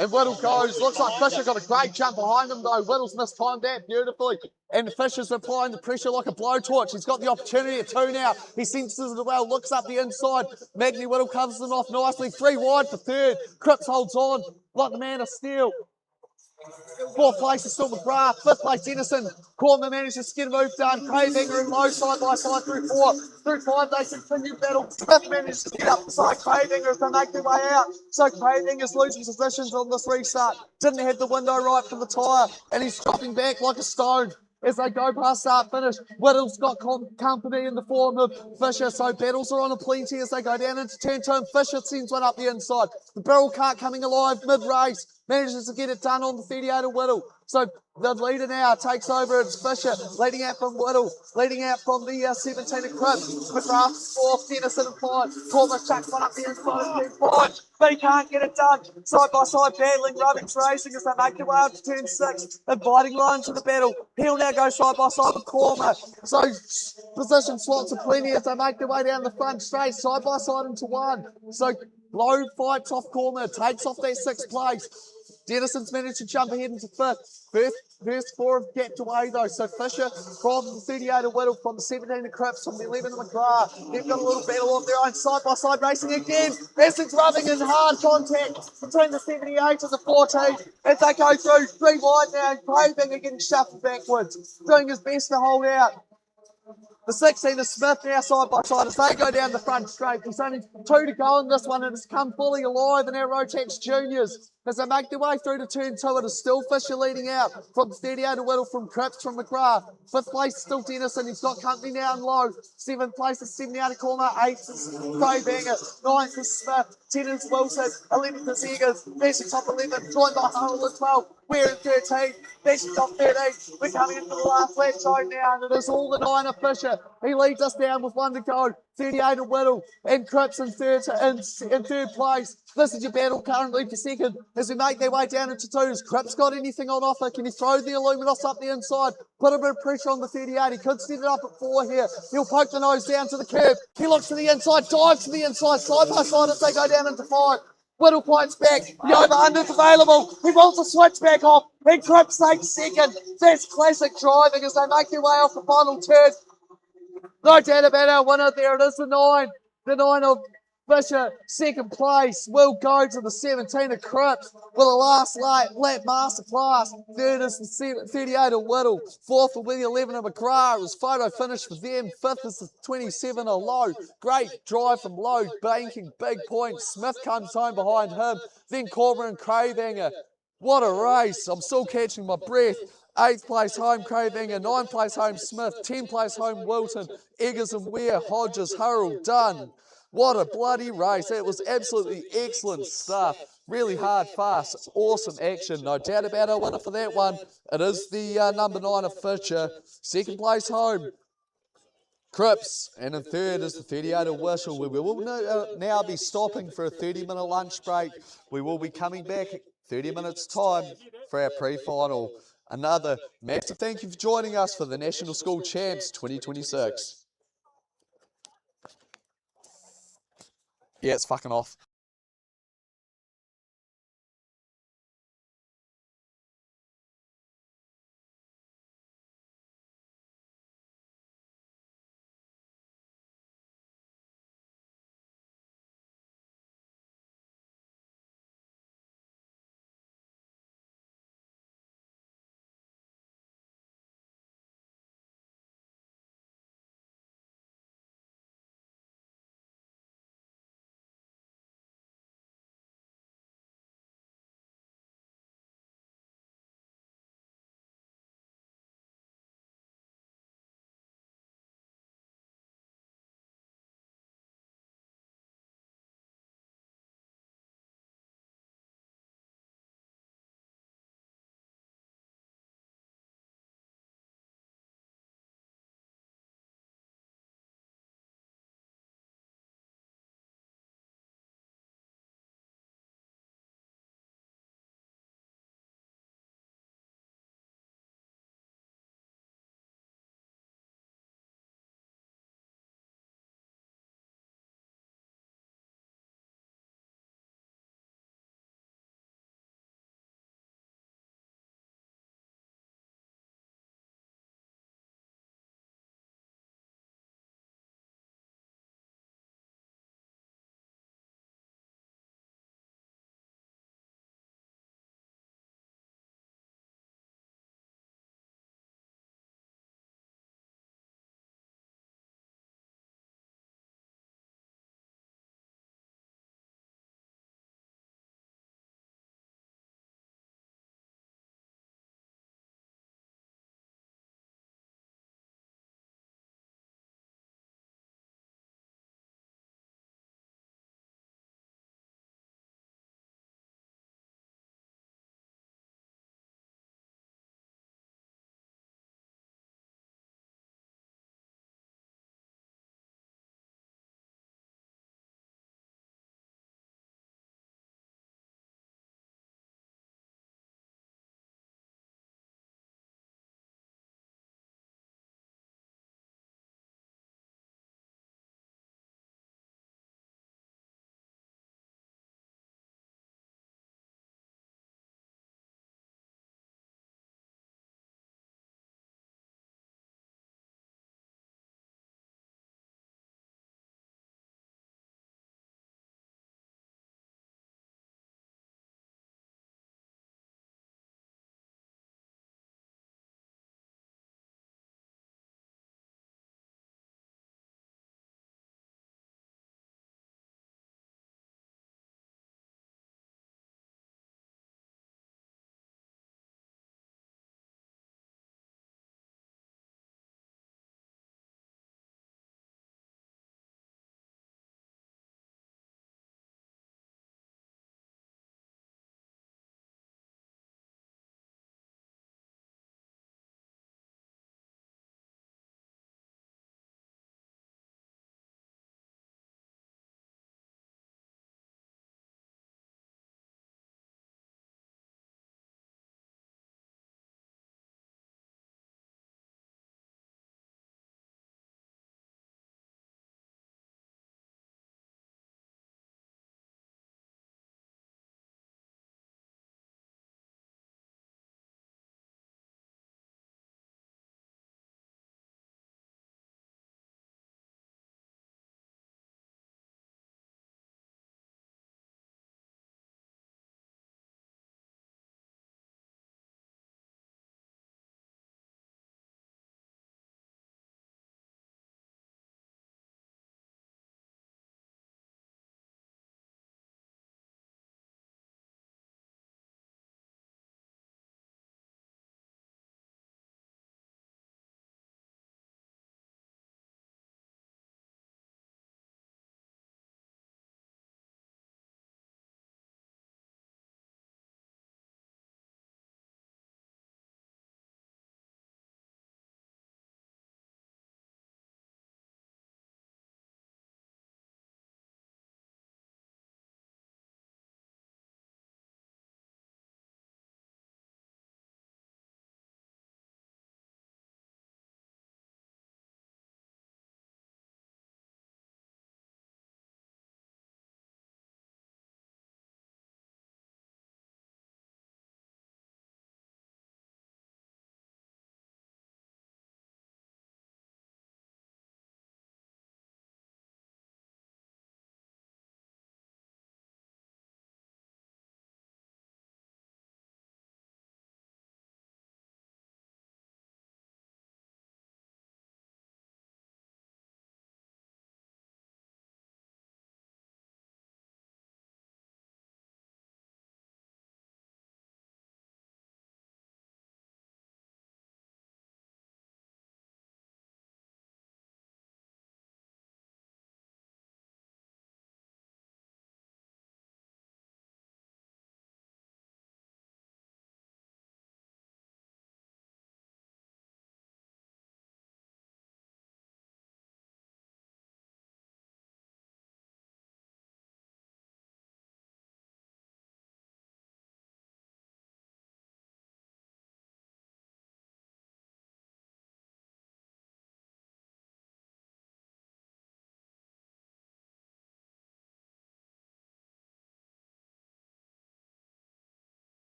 And Whittle goes. Looks like Fisher got a great jump behind him though. Whittle's mistimed that beautifully. And Fisher's applying the pressure like a blowtorch. He's got the opportunity at 2 now. He senses it well, looks up the inside. Magni Whittle covers them off nicely. 3 wide for 3rd. Cripps holds on like the man of steel. 4th place is still McGrath. 5th place Denison. Corner managed to get a move done. Cravinger and Low side by side through 4. Through 5 they continue battle. 5th managed to get up beside Cravinger as they make their way out. So Cravinger's losing positions on this restart. Didn't have the window right for the tyre and he's dropping back like a stone. As they go past start finish, Whittle's got company in the form of Fisher, so battles are on a plenty as they go down into turn 2 and Fisher sends one up the inside. The barrel cart coming alive mid-race, manages to get it done on the 38 of Whittle. So the leader now takes over, it's Fisher, leading out from Whittle, leading out from the 17 of Cripps. McGrath 4th, Denison in 5, Cormac chucks one up the inside of 5, but he can't get it done. Side by side battling, Rubbings racing as they make their way up to turn 6, inviting line to the battle. He'll now go side by side with Cormac. So position slots are plenty as they make their way down the front straight, side by side into 1. So Low fights off Cormac, takes off that 6th place. Denison's managed to jump ahead into 5th. First 4 have gapped away though. So Fisher from the 38 of Whittle, from the 17 of Cripps, from the 11 of McGrath. They've got a little battle of their own, side by side racing again. Essence rubbing in hard contact between the 78 and the 14 as they go through 3 wide now. Cravinger getting shuffled backwards, doing his best to hold out. The 16 of Smith now side by side as they go down the front straight. There's only 2 to go in this one and it's come fully alive in our Rotax Juniors. As they make their way through to turn 2, it is still Fisher leading out from 38 of Whittle, from Cripps, from McGrath. 5th place is still Denison, he's got company now in low. 7th place is 78 of Corner, 8th is Crowbanger, 9th is Smith, 10 is Wilson, 11th is Eggers, there's the top 11, joined by Hull at 12. We're in 13, there's the top 13. We're coming into the last lap zone now, and it is all the 9 of Fisher. He leads us down with 1 to go. 38 of Whittle and Cripps in third place. This is your battle currently for 2nd as we make their way down into 2s. Cripps got anything on offer? Can he throw the Illuminos up the inside? Put a bit of pressure on the 38. He could set it up at 4 here. He'll poke the nose down to the curb. He looks to the inside, dives to the inside, side by side as they go down into 5. Whittle points back, the over-under's available. He wants to switch back off, and Cripps takes 2nd. That's classic driving as they make their way off the final turn. No doubt about our winner there. It is the 9 of Fisher, second place, will go to the 17 of Cripps with a last lap masterclass. Third is the 38 of Whittle. Fourth will be the 11 of McGrath. It was photo finish for them. Fifth is the 27 of Lowe. Great drive from Lowe, banking big points. Smith comes home behind him. Then Corbin and Cravehanger. What a race. I'm still catching my breath. 8th place home, Cravehanger. 9th place home, Smith. 10th place home, Wilton. Eggers and Ware, Hodges, Hurrell, Dunn. What a bloody race. That was absolutely excellent stuff. Really hard, fast, awesome action. No doubt about our winner for that one. It is the number 9 of Fisher. Second place home, Cripps. And in third is the 38 of Whistle. We will now be stopping for a 30-minute lunch break. We will be coming back 30 minutes time for our pre-final. Another massive thank you for joining us for the National School Champs 2026. Yeah, it's fucking off.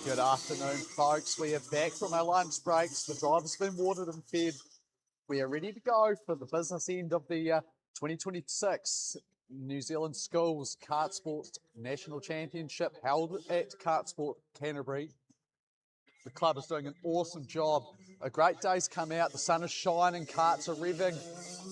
Good afternoon, folks. We are back from our lunch breaks. The driver's been watered and fed. We are ready to go for the business end of the 2026 New Zealand Schools Kart Sport National Championship held at Kart Sport Canterbury. The club is doing an awesome job. A great day's come out. The sun is shining, karts are revving.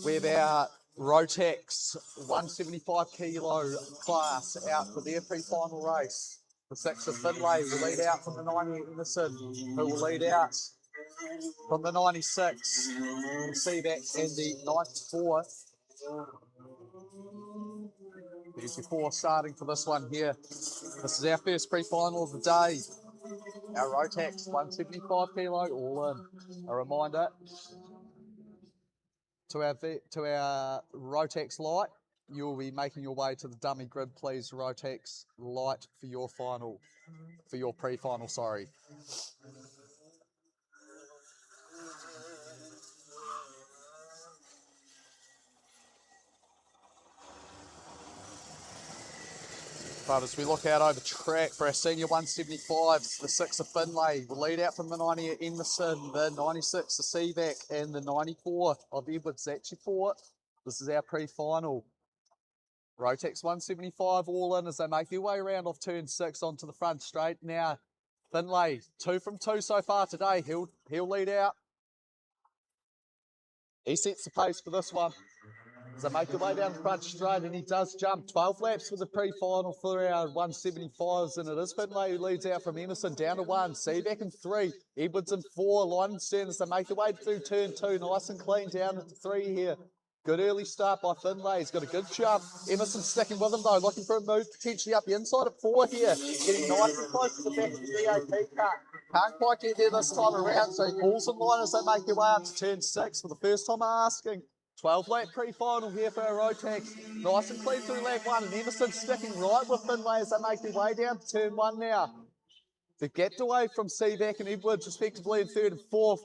We have our Rotax 175 kilo class out for their pre-final race. The 6 of Finlay will lead out from the 90 Emerson, who will lead out from the 96. You see that in the 94. There's your 4 starting for this one here. This is our first pre-final of the day. Our Rotax 175 kilo all in. A reminder to our Rotax light, you'll be making your way to the dummy grid, please. Rotax light for your final, for your pre-final, sorry. But as we look out over track for our senior 175s, the 6 of Finlay will lead out from the 90 at Emerson, the 96 of Seavac, and the 94 of Edwards. That's your 4. This is our pre-final. Rotax 175 all in as they make their way around off turn 6 onto the front straight. Now, Finlay, 2 from 2 so far today. He'll lead out. He sets the pace for this one. As they make their way down the front straight, and he does jump 12 laps for the pre-final for our 175s, and it is Finlay who leads out from Emerson down to 1, Seavac in 3, Edwards in 4, line and stern as they make their way through turn 2, nice and clean down into 3 here. Good early start by Finlay. He's got a good jump. Emerson sticking with him though, looking for a move potentially up the inside at 4 here. Getting nice and close to the back of the DAP car. Can't quite get there this time around, so he pulls in line as they make their way up to turn 6 for the first time asking. 12 lap pre-final here for our Rotax. Nice and clean through lap 1, and Emerson sticking right with Finlay as they make their way down to turn 1 now. They've gapped away from Seavac and Edwards respectively in 3rd and 4th.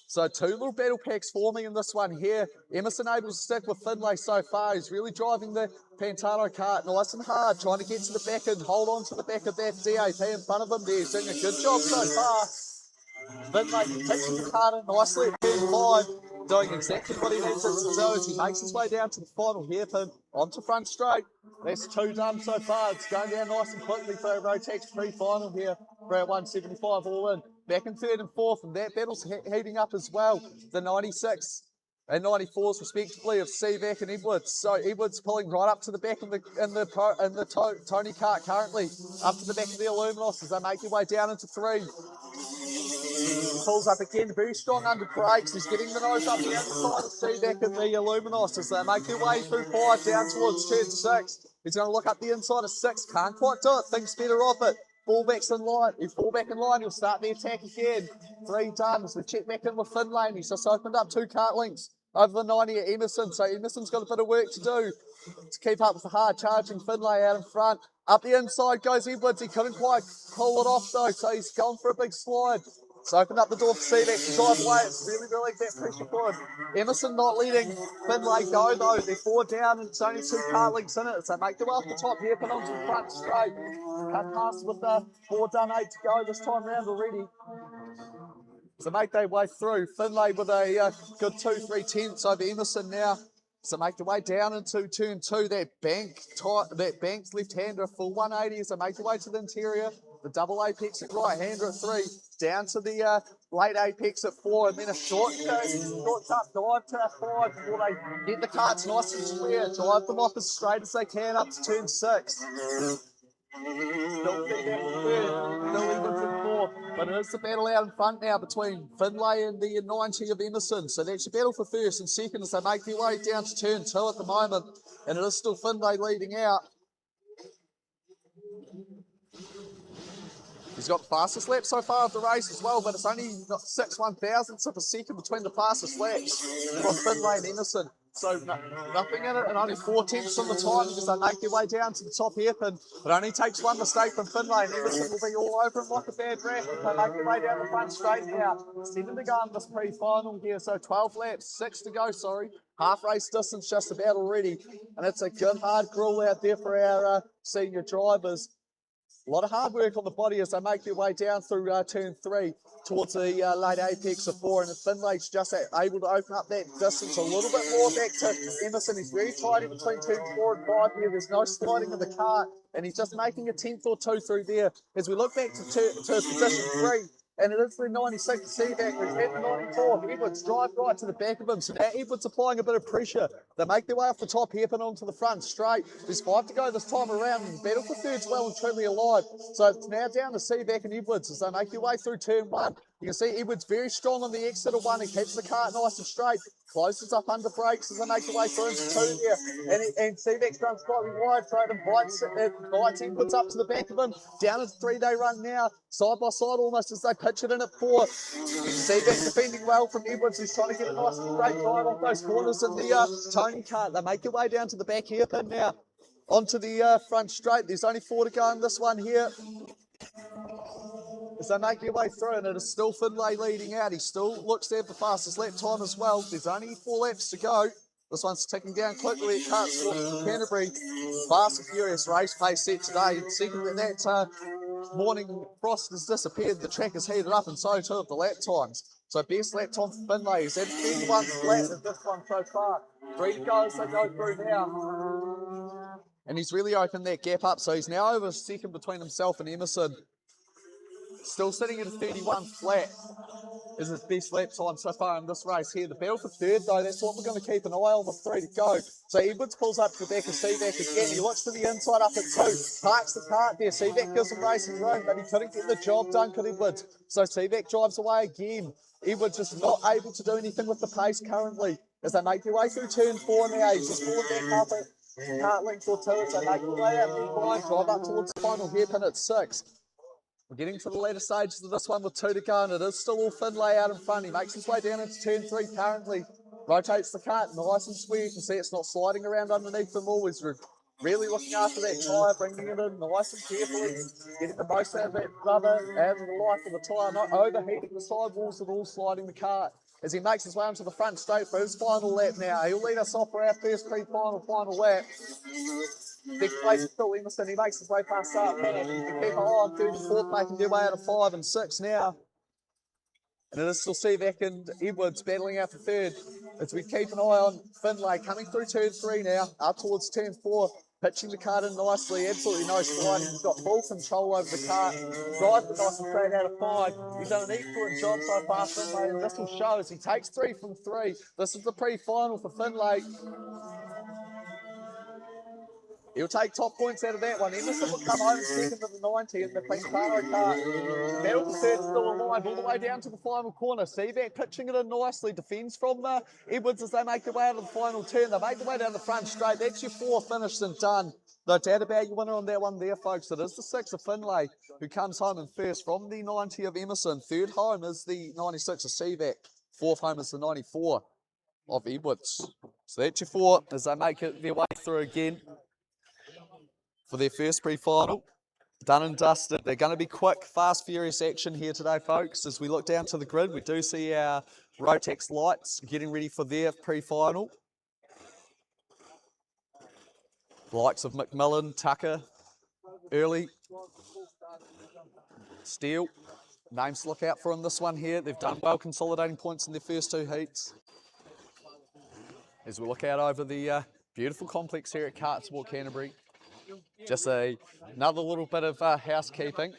So 2 little battle packs forming in this one here. Emerson able to stick with Finlay so far. He's really driving the Pantano kart nice and hard, trying to get to the back and hold on to the back of that DAP in front of him there. He's doing a good job so far. Finlay pitching the kart in nicely at turn 5, doing exactly what he needs it to do as he makes his way down to the final hairpin onto front straight. That's 2 done so far. It's going down nice and quickly for our Rotax pre-final here for our 175 all in. Back in 3rd and 4th, and that battle's heating up as well. The 96 and 94s respectively of Seavac and Edwards. So Edwards pulling right up to the back of the Tony kart currently, up to the back of the Illuminos as they make their way down into 3. Pulls up again, very strong under brakes. He's getting the nose up the outside of Seavac and the Illuminos as they make their way through 5 down towards turn 6. He's going to look up the inside of 6, can't quite do it, thinks better of it. Fullback's in line, he'll fall back in line, he'll start the attack again. 3 done as we check back in with Finlay, and he's just opened up 2 kart links over the 90 at Emerson, so Emerson's got a bit of work to do to keep up with the hard charging Finlay out in front. Up the inside goes Edwards, he couldn't quite pull it off though, so he's gone for a big slide. It's opened up the door for Seavac to drive away. It's really that pressure for him. Emerson not letting Finlay go though. They're 4 down and it's only 2 kart links in it. So make them off the top here, but onto the front straight. Cut past with 4 done, 8 to go this time round already. So make their way through. Finlay with a good 2-3 tenths over Emerson now. So make their way down into turn 2. That bank's left-hander, a full 180 as they make their way to the interior. The double apex at right-hander at 3. Down to the late apex at 4, and then a short cut dive to 5 before they get the karts nice and square. Drive them off as straight as they can up to turn 6. Still feed out the 3rd, still Edwards in 4th, but it is the battle out in front now between Finlay and the 90 of Emerson. So that's your battle for 1st and 2nd as they make their way down to turn 2 at the moment, and it is still Finlay leading out. He's got the fastest lap so far of the race as well, but it's only got 6 1,000ths of a second between the fastest laps for Finlay and Emerson. So nothing in it, and only 4 tenths on the time because they make their way down to the top hairpin. It only takes 1 mistake from Finlay, and Emerson will be all over him like a bad rat if they make their way down the front straight now. 7 to go in this pre-final here, so 12 laps, 6 to go, sorry. Half race distance just about already, and it's a good hard gruel out there for our senior drivers. A lot of hard work on the body as they make their way down through turn 3 towards the late apex of 4, and Finlay's just able to open up that distance a little bit more back to Emerson. He's very tight in between turn 4 and 5 here. There's no sliding in the cart, and he's just making a tenth or two through there. As we look back to position 3, and it is the 96 Seaback who's at the 94. Edwards drive right to the back of him. So now Edwards applying a bit of pressure. They make their way off the top, hairpin onto the front straight. There's 5 to go this time around. And battle for third's well and truly alive. So it's now down to Seaback and Edwards as they make their way through turn 1. You can see Edwards very strong on the exit of 1. He keeps the cart nice and straight. Closes up under brakes as they make their way through into 2 there. And Seaback's done slightly wide, so it invites Edwards up to the back of him. Down into 3-day run now. Side by side almost as they pitch it in at 4. Seaback defending well from Edwards. He's trying to get a nice straight drive off those corners in the Tony cart. They make their way down to the back hairpin now. Onto the front straight. There's only 4 to go in this one here. As they make their way through, and it is still Finlay leading out. He still looks to have the fastest lap time as well. There's only 4 laps to go. This one's ticking down quickly at Canterbury. Fast and furious race pace set today. Second that morning frost has disappeared, the track has heated up, and so too have the lap times. So best lap time for Finlay. He's had 31 flat at this one so far. 3 to go as they go through now. And he's really opened that gap up, so he's now over a second between himself and Emerson. Still sitting at a 31 flat is his best lap time so far in this race here. The battle for third though, that's what we're going to keep an eye on with 3 to go. So Edwards pulls up to the back of Seaback again. He looks to the inside up at 2, parks the cart there. Seaback gives him racing room, but he couldn't get the job done, could Edwards? So Seaback drives away again. Edwards just not able to do anything with the pace currently as they make their way through turn 4 now. He's just falling back up at cart length or 2 as they make their way out the line, drive up towards the final hairpin at 6. We're getting to the later stages of this one with 2 to go, and it is still all Finlay out in front. He makes his way down into turn 3 currently, rotates the cart nice and square. You can see it's not sliding around underneath them all. He's really looking after that tyre, bringing it in nice and carefully, getting the most out of that rubber and the life of the tyre, not overheating the sidewalls at all, sliding the cart. As he makes his way onto the front straight for his final lap now. He'll lead us off for our first final lap. Big place is still Emerson. He makes his way past up. Keep an eye on 34th, making their way out of 5 and 6 now. And it is still Seaback and Edwards battling out for third. As we keep an eye on Finlay coming through turn 3 now, up towards turn 4, pitching the cart in nicely, absolutely no sliding. He's got full control over the cart, drives it nice and straight out of 5. He's done an excellent job so far, Finlay, and this will show as he takes 3 from 3. This is the pre-final for Finlay. He'll take top points out of that one. Emerson will come home second to the 90 in the Quintano cart. Battle for third still alive all the way down to the final corner. Seaback pitching it in nicely. Defends from Edwards as they make their way out of the final turn. They make their way down the front straight. That's your 4 finished and done. No doubt about your winner on that one there, folks. It is the 6 of Finlay who comes home in first from the 90 of Emerson. Third home is the 96 of Seaback. Fourth home is the 94 of Edwards. So that's your 4 as they make it their way through again for their first pre-final. Done and dusted. They're going to be quick, fast, furious action here today, folks. As we look down to the grid, we do see our Rotex lights getting ready for their pre-final. The likes of McMillan, Tucker, Early, Steele. Names to look out for in this one here. They've done well consolidating points in their first 2 heats. As we look out over the beautiful complex here at Kart Sport Canterbury. Just another little bit of housekeeping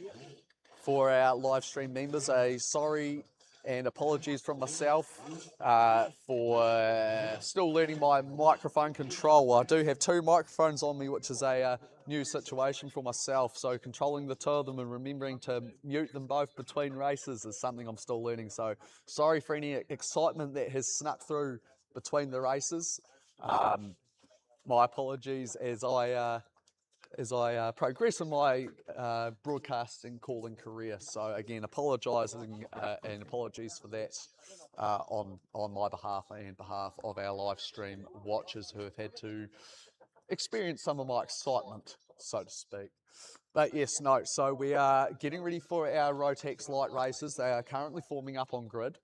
for our live stream members. A sorry and apologies from myself for still learning my microphone control. I do have 2 microphones on me, which is a new situation for myself. So controlling the 2 of them and remembering to mute them both between races is something I'm still learning. So sorry for any excitement that has snuck through between the races. My apologies as I progress in my broadcasting calling career. So again, apologising and apologies for that on my behalf and behalf of our live stream watchers who have had to experience some of my excitement, so to speak. But yes, no, so we are getting ready for our Rotex light races. They are currently forming up on grid.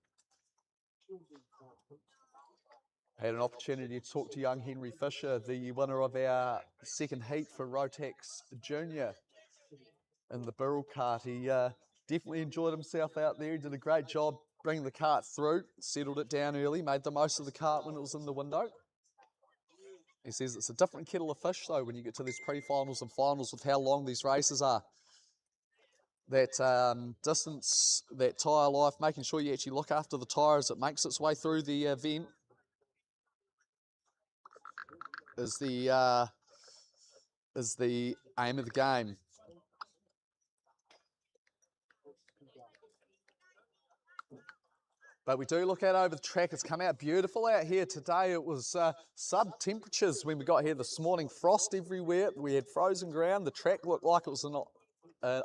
Had an opportunity to talk to young Henry Fisher, the winner of our second heat for Rotex Junior in the Burrell cart. He definitely enjoyed himself out there. He did a great job bringing the cart through, settled it down early, made the most of the cart when it was in the window. He says it's a different kettle of fish though when you get to these pre-finals and finals with how long these races are. That distance, that tyre life, making sure you actually look after the tyre as it makes its way through the event is the aim of the game. But we do look out over the track. It's come out beautiful out here today. It was sub temperatures when we got here this morning. Frost everywhere. We had frozen ground. The track looked like it was an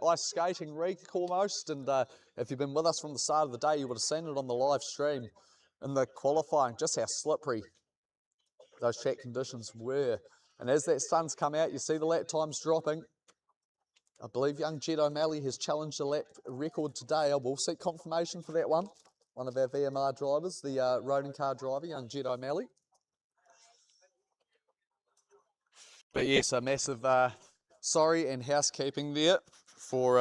ice skating rink almost. And if you've been with us from the start of the day, you would have seen it on the live stream in the qualifying, just how slippery those track conditions were. And as that sun's come out, you see the lap times dropping. I believe young Jed O'Malley has challenged a lap record today. I will seek confirmation for that one. One of our VMR drivers, the roading car driver, young Jed O'Malley. But yes, a massive sorry and housekeeping there for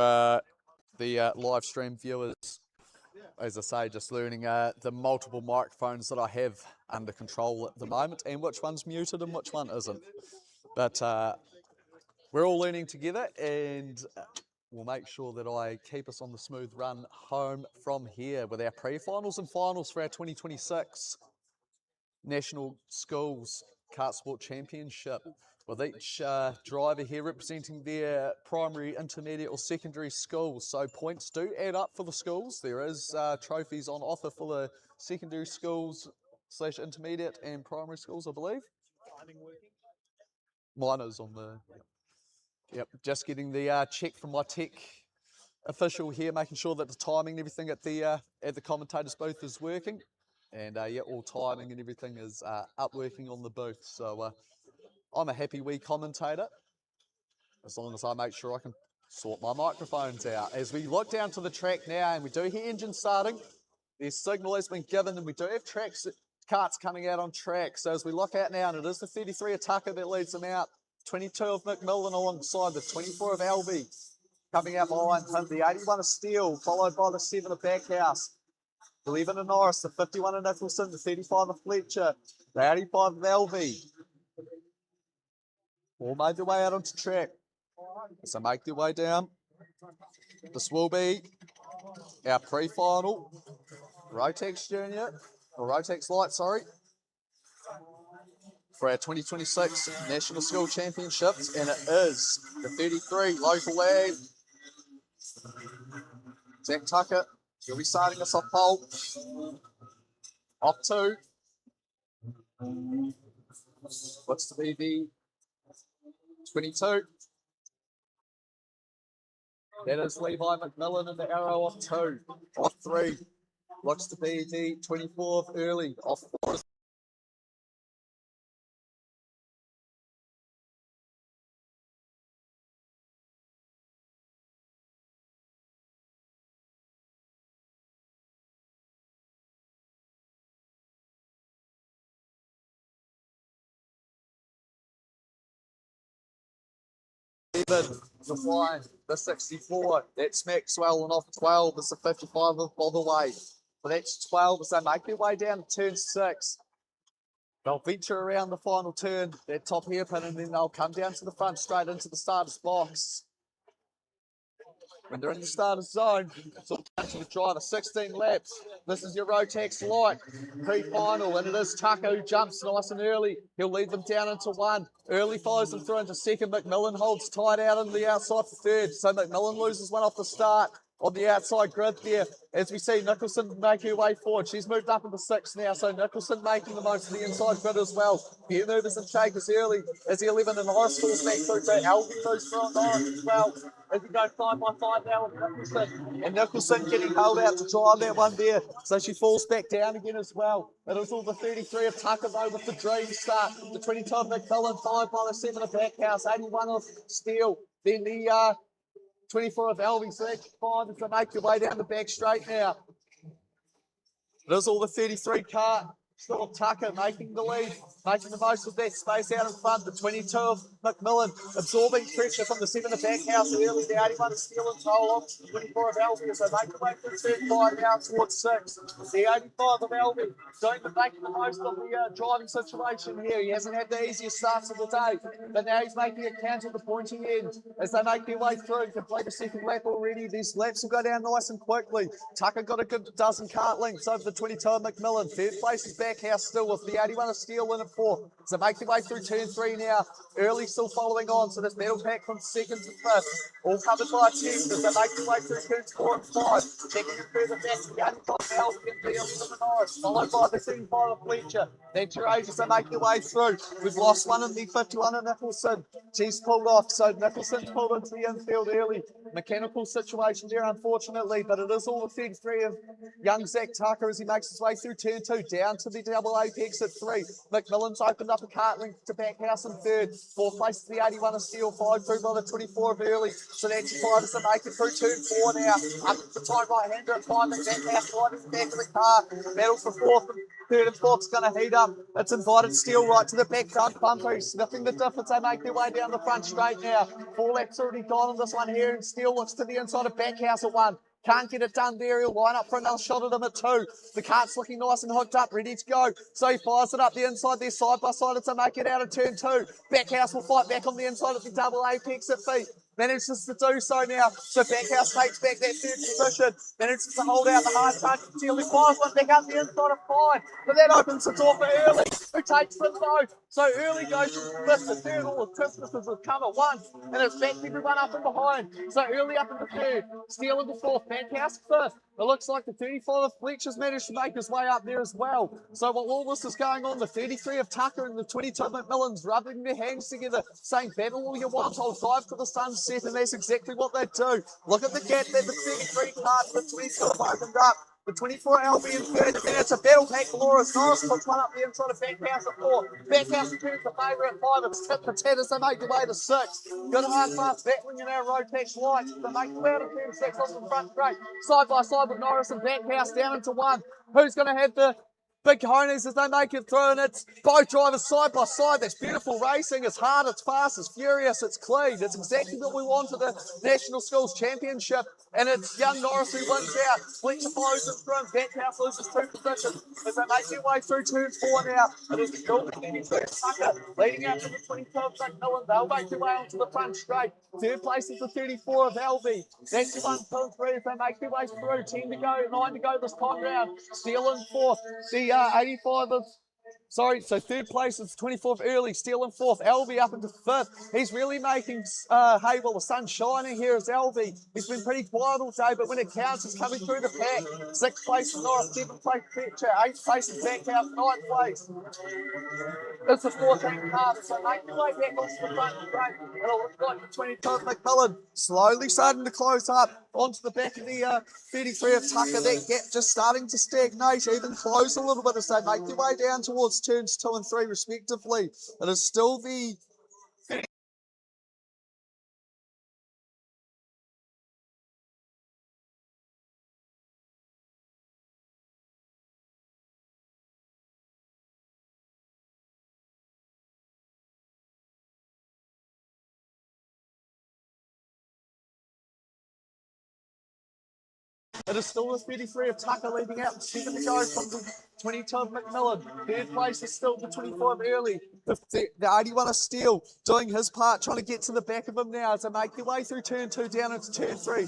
the live stream viewers. As I say, just learning the multiple microphones that I have under control at the moment and which one's muted and which one isn't. But we're all learning together, and we'll make sure that I keep us on the smooth run home from here with our pre-finals and finals for our 2026 National Schools Kart Sport Championship, with each driver here representing their primary, intermediate or secondary schools. So points do add up for the schools. There is trophies on offer for the secondary schools / intermediate and primary schools, I believe. Mine is on the... Yep, just getting the check from my tech official here, making sure that the timing and everything at the commentator's booth is working. And yeah, all timing and everything is up working on the booth. So I'm a happy wee commentator, as long as I make sure I can sort my microphones out. As we look down to the track now, and we do hear engines starting, their signal has been given, and we do have carts coming out on track. So as we look out now, and it is the 33 of Tucker that leads them out, 22 of McMillan alongside the 24 of Albie. Coming out behind him, the 81 of Steele, followed by the 7 of Backhouse. 11 of Norris, the 51 of Nicholson, the 35 of Fletcher, the 85 of Albie. All made their way out onto track. So make their way down. This will be our pre-final Rotax Junior, or Rotax Light, sorry, for our 2026 National School Championships, and it is the 33 local lad, Zach Tucker. He'll be starting us off pole. Off 2. Looks to be the 22. That is Levi McMillan in the arrow off 2. Off 3. Looks to be the 24 of Early. Off 4. The 5, the 64, that's Maxwell, and off 12 is the 55 of Botherway. So that's 12 as they make their way down to turn 6. They'll venture around the final turn, that top hairpin, and then they'll come down to the front straight into the starter's box. When they're in the starter's zone, it's all down to the driver. 16 laps. This is your Rotax Light pre-final, and it is Tucker who jumps nice and early. He'll lead them down into 1. Early follows them through into 2nd. McMillan holds tight out on the outside for 3rd. So McMillan loses 1 off the start on the outside grid there. As we see Nicholson make her way forward. She's moved up into 6th now, so Nicholson making the most of the inside grid as well. Few movers and shakers early as the 11 and Norris falls back through to Albie moves through on Norris as well. As we go 5 by 5 now with Nicholson. And Nicholson getting held out to try on that one there. So she falls back down again as well. It was all the 33 of Tucker though with the dream start. The 22 of McMillan, followed by the 7 of Backhouse, 81 of Steele. Then the 24 of Albie, so that's 5 as they make their way down the back straight now. It is all the 33 car. Still Tucker making the lead, making the most of that space out in front. The 22 of McMillan absorbing pressure from the 7 of Backhouse early. The 81 is stealing control off 24 of Albion. So make the way through turn 5 now towards 6. The 85 of Albion making the most of the driving situation here. He hasn't had the easiest starts of the day, but now he's making it count at the pointing end as they make their way through. Complete the second lap already. These laps will go down nice and quickly. Tucker got a good dozen kart lengths over the 22 of McMillan. Third place is Backhouse still with the 81 of Steel in at 4. So make their way through turn 3 now. Early still following on, so this medal pack from 2nd to 5th. All covered by teams as they make their way through turns 4 and 5. Checking it further back to the 85 Albion, the 11 Norris, followed by the 75 of Fletcher. That's your age as they make their way through. We've lost one in the 51 of Nicholson. She's pulled off, so Nicholson's pulled into the infield early. Mechanical situation there, unfortunately, but it is all the 33 of young Zach Tucker as he makes his way through turn 2, down to the double apex at 3. McMillan's opened up a kart length to Backhouse in 3rd. 4th place to the 81 of Steel, 5 through by the 24 of Early. So that's your 5 as they make it through turn 4 now. Up the time right-hander at 5 and Backhouse right in the back of the car. Battle for 4th and 3rd and 4th's going to heat up. It's invited Steel right to the back front bumper. Sniffing the difference. They make their way down the front straight now. 4 laps already gone on this one here, and Steel looks to the inside of Backhouse at 1. Can't get it done there. He'll line up for another shot at him at 2. The kart's looking nice and hooked up, ready to go. So he fires it up the inside there, side by side, to make it out of turn 2. Backhouse will fight back on the inside at the double apex at feet. Manages to do so now. So Backhouse takes back that 3rd position. Manages to hold out the hard punch until he fires one back up the inside of 5. But that opens the door for Early, who takes them both. So Early goes from 5th to 3rd. All the Christmases have come at once, and it's backed everyone up and behind. So Early up in the 3rd, Steel in the 4th, Backhouse 5th. It looks like the 35 of Fletcher's managed to make his way up there as well. So while all this is going on, the 33 of Tucker and the 22 of McMillan's rubbing their hands together, saying, battle all you want, I'll drive to the sunset, and that's exactly what they do. Look at the gap that the 33 cars, the 22 have opened up. The 24 Albion third, and it's a battle pack for Norris. Norris puts one up the inside of Backhouse at 4. Backhouse returns the favourite at 5. It's tit for tat as they make their way to 6. Got a hard fast battling in our road patch lights. They make the way out of turn 6 off the front straight. Side by side with Norris and Backhouse down into 1. Who's going to have the big cojones as they make it through, and it's both drivers side by side. That's beautiful racing. It's hard, it's fast, it's furious, it's clean. It's exactly what we want at the National Schools Championship, and it's young Norris who wins out. Fletcher follows him through, and Backhouse loses 2 positions as they make their way through turn 4 now. It is the Golden Tucker leading out to the 22 of McMillan. They'll make their way onto the front straight. 3rd place is the 34 of Elby. That's the 1, 2, 3 as they make their way through. 10 to go, 9 to go this time round. Steel in 4th. The 85 of, so 3rd place is 24th Early, Steel in 4th, Elby up into 5th. He's really making hay while the sun's shining here as Elby. He's been pretty quiet all day, but when it counts, he's coming through the pack. 6th place is Norris, 7th place Fletcher, 8th place is Backhouse, 9th place. It's the 14th car, so make your way back onto the front straight. It'll look like the 22 of McMillan slowly starting to close up onto the back of the 33 of Tucker. That gap just starting to stagnate, even close a little bit as they make their way down towards turns 2 and 3 respectively. It is still the the 33 of Tucker leading out, 7 to go from the 22 of McMillan. 3rd place is still the 24 of Early. The 81 of Steel doing his part, trying to get to the back of him now as they make their way through turn 2 down into turn 3.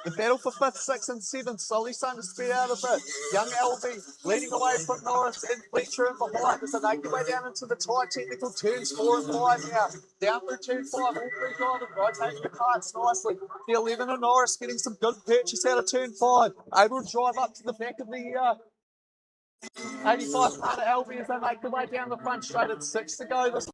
The battle for 5th, 6th and 7th slowly starting to speed out a bit. Young LB leading away from Norris and Fletcher in behind as they make their way down into the tight technical turns 4 and 5 now. Down through turn 5, all 3 drivers rotating the karts nicely. The 11 of Norris getting some good purchase out of turn 5. Able to drive up to the back of the 85 part of LB as they make their way down the front straight at 6 to go. This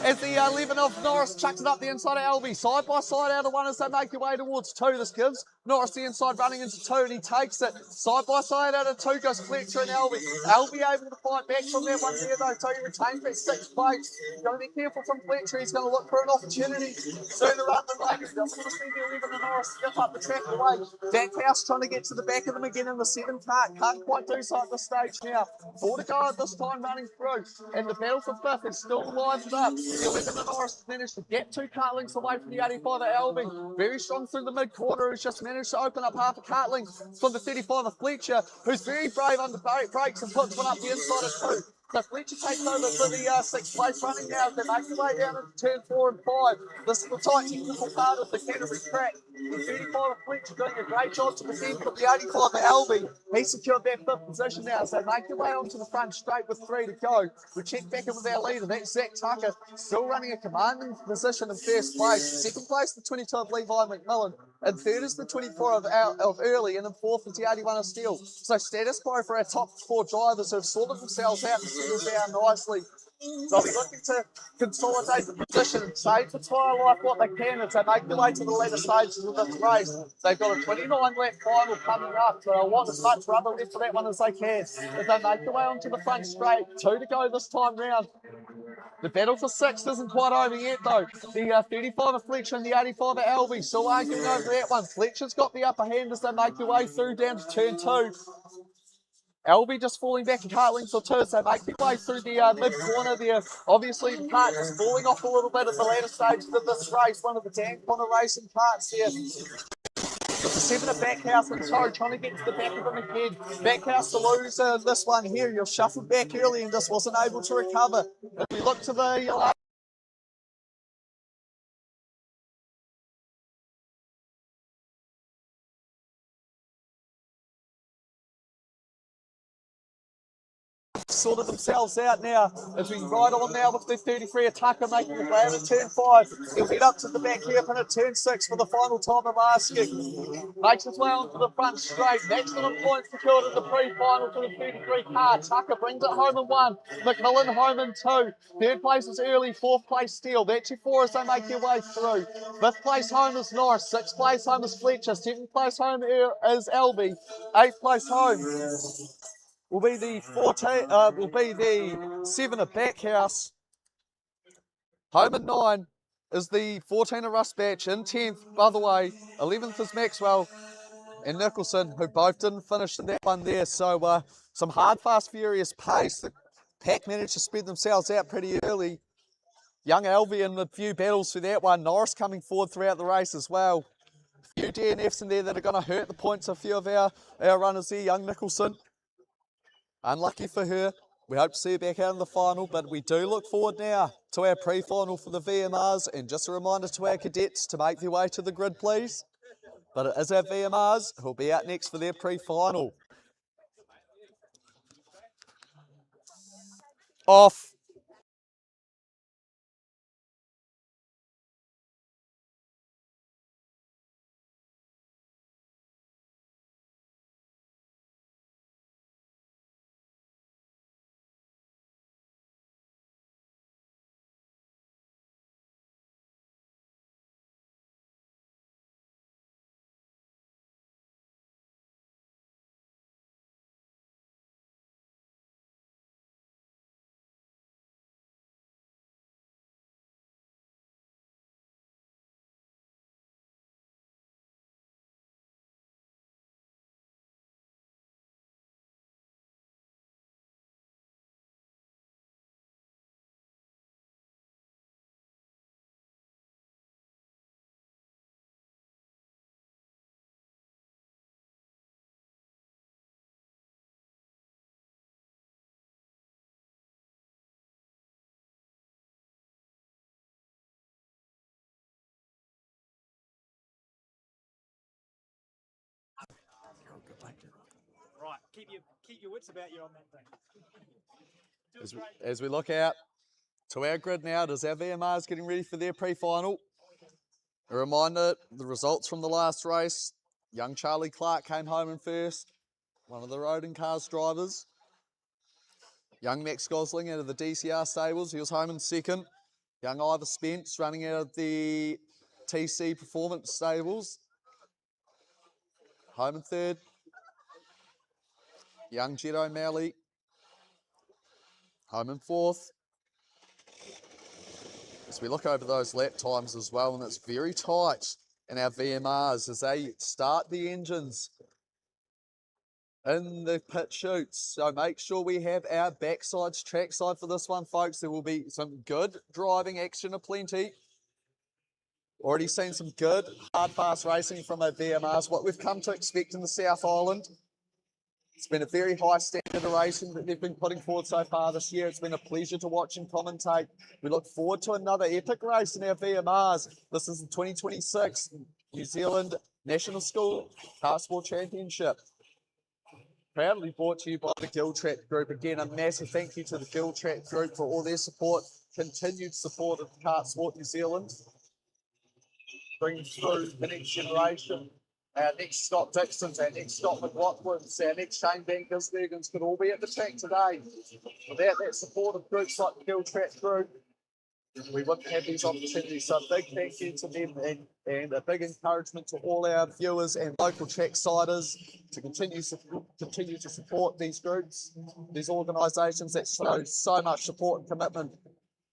As the 11 of Norris chucks it up the inside of Albie. Side by side out of one as they make their way towards 2. This gives Norris the inside running into 2 and he takes it. Side by side out of 2 goes Fletcher and Albie. Albie able to fight back from that one there though. So he retains that 6th place. Got to be careful from Fletcher. He's going to look for an opportunity sooner rather than later. He doesn't want to see the 11 of Norris skip up the track away. Backhouse trying to get to the back of them again in the 7 car. Can't quite do so at this stage now. 4 to go at this time running through. And the battle for 5th is still lined up. The 11 of Norris managed to get 2 cart lengths away from the 85 of Albie. Very strong through the mid corner, who's just managed to open up half a cart length from the 35 of Fletcher, who's very brave under brakes and puts one up the inside of 2. So Fletcher takes over for the 6th place running now. They make their way down into turn 4 and 5. This is the tight technical part of the Canterbury track. The 35 of Fletcher doing a great job to defend from the 85 of Albie. He secured that 5th position now, so they make their way onto the front straight with 3 to go. We check back in with our leader, that's Zach Tucker, still running a commanding position in 1st place. 2nd place, the 22 of Levi McMillan. And 3rd is the 24 of Early, and in 4th is the 81 of Steele. So status quo for our top 4 drivers who have sorted themselves out and settled down nicely. So they're looking to consolidate the position and save the tyre life what they can as they make their way to the later stages of this race. They've got a 29 lap final coming up, so they'll want as much rubber left for that one as they can. As they make their way onto the front straight, 2 to go this time round. The battle for 6th isn't quite over yet though. The 35 of Fletcher and the 85 of Albie still arguing over that one. Fletcher's got the upper hand as they make their way through down to turn 2. Albie just falling back a cart length or 2 as they make their way through the mid corner there. Obviously the cart is falling off a little bit at the later stages of this race. One of the Dan Connor racing carts here. The 7 of Backhouse and Toe trying to get to the back of him again. Backhouse to lose this one here. You're shuffled back early and just wasn't able to recover. If we look to the sorted themselves out now as we ride on now with the 33 of Tucker making the play at turn 5. He'll get up to the back hairpin at turn 6 for the final time of asking. Makes his way onto the front straight. Maximum points secured in the pre-final for the 33 car. Tucker brings it home in 1. McMillan home in 2. 3rd place is Early. 4th place Steele. That's your 4 as they make their way through. 5th place home is Norris. 6th place home is Fletcher. 7th place home is Albie. 8th place home will be the 7 of Backhouse. Home at 9 is the 14 of Russ Batch. In 10th, by the way, 11th is Maxwell and Nicholson, who both didn't finish in that one there. So some hard, fast, furious pace. The pack managed to spread themselves out pretty early. Young Alvey in a few battles through that one. Norris coming forward throughout the race as well. A few DNFs in there that are going to hurt the points of a few of our runners there. Young Nicholson. Unlucky for her. We hope to see her back out in the final, but we do look forward now to our pre-final for the VMRs, and just a reminder to our cadets to make their way to the grid, please. But it is our VMRs who'll be out next for their pre-final. Off. Right, keep your wits about you on that thing. As we look out to our grid now, as our VMRs getting ready for their pre-final. A reminder, the results from the last race. Young Charlie Clark came home in first, one of the Roden Cars drivers. Young Max Gosling out of the DCR stables, he was home in second. Young Ivor Spence running out of the TC Performance Stables. Home in third. Young Jet O'Malley. Home in fourth. As we look over those lap times as well, and it's very tight in our VMRs as they start the engines in the pit chutes. So make sure we have our backsides trackside for this one, folks. There will be some good driving action aplenty. Already seen some good hard fast racing from our VMRs, what we've come to expect in the South Island. It's been a very high standard of racing that they've been putting forward so far this year. It's been a pleasure to watch and commentate. We look forward to another epic race in our VMRs. This is the 2026 New Zealand National School Kart Sport Championship. Proudly brought to you by the GILTRAP Group. Again, a massive thank you to the GILTRAP Group for all their support, continued support of Kart Sport New Zealand. Bringing through the next generation. Our next Scott Dixons, our next Scott McLaughlin's, our next Shane Van Gisbergens could all be at the track today. Without that support of groups like the GILTRAP Group, we wouldn't have these opportunities. So a big thank you to them and a big encouragement to all our viewers and local tracksiders to continue to support these groups, these organisations that show so much support and commitment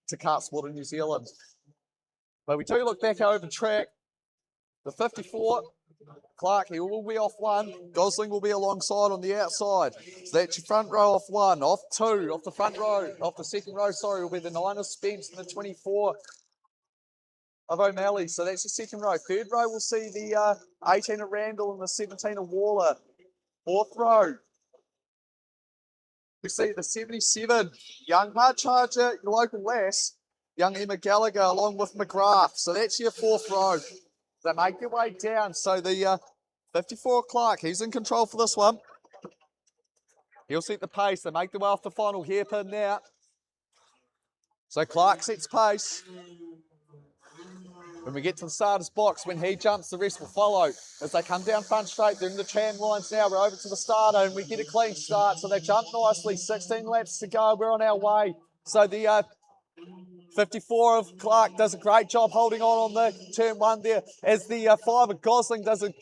to kart sport in New Zealand. But we do look back over track. The 54, Clark, he will be off one. Gosling will be alongside on the outside. So that's your front row off one, off two, off the front row, off the second row, sorry, will be the 9 of Spence and the 24 of O'Malley. So that's your second row. Third row, we'll see the 18 of Randall and the 17 of Waller. Fourth row, we see the 77, young hard charger, your local lass, young Emma Gallagher along with McGrath. So that's your fourth row. They make their way down. So the 54 Clark, he's in control for this one. He'll set the pace. They make their way off the final hairpin now. So Clark sets pace. When we get to the starter's box, when he jumps, the rest will follow. As they come down front straight, they're in the tram lines now. We're over to the starter and we get a clean start. So they jump nicely. 16 laps to go. We're on our way. So the 54 of Clark does a great job holding on the turn one there as the 5 of Gosling does an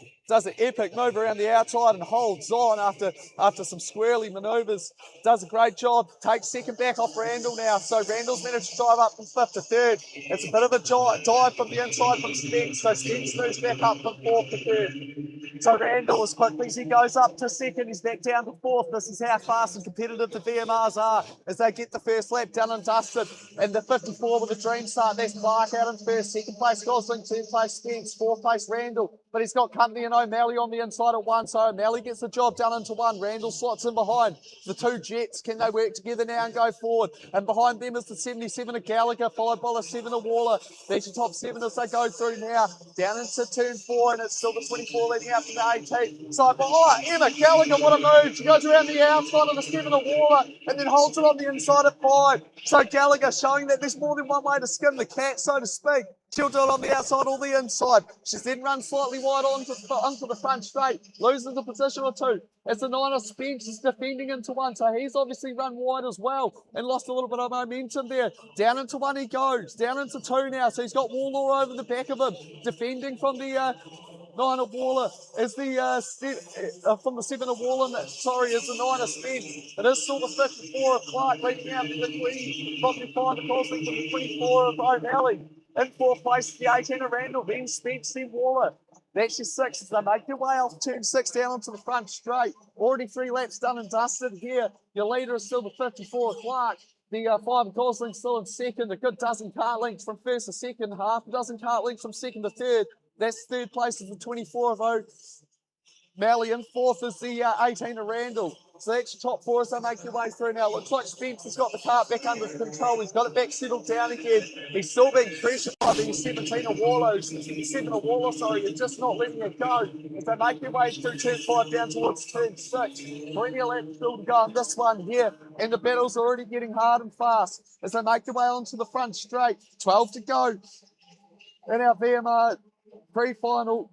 epic move around the outside and holds on after some squirrely manoeuvres. Does a great job. Takes second back off Randall now. So Randall's managed to drive up from 5th to 3rd. It's a bit of a dive from the inside from Spence. So Spence moves back up from 4th to 3rd. So Randall, as quickly as he goes up to 2nd, he's back down to 4th. This is how fast and competitive the VMRs are as they get the first lap done and dusted. And the 54 with a dream start, there's Clark out in 1st. 2nd place Gosling, 3rd place Spence, 4th place Randall. But he's got company and O'Malley on the inside at 1, so O'Malley gets the job done into 1. Randall slots in behind. The 2 Jets, can they work together now and go forward? And behind them is the 77 of Gallagher, followed by the 7 of Waller. There's your top 7 as they go through now. Down into turn 4, and it's still the 24 leading out from the 18. So, Emma Gallagher, what a move. She goes around the outside of the 7 of Waller, and then holds it on the inside at 5. So Gallagher showing that there's more than one way to skin the cat, so to speak. She'll do it on the outside or the inside. She's then run slightly wide onto the front straight, loses a position or 2. As the 9 of Spence is defending into 1, so he's obviously run wide as well and lost a little bit of momentum there. Down into 1 he goes, down into 2 now, so he's got Waller over the back of him, defending from the 9 of Waller is from the 7 of Waller, sorry, is the 9 of Spence. It is still the 54 of Clark leading out quickly from the 5 of Gosling to the 24 of O'Malley. In 4th place, the 18 of Randall, then Spence, then Waller. That's your 6 as they make their way off turn 6 down onto the front straight. Already 3 laps done and dusted here. Your leader is still the 54 of Clark. The 5 of Gosling still in 2nd. A good dozen kart links from 1st to 2nd, half a dozen kart links from 2nd to 3rd. That's 3rd place is the 24 of O'Malley, and 4th is the 18 of Randall. So that's your top 4 as they make their way through now. Looks like Spence has got the kart back under control. He's got it back settled down again. He's still being pressured by the 17 of Waller. 7 of Waller, sorry, you're just not letting it go. As they make their way through turn 5 down towards turn 6. Plenty of laps still to go on this one here. And the battle's already getting hard and fast as they make their way onto the front straight. 12 to go in our VMR pre-final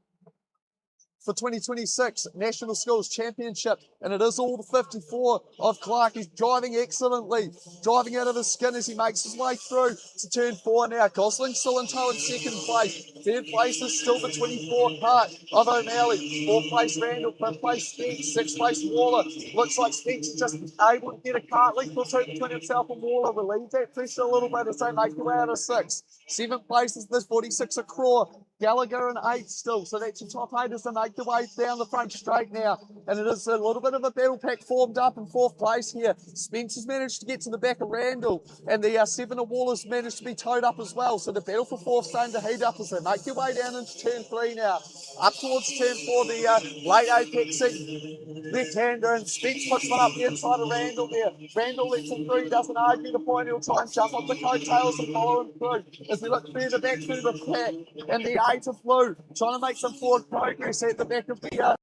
for 2026 National Schools Championship. and it is all the 54 of Clark. He's driving excellently, driving out of his skin as he makes his way through to turn 4 now. Gosling still in tow in second place. Third place is still the 24 cart of O'Malley. Fourth place Randall, fifth place Spence, sixth place Waller. Looks like Spence is just able to get a cart length or two between himself and Waller. Relieve that pressure a little bit as they make their way out of 6. Seventh place is this 46 of Craw. Gallagher in 8th still, so that's your top 8 as they make their way down the front straight now. And it is a little bit of a battle pack formed up in 4th place here. Spencer's managed to get to the back of Randall, and the 7 of Waller's managed to be towed up as well. So the battle for 4th starting to heat up as they make their way down into turn 3 now. Up towards turn 4, the late apexing left-hander, and Spence puts one up the inside of Randall there. Randall lets him through, doesn't argue the point, he'll try and jump on the coattails and follow him through. As we look further back through the pack, and the 8 of Blue trying to make some forward progress at the back of the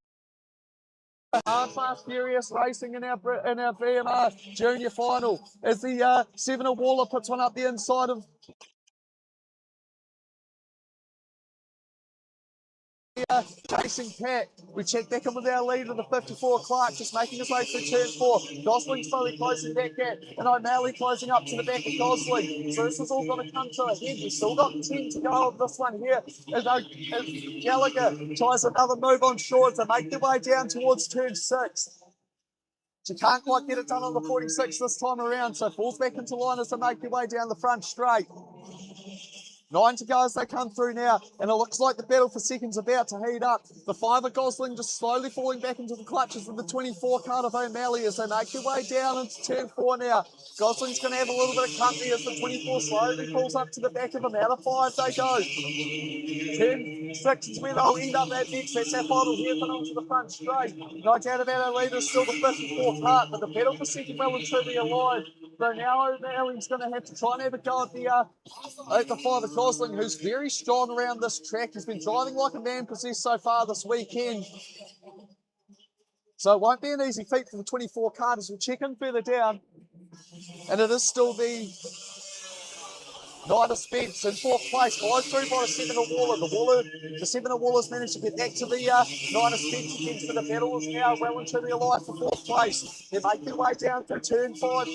Hard Fast Furious Racing in our VMR Junior Final. As the 7 of Waller puts one up the inside of chasing Pat. We check back in with our leader, the 54 Clark, just making his way through turn 4. Gosling slowly closing that gap, and O'Malley closing up to the back of Gosling. So this is all going to come to a head. We've still got 10 to go on this one here. As Gallagher tries another move on short to make their way down towards turn 6. She can't quite get it done on the 46 this time around, so falls back into line as they make their way down the front straight. 9 to go as they come through now, and it looks like the battle for second's about to heat up. The 5 of Gosling just slowly falling back into the clutches of the 24 card of O'Malley as they make their way down into turn 4 now. Gosling's going to have a little bit of company as the 24 slowly pulls up to the back of them. Out of 5 they go. Turn 6 is where they'll end up at next. That's our final hairpin onto the front straight. No doubt about our leader is still the 54 cart, but the battle for second well and truly alive. So now O'Malley's going to have to try and have a go at the 5 of Gosling, who's very strong around this track. He's been driving like a man possessed so far this weekend. So it won't be an easy feat for the 24 cart as we check in further down. And it is still the 9 of Spence in 4th place, followed through by the 7 of Waller. The 7 of Waller's managed to get back to the 9 of Spence against, but the battle is now well and truly alive for 4th place. They make their way down to turn 5,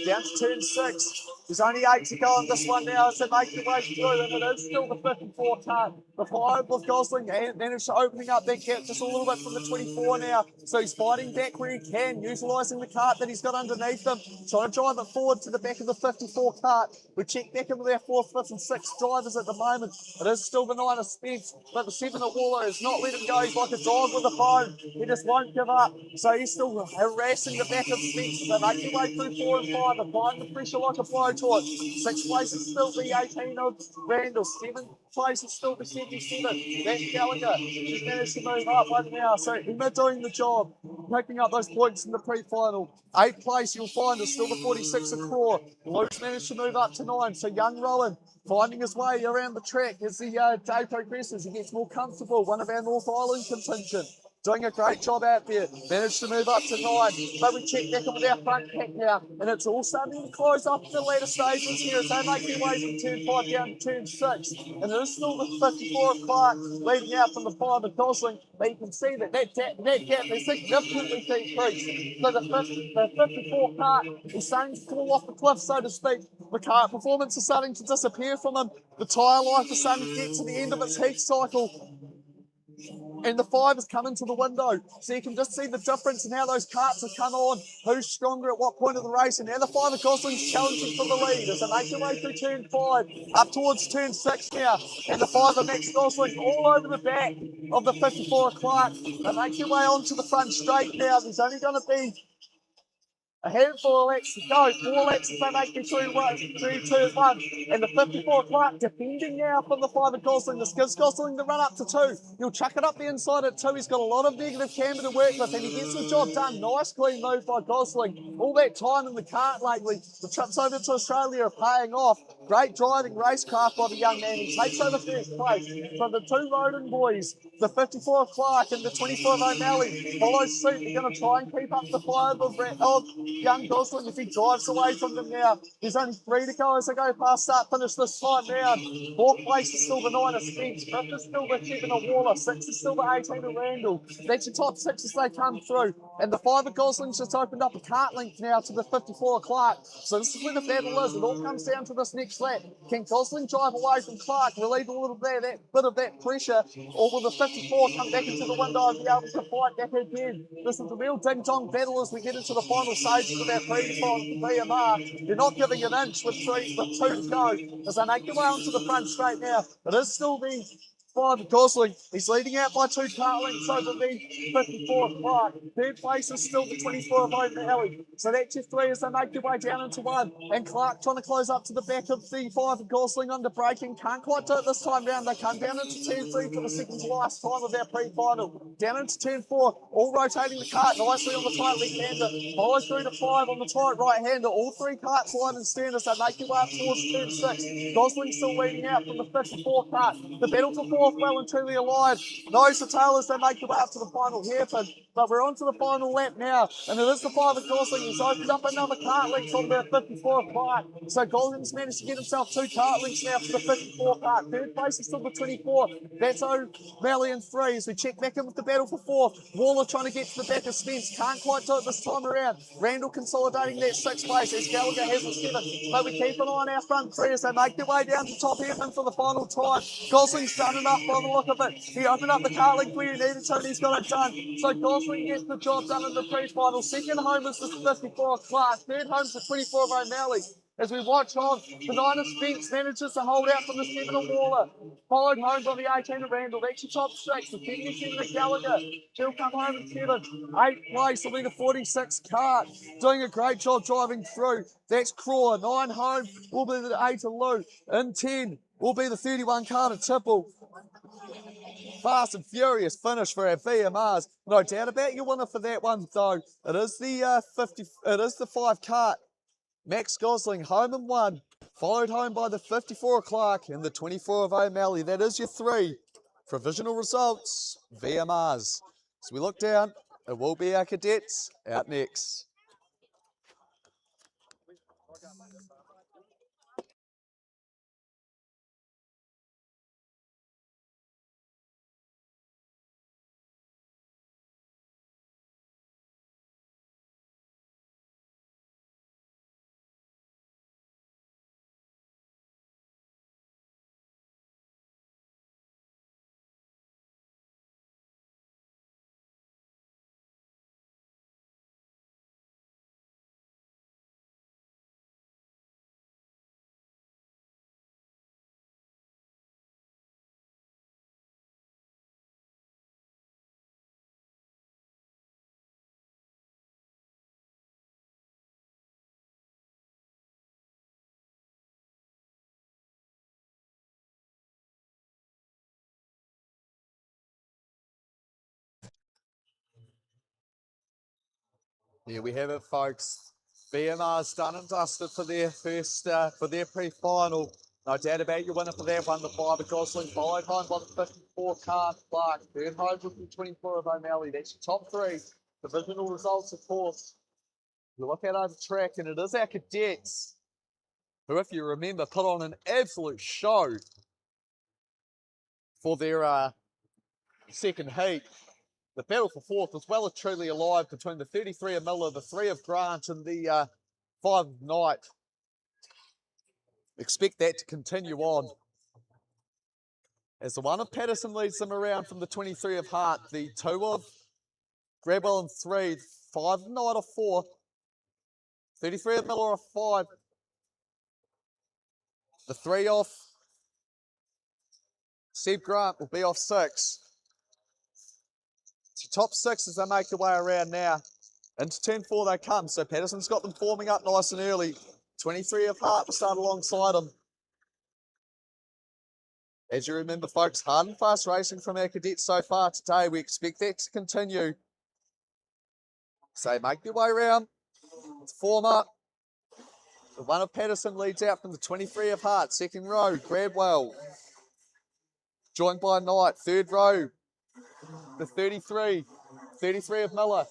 down to turn 6. There's only 8 to go on this one now as they make their way through, and it is still the 54 cart. The 5 of Gosling managed to opening up that gap just a little bit from the 24 now. So he's fighting back where he can, utilising the cart that he's got underneath him, trying to drive it forward to the back of the 54 cart. We check back in with our 4th, 5th and 6th drivers at the moment. It is still the 9 of Spence, but the 7 of Waller has not let him go. He's like a dog with a bone. He just won't give up. So he's still harassing the back of Spence. They make their way through 4 and 5, applying the pressure like a blowtorch. 6th place is still the 18 of Randall. 7th place is still the 77. That's Gallagher. He's managed to move up right now. So Emma doing the job, picking up those points in the pre-final. 8th place you'll find is still the 46 of Craw. Luke's managed to move up to 9. So young Rowan finding his way around the track as the day progresses. He gets more comfortable. One of our North Island contingent. Doing a great job out there. Managed to move up to 9. But we check back on with our front pack now. And it's all starting to close up in the later stages here as they make their way from turn 5 down to turn 6. And it is still the 54 of Clark leading out from the 5 of Gosling. But you can see that gap has significantly decreased. So the 54 cart is starting to fall off the cliff, so to speak. The cart performance is starting to disappear from him. The tyre life is starting to get to the end of its heat cycle. And the 5 has come into the window. So you can just see the difference in how those carts have come on, who's stronger at what point of the race. And now the 5 of Gosling's challenging for the lead as they make their way through turn 5, up towards turn 6 now. And the 5 of Max Gosling all over the back of the 54 of Clark. They make their way onto the front straight now. There's only going to be a handful of laps to go, 4 laps if they make it through turn 1. And the 54 Clark defending now from the 5 of Gosling. This gives Gosling the run up to 2. He'll chuck it up the inside at 2. He's got a lot of negative camber to work with and he gets the job done. Nice clean move by Gosling. All that time in the cart lately, the trips over to Australia are paying off. Great driving racecraft by the young man. He takes over first place. So the 2 Roden boys, the 54 of Clark and the 24 of O'Malley, follow suit. They're going to try and keep up the 5 of young Gosling if he drives away from them now. There's only 3 to go as they go past start finish this time round. 4th place is still the 9 of Spence. 5th is still the 7 of Waller. 6th is still the 18 of Randall. That's your top 6 as they come through. And the 5 of Gosling's just opened up a cart length now to the 54 of Clark. So this is where the battle is. It all comes down to this next lap. Can Gosling drive away from Clark, relieve a little bit of that pressure, or will the 54 come back into the window and be able to fight back again? This is a real ding-dong battle as we get into the final stages of our pre-final for BMR. They're not giving an inch with 2 to go as they make their way onto the front straight now. It is still the 5 of Gosling. He's leading out by 2 car lengths over the 54 of Clark. Third place is still the 24 of O'Malley. So that's your 3 as they make their way down into 1. And Clark trying to close up to the back of the 5 of Gosling under braking. Can't quite do it this time round. They come down into turn 3 for the second to last time of our pre-final. Down into turn 4, all rotating the cart nicely on the tight left-hander. Follow through to 5 on the tight right-hander. All 3 carts line and stern as they make their way up towards turn 6. Gosling still leading out from the 54 cart. The battle for 4th well and truly alive. Nose to tail as they make their way up to the final hairpin. But we're on to the final lap now, and it is the 5 of Gosling. He's opened up another cart length on the 54 cart. So Gosling's managed to get himself 2 cart lengths now for the 54 cart. Third place is still the 24. That's O'Malley in 3 as we check back in with the battle for 4th. Waller trying to get to the back of Spence. Can't quite do it this time around. Randall consolidating that 6th place as Gallagher has the 7. But we keep an eye on our front 3 as they make their way down to top hairpin for the final time. Gosling's done enough by the look of it. He opened up the cart length where he needed to, and he's got it done. So Gosling gets the job done in the pre-final. Second home is the 54 of Clark. Third home is the 24 of O'Malley. As we watch on, the 9 of Spence manages to hold out from the 7 of Waller. Followed home by the 18 of Randall. That's your top 6. The 77 of Gallagher. She'll come home in 7. 8th place will be the 46 cart. Doing a great job driving through. That's Craw. 9 home will be the 8 of Lou. In 10 will be the 31 cart of Tipple. Fast and furious finish for our VMRs. No doubt about your winner for that one though. It is the 5 cart. Max Gosling home in 1, followed home by the 54 of Clark and the 24 of O'Malley. That is your 3 provisional results, VMRs. As we look down, it will be our cadets out next. There we have it, folks. BMR's done and dusted for their for their pre-final. No doubt about your winner for that one, the 5 of Gosling, followed home by the 54 cart Clark. Third home with the 24 of O'Malley. That's your top 3. Divisional results, of course. You look out over track, and it is our cadets who, if you remember, put on an absolute show for their second heat. The battle for 4th is well and truly alive between the 33 of Miller, the 3 of Grant, and the 5 of Knight. Expect that to continue on. As the 1 of Patterson leads them around from the 23 of Hart, the 2 of Grabwell and 3, 5 of Knight off 4, 33 of Miller off 5, the 3 off Steve Grant will be off 6. So top 6 as they make their way around now. Into turn 4 they come, so Patterson's got them forming up nice and early. 23 of Hart will start alongside them. As you remember, folks, hard and fast racing from our cadets so far today. We expect that to continue. So they make their way around. Form up. The 1 of Patterson leads out from the 23 of Hart. Second row, Grabwell. Joined by Knight. Third row, the 33 of Miller.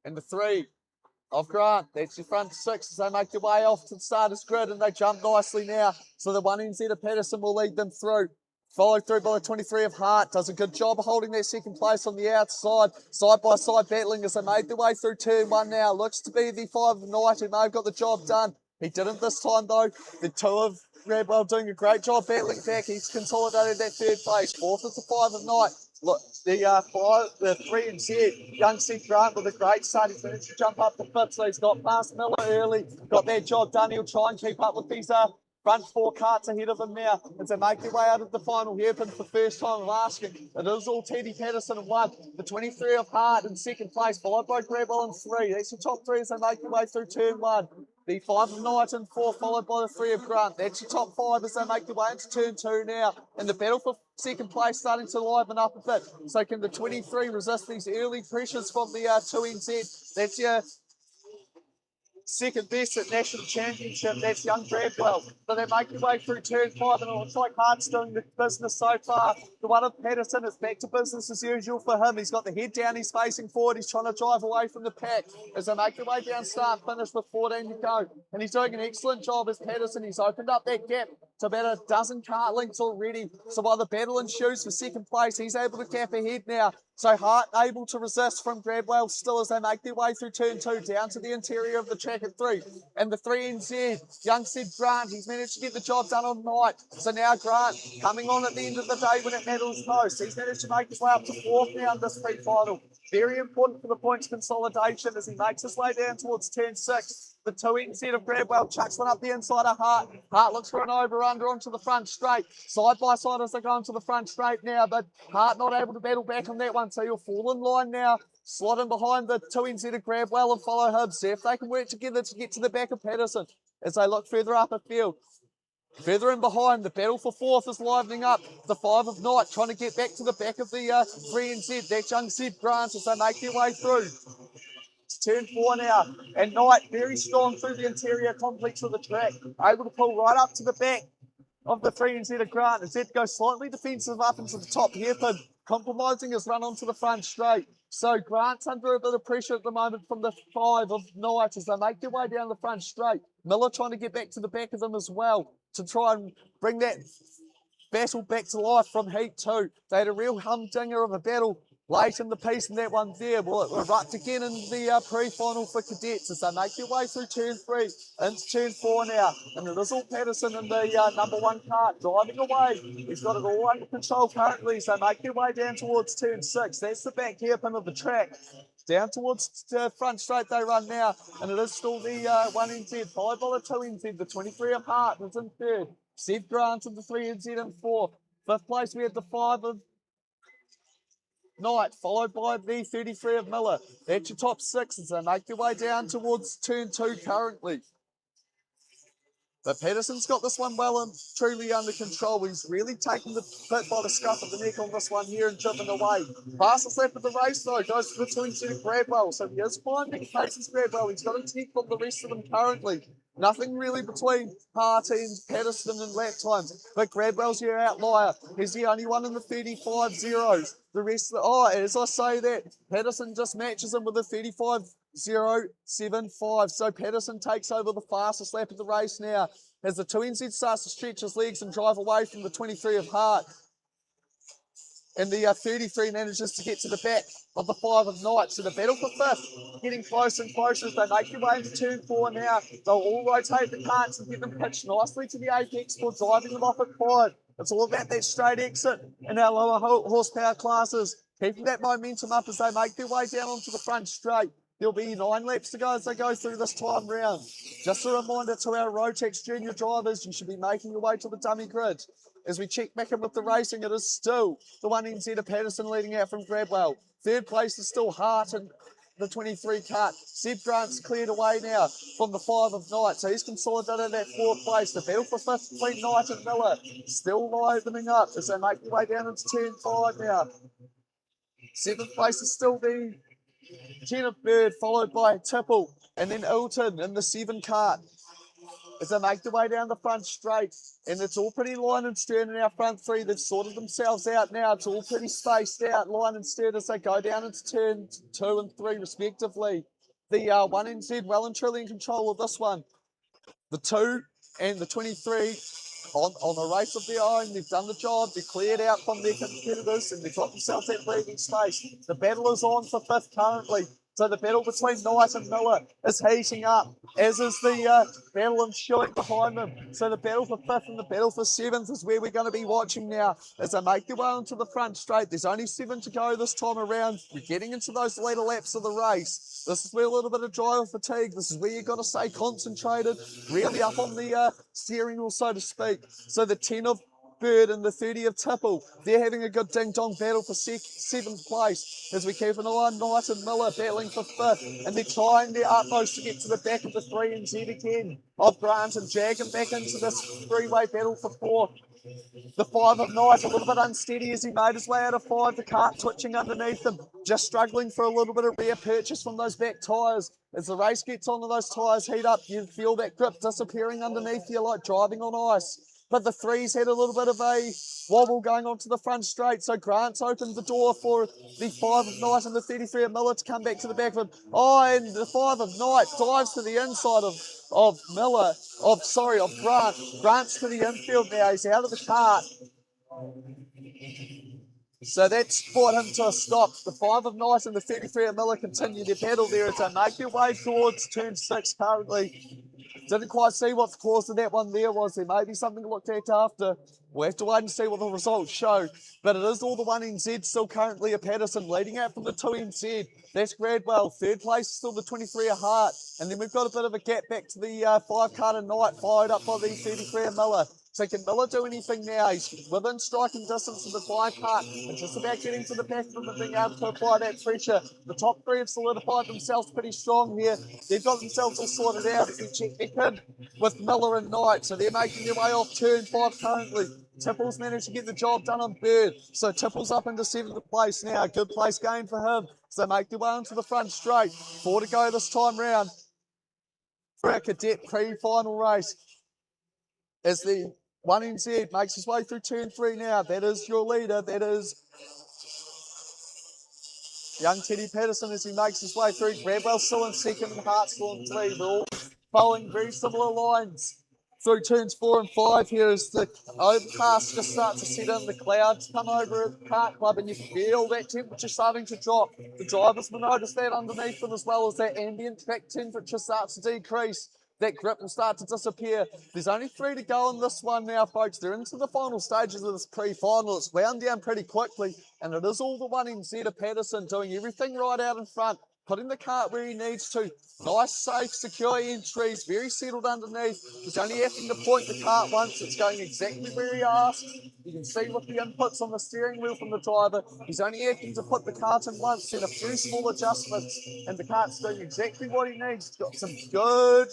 And the 3 of Grant. That's your front 6 as they make their way off to the starter's grid, and they jump nicely now. So the 1 NZ of Patterson will lead them through. Followed through by the 23 of Hart. Does a good job of holding their second place on the outside. Side by side battling as they made their way through turn 1 now. Looks to be the 5 of Knight who may have got the job done. He didn't this time though. The 2 of Redwell doing a great job battling back. He's consolidated that third place. Fourth is the 5 of Knight. Look, the 3 and Z, young Seth Grant with a great start. He's managed to jump up the fifth, so he's got past Miller early. Got that job done. He'll try and keep up with these front 4 carts ahead of him now as they make their way out of the final hairpin for the first time of asking. It is all Teddy Patterson in 1. The 23 of Hart in second place, followed by Grabwell in 3. That's the top 3 as they make their way through turn 1. The 5 of Knight in 4, followed by the 3 of Grant. That's your top 5 as they make their way into turn 2 now. And the battle for second place starting to liven up a bit. So can the 23 resist these early pressures from the 2NZ? That's your second best at national championship. That's young Bradwell. So they make their way through turn 5, and it looks like Hart's doing the business so far. The one of Patterson is back to business as usual for him. He's got the head down, he's facing forward, he's trying to drive away from the pack as they make their way down start finish with 14 to go. And he's doing an excellent job as Patterson. He's opened up that gap to about a dozen cart links already. So while the battle ensues for second place, he's able to gap ahead now. So Hart able to resist from Grabwell still as they make their way through turn 2 down to the interior of the track at 3. And the 3NZ, young Seth Grant, he's managed to get the job done on Knight. So now Grant coming on at the end of the day when it matters most. He's managed to make his way up to 4th now in this pre-final. Very important for the points consolidation as he makes his way down towards turn 6. The 2NZ of Grabwell chucks one up the inside of Hart. Hart looks for an over-under onto the front straight. Side by side as they go into the front straight now, but Hart not able to battle back on that one, so he'll fall in line now. Slot in behind the 2NZ of Grabwell and follow him. See if they can work together to get to the back of Patterson as they look further up the field. Further in behind, the battle for 4th is livening up. The 5 of Knight trying to get back to the back of the 3NZ. That's young Seth Grant as they make their way through. Turn 4 now, and Knight very strong through the interior complex of the track, able to pull right up to the back of the 3NZ of Grant. As Zed goes slightly defensive up into the top hairpin, compromising his run onto the front straight. So Grant's under a bit of pressure at the moment from the 5 of Knight as they make their way down the front straight. Miller trying to get back to the back of them as well to try and bring that battle back to life from Heat 2. They had a real humdinger of a battle late in the piece in that one there. Well, it erupt again in the pre-final for cadets as they make their way through turn 3 into turn 4 now. And it is all Patterson in the number 1 cart driving away. He's got it all under control currently, so make their way down towards turn 6. That's the back hairpin of the track. Down towards the front straight they run now, and it is still the 1NZ, followed by the 2NZ, the 23 of Hart is in 3rd. Seth Grant in the 3NZ in 4th. 5th place we had the 5 of Knight, followed by the 33 of Miller. That's your top 6 as they make their way down towards turn 2 currently. But Patterson's got this one well and truly under control. He's really taken the bit by the scruff of the neck on this one here and driven away. Fastest lap of the race though goes to the 2NZ of Grabwell. So he is finding paces Grabwell. He's got a tech from the rest of them currently. Nothing really between Harty and Patterson in lap times. But Grabwell's your outlier. He's the only one in the 35 zeros. The rest of the, as I say that, Patterson just matches him with a 35.075. So Patterson takes over the fastest lap of the race now as the 2NZ starts to stretch his legs and drive away from the 23 of Hart. And the 33 manages to get to the back of the 5 of Knight. So the battle for 5th getting closer and closer as they make their way into turn 4 now. They'll all rotate the carts and get them pitched nicely to the apex for driving them off at 5. It's all about that straight exit in our lower horsepower classes. Keeping that momentum up as they make their way down onto the front straight. There'll be 9 laps to go as they go through this time round. Just a reminder to our Rotex junior drivers, you should be making your way to the dummy grid. As we check back in with the racing, it is still the 1NZ of Patterson leading out from Grabwell. 3rd place is still Hart and the 23 cart. Seth Grant's cleared away now from the 5 of Knight, so he's consolidated that 4th place. The battle for 5th between Knight and Miller still livening up as they make their way down into turn 5 now. 7th place is still the 10 of Bird, followed by Tipple, and then Ilton in the 7 cart. As they make their way down the front straight, and it's all pretty line and stern in our front 3. They've sorted themselves out now. It's all pretty spaced out, line and stern as they go down into turn 2 and 3 respectively. The 1NZ well and truly in control of this one. The 2 and the 23 on a race of their own. They've done the job. They're cleared out from their competitors and they've got themselves that breathing space. The battle is on for fifth currently. So the battle between Knight and Miller is heating up, as is the battle ensuing behind them. So the battle for fifth and the battle for seventh is where we're going to be watching now as they make their way onto the front straight. There's only 7 to go this time around. We're getting into those later laps of the race. This is where a little bit of driver fatigue. This is where you've got to stay concentrated, really up on the steering wheel, so to speak. So the 10 of Bird and the 30 of Tipple, they're having a good ding-dong battle for 7th place as we keep an eye on Knight and Miller battling for 5th, and they're trying their utmost to get to the back of the 3 and Z again of Grant and drag him back into this three-way battle for 4th. The 5 of Knight, a little bit unsteady as he made his way out of 5, the cart twitching underneath him, just struggling for a little bit of rear purchase from those back tyres. As the race gets onto those tyres heat up, you feel that grip disappearing underneath you like driving on ice. But the 3's had a little bit of a wobble going onto the front straight, so Grant's opened the door for the 5 of Knight and the 33 of Miller to come back to the back of him. Oh, and the 5 of Knight dives to the inside of Grant. Grant's to the infield now, he's out of the cart. So that's brought him to a stop. The 5 of Knight and the 33 of Miller continue their battle there as they make their way towards turn 6 currently. Didn't quite see what the cause of that one there was. There may be something looked at after. We'll have to wait and see what the results show. But it is all the 1NZ still currently a Patterson leading out from the 2NZ. That's Gradwell. 3rd place is still the 23 of Hart. And then we've got a bit of a gap back to the 5 card of Knight, followed up by the 33 of Miller. So can Miller do anything now? He's within striking distance of the 5 cart and just about getting to the back of them and being able to apply that pressure. The top 3 have solidified themselves pretty strong here. They've got themselves all sorted out. If you check their kid with Miller and Knight, so they're making their way off turn 5 currently. Tipple's managed to get the job done on Bird. So Tipple's up into 7th place now. Good place game for him. So they make their way onto the front straight. 4 to go this time round for our cadet pre-final race. As the 1NZ makes his way through turn 3 now. That is your leader. That is young Teddy Patterson as he makes his way through. Gradwell still in 2nd and Hart still in 3. They're all following very similar lines through turns 4 and 5 here as the overcast just starts to set in. The clouds come over at the kart club and you feel that temperature starting to drop. The drivers will notice that underneath them as well as that ambient track temperature starts to decrease. That grip will start to disappear. There's only 3 to go on this one now, folks. They're into the final stages of this pre-final. It's wound down pretty quickly, and it is all the 1NZ of Patterson doing everything right out in front, putting the cart where he needs to. Nice, safe, secure entries, very settled underneath. He's only having to point the cart once. It's going exactly where he asked. You can see with the inputs on the steering wheel from the driver, he's only having to put the cart in once and a few small adjustments, and the cart's doing exactly what he needs. He's got some good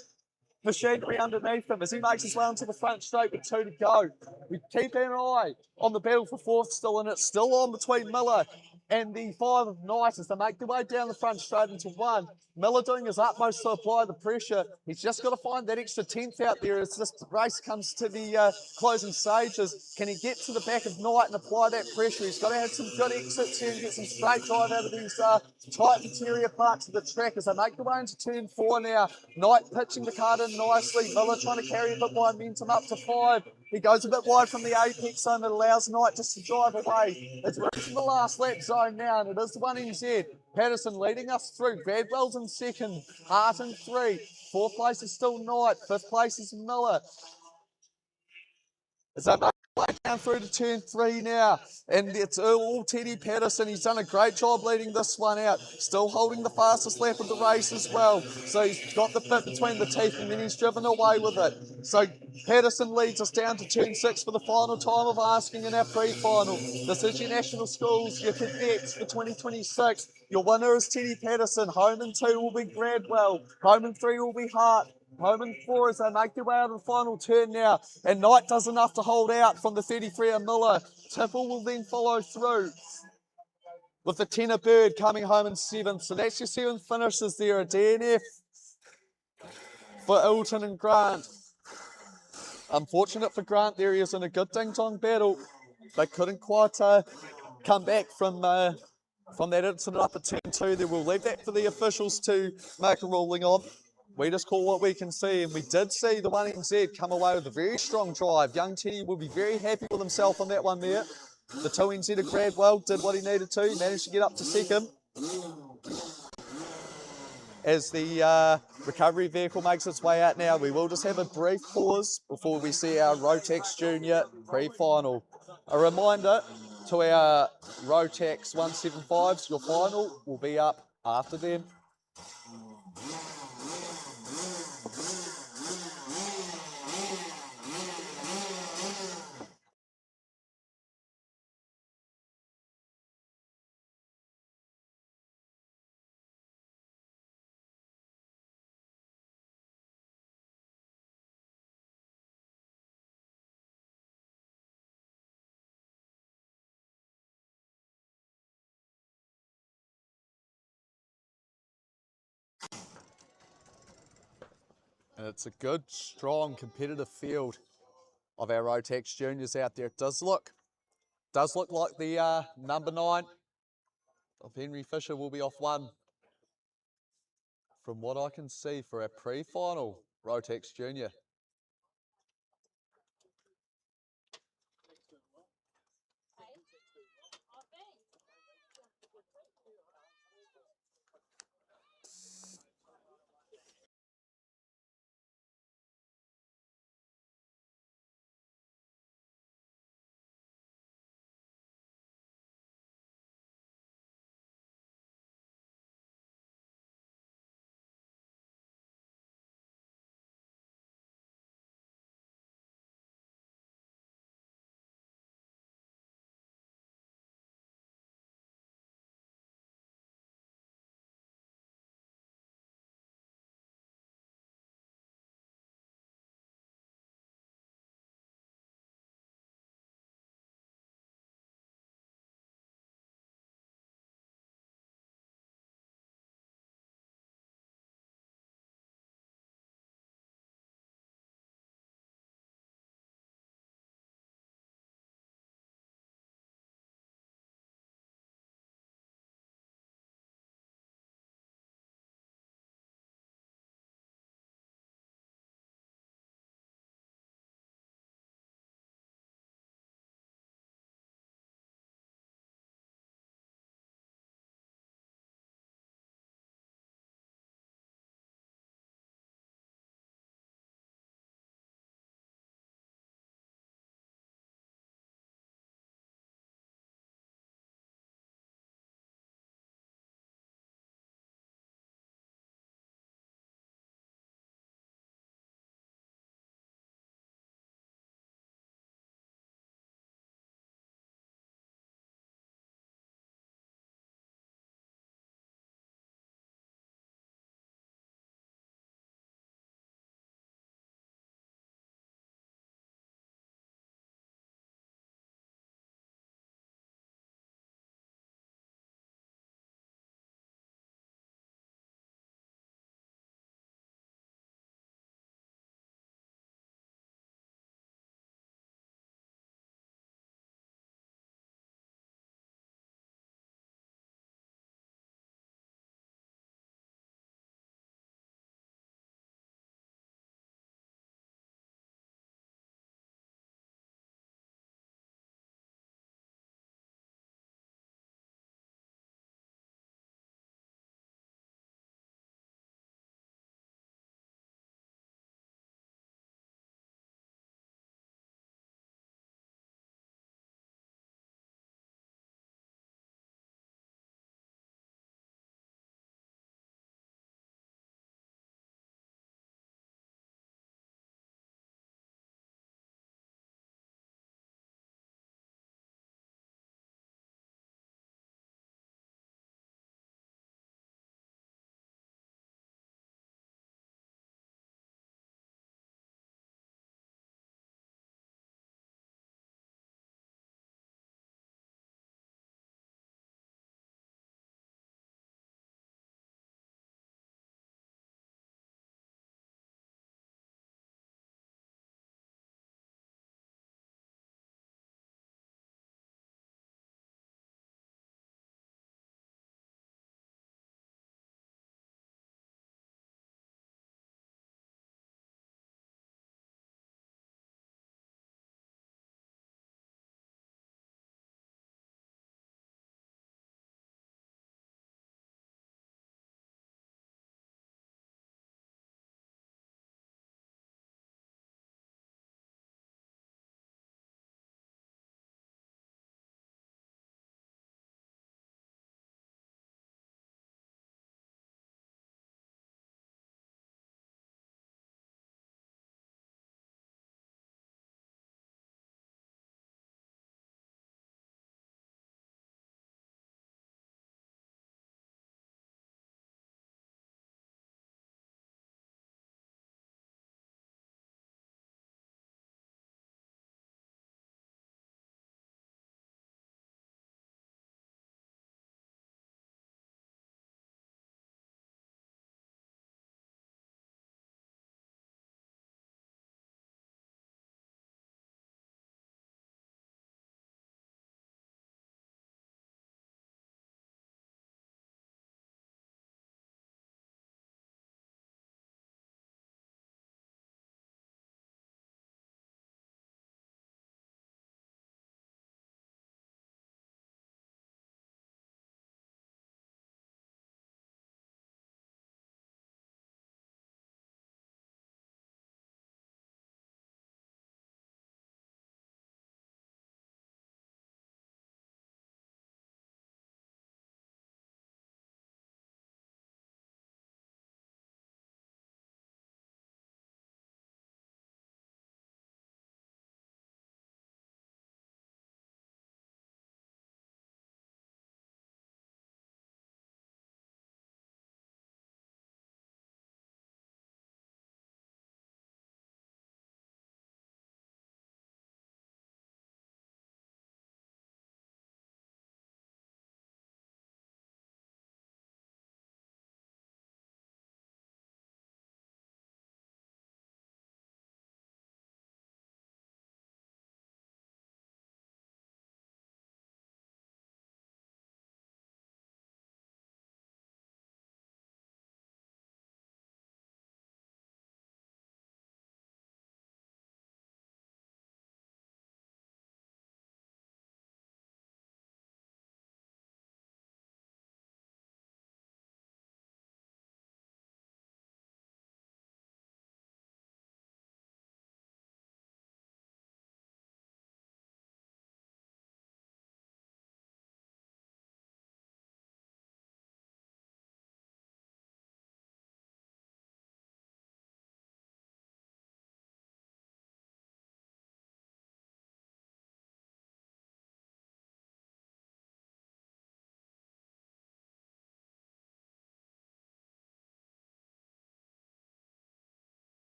machinery underneath him as he makes his way onto the front straight with 2 to go. We keep an eye on the battle for 4th still, and it's still on between Miller and the 5 of Knight as they make their way down the front straight into 1. Miller doing his utmost to apply the pressure. He's just got to find that extra 10th out there as this race comes to the closing stages. Can he get to the back of Knight and apply that pressure? He's got to have some good exits here and get some straight drive out of these tight interior parts of the track as they make their way into turn 4 now. Knight pitching the cart in nicely. Miller trying to carry a bit more momentum up to 5. He goes a bit wide from the apex zone that allows Knight just to drive away. It's reaching the last lap zone now, and it is the 1NZ. Patterson leading us through. Gradwell's in 2nd, Hart in 3. 4th place is still Knight. 5th place is Miller. As they make their way down through to turn 3 now, and it's all Teddy Patterson. He's done a great job leading this one out, still holding the fastest lap of the race as well. So he's got the bit between the teeth and then he's driven away with it. So Patterson leads us down to turn 6 for the final time of asking in our pre-final. This is your national schools, your cadets for 2026. Your winner is Teddy Patterson. Home in 2 will be Gradwell. Home in 3 will be Hart. Home in 4 as they make their way out of the final turn now. And Knight does enough to hold out from the 33 of Miller. Tipple will then follow through with the 10 of Bird coming home in 7th. So that's your 7th finishes there. A DNF for Ilton and Grant. Unfortunate for Grant there. He is in a good ding-dong battle. They couldn't quite come back from that incident up at turn 2. They will leave that for the officials to make a ruling on. we just call what we can see, and we did see the 1NZ come away with a very strong drive. Young Teddy will be very happy with himself on that one there. The 2NZ of Gradwell did what he needed to. He managed to get up to second. As the recovery vehicle makes its way out now, we will just have a brief pause before we see our Rotex Junior pre-final. A reminder to our Rotex 175s, your final will be up after them. And it's a good, strong, competitive field of our Rotex Juniors out there. It does look like the number 9 of Henry Fisher will be off one from what I can see for our pre-final Rotex Junior.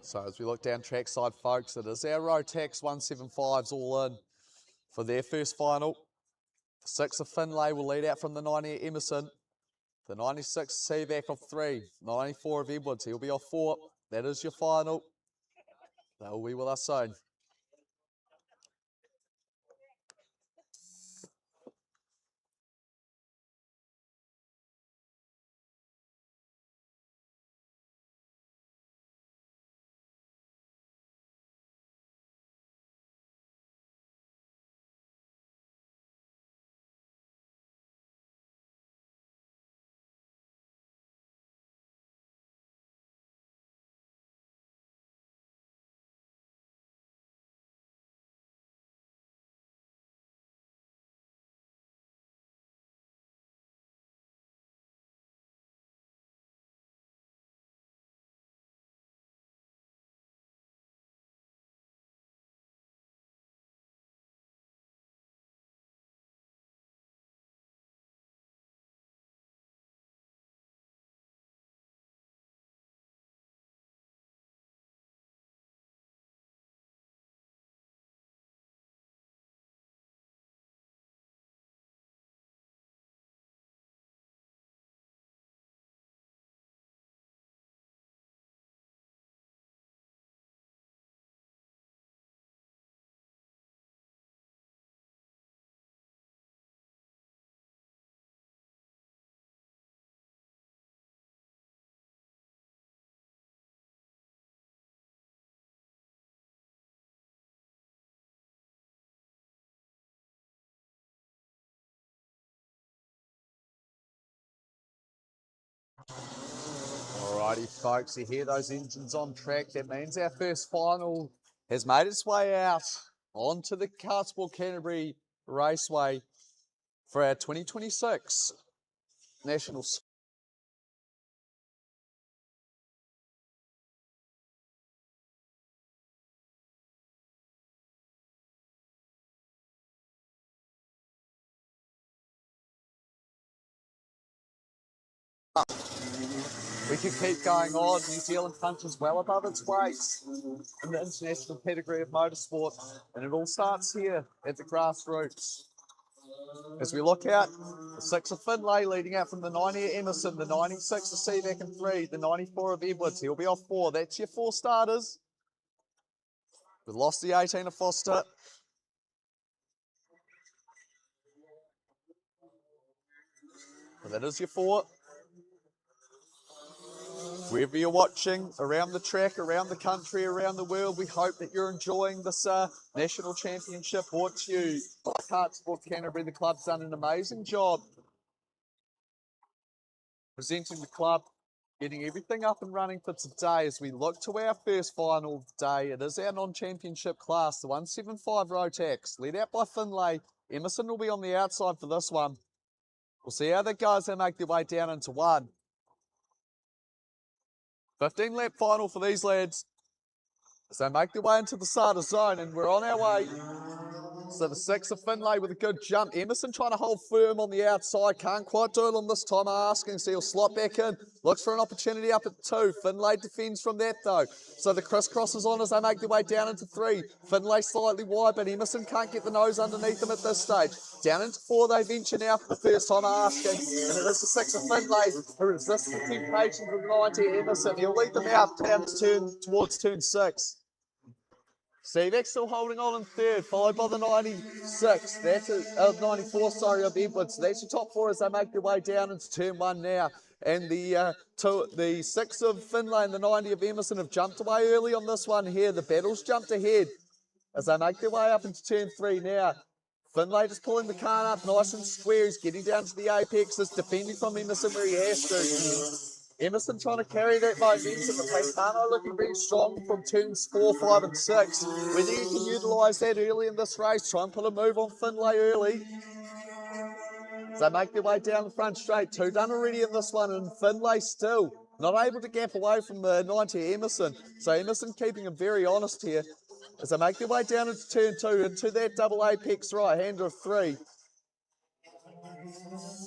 So as we look down trackside, folks, it is our Rotax 175s all in for their first final. The 6 of Finlay will lead out from the 90 at Emerson. The 96 Seavac of 3. 94 of Edwards, he'll be off 4. That is your final. They will be with us soon. Alrighty, folks, you hear those engines on track. That means our first final has made its way out onto the Kartsport Canterbury Raceway for our 2026 National. We could keep going on. New Zealand punches well above its weight in the international pedigree of motorsport, and it all starts here at the grassroots. As we look out, the 6 of Finlay leading out from the 90 at Emerson, the 96 of Seavac and 3, the 94 of Edwards, he'll be off 4. That's your 4 starters. We've lost the 18 of Foster. But that is your 4. Wherever you're watching, around the track, around the country, around the world, we hope that you're enjoying this national championship brought to you by Kartsport Canterbury. The club's done an amazing job presenting the club, getting everything up and running for today as we look to our first final day. It is our non-championship class, the 175 Rotax, led out by Finlay. Emerson will be on the outside for this one. We'll see how the guys that make their way down into one. 15-lap final for these lads as they make their way into the starter zone, and we're on our way. So the 6 of Finlay with a good jump. Emerson trying to hold firm on the outside. Can't quite do it on this time, asking, so he'll slot back in. Looks for an opportunity up at 2. Finlay defends from that though. So the crisscross is on as they make their way down into 3. Finlay slightly wide, but Emerson can't get the nose underneath them at this stage. Down into 4 they venture now for the first time, asking. And it is the 6 of Finlay who resists the temptation of the 90 Emerson. He'll lead them out down towards turn 6. Seavac still holding on in 3rd, followed by the 96. That's 94, sorry, of Edwards. That's your top 4 as they make their way down into turn 1 now. And the 6 of Finlay and the 90 of Emerson have jumped away early on this one here. The battle's jumped ahead as they make their way up into turn 3 now. Finlay just pulling the car up nice and square. He's getting down to the apex. It's defending from Emerson where he has to. Emerson trying to carry that momentum, but Paisano looking very strong from turns 4, 5 and 6. Whether you can utilise that early in this race, try and put a move on Finlay early. So they make their way down the front straight. 2 done already in this one, and Finlay still not able to gap away from the 90 Emerson. So Emerson keeping him very honest here as they make their way down into turn 2, into that double apex right-hander of 3.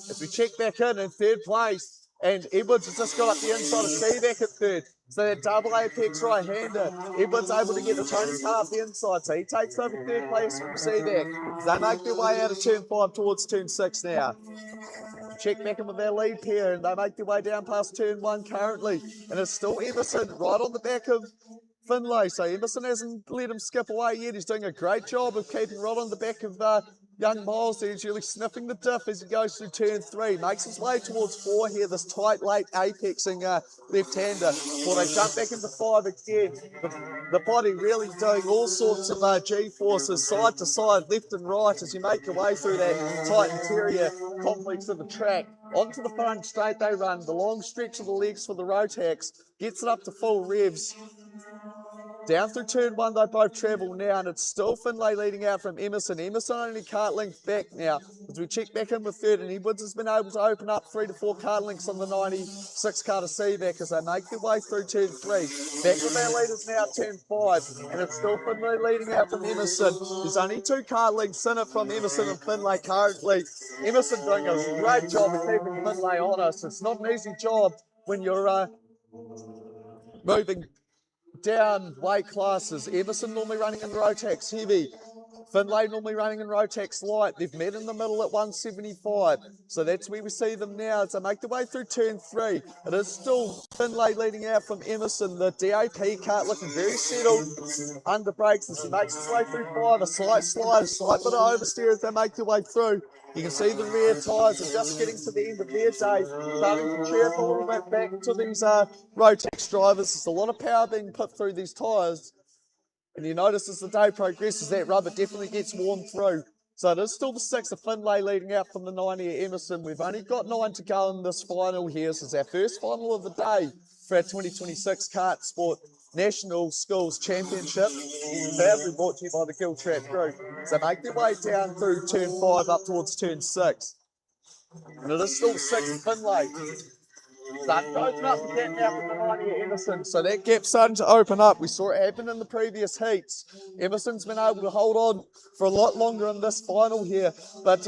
As we check back in 3rd place, and Edwards has just got up the inside of Seavac at 3rd. So that double apex right-hander. Edwards able to get the Tony car up the inside, so he takes over third place from Seaback. They make their way out of turn 5 towards turn 6 now. Check back in with their lead pair, and they make their way down past turn 1 currently. And it's still Emerson right on the back of Finlay. So Emerson hasn't let him skip away yet. He's doing a great job of keeping right on the back of young Miles. He's really sniffing the diff as he goes through turn 3. Makes his way towards 4 here, this tight late apexing left-hander. Before they jump back into 5 again. The body really doing all sorts of G-forces side to side, left and right as you make your way through that tight interior complex of the track. Onto the front straight they run. The long stretch of the legs for the Rotax. Gets it up to full revs. Down through turn 1 they both travel now, and it's still Finlay leading out from Emerson. Emerson only cart length back now as we check back in with third, and Edwards has been able to open up 3 to 4 cart lengths on the 96 car to Seaback as they make their way through turn 3. Back with our leaders now turn 5, and it's still Finlay leading out from Emerson. There's only 2 cart lengths in it from Emerson and Finlay currently. Emerson doing a great job of keeping Finlay honest. It's not an easy job when you're moving down weight classes. Emerson normally running in Rotax heavy. Finlay normally running in Rotax light. They've met in the middle at 175. So that's where we see them now as they make their way through turn 3. It is still Finlay leading out from Emerson. The DAP cart looking very settled under brakes as he makes his way through 5. A slight slide, a slight bit of oversteer as they make their way through. You can see the rear tyres are just getting to the end of their day, starting to chirp a little bit back to these Rotax drivers. There's a lot of power being put through these tyres. And you notice as the day progresses, that rubber definitely gets worn through. So it is still the 6 of Finlay leading out from the 90 at Emerson. We've only got 9 to go in this final here. This is our first final of the day for our 2026 Kart Sport National Schools Championship. Proudly brought to you by the GILTRAP Group. So make their way down through turn 5 up towards turn 6. And it is still 6 of Finlay. Starting to open up the gap now from the 90 at Emerson. So that gap's starting to open up. We saw it happen in the previous heats. Emerson's been able to hold on for a lot longer in this final here. But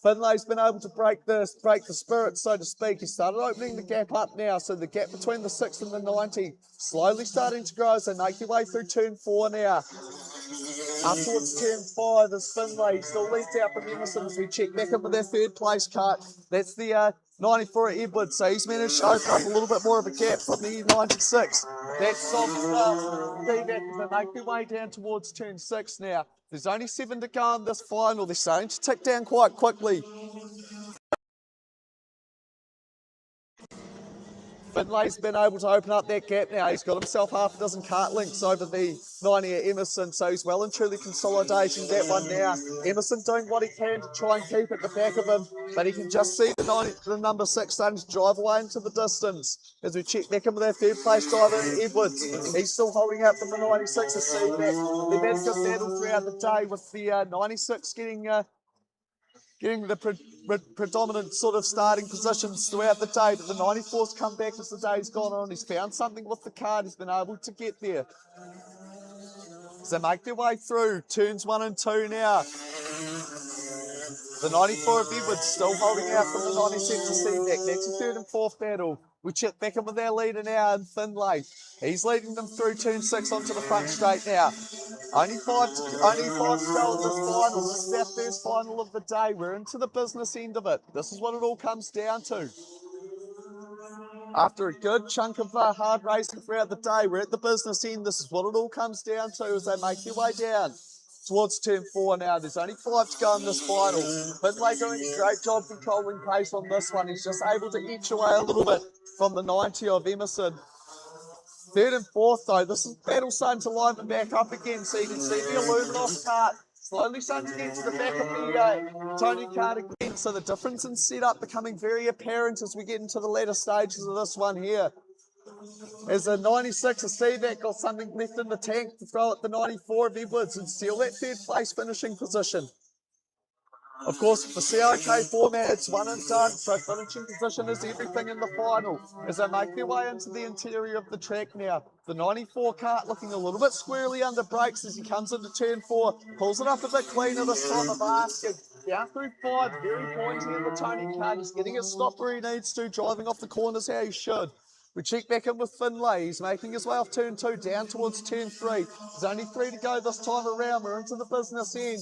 Finlay's been able to break the spirit, so to speak. He started opening the gap up now. So the gap between the 6 and the 90 slowly starting to grow as they make their way through turn 4 now. Up towards turn 5 is Finlay. He still leads out from Emerson as we check back in with their third place cart. That's the 94 at Edwards. So he's managed to open up a little bit more of a gap from the 96. That's on feedback as they make their way down towards turn 6 now. There's only 7 to go in this final. They're starting to tick down quite quickly. Finlay's been able to open up that gap now. He's got himself half a dozen cart lengths over the 90 at Emerson, so he's well and truly consolidating that one now. Emerson doing what he can to try and keep at the back of him, but he can just see the number 6 starting to drive away into the distance. As we check back in with our third place driver, Edwards. He's still holding out from the 96 to see that. They've had just battled throughout the day with the 96 getting the predominant sort of starting positions throughout the day, but the 94's come back as the day's gone on. He's found something with the card. He's been able to get there. So make their way through turns 1 and 2 now. The 94 of Edwards still holding out from the 97 to Seaback. That's the 3rd and 4th battle. We check back in with our leader now in Finlay. He's leading them through turn 6 onto the front straight now. Only five to go in this final. This is our first final of the day. We're into the business end of it. This is what it all comes down to. After a good chunk of hard racing throughout the day, we're at the business end. This is what it all comes down to as they make their way down towards turn 4 now. There's only 5 to go in this final. Finlay doing a great job controlling pace on this one. He's just able to inch away a little bit from the 90 of Emerson. 3rd and 4th though, this is battle starting to line them back up again, so you can see the Illuminos cart slowly starting to get to the back of the Tony cart again, so the difference in setup becoming very apparent as we get into the later stages of this one here. As a 96 of Seaback got something left in the tank to throw at the 94 of Edwards and steal that 3rd place finishing position. Of course, for CIK format, it's 1 and done, so finishing position is everything in the final. As they make their way into the interior of the track now, the 94 cart looking a little bit squirrely under brakes as he comes into turn 4, pulls it up a bit cleaner this time of asking. Down through 5, very pointy in the Tony cart. He's getting it stopped where he needs to, driving off the corners how he should. We check back in with Finlay. He's making his way off turn 2, down towards turn 3. There's only 3 to go this time around. We're into the business end.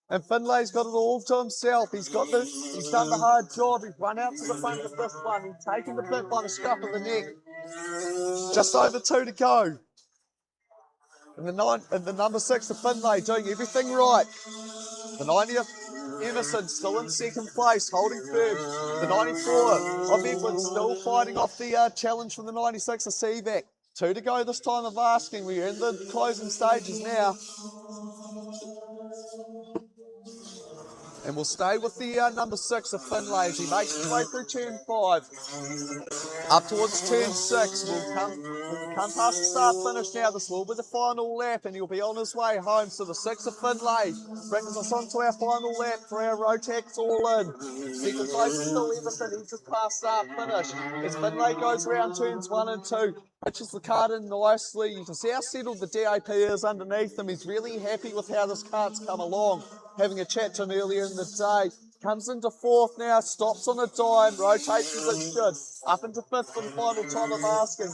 And Finlay's got it all to himself. He's done the hard job. He's run out to the front of this one. He's taken the bit by the scruff of the neck. Just over 2 to go. And the number 6 of Finlay doing everything right. The 90th Emerson still in second place, holding firm. The 94 of Edwards still fighting off the challenge from the 96 of Seavac. 2 to go this time of asking. We're in the closing stages now. And we'll stay with the number 6 of Finlay as he makes his way through turn 5. Up towards turn 6. We'll come past the start finish now. This will be the final lap and he'll be on his way home. So the 6 of Finlay brings us on to our final lap for our Rotax all in. Second place is still Everton. He's just past start finish. As Finlay goes around turns 1 and 2. Pitches the cart in nicely. You can see how settled the DAP is underneath him. He's really happy with how this cart's come along. Having a chat to him earlier in the day. Comes into 4th now, stops on a dime, rotates as it should. Up into 5th for the final time of asking.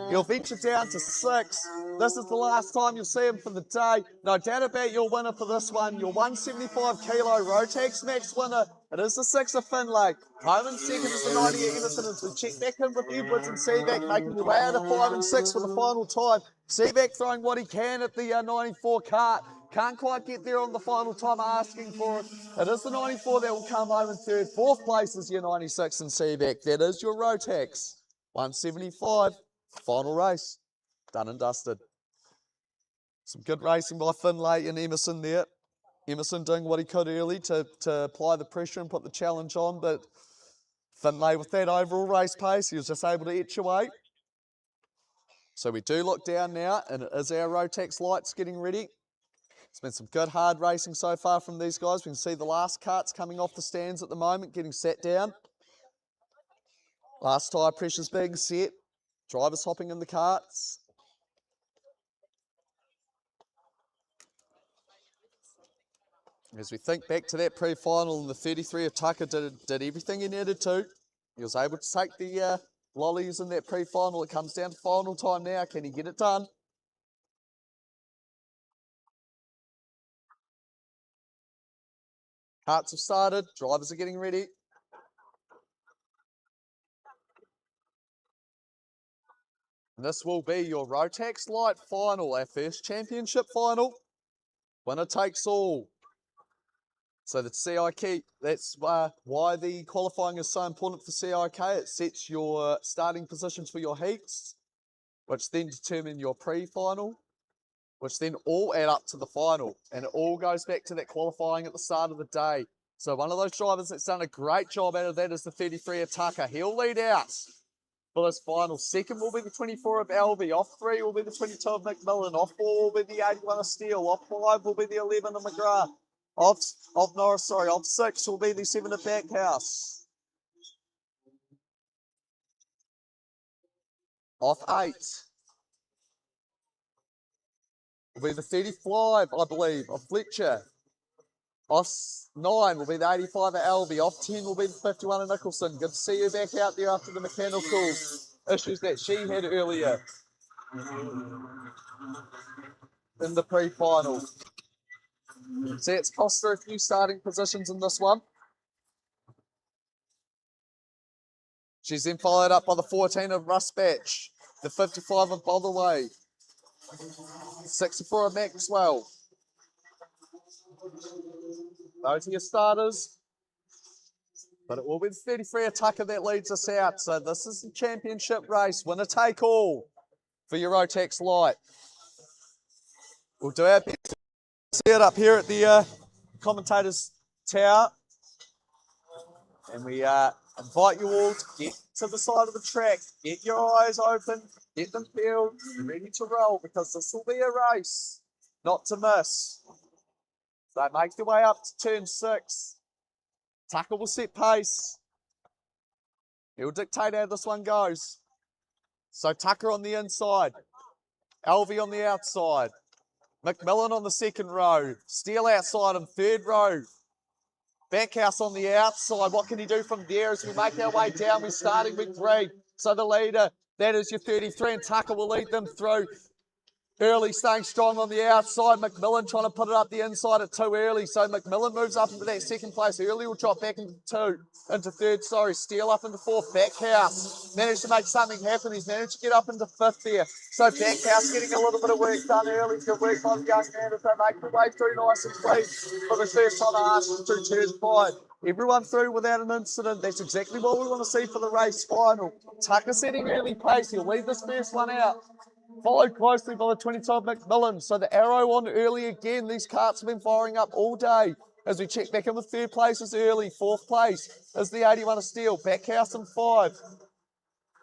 He'll venture down to 6. This is the last time you'll see him for the day. No doubt about your winner for this one. Your 175 kilo Rotax Max winner. It is the 6 of Finlay. Home in second is the 90 of Everton as we check back in with Edwards and Seavac making their way out of 5 and 6 for the final time. Seavac throwing what he can at the 94 cart. Can't quite get there on the final time asking for it. It is the 94 that will come home in 3rd. 4th place is your 96 in Seavac. That is your Rotax. 175. Final race. Done and dusted. Some good racing by Finlay and Emerson there. Emerson doing what he could early to apply the pressure and put the challenge on, but Finlay with that overall race pace, he was just able to etch away. So we do look down now, and it is our Rotax lights getting ready. It's been some good hard racing so far from these guys. We can see the last carts coming off the stands at the moment, getting set down. Last tyre pressure's being set. Drivers hopping in the carts. As we think back to that pre-final, the 33 of Tucker did everything he needed to. He was able to take the lollies in that pre-final. It comes down to final time now. Can he get it done? Carts have started. Drivers are getting ready. And this will be your Rotax Light final, our first championship final. Winner takes all. So the CIK, that's why the qualifying is so important for CIK. It sets your starting positions for your heats, which then determine your pre-final, which then all add up to the final. And it all goes back to that qualifying at the start of the day. So one of those drivers that's done a great job out of that is the 33 of Tucker. He'll lead out for this final. Second will be the 24 of Albie. Off 3 will be the 22 of McMillan. Off 4 will be the 81 of Steele. Off 5 will be the 11 of McGrath. Off 6 will be the 7 of Backhouse. Off 8 will be the 35, I believe, of Fletcher. Off 9 will be the 85 of Albie. Off 10 will be the 51 of Nicholson. Good to see you back out there after the mechanical issues that she had earlier in the pre-final. See, it's cost her a few starting positions in this one. She's then followed up by the 14 of Rusbatch, the 55 of Botherway, 64 of Maxwell. Those are your starters. But it will be the 33 of Tucker that leads us out. So this is the championship race. Winner take all for your Rotax Light. We'll do our best to see it up here at the commentators' tower. And we invite you all to get to the side of the track. Get your eyes open. Get them peeled. Ready to roll because this will be a race not to miss. So make your way up to turn 6. Tucker will set pace. He'll dictate how this one goes. So Tucker on the inside. Alvey on the outside. McMillan on the second row. Steele outside him, third row. Backhouse on the outside. What can he do from there as we make our way down? We're starting with 3. So the leader, that is your 33, and Tucker will lead them through. Early staying strong on the outside. McMillan trying to put it up the inside at 2 early. So McMillan moves up into that second place. Early will drop back into 2, into 3rd, sorry. Steele up into 4th. Backhouse managed to make something happen. He's managed to get up into 5th there. So Backhouse getting a little bit of work done early. Good work by the young man as they make their way through nice and clean for the first time I asked through turn 5. Everyone through without an incident. That's exactly what we want to see for the race final. Tucker setting early pace. He'll lead this first one out. Followed closely by the 22 McMillan. So the arrow on early again. These carts have been firing up all day. As we check back in with 3rd place is early. 4th place is the 81 of Steel. Backhouse in 5.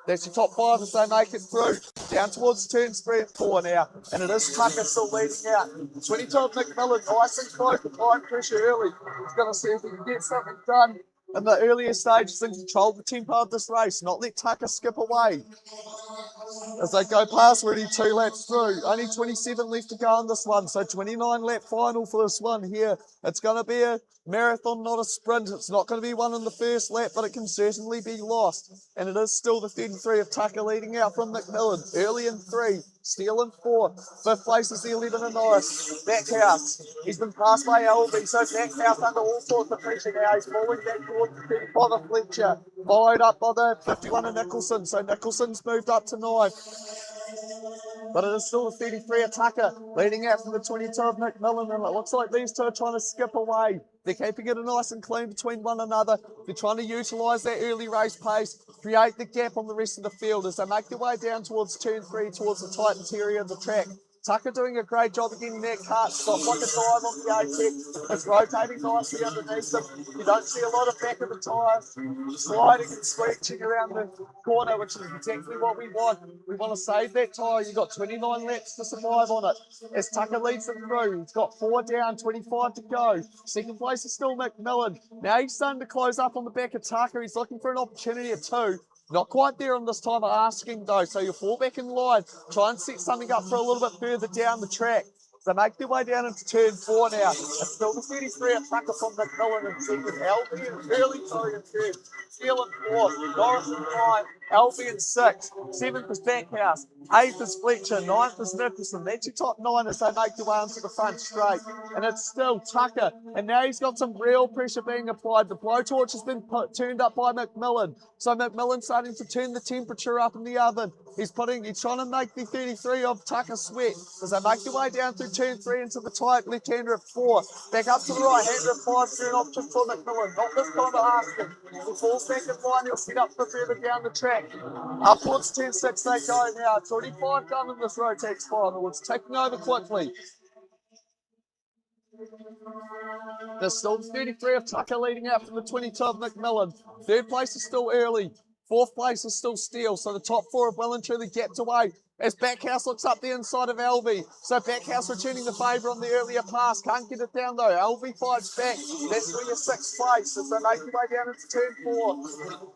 That's your top 5 as they make it through. Down towards turns 3 and 4 now. And it is Tucker still leading out. 22 McMillan, nice and close, applying pressure early. He's going to see if he can get something done in the earlier stages and control the tempo of this race. Not let Tucker skip away. As they go past already 2 laps through. Only 27 left to go on this one. So 29 lap final for this one here. It's going to be a marathon, not a sprint. It's not going to be one in the first lap, but it can certainly be lost. And it is still the 33 of Tucker leading out from McMillan. Early in 3, Steele in 4. 5th place is the 11 of Norris. Backhouse. He's been passed by Albie. So Backhouse under all sorts of pressure now. He's falling back towards the 35 of Fletcher. Followed up by the 51 of Nicholson. So Nicholson's moved up to 9. But it is still the 33 of Tucker leading out from the 22 of McMillan, and it looks like these two are trying to skip away. They're keeping it nice and clean between one another. They're trying to utilise that early race pace, create the gap on the rest of the field as they make their way down towards turn 3, towards the tight interior of the track. Tucker doing a great job of getting that cart stopped like a dive on the A-tech. It's rotating nicely underneath them. You don't see a lot of back of the tyres sliding and screeching around the corner, which is exactly what we want. We want to save that tyre. You've got 29 laps to survive on it. As Tucker leads them through, he's got 4 down, 25 to go. Second place is still McMillan. Now he's starting to close up on the back of Tucker. He's looking for an opportunity at 2. Not quite there on this time of asking though, so you'll fall back in line. Try and set something up for a little bit further down the track. They make their way down into turn 4 now. It's still the 33 at Tucker from McMillan and second. Albie and early sorry in third. Steele in 4th. Norris in 5. Albie in 6. 7th is Backhouse. 8th is Fletcher. 9th is Nicholson. That's your top 9 as they make their way onto the front straight. And it's still Tucker. And now he's got some real pressure being applied. The blowtorch has been turned up by McMillan. So McMillan's starting to turn the temperature up in the oven. He's trying to make the 33 of Tucker sweat as they make their way down through turn 3 into the tight left-hander at 4. Back up to the right-hander at 5 through an option for McMillan. Not this time to ask him. He falls back in line. He'll set up for further down the track. Up towards turn 6 they go now. It's already 5 done in this Rotex final. It's taking over quickly. There's still 33 of Tucker leading out from the 22 of McMillan. 3rd place is still early. 4th place is still Steele, so the top 4 have well and truly gapped away as Backhouse looks up the inside of Albie. So Backhouse returning the favour on the earlier pass. Can't get it down though. Albie fights back. That's for your 6th place as they make their way down into turn 4.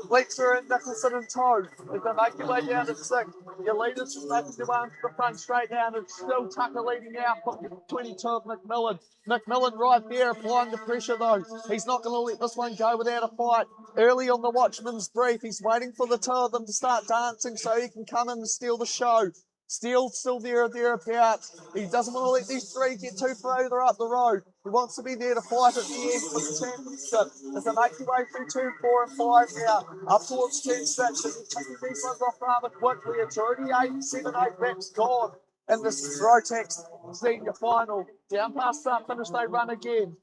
Fletcher and Nicholson and Toad as they make their way down to 6. Your leaders just making their way into the front straight down. It's still Tucker leading out from 22 of McMillan. McMillan right there applying the pressure though. He's not going to let this one go without a fight. Early on the watchman's brief, he's waiting for the two of them to start dancing so he can come in and steal the show. Steele's still there or thereabouts. He doesn't want to let these 3 get too further up the road. He wants to be there to fight at the end for the championship. As they make their way through turn 4 and 5 now, up towards turn 6, and he's taking these ones off rather quickly. It's already 8 laps gone in this Rotex senior final. Down past start finish, they run again.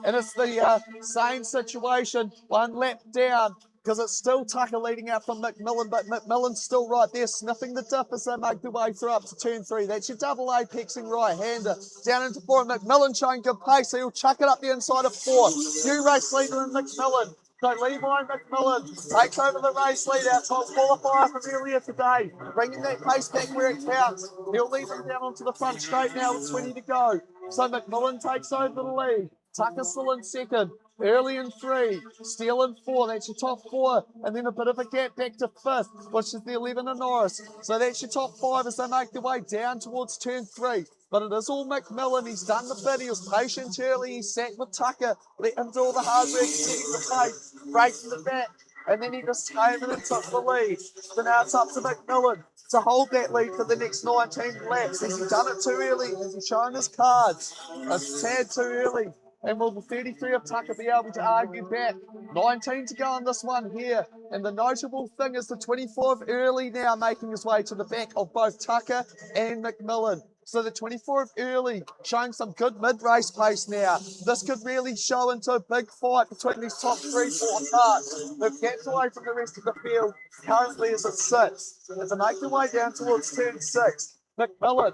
And it's the same situation, 1 lap down, because it's still Tucker leading out from McMillan, but McMillan's still right there, sniffing the dip as they make their way through up to turn 3. That's your double apexing right-hander. Down into 4, and McMillan showing good pace, so he'll chuck it up the inside of 4. New race leader in McMillan. So Levi McMillan takes over the race lead, our top qualifier from earlier today, bringing that pace back where it counts. He'll lead them down onto the front straight now with 20 to go. So McMillan takes over the lead. Tucker still in 2nd. Early in 3, Steele in 4, that's your top 4, and then a bit of a gap back to 5th, which is the 11 of Norris. So that's your top 5 as they make their way down towards turn 3. But it is all McMillan. He's done the bit. He was patient early. He sat with Tucker, let him do all the hard work, setting the pace, breaking the back. and then he just came in and took the lead. So now it's up to McMillan to hold that lead for the next 19 laps. Has he done it too early? Has he shown his cards? A tad too early. And will the 33 of Tucker be able to argue back? 19 to go on this one here. And the notable thing is the 24 of Early now making his way to the back of both Tucker and McMillan. So the 24 of Early showing some good mid-race pace now. This could really show into a big fight between these top 3-4 parts. They've kept away from the rest of the field currently as it sits. As they make their way down towards turn 6, McMillan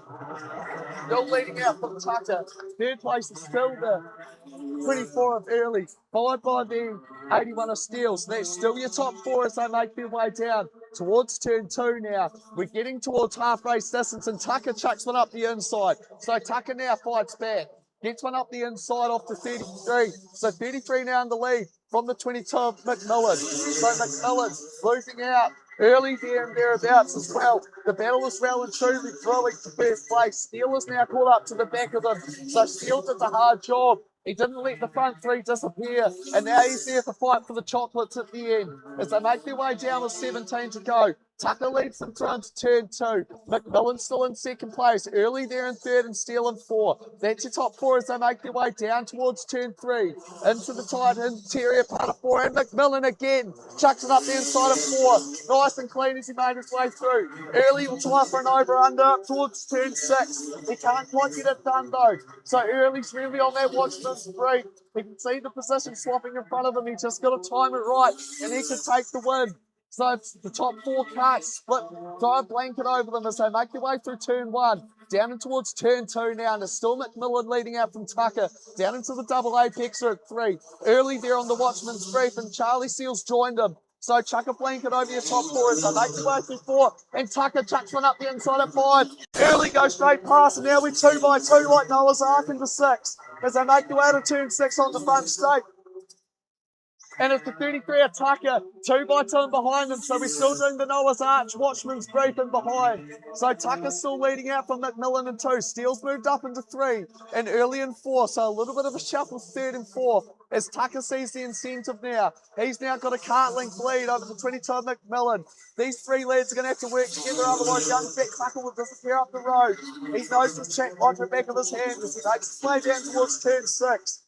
still leading out from Tucker. Third place is still the 24 of Early, followed by the 81 of Steel. So that's still your top 4 as they make their way down towards turn 2 now. We're getting towards half race distance and Tucker chucks one up the inside. So Tucker now fights back. Gets one up the inside off to 33. So 33 now in the lead from the 22 of McMillan. So McMillan losing out early there and thereabouts as well. The battle is well and truly thrilling to first place. Steele is now caught up to the back of him. So Steele did the hard job. He didn't let the front 3 disappear, and now he's there to fight for the chocolates at the end. As they make their way down with 17 to go, Tucker leads them through into turn 2. McMillan still in second place, Early there in third and Steele in 4. That's your top 4 as they make their way down towards turn 3. Into the tight interior part of 4, and McMillan again chucks it up the inside of 4. Nice and clean as he made his way through. Early will try for an over-under up towards turn 6. He can't quite get it done though. So Early's really on that watchman's break. He can see the position swapping in front of him. He's just got to time it right, and he can take the win. So it's the top 4 carts split, throw a blanket over them as they make their way through turn 1. Down and towards turn 2 now, and it's still McMillan leading out from Tucker. Down into the double apex at 3. Early there on the watchman's brief, and Charlie Seals joined him. So chuck a blanket over your top 4 as they make their way through 4. And Tucker chucks one up the inside at 5. Early goes straight past, and now we're 2 by 2 like Noah's Ark into 6. As they make their way to turn 6 on the front straight. And it's the 33 of Tucker, 2 by 2 behind them. So we're still doing the Noah's Arch watchman's brief in behind. So Tucker's still leading out from McMillan in 2. Steele's moved up into 3 and Early in 4. So a little bit of a shuffle 3rd and 4th as Tucker sees the incentive now. He's now got a cart length lead over the 22 of McMillan. These 3 lads are going to have to work together, otherwise young Fat Tucker will disappear up the road. He knows his check right to the back of his hand as he makes his way down towards turn 6.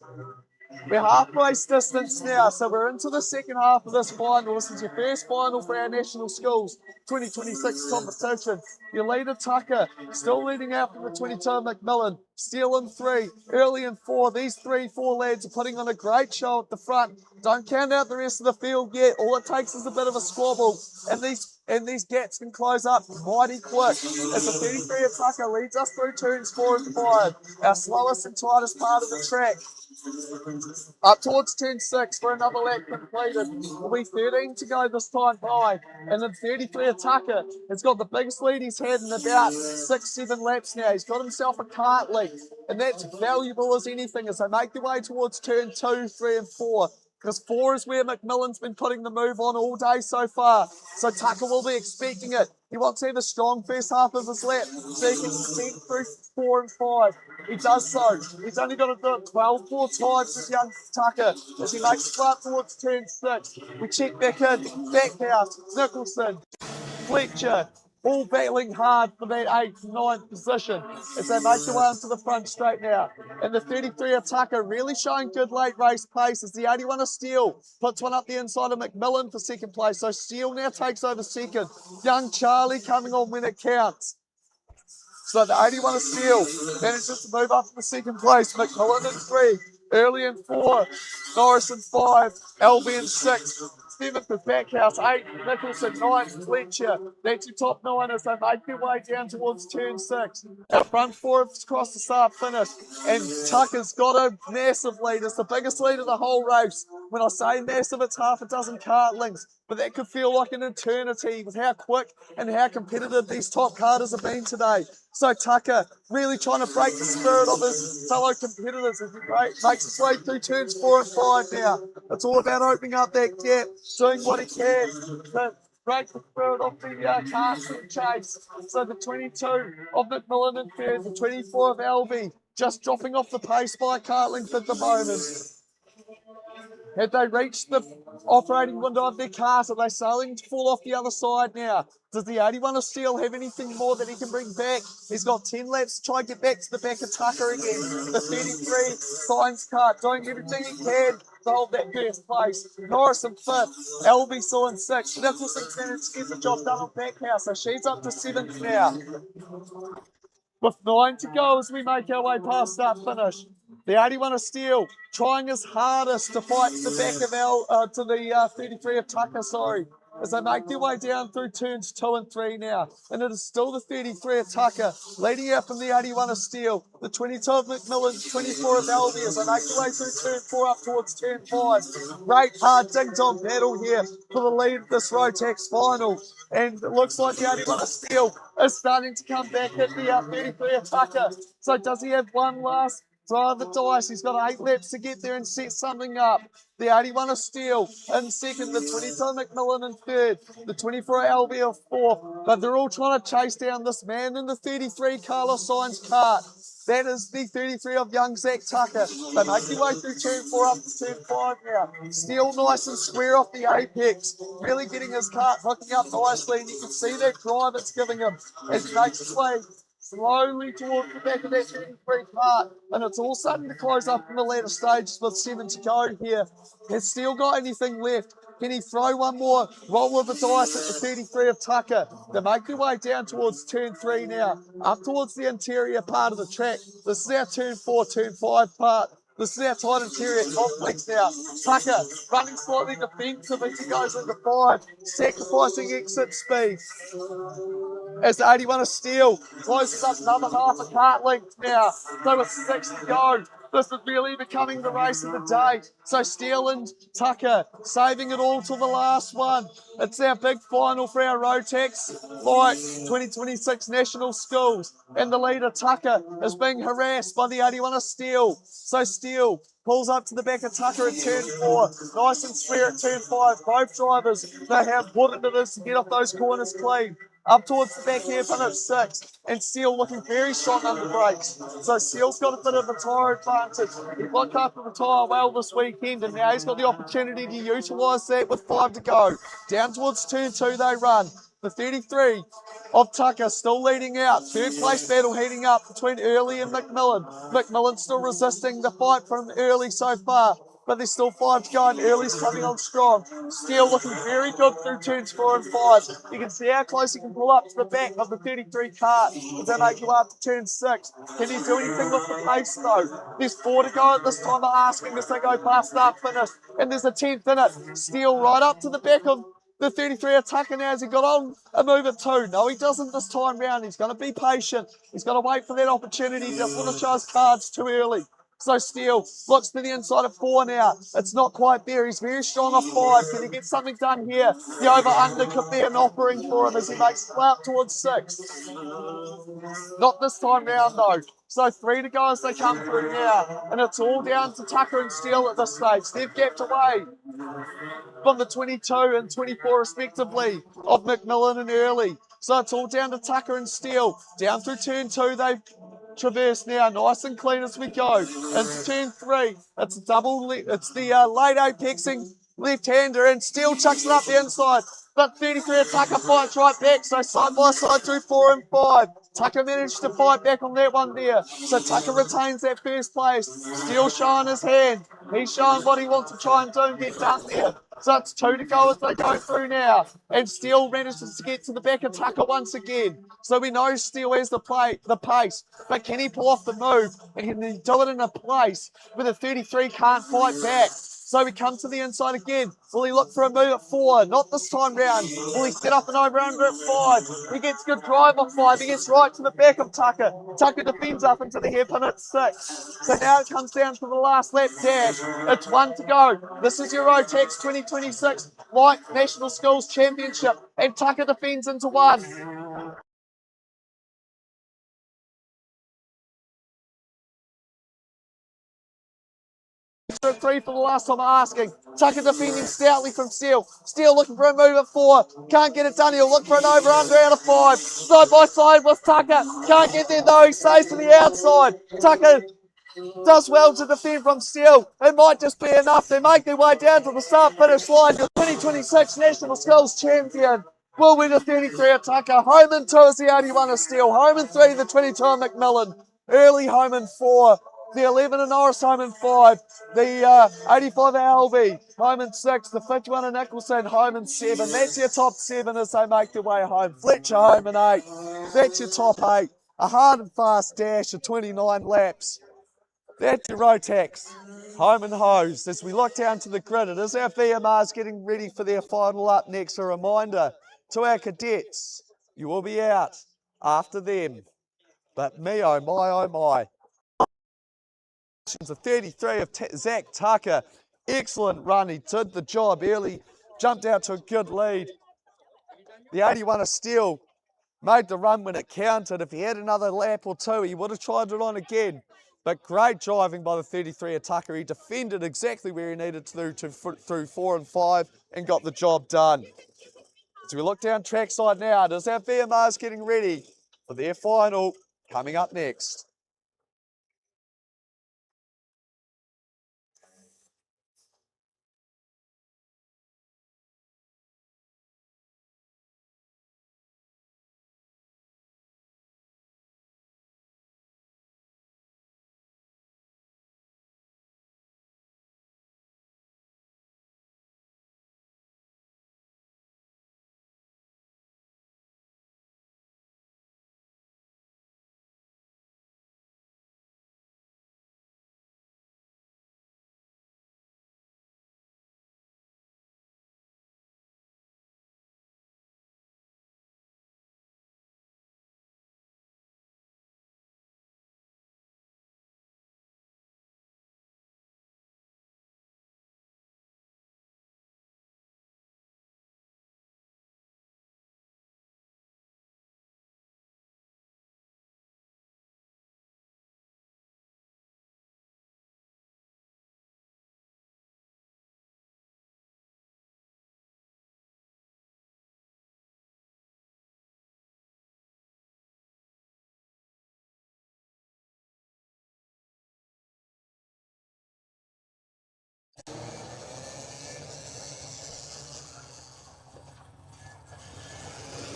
We're halfway distance now, so we're into the second half of this final. This is your first final for our National Schools 2026 competition. Your leader, Tucker, still leading out from the 22 McMillan. Steele in 3, Early in 4. These 3-4 lads are putting on a great show at the front. Don't count out the rest of the field yet. All it takes is a bit of a squabble, and these gaps can close up mighty quick. As the 33 of Tucker leads us through turns 4 and 5, our slowest and tightest part of the track. Up towards turn 6 for another lap completed. Will be 13 to go this time by. And then 33 of Tucker has got the biggest lead he's had in about 6-7 laps now. He's got himself a cart lead. And that's valuable as anything as they make their way towards turn 2, 3 and 4. Because 4 is where McMillan's been putting the move on all day so far. So Tucker will be expecting it. He wants to have a strong first half of his lap so he can sneak through 4 and 5. He does so. He's only got to do it 12 more times, this young Tucker, as he makes his way up towards turn 6. We check back in. Backhouse, Nicholson, Fletcher, all battling hard for that 8th, 9th position as they make their way into the front straight now. And the 33 of Tucker really showing good late race pace as the 81 of Steele puts one up the inside of McMillan for second place. So Steele now takes over second. Young Charlie coming on when it counts. So the 81 of Steele manages to move up to the second place. McMillan in 3, Early in 4, Norris in 5, Albie in 6. 7th is Backhouse, 8, Nicholson, 9, Fletcher. That's your top 9 as they make their way down towards turn 6. Our front 4 has crossed the start finish, and Tucker's got a massive lead. It's the biggest lead of the whole race. When I say massive, it's half a dozen cart lengths, but that could feel like an eternity with how quick and how competitive these top carters have been today. So Tucker really trying to break the spirit of his fellow competitors as he makes his way through turns 4 and 5 now. It's all about opening up that gap, doing what he can to break the spirit of the casting chase. So the 22 of McMillan in third, the 24 of Albie just dropping off the pace by a cart length at the moment. Have they reached the operating window of their cars? Are they starting to fall off the other side now? Does the 81 of Steel have anything more that he can bring back? He's got 10 laps to try and get back to the back of Tucker again. The 33 Science Cart doing everything he can to hold that first place. Norris in 5th, Elby in 6th. Nicholson's managed to get the job done on Backhouse, so she's up to 7th now. With 9 to go as we make our way past that finish. The 81 of Steel trying his hardest to fight to the back of to the 33 of Tucker, sorry, as they make their way down through turns 2 and 3 now. And it is still the 33 of Tucker leading out from the 81 of Steel, the 22 of McMillan, 24 of Albie as they make their way through turn 4 up towards turn 5. Great hard ding-dong battle here for the lead of this Rotax final. And it looks like the 81 of Steel is starting to come back at the 33 of Tucker. So does he have one last throw of the dice? He's got 8 laps to get there and set something up. The 81 of Steel in second, the 22 McMillan in third, the 24 LB of fourth. But they're all trying to chase down this man in the 33 Carlos Sainz cart. That is the 33 of young Zach Tucker. They make their way through turn 4 up to turn 5 now. Steel nice and square off the apex. Really getting his cart hooking up nicely. And you can see that drive it's giving him as he makes his way slowly towards the back of that 33 cart. And it's all starting to close up in the later stages with 7 to go here. Has Steel got anything left? Can he throw one more roll of the dice at the 33 of Tucker? They make their way down towards turn 3 now, up towards the interior part of the track. This is our turn 4, turn 5 part. This is our tight interior complex now. Tucker running slightly defensive as he goes into 5, sacrificing exit speed. As the 81 of Steel closes up another half a cart length now. So with 6 to go. This is really becoming the race of the day. So Steel and Tucker saving it all till the last one. It's our big final for our Rotax Light 2026 National Schools. And the leader, Tucker, is being harassed by the 81 of Steel. So Steel pulls up to the back of Tucker at turn 4. Nice and square at turn 5. Both drivers know how important it is to get off those corners clean. Up towards the back hairpin at 6, and Steel looking very strong under brakes. So Steel's got a bit of a tyre advantage. He looked after the tyre well this weekend, and now he's got the opportunity to utilise that with 5 to go. Down towards turn 2 they run. The 33 of Tucker still leading out. Third place battle heating up between Early and McMillan. McMillan still resisting the fight from Early so far, but there's still 5 to go and Early's coming on strong. Steel looking very good through turns 4 and 5. You can see how close he can pull up to the back of the 33 cart as they make you up to turn 6. Can he do anything with the pace though? There's 4 to go at this time. They're asking as they go past that finish, and there's a 10th in it. Steel right up to the back of the 33 of Tucker now as he got on a move at 2. No, he doesn't this time round. He's going to be patient. He's going to wait for that opportunity. He doesn't want to show his cards too early. So Steel looks to the inside of 4 now. It's not quite there. He's very strong off 5. Can he get something done here? The over-under could be an offering for him as he makes it out towards 6. Not this time round though. So 3 to go as they come through now. And it's all down to Tucker and Steel at this stage. They've gapped away from the 22 and 24 respectively of McMillan and Early. So it's all down to Tucker and Steel. Down through turn 2 they've traverse now, nice and clean as we go. Into turn 3, it's it's the late apexing left-hander, and Steel chucks it up the inside. But 33 of Tucker fights right back, so side by side through 4 and 5. Tucker managed to fight back on that one there. So Tucker retains that first place. Steel showing his hand. He's showing what he wants to try and do and get done there. So it's 2 to go as they go through now. And Steel manages to get to the back of Tucker once again. So we know Steel has the pace. But can he pull off the move? And can he do it in a place where the 33 can't fight back? So we come to the inside again. Will he look for a move at 4? Not this time round. Will he set up an over-under at 5? He gets good drive on 5. He gets right to the back of Tucker. Tucker defends up into the hairpin at 6. So now it comes down to the last lap dash. It's 1 to go. This is your Rotax 2026 Light National Schools Championship. And Tucker defends into 1. At 3 for the last time asking. Tucker defending stoutly from Steel. Steel looking for a move at 4. Can't get it done. He'll look for an over-under out of 5. Side by side with Tucker. Can't get there though. He stays to the outside. Tucker Does well to defend from Steele. It might just be enough. They make their way down to the start-finish line. Your 2026 National Skills Champion will win a 33 attacker. Home and 2 is the 81 of Steele. Home and 3, the 22 of McMillan. Early home and 4. The 11 of Norris home and 5. The 85 of Albie home and 6. The 51 of Nicholson home and 7. That's your top 7 as they make their way home. Fletcher home and 8. That's your top 8. A hard and fast dash of 29 laps. That's your Rotax, home and hose. As we look down to the grid, it is our VMRs getting ready for their final up next. A reminder to our cadets, you will be out after them. But me, oh my. The 33 of Zach Tucker, excellent run. He did the job early, jumped out to a good lead. The 81 of Steele made the run when it counted. If he had another lap or two, he would have tried it on again. But great driving by the 33 of Tucker. He defended exactly where he needed to through 4 and 5 and got the job done. As we look down trackside now, does our VMRs getting ready for their final coming up next?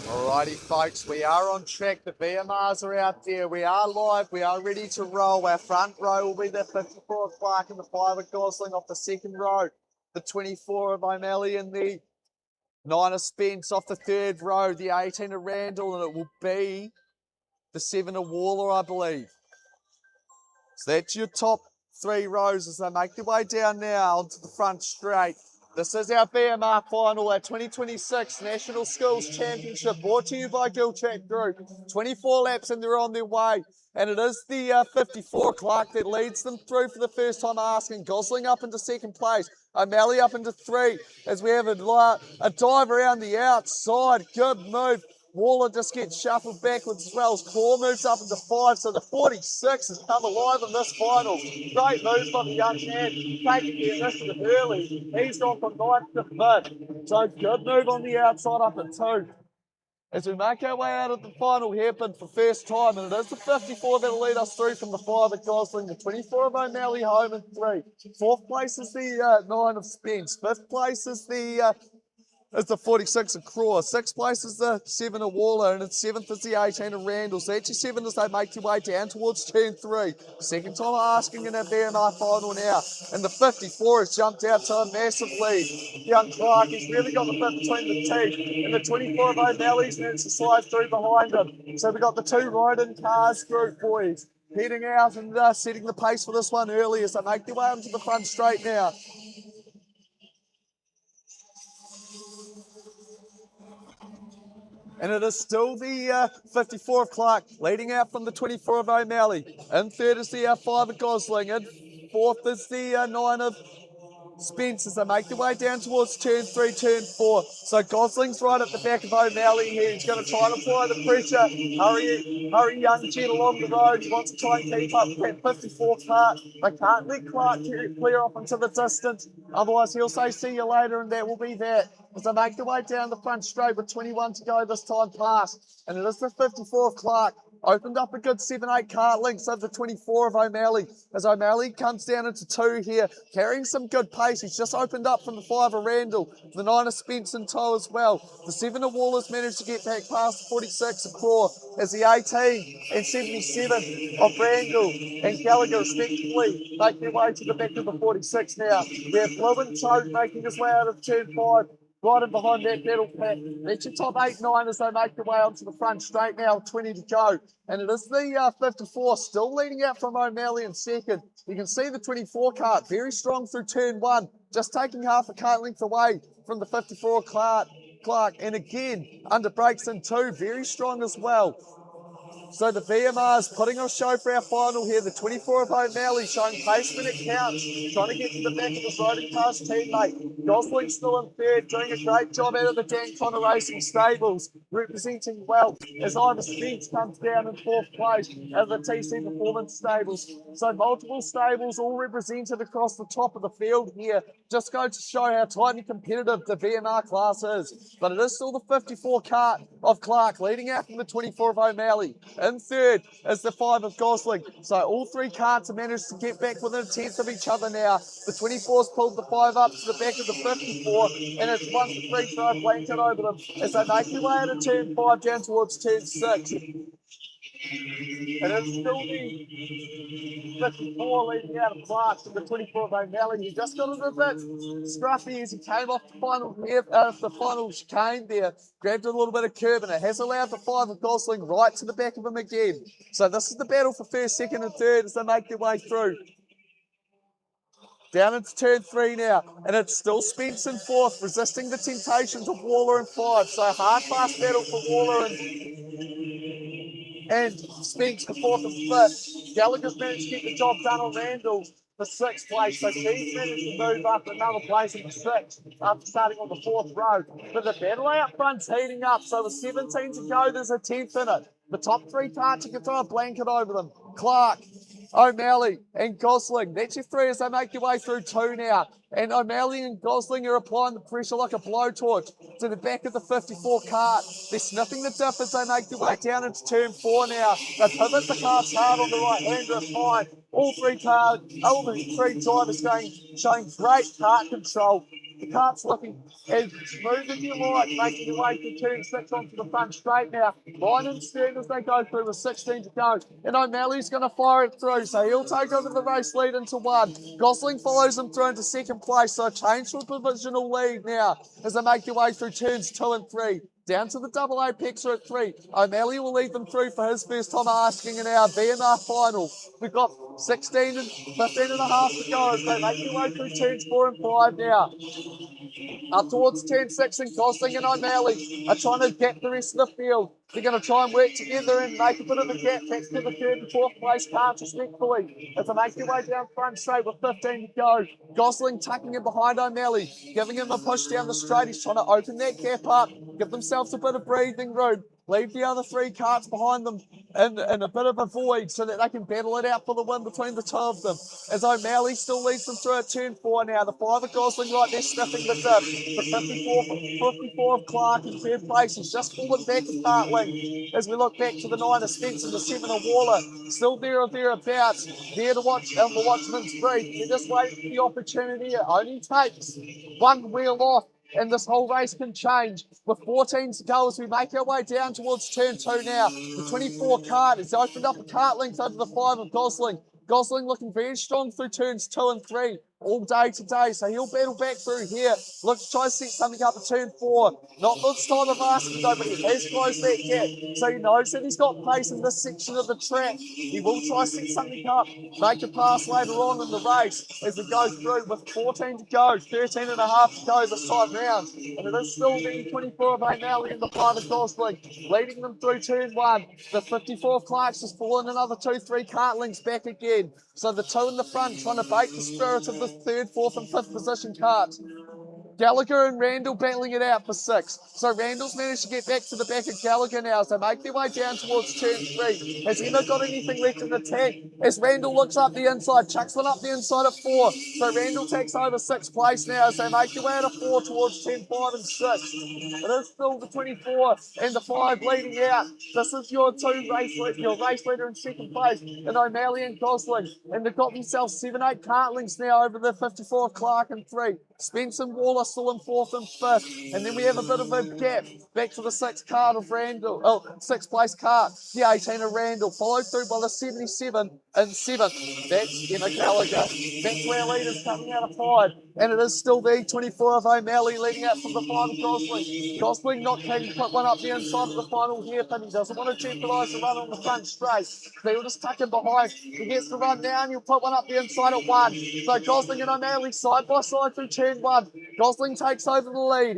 Alrighty folks, we are on track. The VMRs are out there. We are live. We are ready to roll. Our front row will be the 54 of Clark and the 5 of Gosling off the second row. The 24 of O'Malley and the 9 of Spence off the third row. The 18 of Randall, and it will be the 7 of Waller, I believe. So that's your top 3 rows as they make their way down now onto the front straight. This is our VMR final, our 2026 National Skills Championship, brought to you by GILTRAP Group. 24 laps and they're on their way. And it is the 54 Clark that leads them through for the first time asking. Gosling up into second place. O'Malley up into 3 as we have a dive around the outside. Good move. Waller just gets shuffled backwards as well as Claw moves up into 5, so the 46 has come alive in this final. Great move by the young man, taking the initiative early. He's gone from 9th to 5th, so good move on the outside up at 2. As we make our way out of the final hairpin for first time, and it is the 54 that'll lead us through from the 5 of Gosling, the 24 of O'Malley home in 3. 4th place is the 9 of Spence. 5th place is the 46 of Craw. 6th place is the 7 of Waller, and 7th is the 18 of Randall. So that's your 7 as they make their way down towards turn 3. Second time asking in our VMR final now. And the 54 has jumped out to a massive lead. Young Clark has really got the bit between the teeth. And the 24 of O'Malley's needs to slide through behind him. So we've got the 2 Ryden Cars group boys heading out and setting the pace for this one early as they make their way onto the front straight now. And it is still the 54 of Clark leading out from the 24 of O'Malley. In 3rd is the 5 of Gosling. In 4th is the 9 of Spence as they make their way down towards turn 3, turn 4. So Gosling's right at the back of O'Malley here. He's going to try and apply the pressure. Hurry young Jet along the road. He wants to try and keep up with that 54 Clark. They can't let Clark clear off into the distance. Otherwise he'll say see you later, and that will be that. As they make their way down the front straight with 21 to go this time past. And it is the 54 Clark Opened up a good 7-8 cart lengths over the 24 of O'Malley. As O'Malley comes down into 2 here, carrying some good pace. He's just opened up from the 5 of Randall. The 9 of Spence in tow as well. The 7 of Waller's managed to get back past the 46 of Claw as the 18 and 77 of Randall and Gallagher respectively make their way to the back of the 46 now. We have Blue and Toad making his way out of turn 5. Right in behind that battle pack. That's your top 8-9 as they make their way onto the front straight now, 20 to go. And it is the 54 still leading out from O'Malley in second. You can see the 24 cart very strong through turn 1, just taking half a cart length away from the 54 Clark. And again, under brakes in 2, very strong as well. So the VMR's putting on a show for our final here. The 24 of O'Malley showing pace when it counts, trying to get to the back of his riding past teammate. Gosling still in third, doing a great job out of the Dan Connor Racing stables, representing well as Ivor Spence comes down in 4th place out of the TC Performance stables. So multiple stables all represented across the top of the field here. Just go to show how tight and competitive the VMR class is. But it is still the 54 cart of Clark leading out from the 24 of O'Malley. In third is the 5 of Gosling. So all 3 carts have managed to get back within a tenth of each other now. The 24's pulled the 5 up to the back of the 54, and it's 1 for 3 try blanket over them as they make their way out of turn 5 down towards turn 6. And it's still the 54 leading out of Clark from the 24 of O'Malley. He just got a little bit scruffy as he came off the final chicane there, grabbed a little bit of curb, and it has allowed the 5 of Gosling right to the back of him again. So this is the battle for first, second and third as they make their way through. Down into turn 3 now, and it's still Spence in 4th, resisting the temptations of Waller in 5. So hard, fast battle for Waller and Spence for 4th and 5th. Gallagher's managed to get the job done on Randall for 6th place, so he's managed to move up another place in 6th after starting on the 4th row. But the battle out front's heating up, so with 17 to go, there's a 10th in it. The top 3 carts, you can throw a blanket over them. Clark, O'Malley and Gosling. That's your 3 as they make their way through 2 now. And O'Malley and Gosling are applying the pressure like a blowtorch to the back of the 54 cart. They're sniffing the dip as they make their way down into turn 4 now. They pivot the carts hard on the right-hander is fine. All 3 drivers showing great cart control. The cart's looking as smooth as you like, making their way through turn 6 onto the front straight now. Line and stern as they go through with 16 to go. And O'Malley's going to fire it through, so he'll take over the race lead into 1. Gosling follows him through into 2nd place, so a change to a provisional lead now as they make their way through turns 2 and 3. Down to the double apex at 3. O'Malley will lead them through for his first time asking in our VMR final. We've got 16 and 15 and a half to go as they make their way through turns 4 and 5 now. Up towards turn 6 and Gosling and O'Malley are trying to get the rest of the field. They're going to try and work together and make a bit of a gap back to the 3rd and 4th place carts respectfully as they make their way down front straight with 15 to go. Gosling tucking in behind O'Malley, giving him a push down the straight. He's trying to open that gap up, give themselves a bit of breathing room, leave the other 3 carts behind them in a bit of a void so that they can battle it out for the win between the 2 of them. As O'Malley still leads them through at turn 4 now. The 5 of Gosling right there sniffing the dip. The 54 of Clark in 3rd place. He's just fallen back a part length as we look back to the 9 of Spence and the 7 of Waller. Still there or thereabouts. There to watch on the watchman's brief. They're just waiting for the opportunity. It only takes one wheel off and this whole race can change. With 14 to go as we make our way down towards turn 2 now. The 24 cart has opened up a cart length over the 5 of Gosling. Gosling looking very strong through turns 2 and 3 all day today, so he'll battle back through here. Look to try to set something up at turn 4. Not this time of asking though, but he has closed that gap, so he knows that he's got pace in this section of the track. He will try to set something up, make a pass later on in the race as we go through with 14 to go, 13 and a half to go this time round. And it is still the 24 of O'Malley in the 5 of Gosling, leading them through turn 1. The 54 of Clark's has fallen another 2-3 cart links back again. So the 2 in the front trying to bait the spirit of the 3rd, 4th and 5th position carts. Gallagher and Randall battling it out for 6. So Randall's managed to get back to the back of Gallagher now. So make their way down towards turn 3. Has Emma got anything left in the tank? As Randall looks up the inside, chucks one up the inside at 4. So Randall takes over 6th place now. So make their way out of 4 towards 10, 5 and 6. It is still the 24 and the 5 leading out. This is your your race leader in 2nd place, and O'Malley and Gosling. And they've got themselves 7, 8 cartlings now over the 54 Clark and 3. Spence and Waller still in 4th and 5th. And then we have a bit of a gap back to the 6th cart of Randall. 6th place cart, the 18 of Randall, followed through by the 77 and 7th. That's Emma Gallagher. That's where leaders coming out of 5. And it is still the 24 of O'Malley leading out from the 5 of Gosling. Gosling not keen to put one up the inside of the final hairpin. He doesn't want to jeopardise the run on the front straight. So he'll just tuck him behind. He gets the run now and he'll put one up the inside at 1. So Gosling and O'Malley side by side through turn 1. Gosling takes over the lead.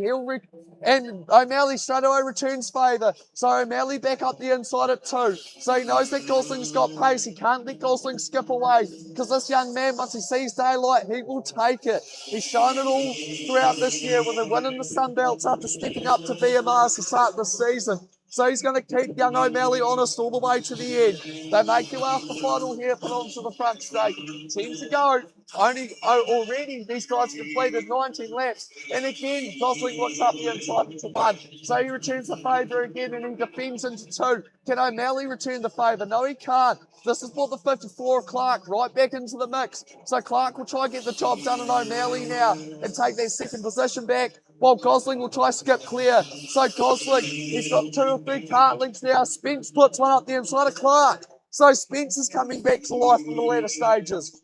And O'Malley straight away returns favour. So O'Malley back up the inside at 2. So he knows that Gosling's got pace. He can't let Gosling skip away. Because this young man, once he sees daylight, he will take it. He's shown it all throughout this year when they're winning the Sunbelts after stepping up to VMRs to start the season. So he's going to keep young O'Malley honest all the way to the end. They make you off the final here, put onto the front straight. Teams to go. Already these guys have completed 19 laps. And again, Gosling looks up the inside into 1. So he returns the favour again and he defends into 2. Can O'Malley return the favour? No, he can't. This has brought the 54 of Clark right back into the mix. So Clark will try and get the job done on O'Malley now and take that 2nd position back, while Gosling will try to skip clear. So Gosling, he's got 2 or 3 cartlings now. Spence puts one up the inside of Clark. So Spence is coming back to life in the later stages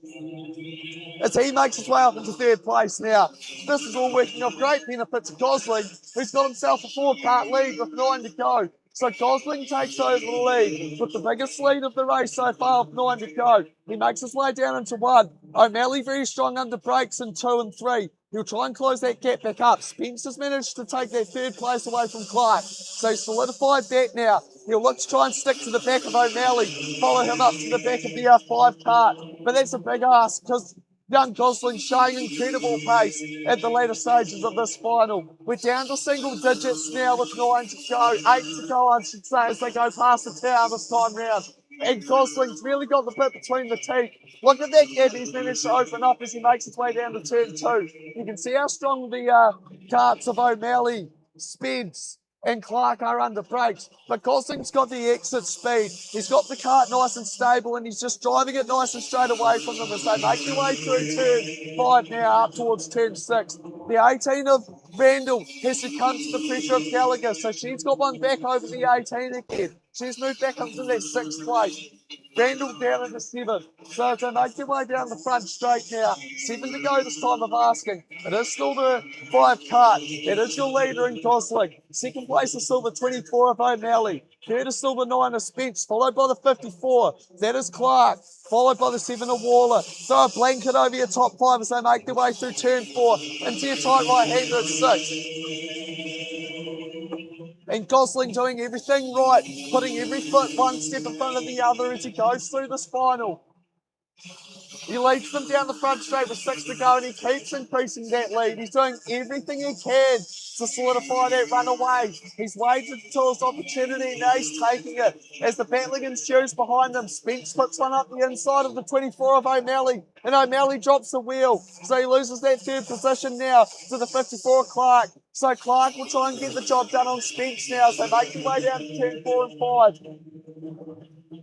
as he makes his way up into 3rd place now. This is all working off great benefits of Gosling, who's got himself a 4-cart lead with 9 to go. So Gosling takes over the lead with the biggest lead of the race so far with 9 to go. He makes his way down into 1. O'Malley very strong under brakes in 2 and 3. He'll try and close that gap back up. Spence has managed to take that 3rd place away from Clark. So he's solidified that now. He'll look to try and stick to the back of O'Malley, follow him up to the back of the 5 cart. But that's a big ask because young Gosling showing incredible pace at the later stages of this final. We're down to single digits now with 9 to go, 8 to go I should say, as they go past the tower this time round. And Gosling's really got the bit between the teeth. Look at that gap he's managed to open up as he makes his way down to turn 2. You can see how strong the carts of O'Malley, Spence and Clark are under brakes. But Gosling's got the exit speed. He's got the cart nice and stable and he's just driving it nice and straight away from them as they make their way through turn 5 now up towards turn 6. The 18 of Randall has succumbed to the pressure of Gallagher, so she's got one back over the 18 again. She's moved back up to that 6th place. Randall down into 7. So they make their way down the front straight now. 7 to go this time of asking. It is still the 5 cart. It is your leader in Gosling. 2nd place is still the 24 of O'Malley. 3rd is still the 9 of Spence, followed by the 54. That is Clark, followed by the 7 of Waller. Throw a blanket over your top 5 as they make their way through turn 4 into your tight right-hander at 6. And Gosling doing everything right, putting every foot one step in front of the other as he goes through this final. He leads them down the front straight with 6 to go and he keeps increasing that lead. He's doing everything he can to solidify that run away. He's waited until his opportunity and now he's taking it. As the battling ensues behind him, Spence puts one up the inside of the 24 of O'Malley and O'Malley drops the wheel. So he loses that 3rd position now to the 54 Clark. So Clark will try and get the job done on Spence now as they make their way down to turn 4 and 5.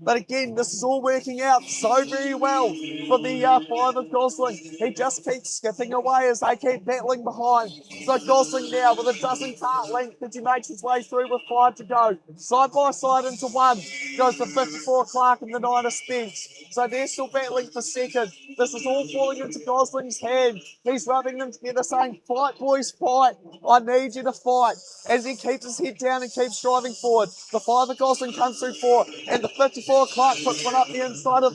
But again, this is all working out so very well for the 5 of Gosling. He just keeps skipping away as they keep battling behind. So Gosling now with a dozen cart length as he makes his way through with 5 to go. Side by side into 1 goes the 54 Clark and the 9 of Spence. So they're still battling for 2nd. This is all falling into Gosling's hand. He's rubbing them together saying, fight boys, fight. I need you to fight. As he keeps his head down and keeps driving forward. The 5 of Gosling comes through 4 and the 54 Clark puts one up the inside of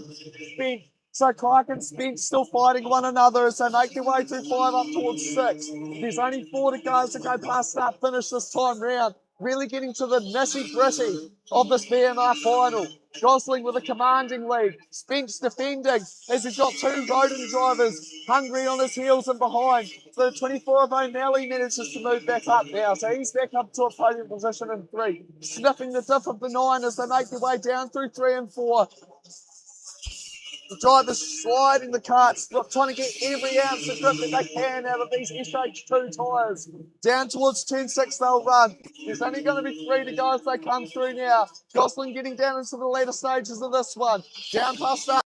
Spence. So Clark and Spence still fighting one another as they make their way through 5 up towards 6. There's only 4 to go to go past start finish this time round. Really getting to the nitty gritty of this BMR final. Gosling with a commanding lead. Spence defending as he's got two Roden drivers hungry on his heels and behind. So the 24 of O'Malley manages to move back up now. So he's back up to a podium position in 3. Sniffing the diff of the 9 as they make their way down through 3 and 4. The drivers sliding the carts, trying to get every ounce of grip that they can out of these SH2 tyres. Down towards turn 6 they'll run. There's only going to be 3 to go as they come through now. Gosling getting down into the later stages of this one. Down past that.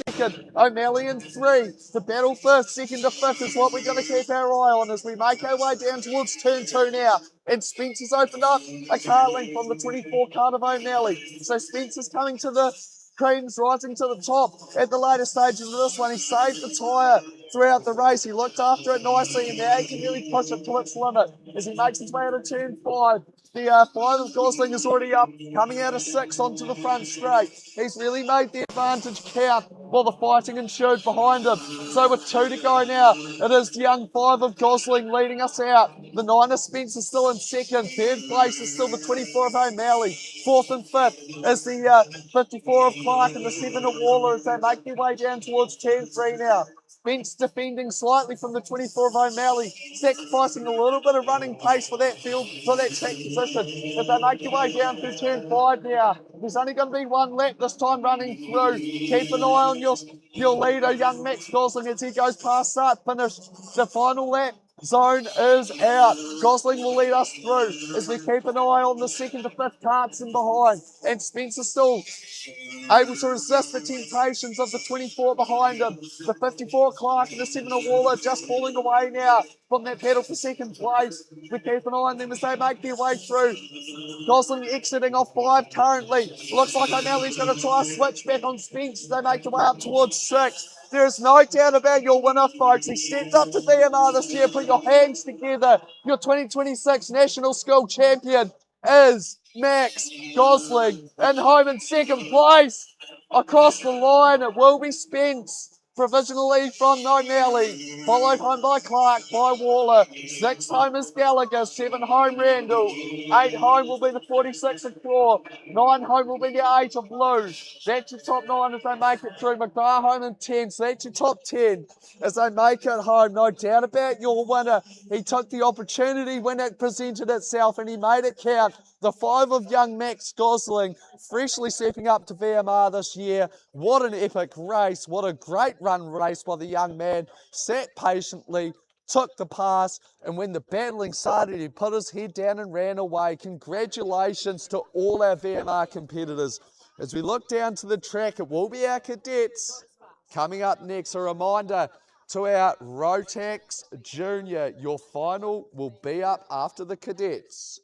Second, O'Malley in 3. The battle first, second to fifth is what we're going to keep our eye on as we make our way down towards turn 2 now. And Spencer's opened up a car length from the 24 card of O'Malley. So Spencer's coming to the creams, rising to the top at the later stages of this one. He saved the tyre throughout the race. He looked after it nicely and now he can really push it to its limit as he makes his way out of turn 5. The 5 of Gosling is already up, coming out of 6 onto the front straight. He's really made the advantage count while the fighting ensued behind him. So with 2 to go now, it is the young 5 of Gosling leading us out. The 9 of Spence is still in second. Third place is still the 24 of O'Malley. Fourth and fifth is the 54 of Clark and the 7 of Waller as they make their way down towards turn 3 now. Spence defending slightly from the 24 of O'Malley, sacrificing a little bit of running pace for that field, for that track position. As they make their way down through turn 5 now, there's only going to be 1 lap this time running through. Keep an eye on your leader, young Max Gosling, as he goes past start finish. The final lap zone is out. Gosling will lead us through as we keep an eye on the 2nd to 5th carts in behind. And Spencer still able to resist the temptations of the 24 behind him. The 54 Clark and the 7 of Waller just falling away now from that battle for second place. We keep an eye on them as they make their way through. Gosling exiting off 5 currently. Looks like O'Malley's going to try a switch back on Spence. They make their way up towards 6. There is no doubt about your winner, folks. He stepped up to VMR this year. Put your hands together. Your 2026 National School Champion is Max Gosling. In home in second place. Across the line, it will be Spence. Provisionally from O'Malley, followed home by Clark, by Waller. 6 home is Gallagher, 7 home Randall. 8 home will be the 46 of Claw. 9 home will be the 8 of Lou. That's your top 9 as they make it through. McGrath home in 10, so that's your top 10 as they make it home. No doubt about your winner. He took the opportunity when it presented itself and he made it count. The 5 of young Max Gosling, freshly stepping up to VMR this year. What an epic race. What a great run race by the young man. Sat patiently, took the pass, and when the battling started, he put his head down and ran away. Congratulations to all our VMR competitors. As we look down to the track, it will be our cadets. Coming up next, a reminder to our Rotax Junior. Your final will be up after the cadets.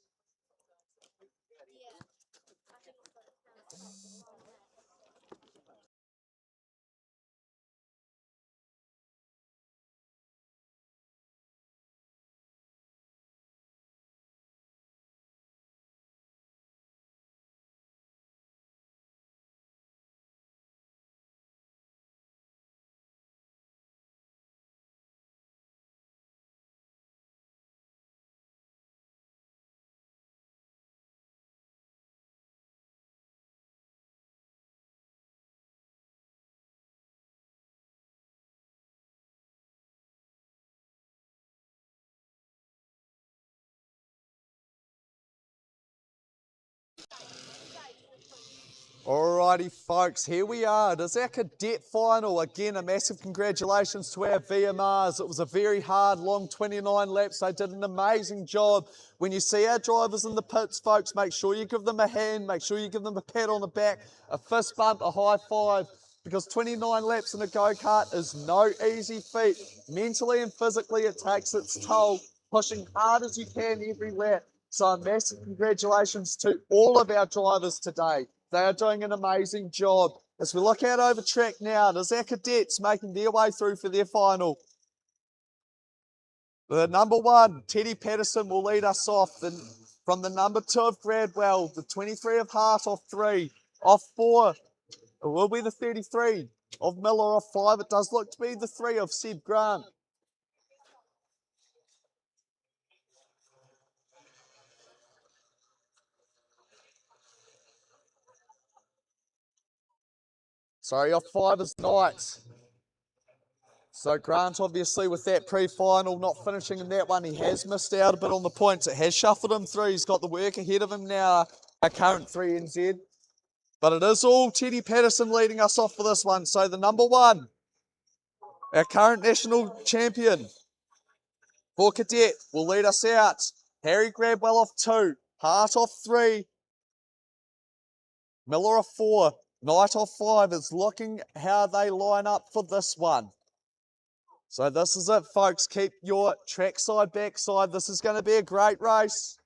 Alrighty folks, here we are. It is our cadet final. Again, a massive congratulations to our VMRs. It was a very hard, long 29 laps. They did an amazing job. When you see our drivers in the pits, folks, make sure you give them a hand, make sure you give them a pat on the back, a fist bump, a high five, because 29 laps in a go-kart is no easy feat. Mentally and physically, it takes its toll, pushing hard as you can every lap. So a massive congratulations to all of our drivers today. They are doing an amazing job. As we look out over track now, there's our cadets making their way through for their final. The number 1, Teddy Patterson, will lead us off. From the number 2 of Gradwell, the 23 of Hart off 3. Off 4, it will be the 33 of Miller. Off 5, it does look to be the 3 of Seb Grant. Sorry, off 5 is Knight. So Grant, obviously, with that pre-final, not finishing in that one, he has missed out a bit on the points. It has shuffled him through. He's got the work ahead of him now, our current 3NZ. But it is all Teddy Patterson leading us off for this one. So the number 1, our current national champion for cadet, will lead us out. Harry Grabwell off 2, Hart off 3, Miller off 4, Knight off 5 is looking how they line up for this one. So this is it, folks. Keep your trackside, backside. This is going to be a great race.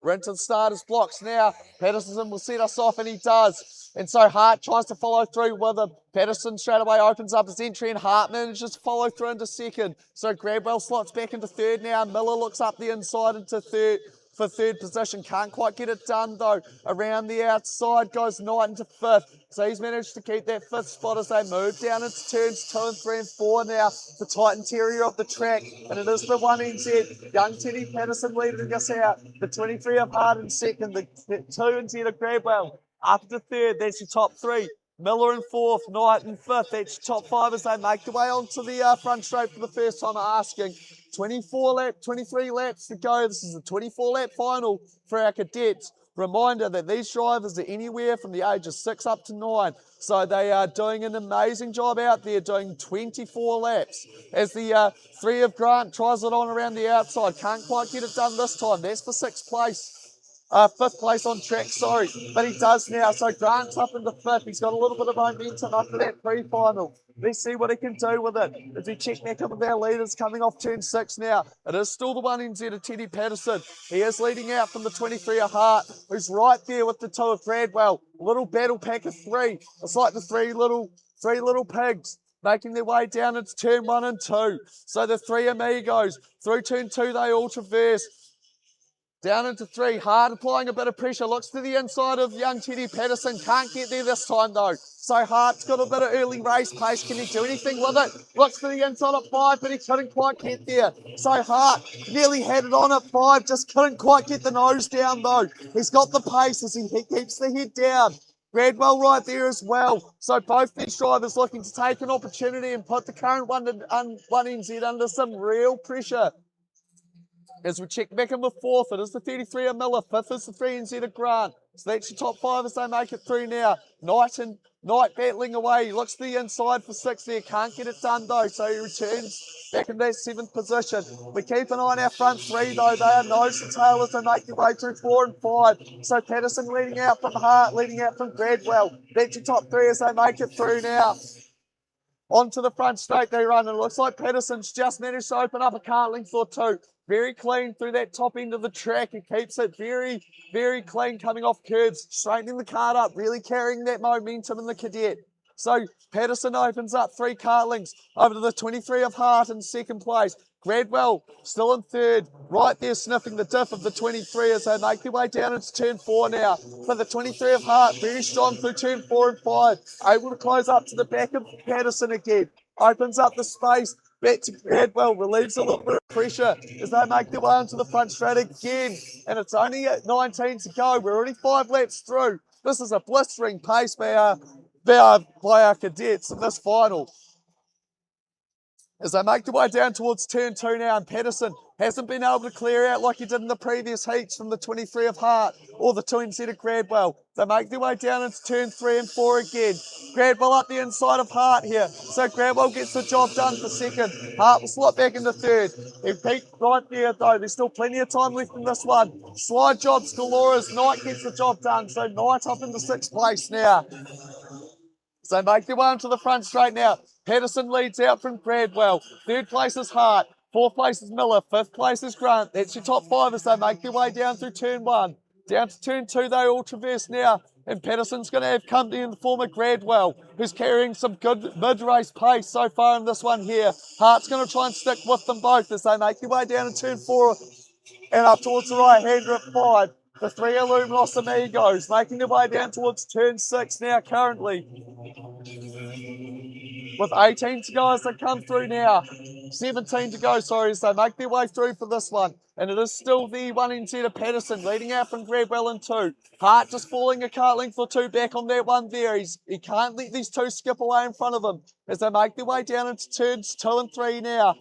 We're into the starters blocks now. Patterson will set us off, and he does. And so Hart tries to follow through with him. Patterson straight away opens up his entry, and Hart manages to follow through into second. So Grabwell slots back into third now. Miller looks up the inside into third. For third position, can't quite get it done though. Around the outside goes Knight into 5th. So he's managed to keep that 5th spot as they move down into turns 2 and 3 and 4 now. The tight interior of the track, and it is the 1NZ. Young Teddy Patterson leading us out. The 23 of Hart in second. The 2NZ of Grabwell up to 3rd. That's your top 3. Miller in 4th, Knight in 5th. That's your top 5 as they make their way onto the front straight for the first time asking. 23 laps to go. This is a 24-lap final for our cadets. Reminder that these drivers are anywhere from the age of 6 up to 9. So they are doing an amazing job out there, doing 24 laps. As the 3 of Grant tries it on around the outside. Can't quite get it done this time. That's for 6th place. 5th place on track, sorry. But he does now. So Grant's up in the 5th. He's got a little bit of momentum after that pre-final. Let's see what he can do with it. As we check back up with our leaders coming off turn 6 now. It is still the 1NZ of Teddy Patterson. He is leading out from the 23 of Hart, who's right there with the 2 of Gradwell. A little battle pack of 3. It's like the three little pigs making their way down into turn 1 and 2. So the 3 amigos, through turn 2 they all traverse. Down into 3, Hart applying a bit of pressure, looks to the inside of young Teddy Patterson, can't get there this time though. So Hart's got a bit of early race pace, can he do anything with it? Looks to the inside at 5, but he couldn't quite get there. So Hart nearly had it on at 5, just couldn't quite get the nose down though. He's got the pace as he keeps the head down. Gradwell right there as well. So both these drivers looking to take an opportunity and put the current 1NZ under some real pressure. As we check back in the 4th, it is the 33 of Miller, 5th is the 3NZ of Grant. So that's your top 5 as they make it through now. Knight battling away, he looks to the inside for 6 there, can't get it done though, so he returns back in that 7th position. We keep an eye on our front 3 though, they are nose to tail as they make their way through 4 and 5. So Patterson leading out from Hart, leading out from Gradwell. That's your top 3 as they make it through now. Onto the front straight they run, and it looks like Patterson's just managed to open up a car length or 2. Very clean through that top end of the track. He keeps it very, very clean coming off curves, straightening the cart up, really carrying that momentum in the cadet. So Patterson opens up 3 car lengths over to the 23 of Hart in 2nd place. Gradwell still in 3rd, right there sniffing the diff of the 23 as they make their way down into turn 4 now. But the 23 of Hart very strong through turn 4 and 5, able to close up to the back of Patterson again. Opens up the space, back to Gradwell, relieves a little bit of pressure as they make their way onto the front straight again. And it's only at 19 to go. We're already 5 laps through. This is a blistering pace by our cadets in this final. As they make their way down towards turn 2 now, and Patterson hasn't been able to clear out like he did in the previous heats from the 23 of Hart or the 2NZ of Gradwell. They make their way down into turn 3 and 4 again. Gradwell up the inside of Hart here, so Gradwell gets the job done for 2nd. Hart will slot back into 3rd. He peaked right there though, there's still plenty of time left in this one. Slide jobs galore as Knight gets the job done, so Knight up into 6th place now. So make their way onto the front straight now. Patterson leads out from Gradwell. 3rd place is Hart. 4th place is Miller. 5th place is Grant. That's your top 5 as they make their way down through turn 1. Down to turn 2 they all traverse now. And Patterson's going to have company in the form of Gradwell, who's carrying some good mid-race pace so far in this one here. Hart's going to try and stick with them both as they make their way down to turn 4 and up towards the right-hander at 5. The 3 Illuminos Amigos making their way down towards turn 6 now currently. with 18 to go as they come through now. 17 to go, sorry, as they make their way through for this one. And it is still the 1NZ of Patterson leading out from Gradwell in 2. Hart just falling a cart length or 2 back on that one there. He can't let these 2 skip away in front of him as they make their way down into turns 2 and 3 now.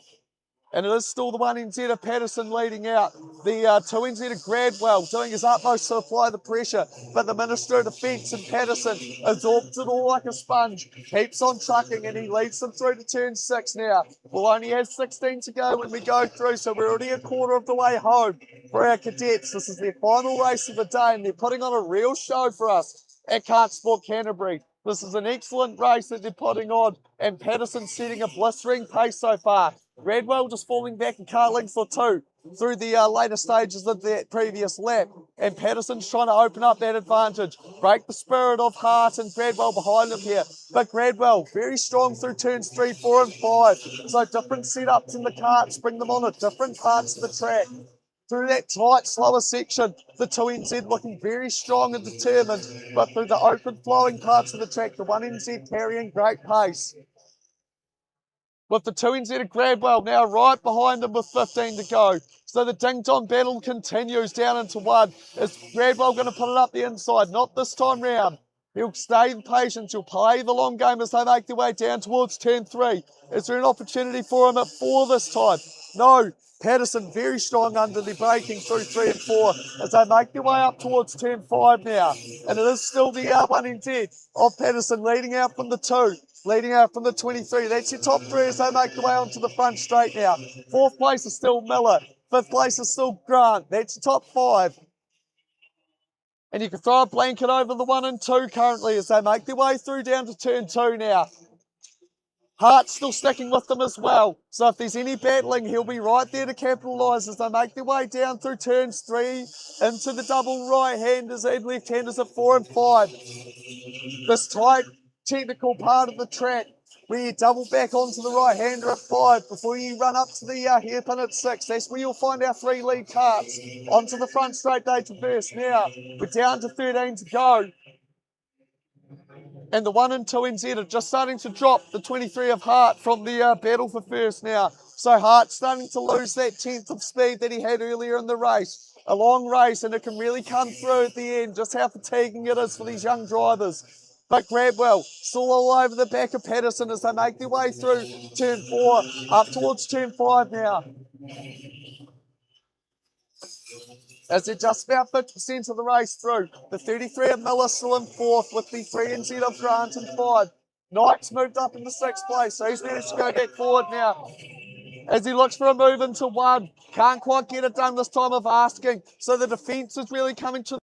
And it is still the 1NZ of Patterson leading out. The 2NZ of Gradwell doing his utmost to apply the pressure. But the Minister of Defence and Patterson absorbs it all like a sponge. Keeps on trucking and he leads them through to turn 6 now. We'll only have 16 to go when we go through, so we're already a quarter of the way home for our cadets. This is their final race of the day and they're putting on a real show for us at Kart Sport Canterbury. This is an excellent race that they're putting on and Patterson setting a blistering pace so far. Gradwell just falling back a car length or 2 through the later stages of that previous lap. And Patterson's trying to open up that advantage. Break the spirit of Hart and Gradwell behind him here. But Gradwell very strong through turns 3, 4 and 5. So different setups in the carts bring them on at different parts of the track. Through that tight, slower section, the 2NZ looking very strong and determined. But through the open flowing parts of the track, the 1NZ carrying great pace. With the 2NZ of Gradwell now right behind them with 15 to go. So the ding-dong battle continues down into 1. Is Gradwell going to put it up the inside? Not this time round. He'll stay patient. He'll play the long game as they make their way down towards turn 3. Is there an opportunity for him at 4 this time? No. Patterson very strong under the braking through 3 and 4 as they make their way up towards turn 5 now. And it is still the 1NZ of Patterson leading out from the 2. Leading out from the 23. That's your top 3 as they make their way onto the front straight now. 4th place is still Miller. 5th place is still Grant. That's your top 5. And you can throw a blanket over the 1 and 2 currently as they make their way through down to turn 2 now. Hart's still sticking with them as well. So if there's any battling, he'll be right there to capitalise as they make their way down through turns 3 into the double right-handers and left-handers at 4 and 5. This tight technical part of the track where you double back onto the right-hander at 5 before you run up to the hairpin at 6. That's where you'll find our 3 lead carts onto the front straight day to first. Now, we're down to 13 to go. And the 1 and 2NZ are just starting to drop the 23 of Hart from the battle for first now. So Hart's starting to lose that 10th of speed that he had earlier in the race. A long race and it can really come through at the end, just how fatiguing it is for these young drivers. But Gradwell still all over the back of Patterson as they make their way through turn 4, up towards turn 5 now. As they're just about 50% of the race through. The 33 of Miller still in 4th with the 3NZ of Grant in 5. Knight's moved up into 6th place, so he's managed to go back forward now. As he looks for a move into 1. Can't quite get it done this time of asking. So the defence is really coming to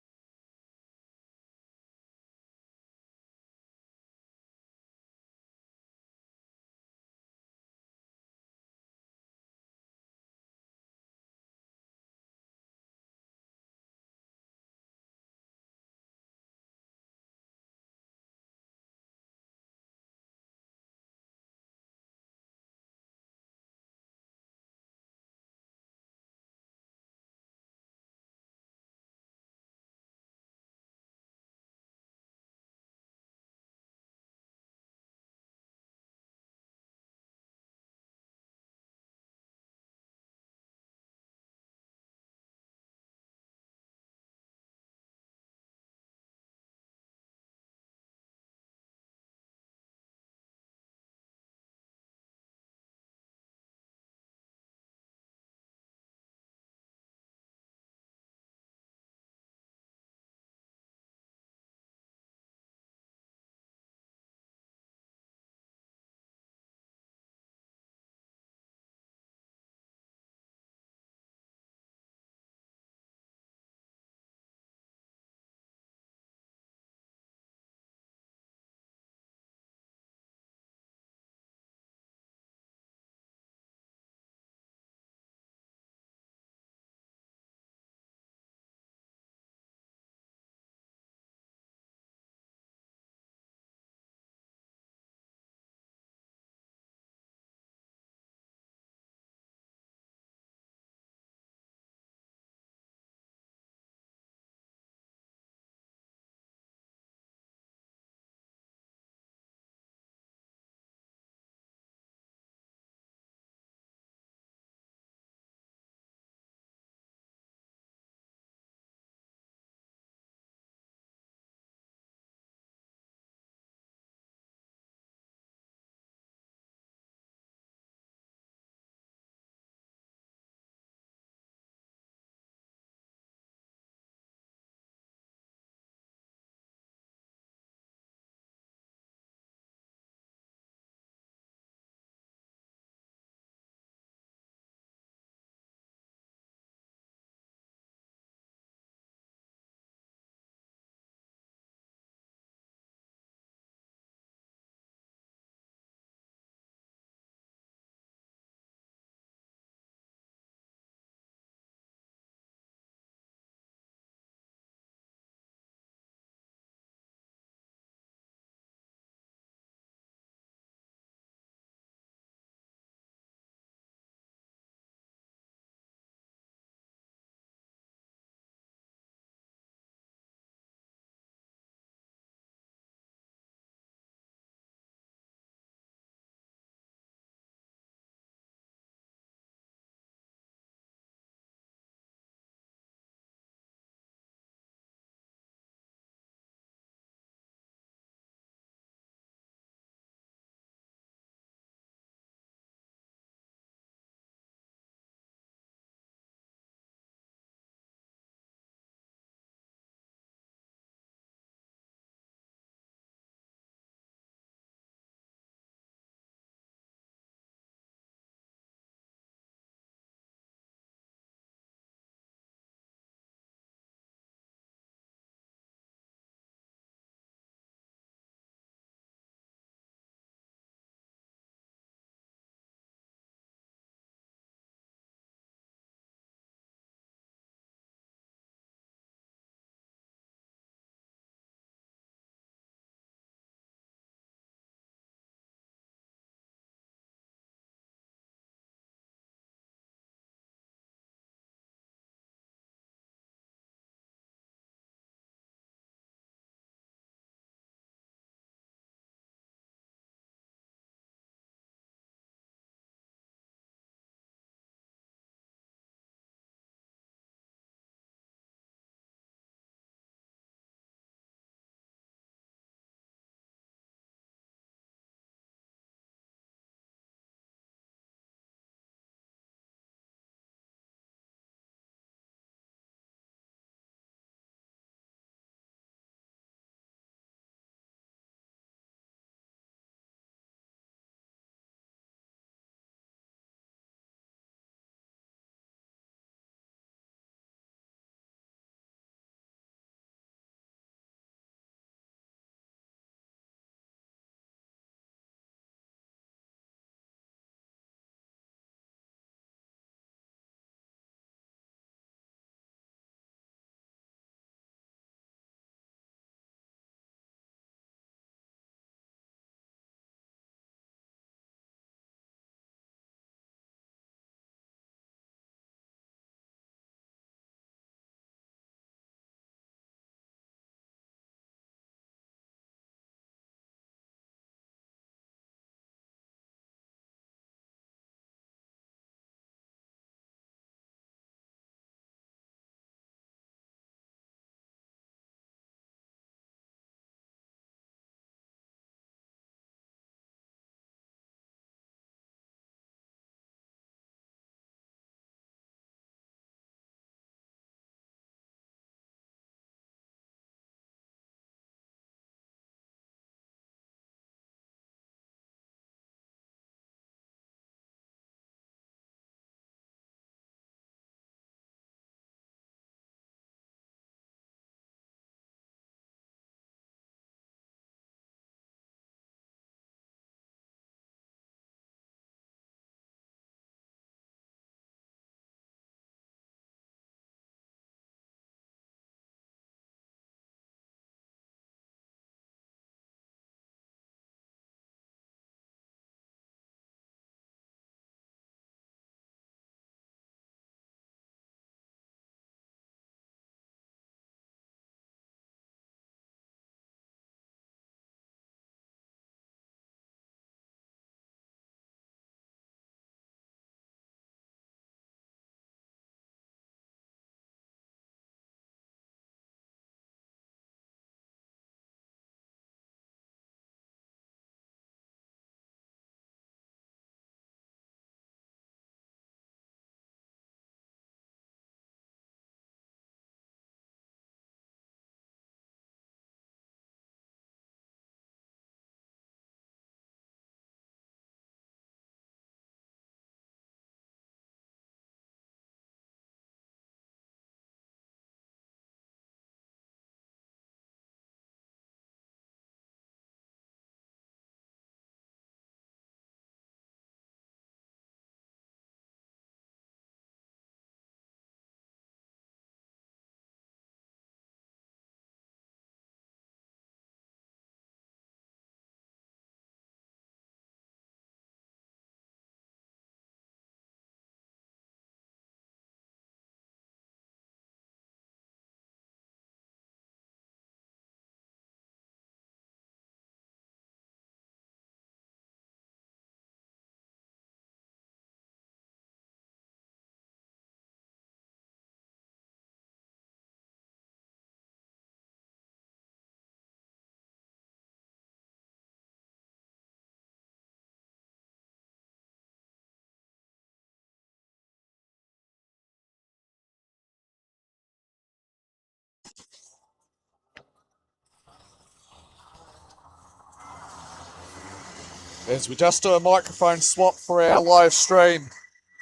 As we just do a microphone swap for our live stream.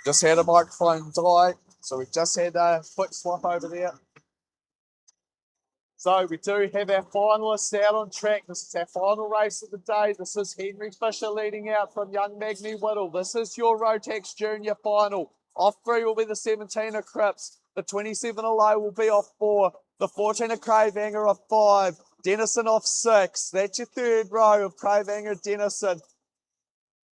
Just had a microphone die, so we've just had a quick swap over there. So we do have our finalists out on track. This is our final race of the day. This is Henry Fisher leading out from Young Magni Whittle. This is your Rotex Junior final. Off 3 will be the 17 of Cripps. The 27 of Low will be off 4. The 14 of Cravanger off 5. Denison off 6. That's your third row of Cravanger, Denison.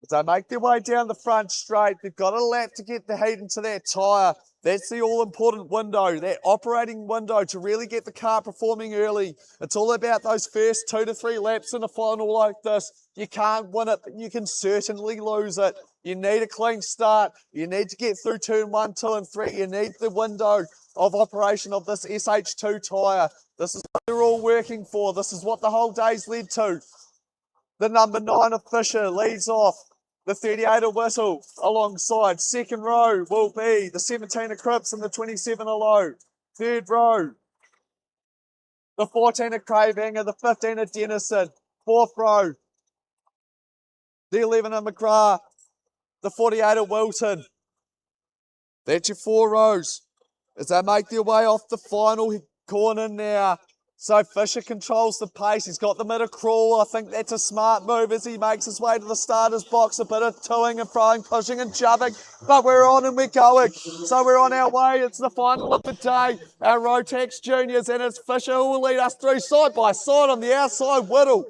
As they make their way down the front straight, they've got a lap to get the heat into their tyre. That's the all-important window, that operating window to really get the car performing early. It's all about those first 2 to 3 laps in a final like this. You can't win it, but you can certainly lose it. You need a clean start. You need to get through turn 1, 2 and 3. You need the window of operation of this SH2 tyre. This is what they're all working for. This is what the whole day's led to. The number 9 of Fisher leads off. The 38 of Whittle alongside. Second row will be the 17 of Cripps and the 27 of Low. Third row, the 14 of Cravanger, the 15 of Denison. Fourth row, the 11 of McGrath, the 48 of Wilton. That's your 4 rows as they make their way off the final corner now. So Fisher controls the pace. He's got them at a crawl. I think that's a smart move as he makes his way to the starter's box. A bit of toing and throwing, pushing and shoving. But we're on and we're going. So we're on our way. It's the final of the day. Our Rotex Juniors, and it's Fisher who will lead us through side by side on the outside. Whittle,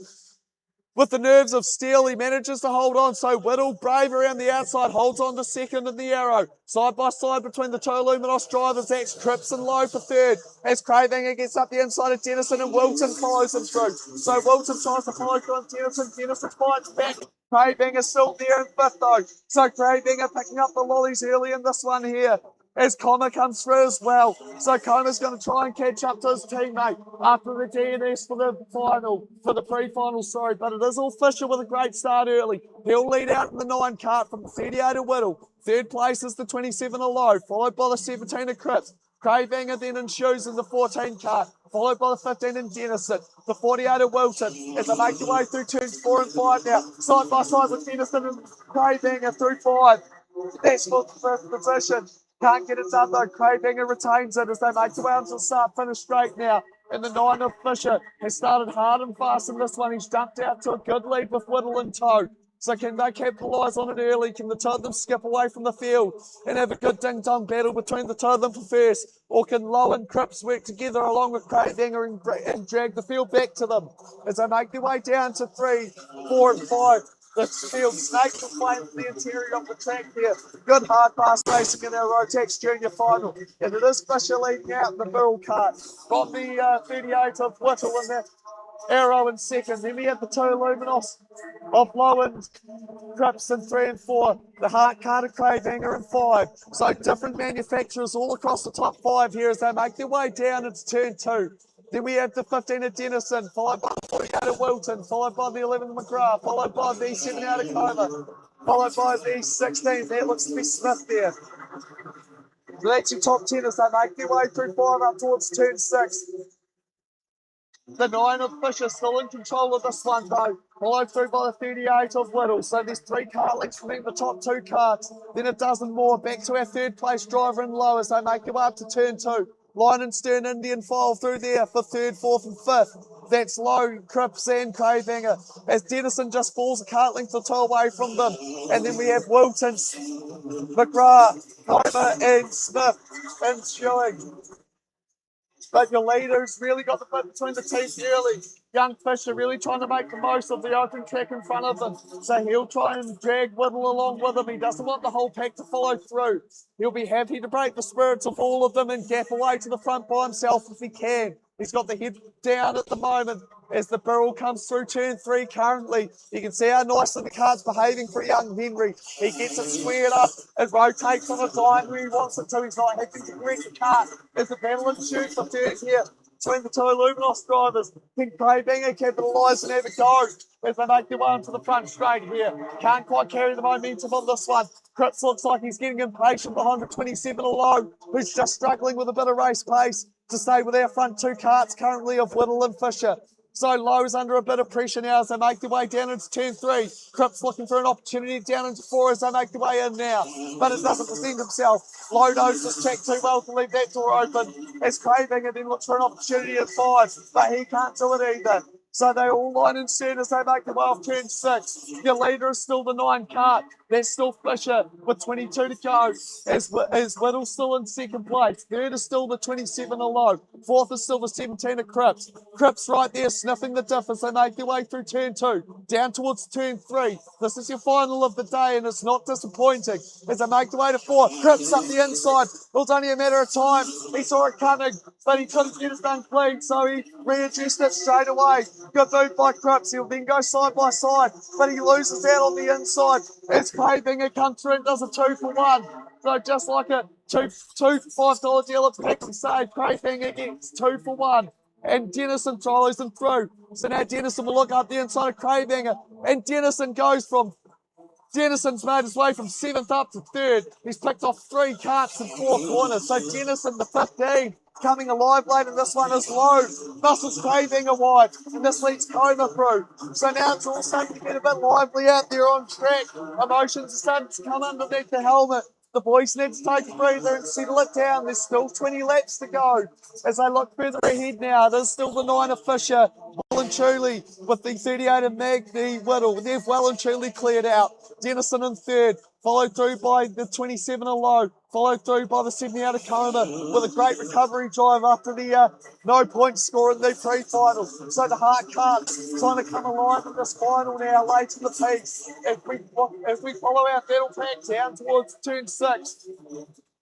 with the nerves of steel, he manages to hold on. So Whittle, brave around the outside, holds on to second in the arrow. Side by side between the two Luminos drivers. That's Cripps and Low for third. As Cravanger gets up the inside of Denison and Wilton follows him through. So Wilton tries to follow through on Denison. Denison fights back. Cravanger still there in fifth though. So Cravanger picking up the lollies early in this one here. As Comer comes through as well. So Comer's going to try and catch up to his teammate after the DNS for the final, for the pre-final, sorry. But it is all Fisher with a great start early. He'll lead out in the 9 kart from the 38 of Whittle. Third place is the 27 of Low, followed by the 17 of Cripps. Cravanger then ensues in the 14 kart, followed by the 15 in Denison. The 48 of Wilton as they make their way through turns 4 and 5 now. Side by side with Denison and Cravanger through 5. That's for the first position. Can't get it done though. Cravanger retains it as they make their way onto the start finish straight now. And the 9 of Fisher has started hard and fast in this one. He's jumped out to a good lead with Whittle in tow. So can they capitalise on it early? Can the two of them skip away from the field and have a good ding-dong battle between the two of them for first? Or can Low and Cripps work together along with Cravanger and drag the field back to them as they make their way down to 3, 4 and 5? The field snakes are playing for the interior of the track here. Good hard fast racing in our Rotex Junior final. And it is Fisher leading out in the middle cart from the 38 of Whittle in that arrow in second. Then we have the two Luminos of Low and Cripps in 3 and 4. The Hart Carter Cravanger in 5. So different manufacturers all across the top 5 here as they make their way down into turn 2. Then we have the 15 of Denison, followed by the 48 of Wilton, followed by the 11 of McGrath, followed by the 7 out of Comer, followed by the 16. That looks to be Smith there. So that's your top 10 as they make their way through 5 up towards turn 6. The 9 of Fisher still in control of this one though, followed through by the 38 of Whittle. So there's 3 car lengths from the top 2 carts, then a dozen more. Back to our third place driver in Low as they make their way up to turn 2. Line and Stern Indian file through there for 3rd, 4th and 5th. That's Low, Cripps and Cravanger as Denison just falls a cart length or 2 away from them. And then we have Wilton, McGrath, Comer and Smith ensuing. But your leader's really got the bit between the teeth early. Young Fisher really trying to make the most of the open track in front of him. So he'll try and drag Whittle along with him. He doesn't want the whole pack to follow through. He'll be happy to break the spirits of all of them and gap away to the front by himself if he can. He's got the head down at the moment as the barrel comes through turn 3 currently. You can see how nicely the car's behaving for young Henry. He gets it squared up. It rotates on a dime where he wants it to. He's not having to correct the car as the battle ensues for third here between the two Luminos drivers. Can Cravanger capitalise and have a go as they make their way onto the front straight here. Can't quite carry the momentum on this one. Cripps looks like he's getting impatient behind the 27 Low, who's just struggling with a bit of race pace to stay with our front 2 carts currently of Whittle and Fisher. So Lowe's under a bit of pressure now as they make their way down into turn 3. Cripps looking for an opportunity down into 4 as they make their way in now. But it doesn't present himself. Lowe knows this track too well to leave that door open. As Craving and then looks for an opportunity at 5. But he can't do it either. So they all line in stern as they make their way off turn 6. Your leader is still the 9 Cart. That's still Fisher with 22 to go. As Whittle's still in second place. Third is still the 27 Lowe. Fourth is still the 17 of Cripps. Cripps right there sniffing the diff as they make their way through turn 2. Down towards turn 3. This is your final of the day and it's not disappointing as they make their way to 4. Cripps up the inside. It was only a matter of time. He saw it coming, but he couldn't get it done clean, so he readjusted it straight away. Good move by Cripps. He'll then go side by side, but he loses out on the inside. As Cravinger comes through and does a 2 for 1. So just like a two for $5 deal at Pixie Save, Cravinger gets 2 for 1. And Dennison follows him through. So now Dennison will look up the inside of Cravinger. And Dennison Dennison's made his way from 7th up to 3rd. He's picked off 3 carts and 4 corners. So Dennison, the 15, coming alive late in this one is Lowe. Muscles Cravinger wide. And this leads Coma through. So now it's all starting to get a bit lively out there on track. Emotions are starting to come underneath the helmet. The boys need to take a breather and settle it down. There's still 20 laps to go. As they look further ahead now, there's still the 9 of Fisher, well and truly, with the 38 of Magny Whittle. They've well and truly cleared out. Dennison in 3rd, followed through by the 27 of Lowe, followed through by the 70 out of Coma, with a great recovery drive after the no point score in the pre-final. So the Heart Cart trying to come alive in this final now, late in the piece. As we follow our battle pack down towards turn 6.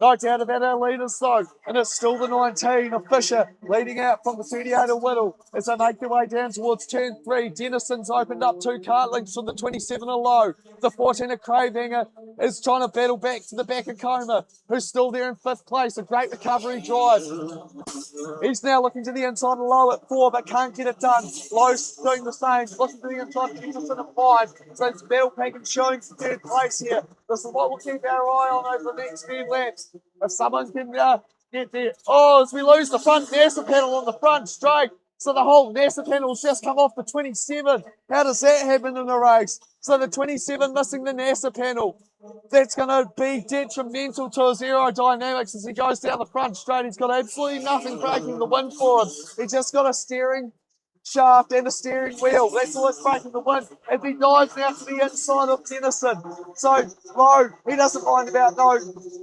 No doubt about our leaders though, and it's still the 19 of Fisher leading out from the 38 of Whittle as they make their way down towards turn 3. Dennison's opened up 2 cart links from the 27 of Lowe. The 14 of Cravinger is trying to battle back to the back of Coma, who's still there in 5th place. A great recovery drive. He's now looking to the inside of Lowe at 4, but can't get it done. Lowe's doing the same, looking to the inside of Dennison at 5. So it's battle pack and showing for 3rd place here. This is what we'll keep our eye on over the next few laps. If someone can get there. Oh, as we lose the front NASA panel on the front straight. So the whole NASA panel's just come off the 27. How does that happen in a race? So the 27 missing the NASA panel. That's going to be detrimental to his aerodynamics as he goes down the front straight. He's got absolutely nothing breaking the wind for him. He's just got a steering shaft and a steering wheel. That's all that's breaking the wind. As he dives now to the inside of Dennison. So Lowe, he doesn't mind about no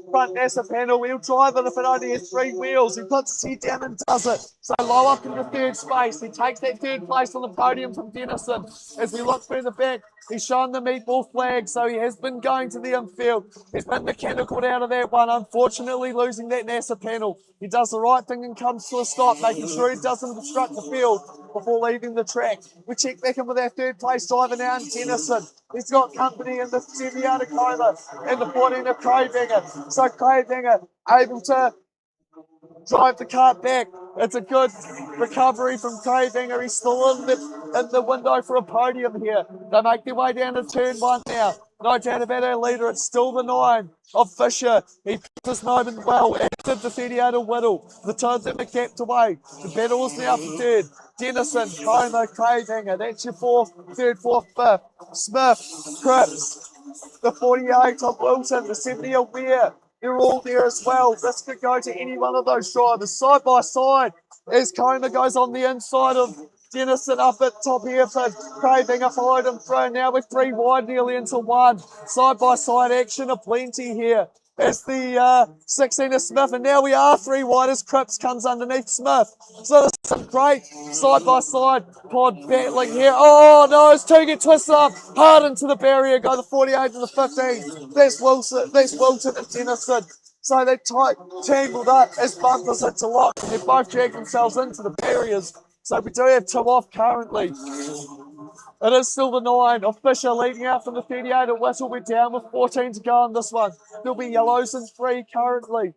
front NASA panel. He'll drive it if it only has 3 wheels. He puts his head down and does it. So Lowe up in the 3rd space. He takes that 3rd place on the podium from Dennison. As we look through the back, he's shown the meatball flag, so he has been going to the infield. He's been mechanical out of that one, unfortunately losing that NASA panel. He does the right thing and comes to a stop, making sure he doesn't obstruct the field before leaving the track. We check back in with our 3rd place driver now in Dennison. He's got company in the 70 out of Coma and the 14 of Cravinger. So Cravinger able to drive the cart back. It's a good recovery from Cravinger. He's still in the window for a podium here. They make their way down to turn 1 now. No doubt about our leader. It's still the 9 of Fisher. He picked this moment well. Active the 38 of Whittle. The turns have been kept away. The battle is now for 3rd. Dennison, Coma, Cravinger. That's your 4th, 3rd, 4th, 5th. Smith, Cripps, the 48 of Wilson, the 70 of Weir. They're all there as well. This could go to any one of those drivers. Side by side as Coma goes on the inside of Dennison up at top here for Cravinger, followed him through. Now we're 3 wide nearly into 1. Side by side action aplenty here. It's the 16 of Smith, and now we are 3 wide as Cripps comes underneath Smith. So there's some great side-by-side pod battling here. Oh no, as 2 get twisted up, hard into the barrier, go the 48 and the 15. That's Wilson and Dennison. So they're tight, tangled up as bumpers hit to lock, and they both drag themselves into the barriers. So we do have 2 off currently. It is still the 9 of Fisher leading out from the 38 of Whittle. We're down with 14 to go on this one. There'll be yellows in 3 currently.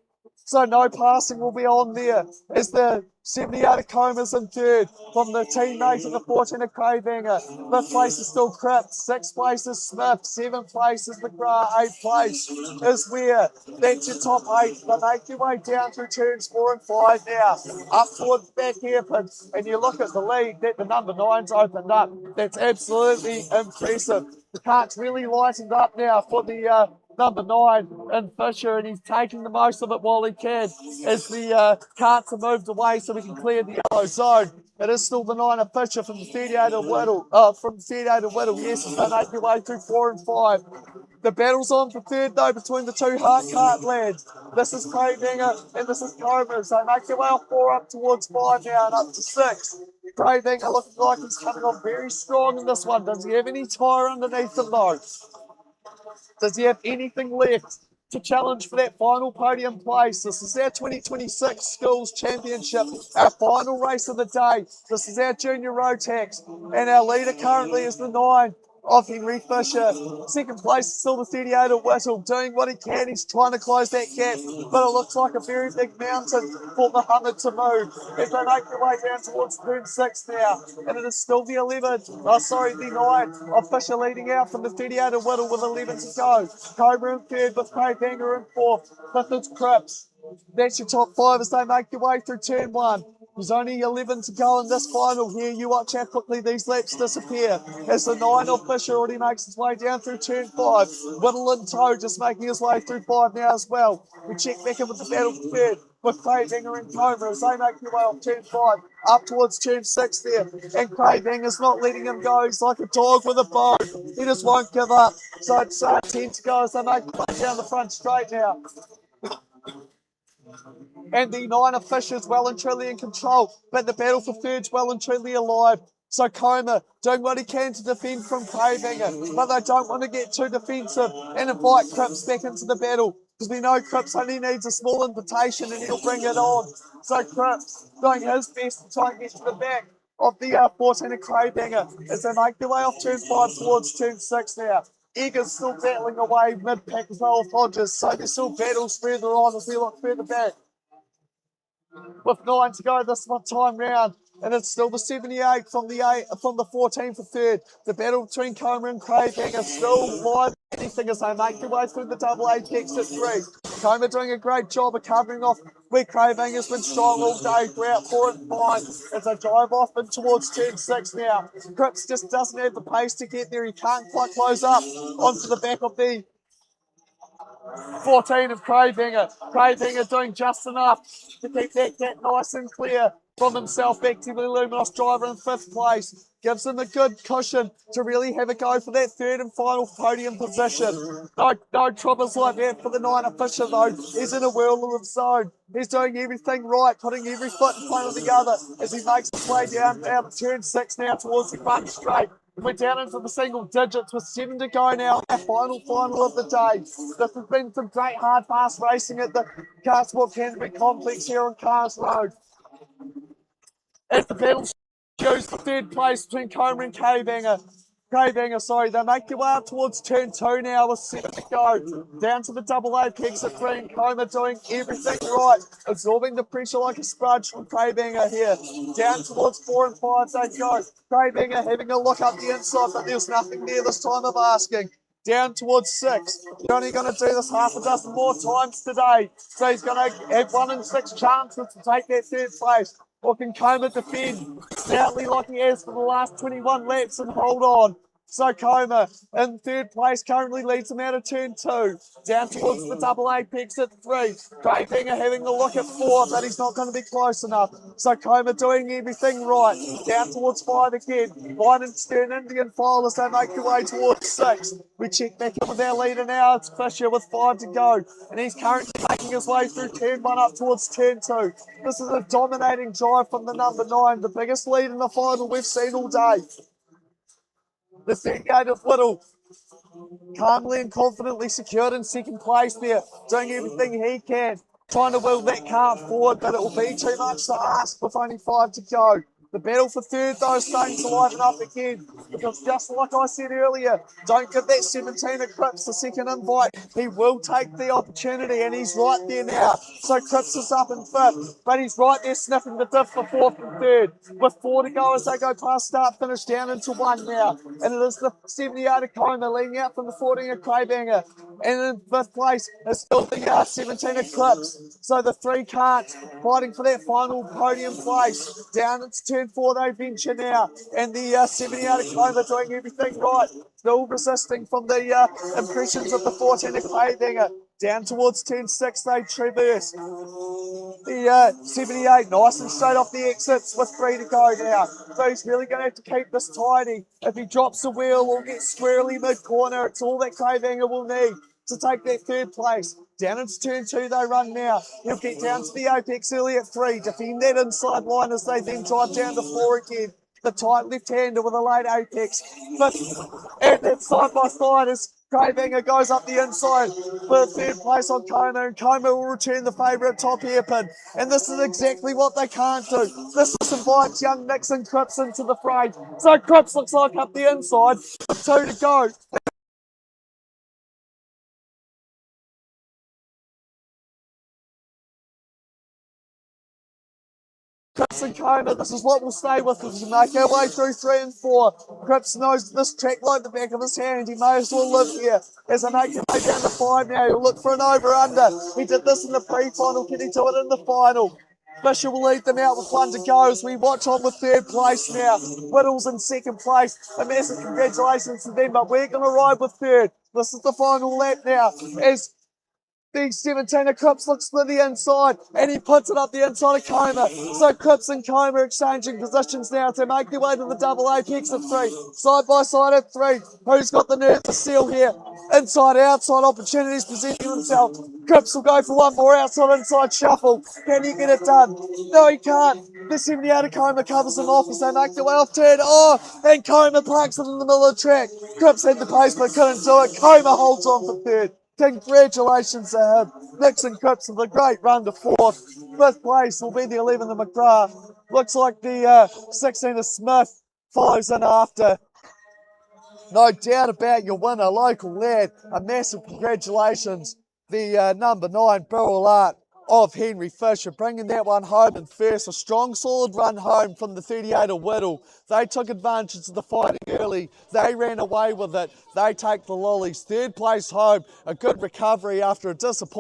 So no passing will be on there. As the 78 of Coma's in third from the teammate of the 14 of Craybanger. 5th place is still Cripps. 6th place is Smith. 7th place is McGrath. 8th place is Weir. That's your top 8. But make your way down through turns 4 and 5 now. Up towards the back hairpin. And you look at the lead that the number 9's opened up. That's absolutely impressive. The cart's really lightened up now for the number 9 in Fisher, and he's taking the most of it while he can as the carts are moved away so we can clear the yellow zone. It is still the 9 of Fisher from the 38 of Whittle. Yes, as they make their way through 4 and 5. The battle's on for third though between the two hard cart lads. This is Craybanger and this is Cobra. So make their way off 4 up towards 5 now and up to 6. Craybanger looking like he's coming on very strong in this one. Does he have any tyre underneath him though? Does he have anything left to challenge for that final podium place? This is our 2026 Schools Championship, our final race of the day. This is our junior road tax, and our leader currently is the 9 of Henry Fisher. Second place is still the 38 of Whittle, doing what he can. He's trying to close that gap, but it looks like a very big mountain for Muhammad to move. If they make their way down towards turn 6 now, and it is still the 9 of Fisher leading out from the 38 of Whittle with 11 to go. Cobra in third with Craybanger in fourth. Fifth is Cripps. That's your top 5 as they make their way through turn 1. There's only 11 to go in this final here. You watch how quickly these laps disappear. As the 9 of Fisher already makes his way down through turn 5. Whittle in tow just making his way through 5 now as well. We check back in with the battle for third with Craybanger and Cobra as they make their way off turn 5 up towards turn 6 there. And Craybanger's not letting him go. He's like a dog with a bone. He just won't give up. So it's 10 to go as they make their way down the front straight now. And the 9 of Fisher's well and truly in control, but the battle for third's well and truly alive. So Coma doing what he can to defend from Craybanger, but they don't want to get too defensive and invite Cripps back into the battle, because we know Cripps only needs a small invitation and he'll bring it on. So Cripps doing his best to try and get to the back of the 14 of Craybanger as they make their way off turn 5 towards turn 6 now. Eagers still battling away mid-pack as well with Hodges, so there's still battles further on as we look further back. With 9 to go this time round, and it's still the 78 from the 14 for third. The battle between Coma and Craybanger still live. Anything as they make their way through the double apex at 3. Coma doing a great job of covering off where Craybanger's been strong all day throughout 4 and 5 as they drive off in towards turn 6 now. Cripps just doesn't have the pace to get there. He can't quite close up onto the back of the 14 of Craybanger. Craybanger doing just enough to keep that gap nice and clear from himself back to the Luminos driver in 5th place. Gives him a good cushion to really have a go for that third and final podium position. No troubles like that for the 9 of Fisher though. He's in a whirl of his own. He's doing everything right, putting every foot in front of the other as he makes his way down turn 6 now towards the front straight. We're down into the single digits with 7 to go now. Our final of the day. This has been some great hard fast racing at the Carsport Canterbury Complex here on Cars Road. As the battle shows the third place between Coma and Craybanger, they make their way up towards turn 2 now with 7 to go. Down to the double apex at 3 and Coma doing everything right, absorbing the pressure like a sponge from Craybanger here. Down towards 4 and 5 they go. Craybanger having a look up the inside, but there's nothing there this time of asking. Down towards 6. You're only going to do this half a dozen more times today. So he's going to have 1 in 6 chances to take that third place. Or can Coma defend stoutly like he has for the last 21 laps and hold on? So Coma in third place currently leads him out of turn 2. Down towards the double apex at 3. Craybanger having a look at 4, but he's not going to be close enough. So Coma doing everything right. Down towards 5 again. Line and stern Indian file as they make their way towards 6. We check back in with our leader now. It's Fisher with 5 to go. And he's currently making his way through turn 1 up towards turn 2. This is a dominating drive from the number 9. The biggest lead in the final we've seen all day. The 38 of Whittle, calmly and confidently secured in second place there, doing everything he can, trying to will that car forward, but it will be too much to ask with only 5 to go. The battle for third, though, is starting to liven up again. Because just like I said earlier, don't give that 17er Cripps the second invite. He will take the opportunity, and he's right there now. So Cripps is up in fifth, but he's right there sniffing the diff for fourth and third. With 4 to go as they go past start finish down into 1 now. And it is the 78er Coma leading out from the 14er Craybanger. And in fifth place is still the 17er Cripps. So the 3 carts fighting for that final podium place. Down into turn 4 they venture now. And the 78er Coma doing everything right. Still resisting from the impressions of the 14er Craybanger. Down towards turn 6 they traverse. The 78 nice and straight off the exits with 3 to go now. So he's really going to have to keep this tidy. If he drops the wheel or gets squarely mid-corner, it's all that Craybanger will need to take that third place. Down into turn 2 they run now. He'll get down to the apex early at 3, defend that inside line as they then drive down to 4 again. The tight left-hander with a late apex. But and that side by side as Craybanger goes up the inside for third place on Coma, and Coma will return the favourite top hairpin. And this is exactly what they can't do. This invites young Nixon Cripps into the fray. So Cripps looks like up the inside, 2 to go. Cripps and Coma, this is what we'll stay with as we make our way through 3 and 4. Cripps knows this track like the back of his hand. He may as well live here. As they make their way down to 5 now, he'll look for an over-under. He did this in the pre-final. Can he do it in the final? Fisher will lead them out with 1 to go as we watch on with third place now. Whittle's in second place. A massive congratulations to them, but we're going to ride with third. This is the final lap now as the 17er Cripps looks for the inside and he puts it up the inside of Coma. So Cripps and Coma exchanging positions now to make their way to the double apex of 3. Side by side at 3. Who's got the nerve to seal here? Inside outside opportunities presenting themselves. Cripps will go for one more outside inside shuffle. Can he get it done? No, he can't. The 78er Coma covers him off as they make their way off turn. Oh, and Coma parks it in the middle of the track. Cripps had the pace but couldn't do it. Coma holds on for third. Congratulations to him. Nixon Cripps with a great run to 4th. 5th place will be the 11th of McGrath. Looks like the 16th of Smith follows in after. No doubt about your winner, local lad. A massive congratulations. The number 9 Barrel Art of Henry Fisher, bringing that one home in first. A strong, solid run home from the 38 of Whittle. They took advantage of the fighting early. They ran away with it. They take the lollies. 3rd place home. A good recovery after a disappointment.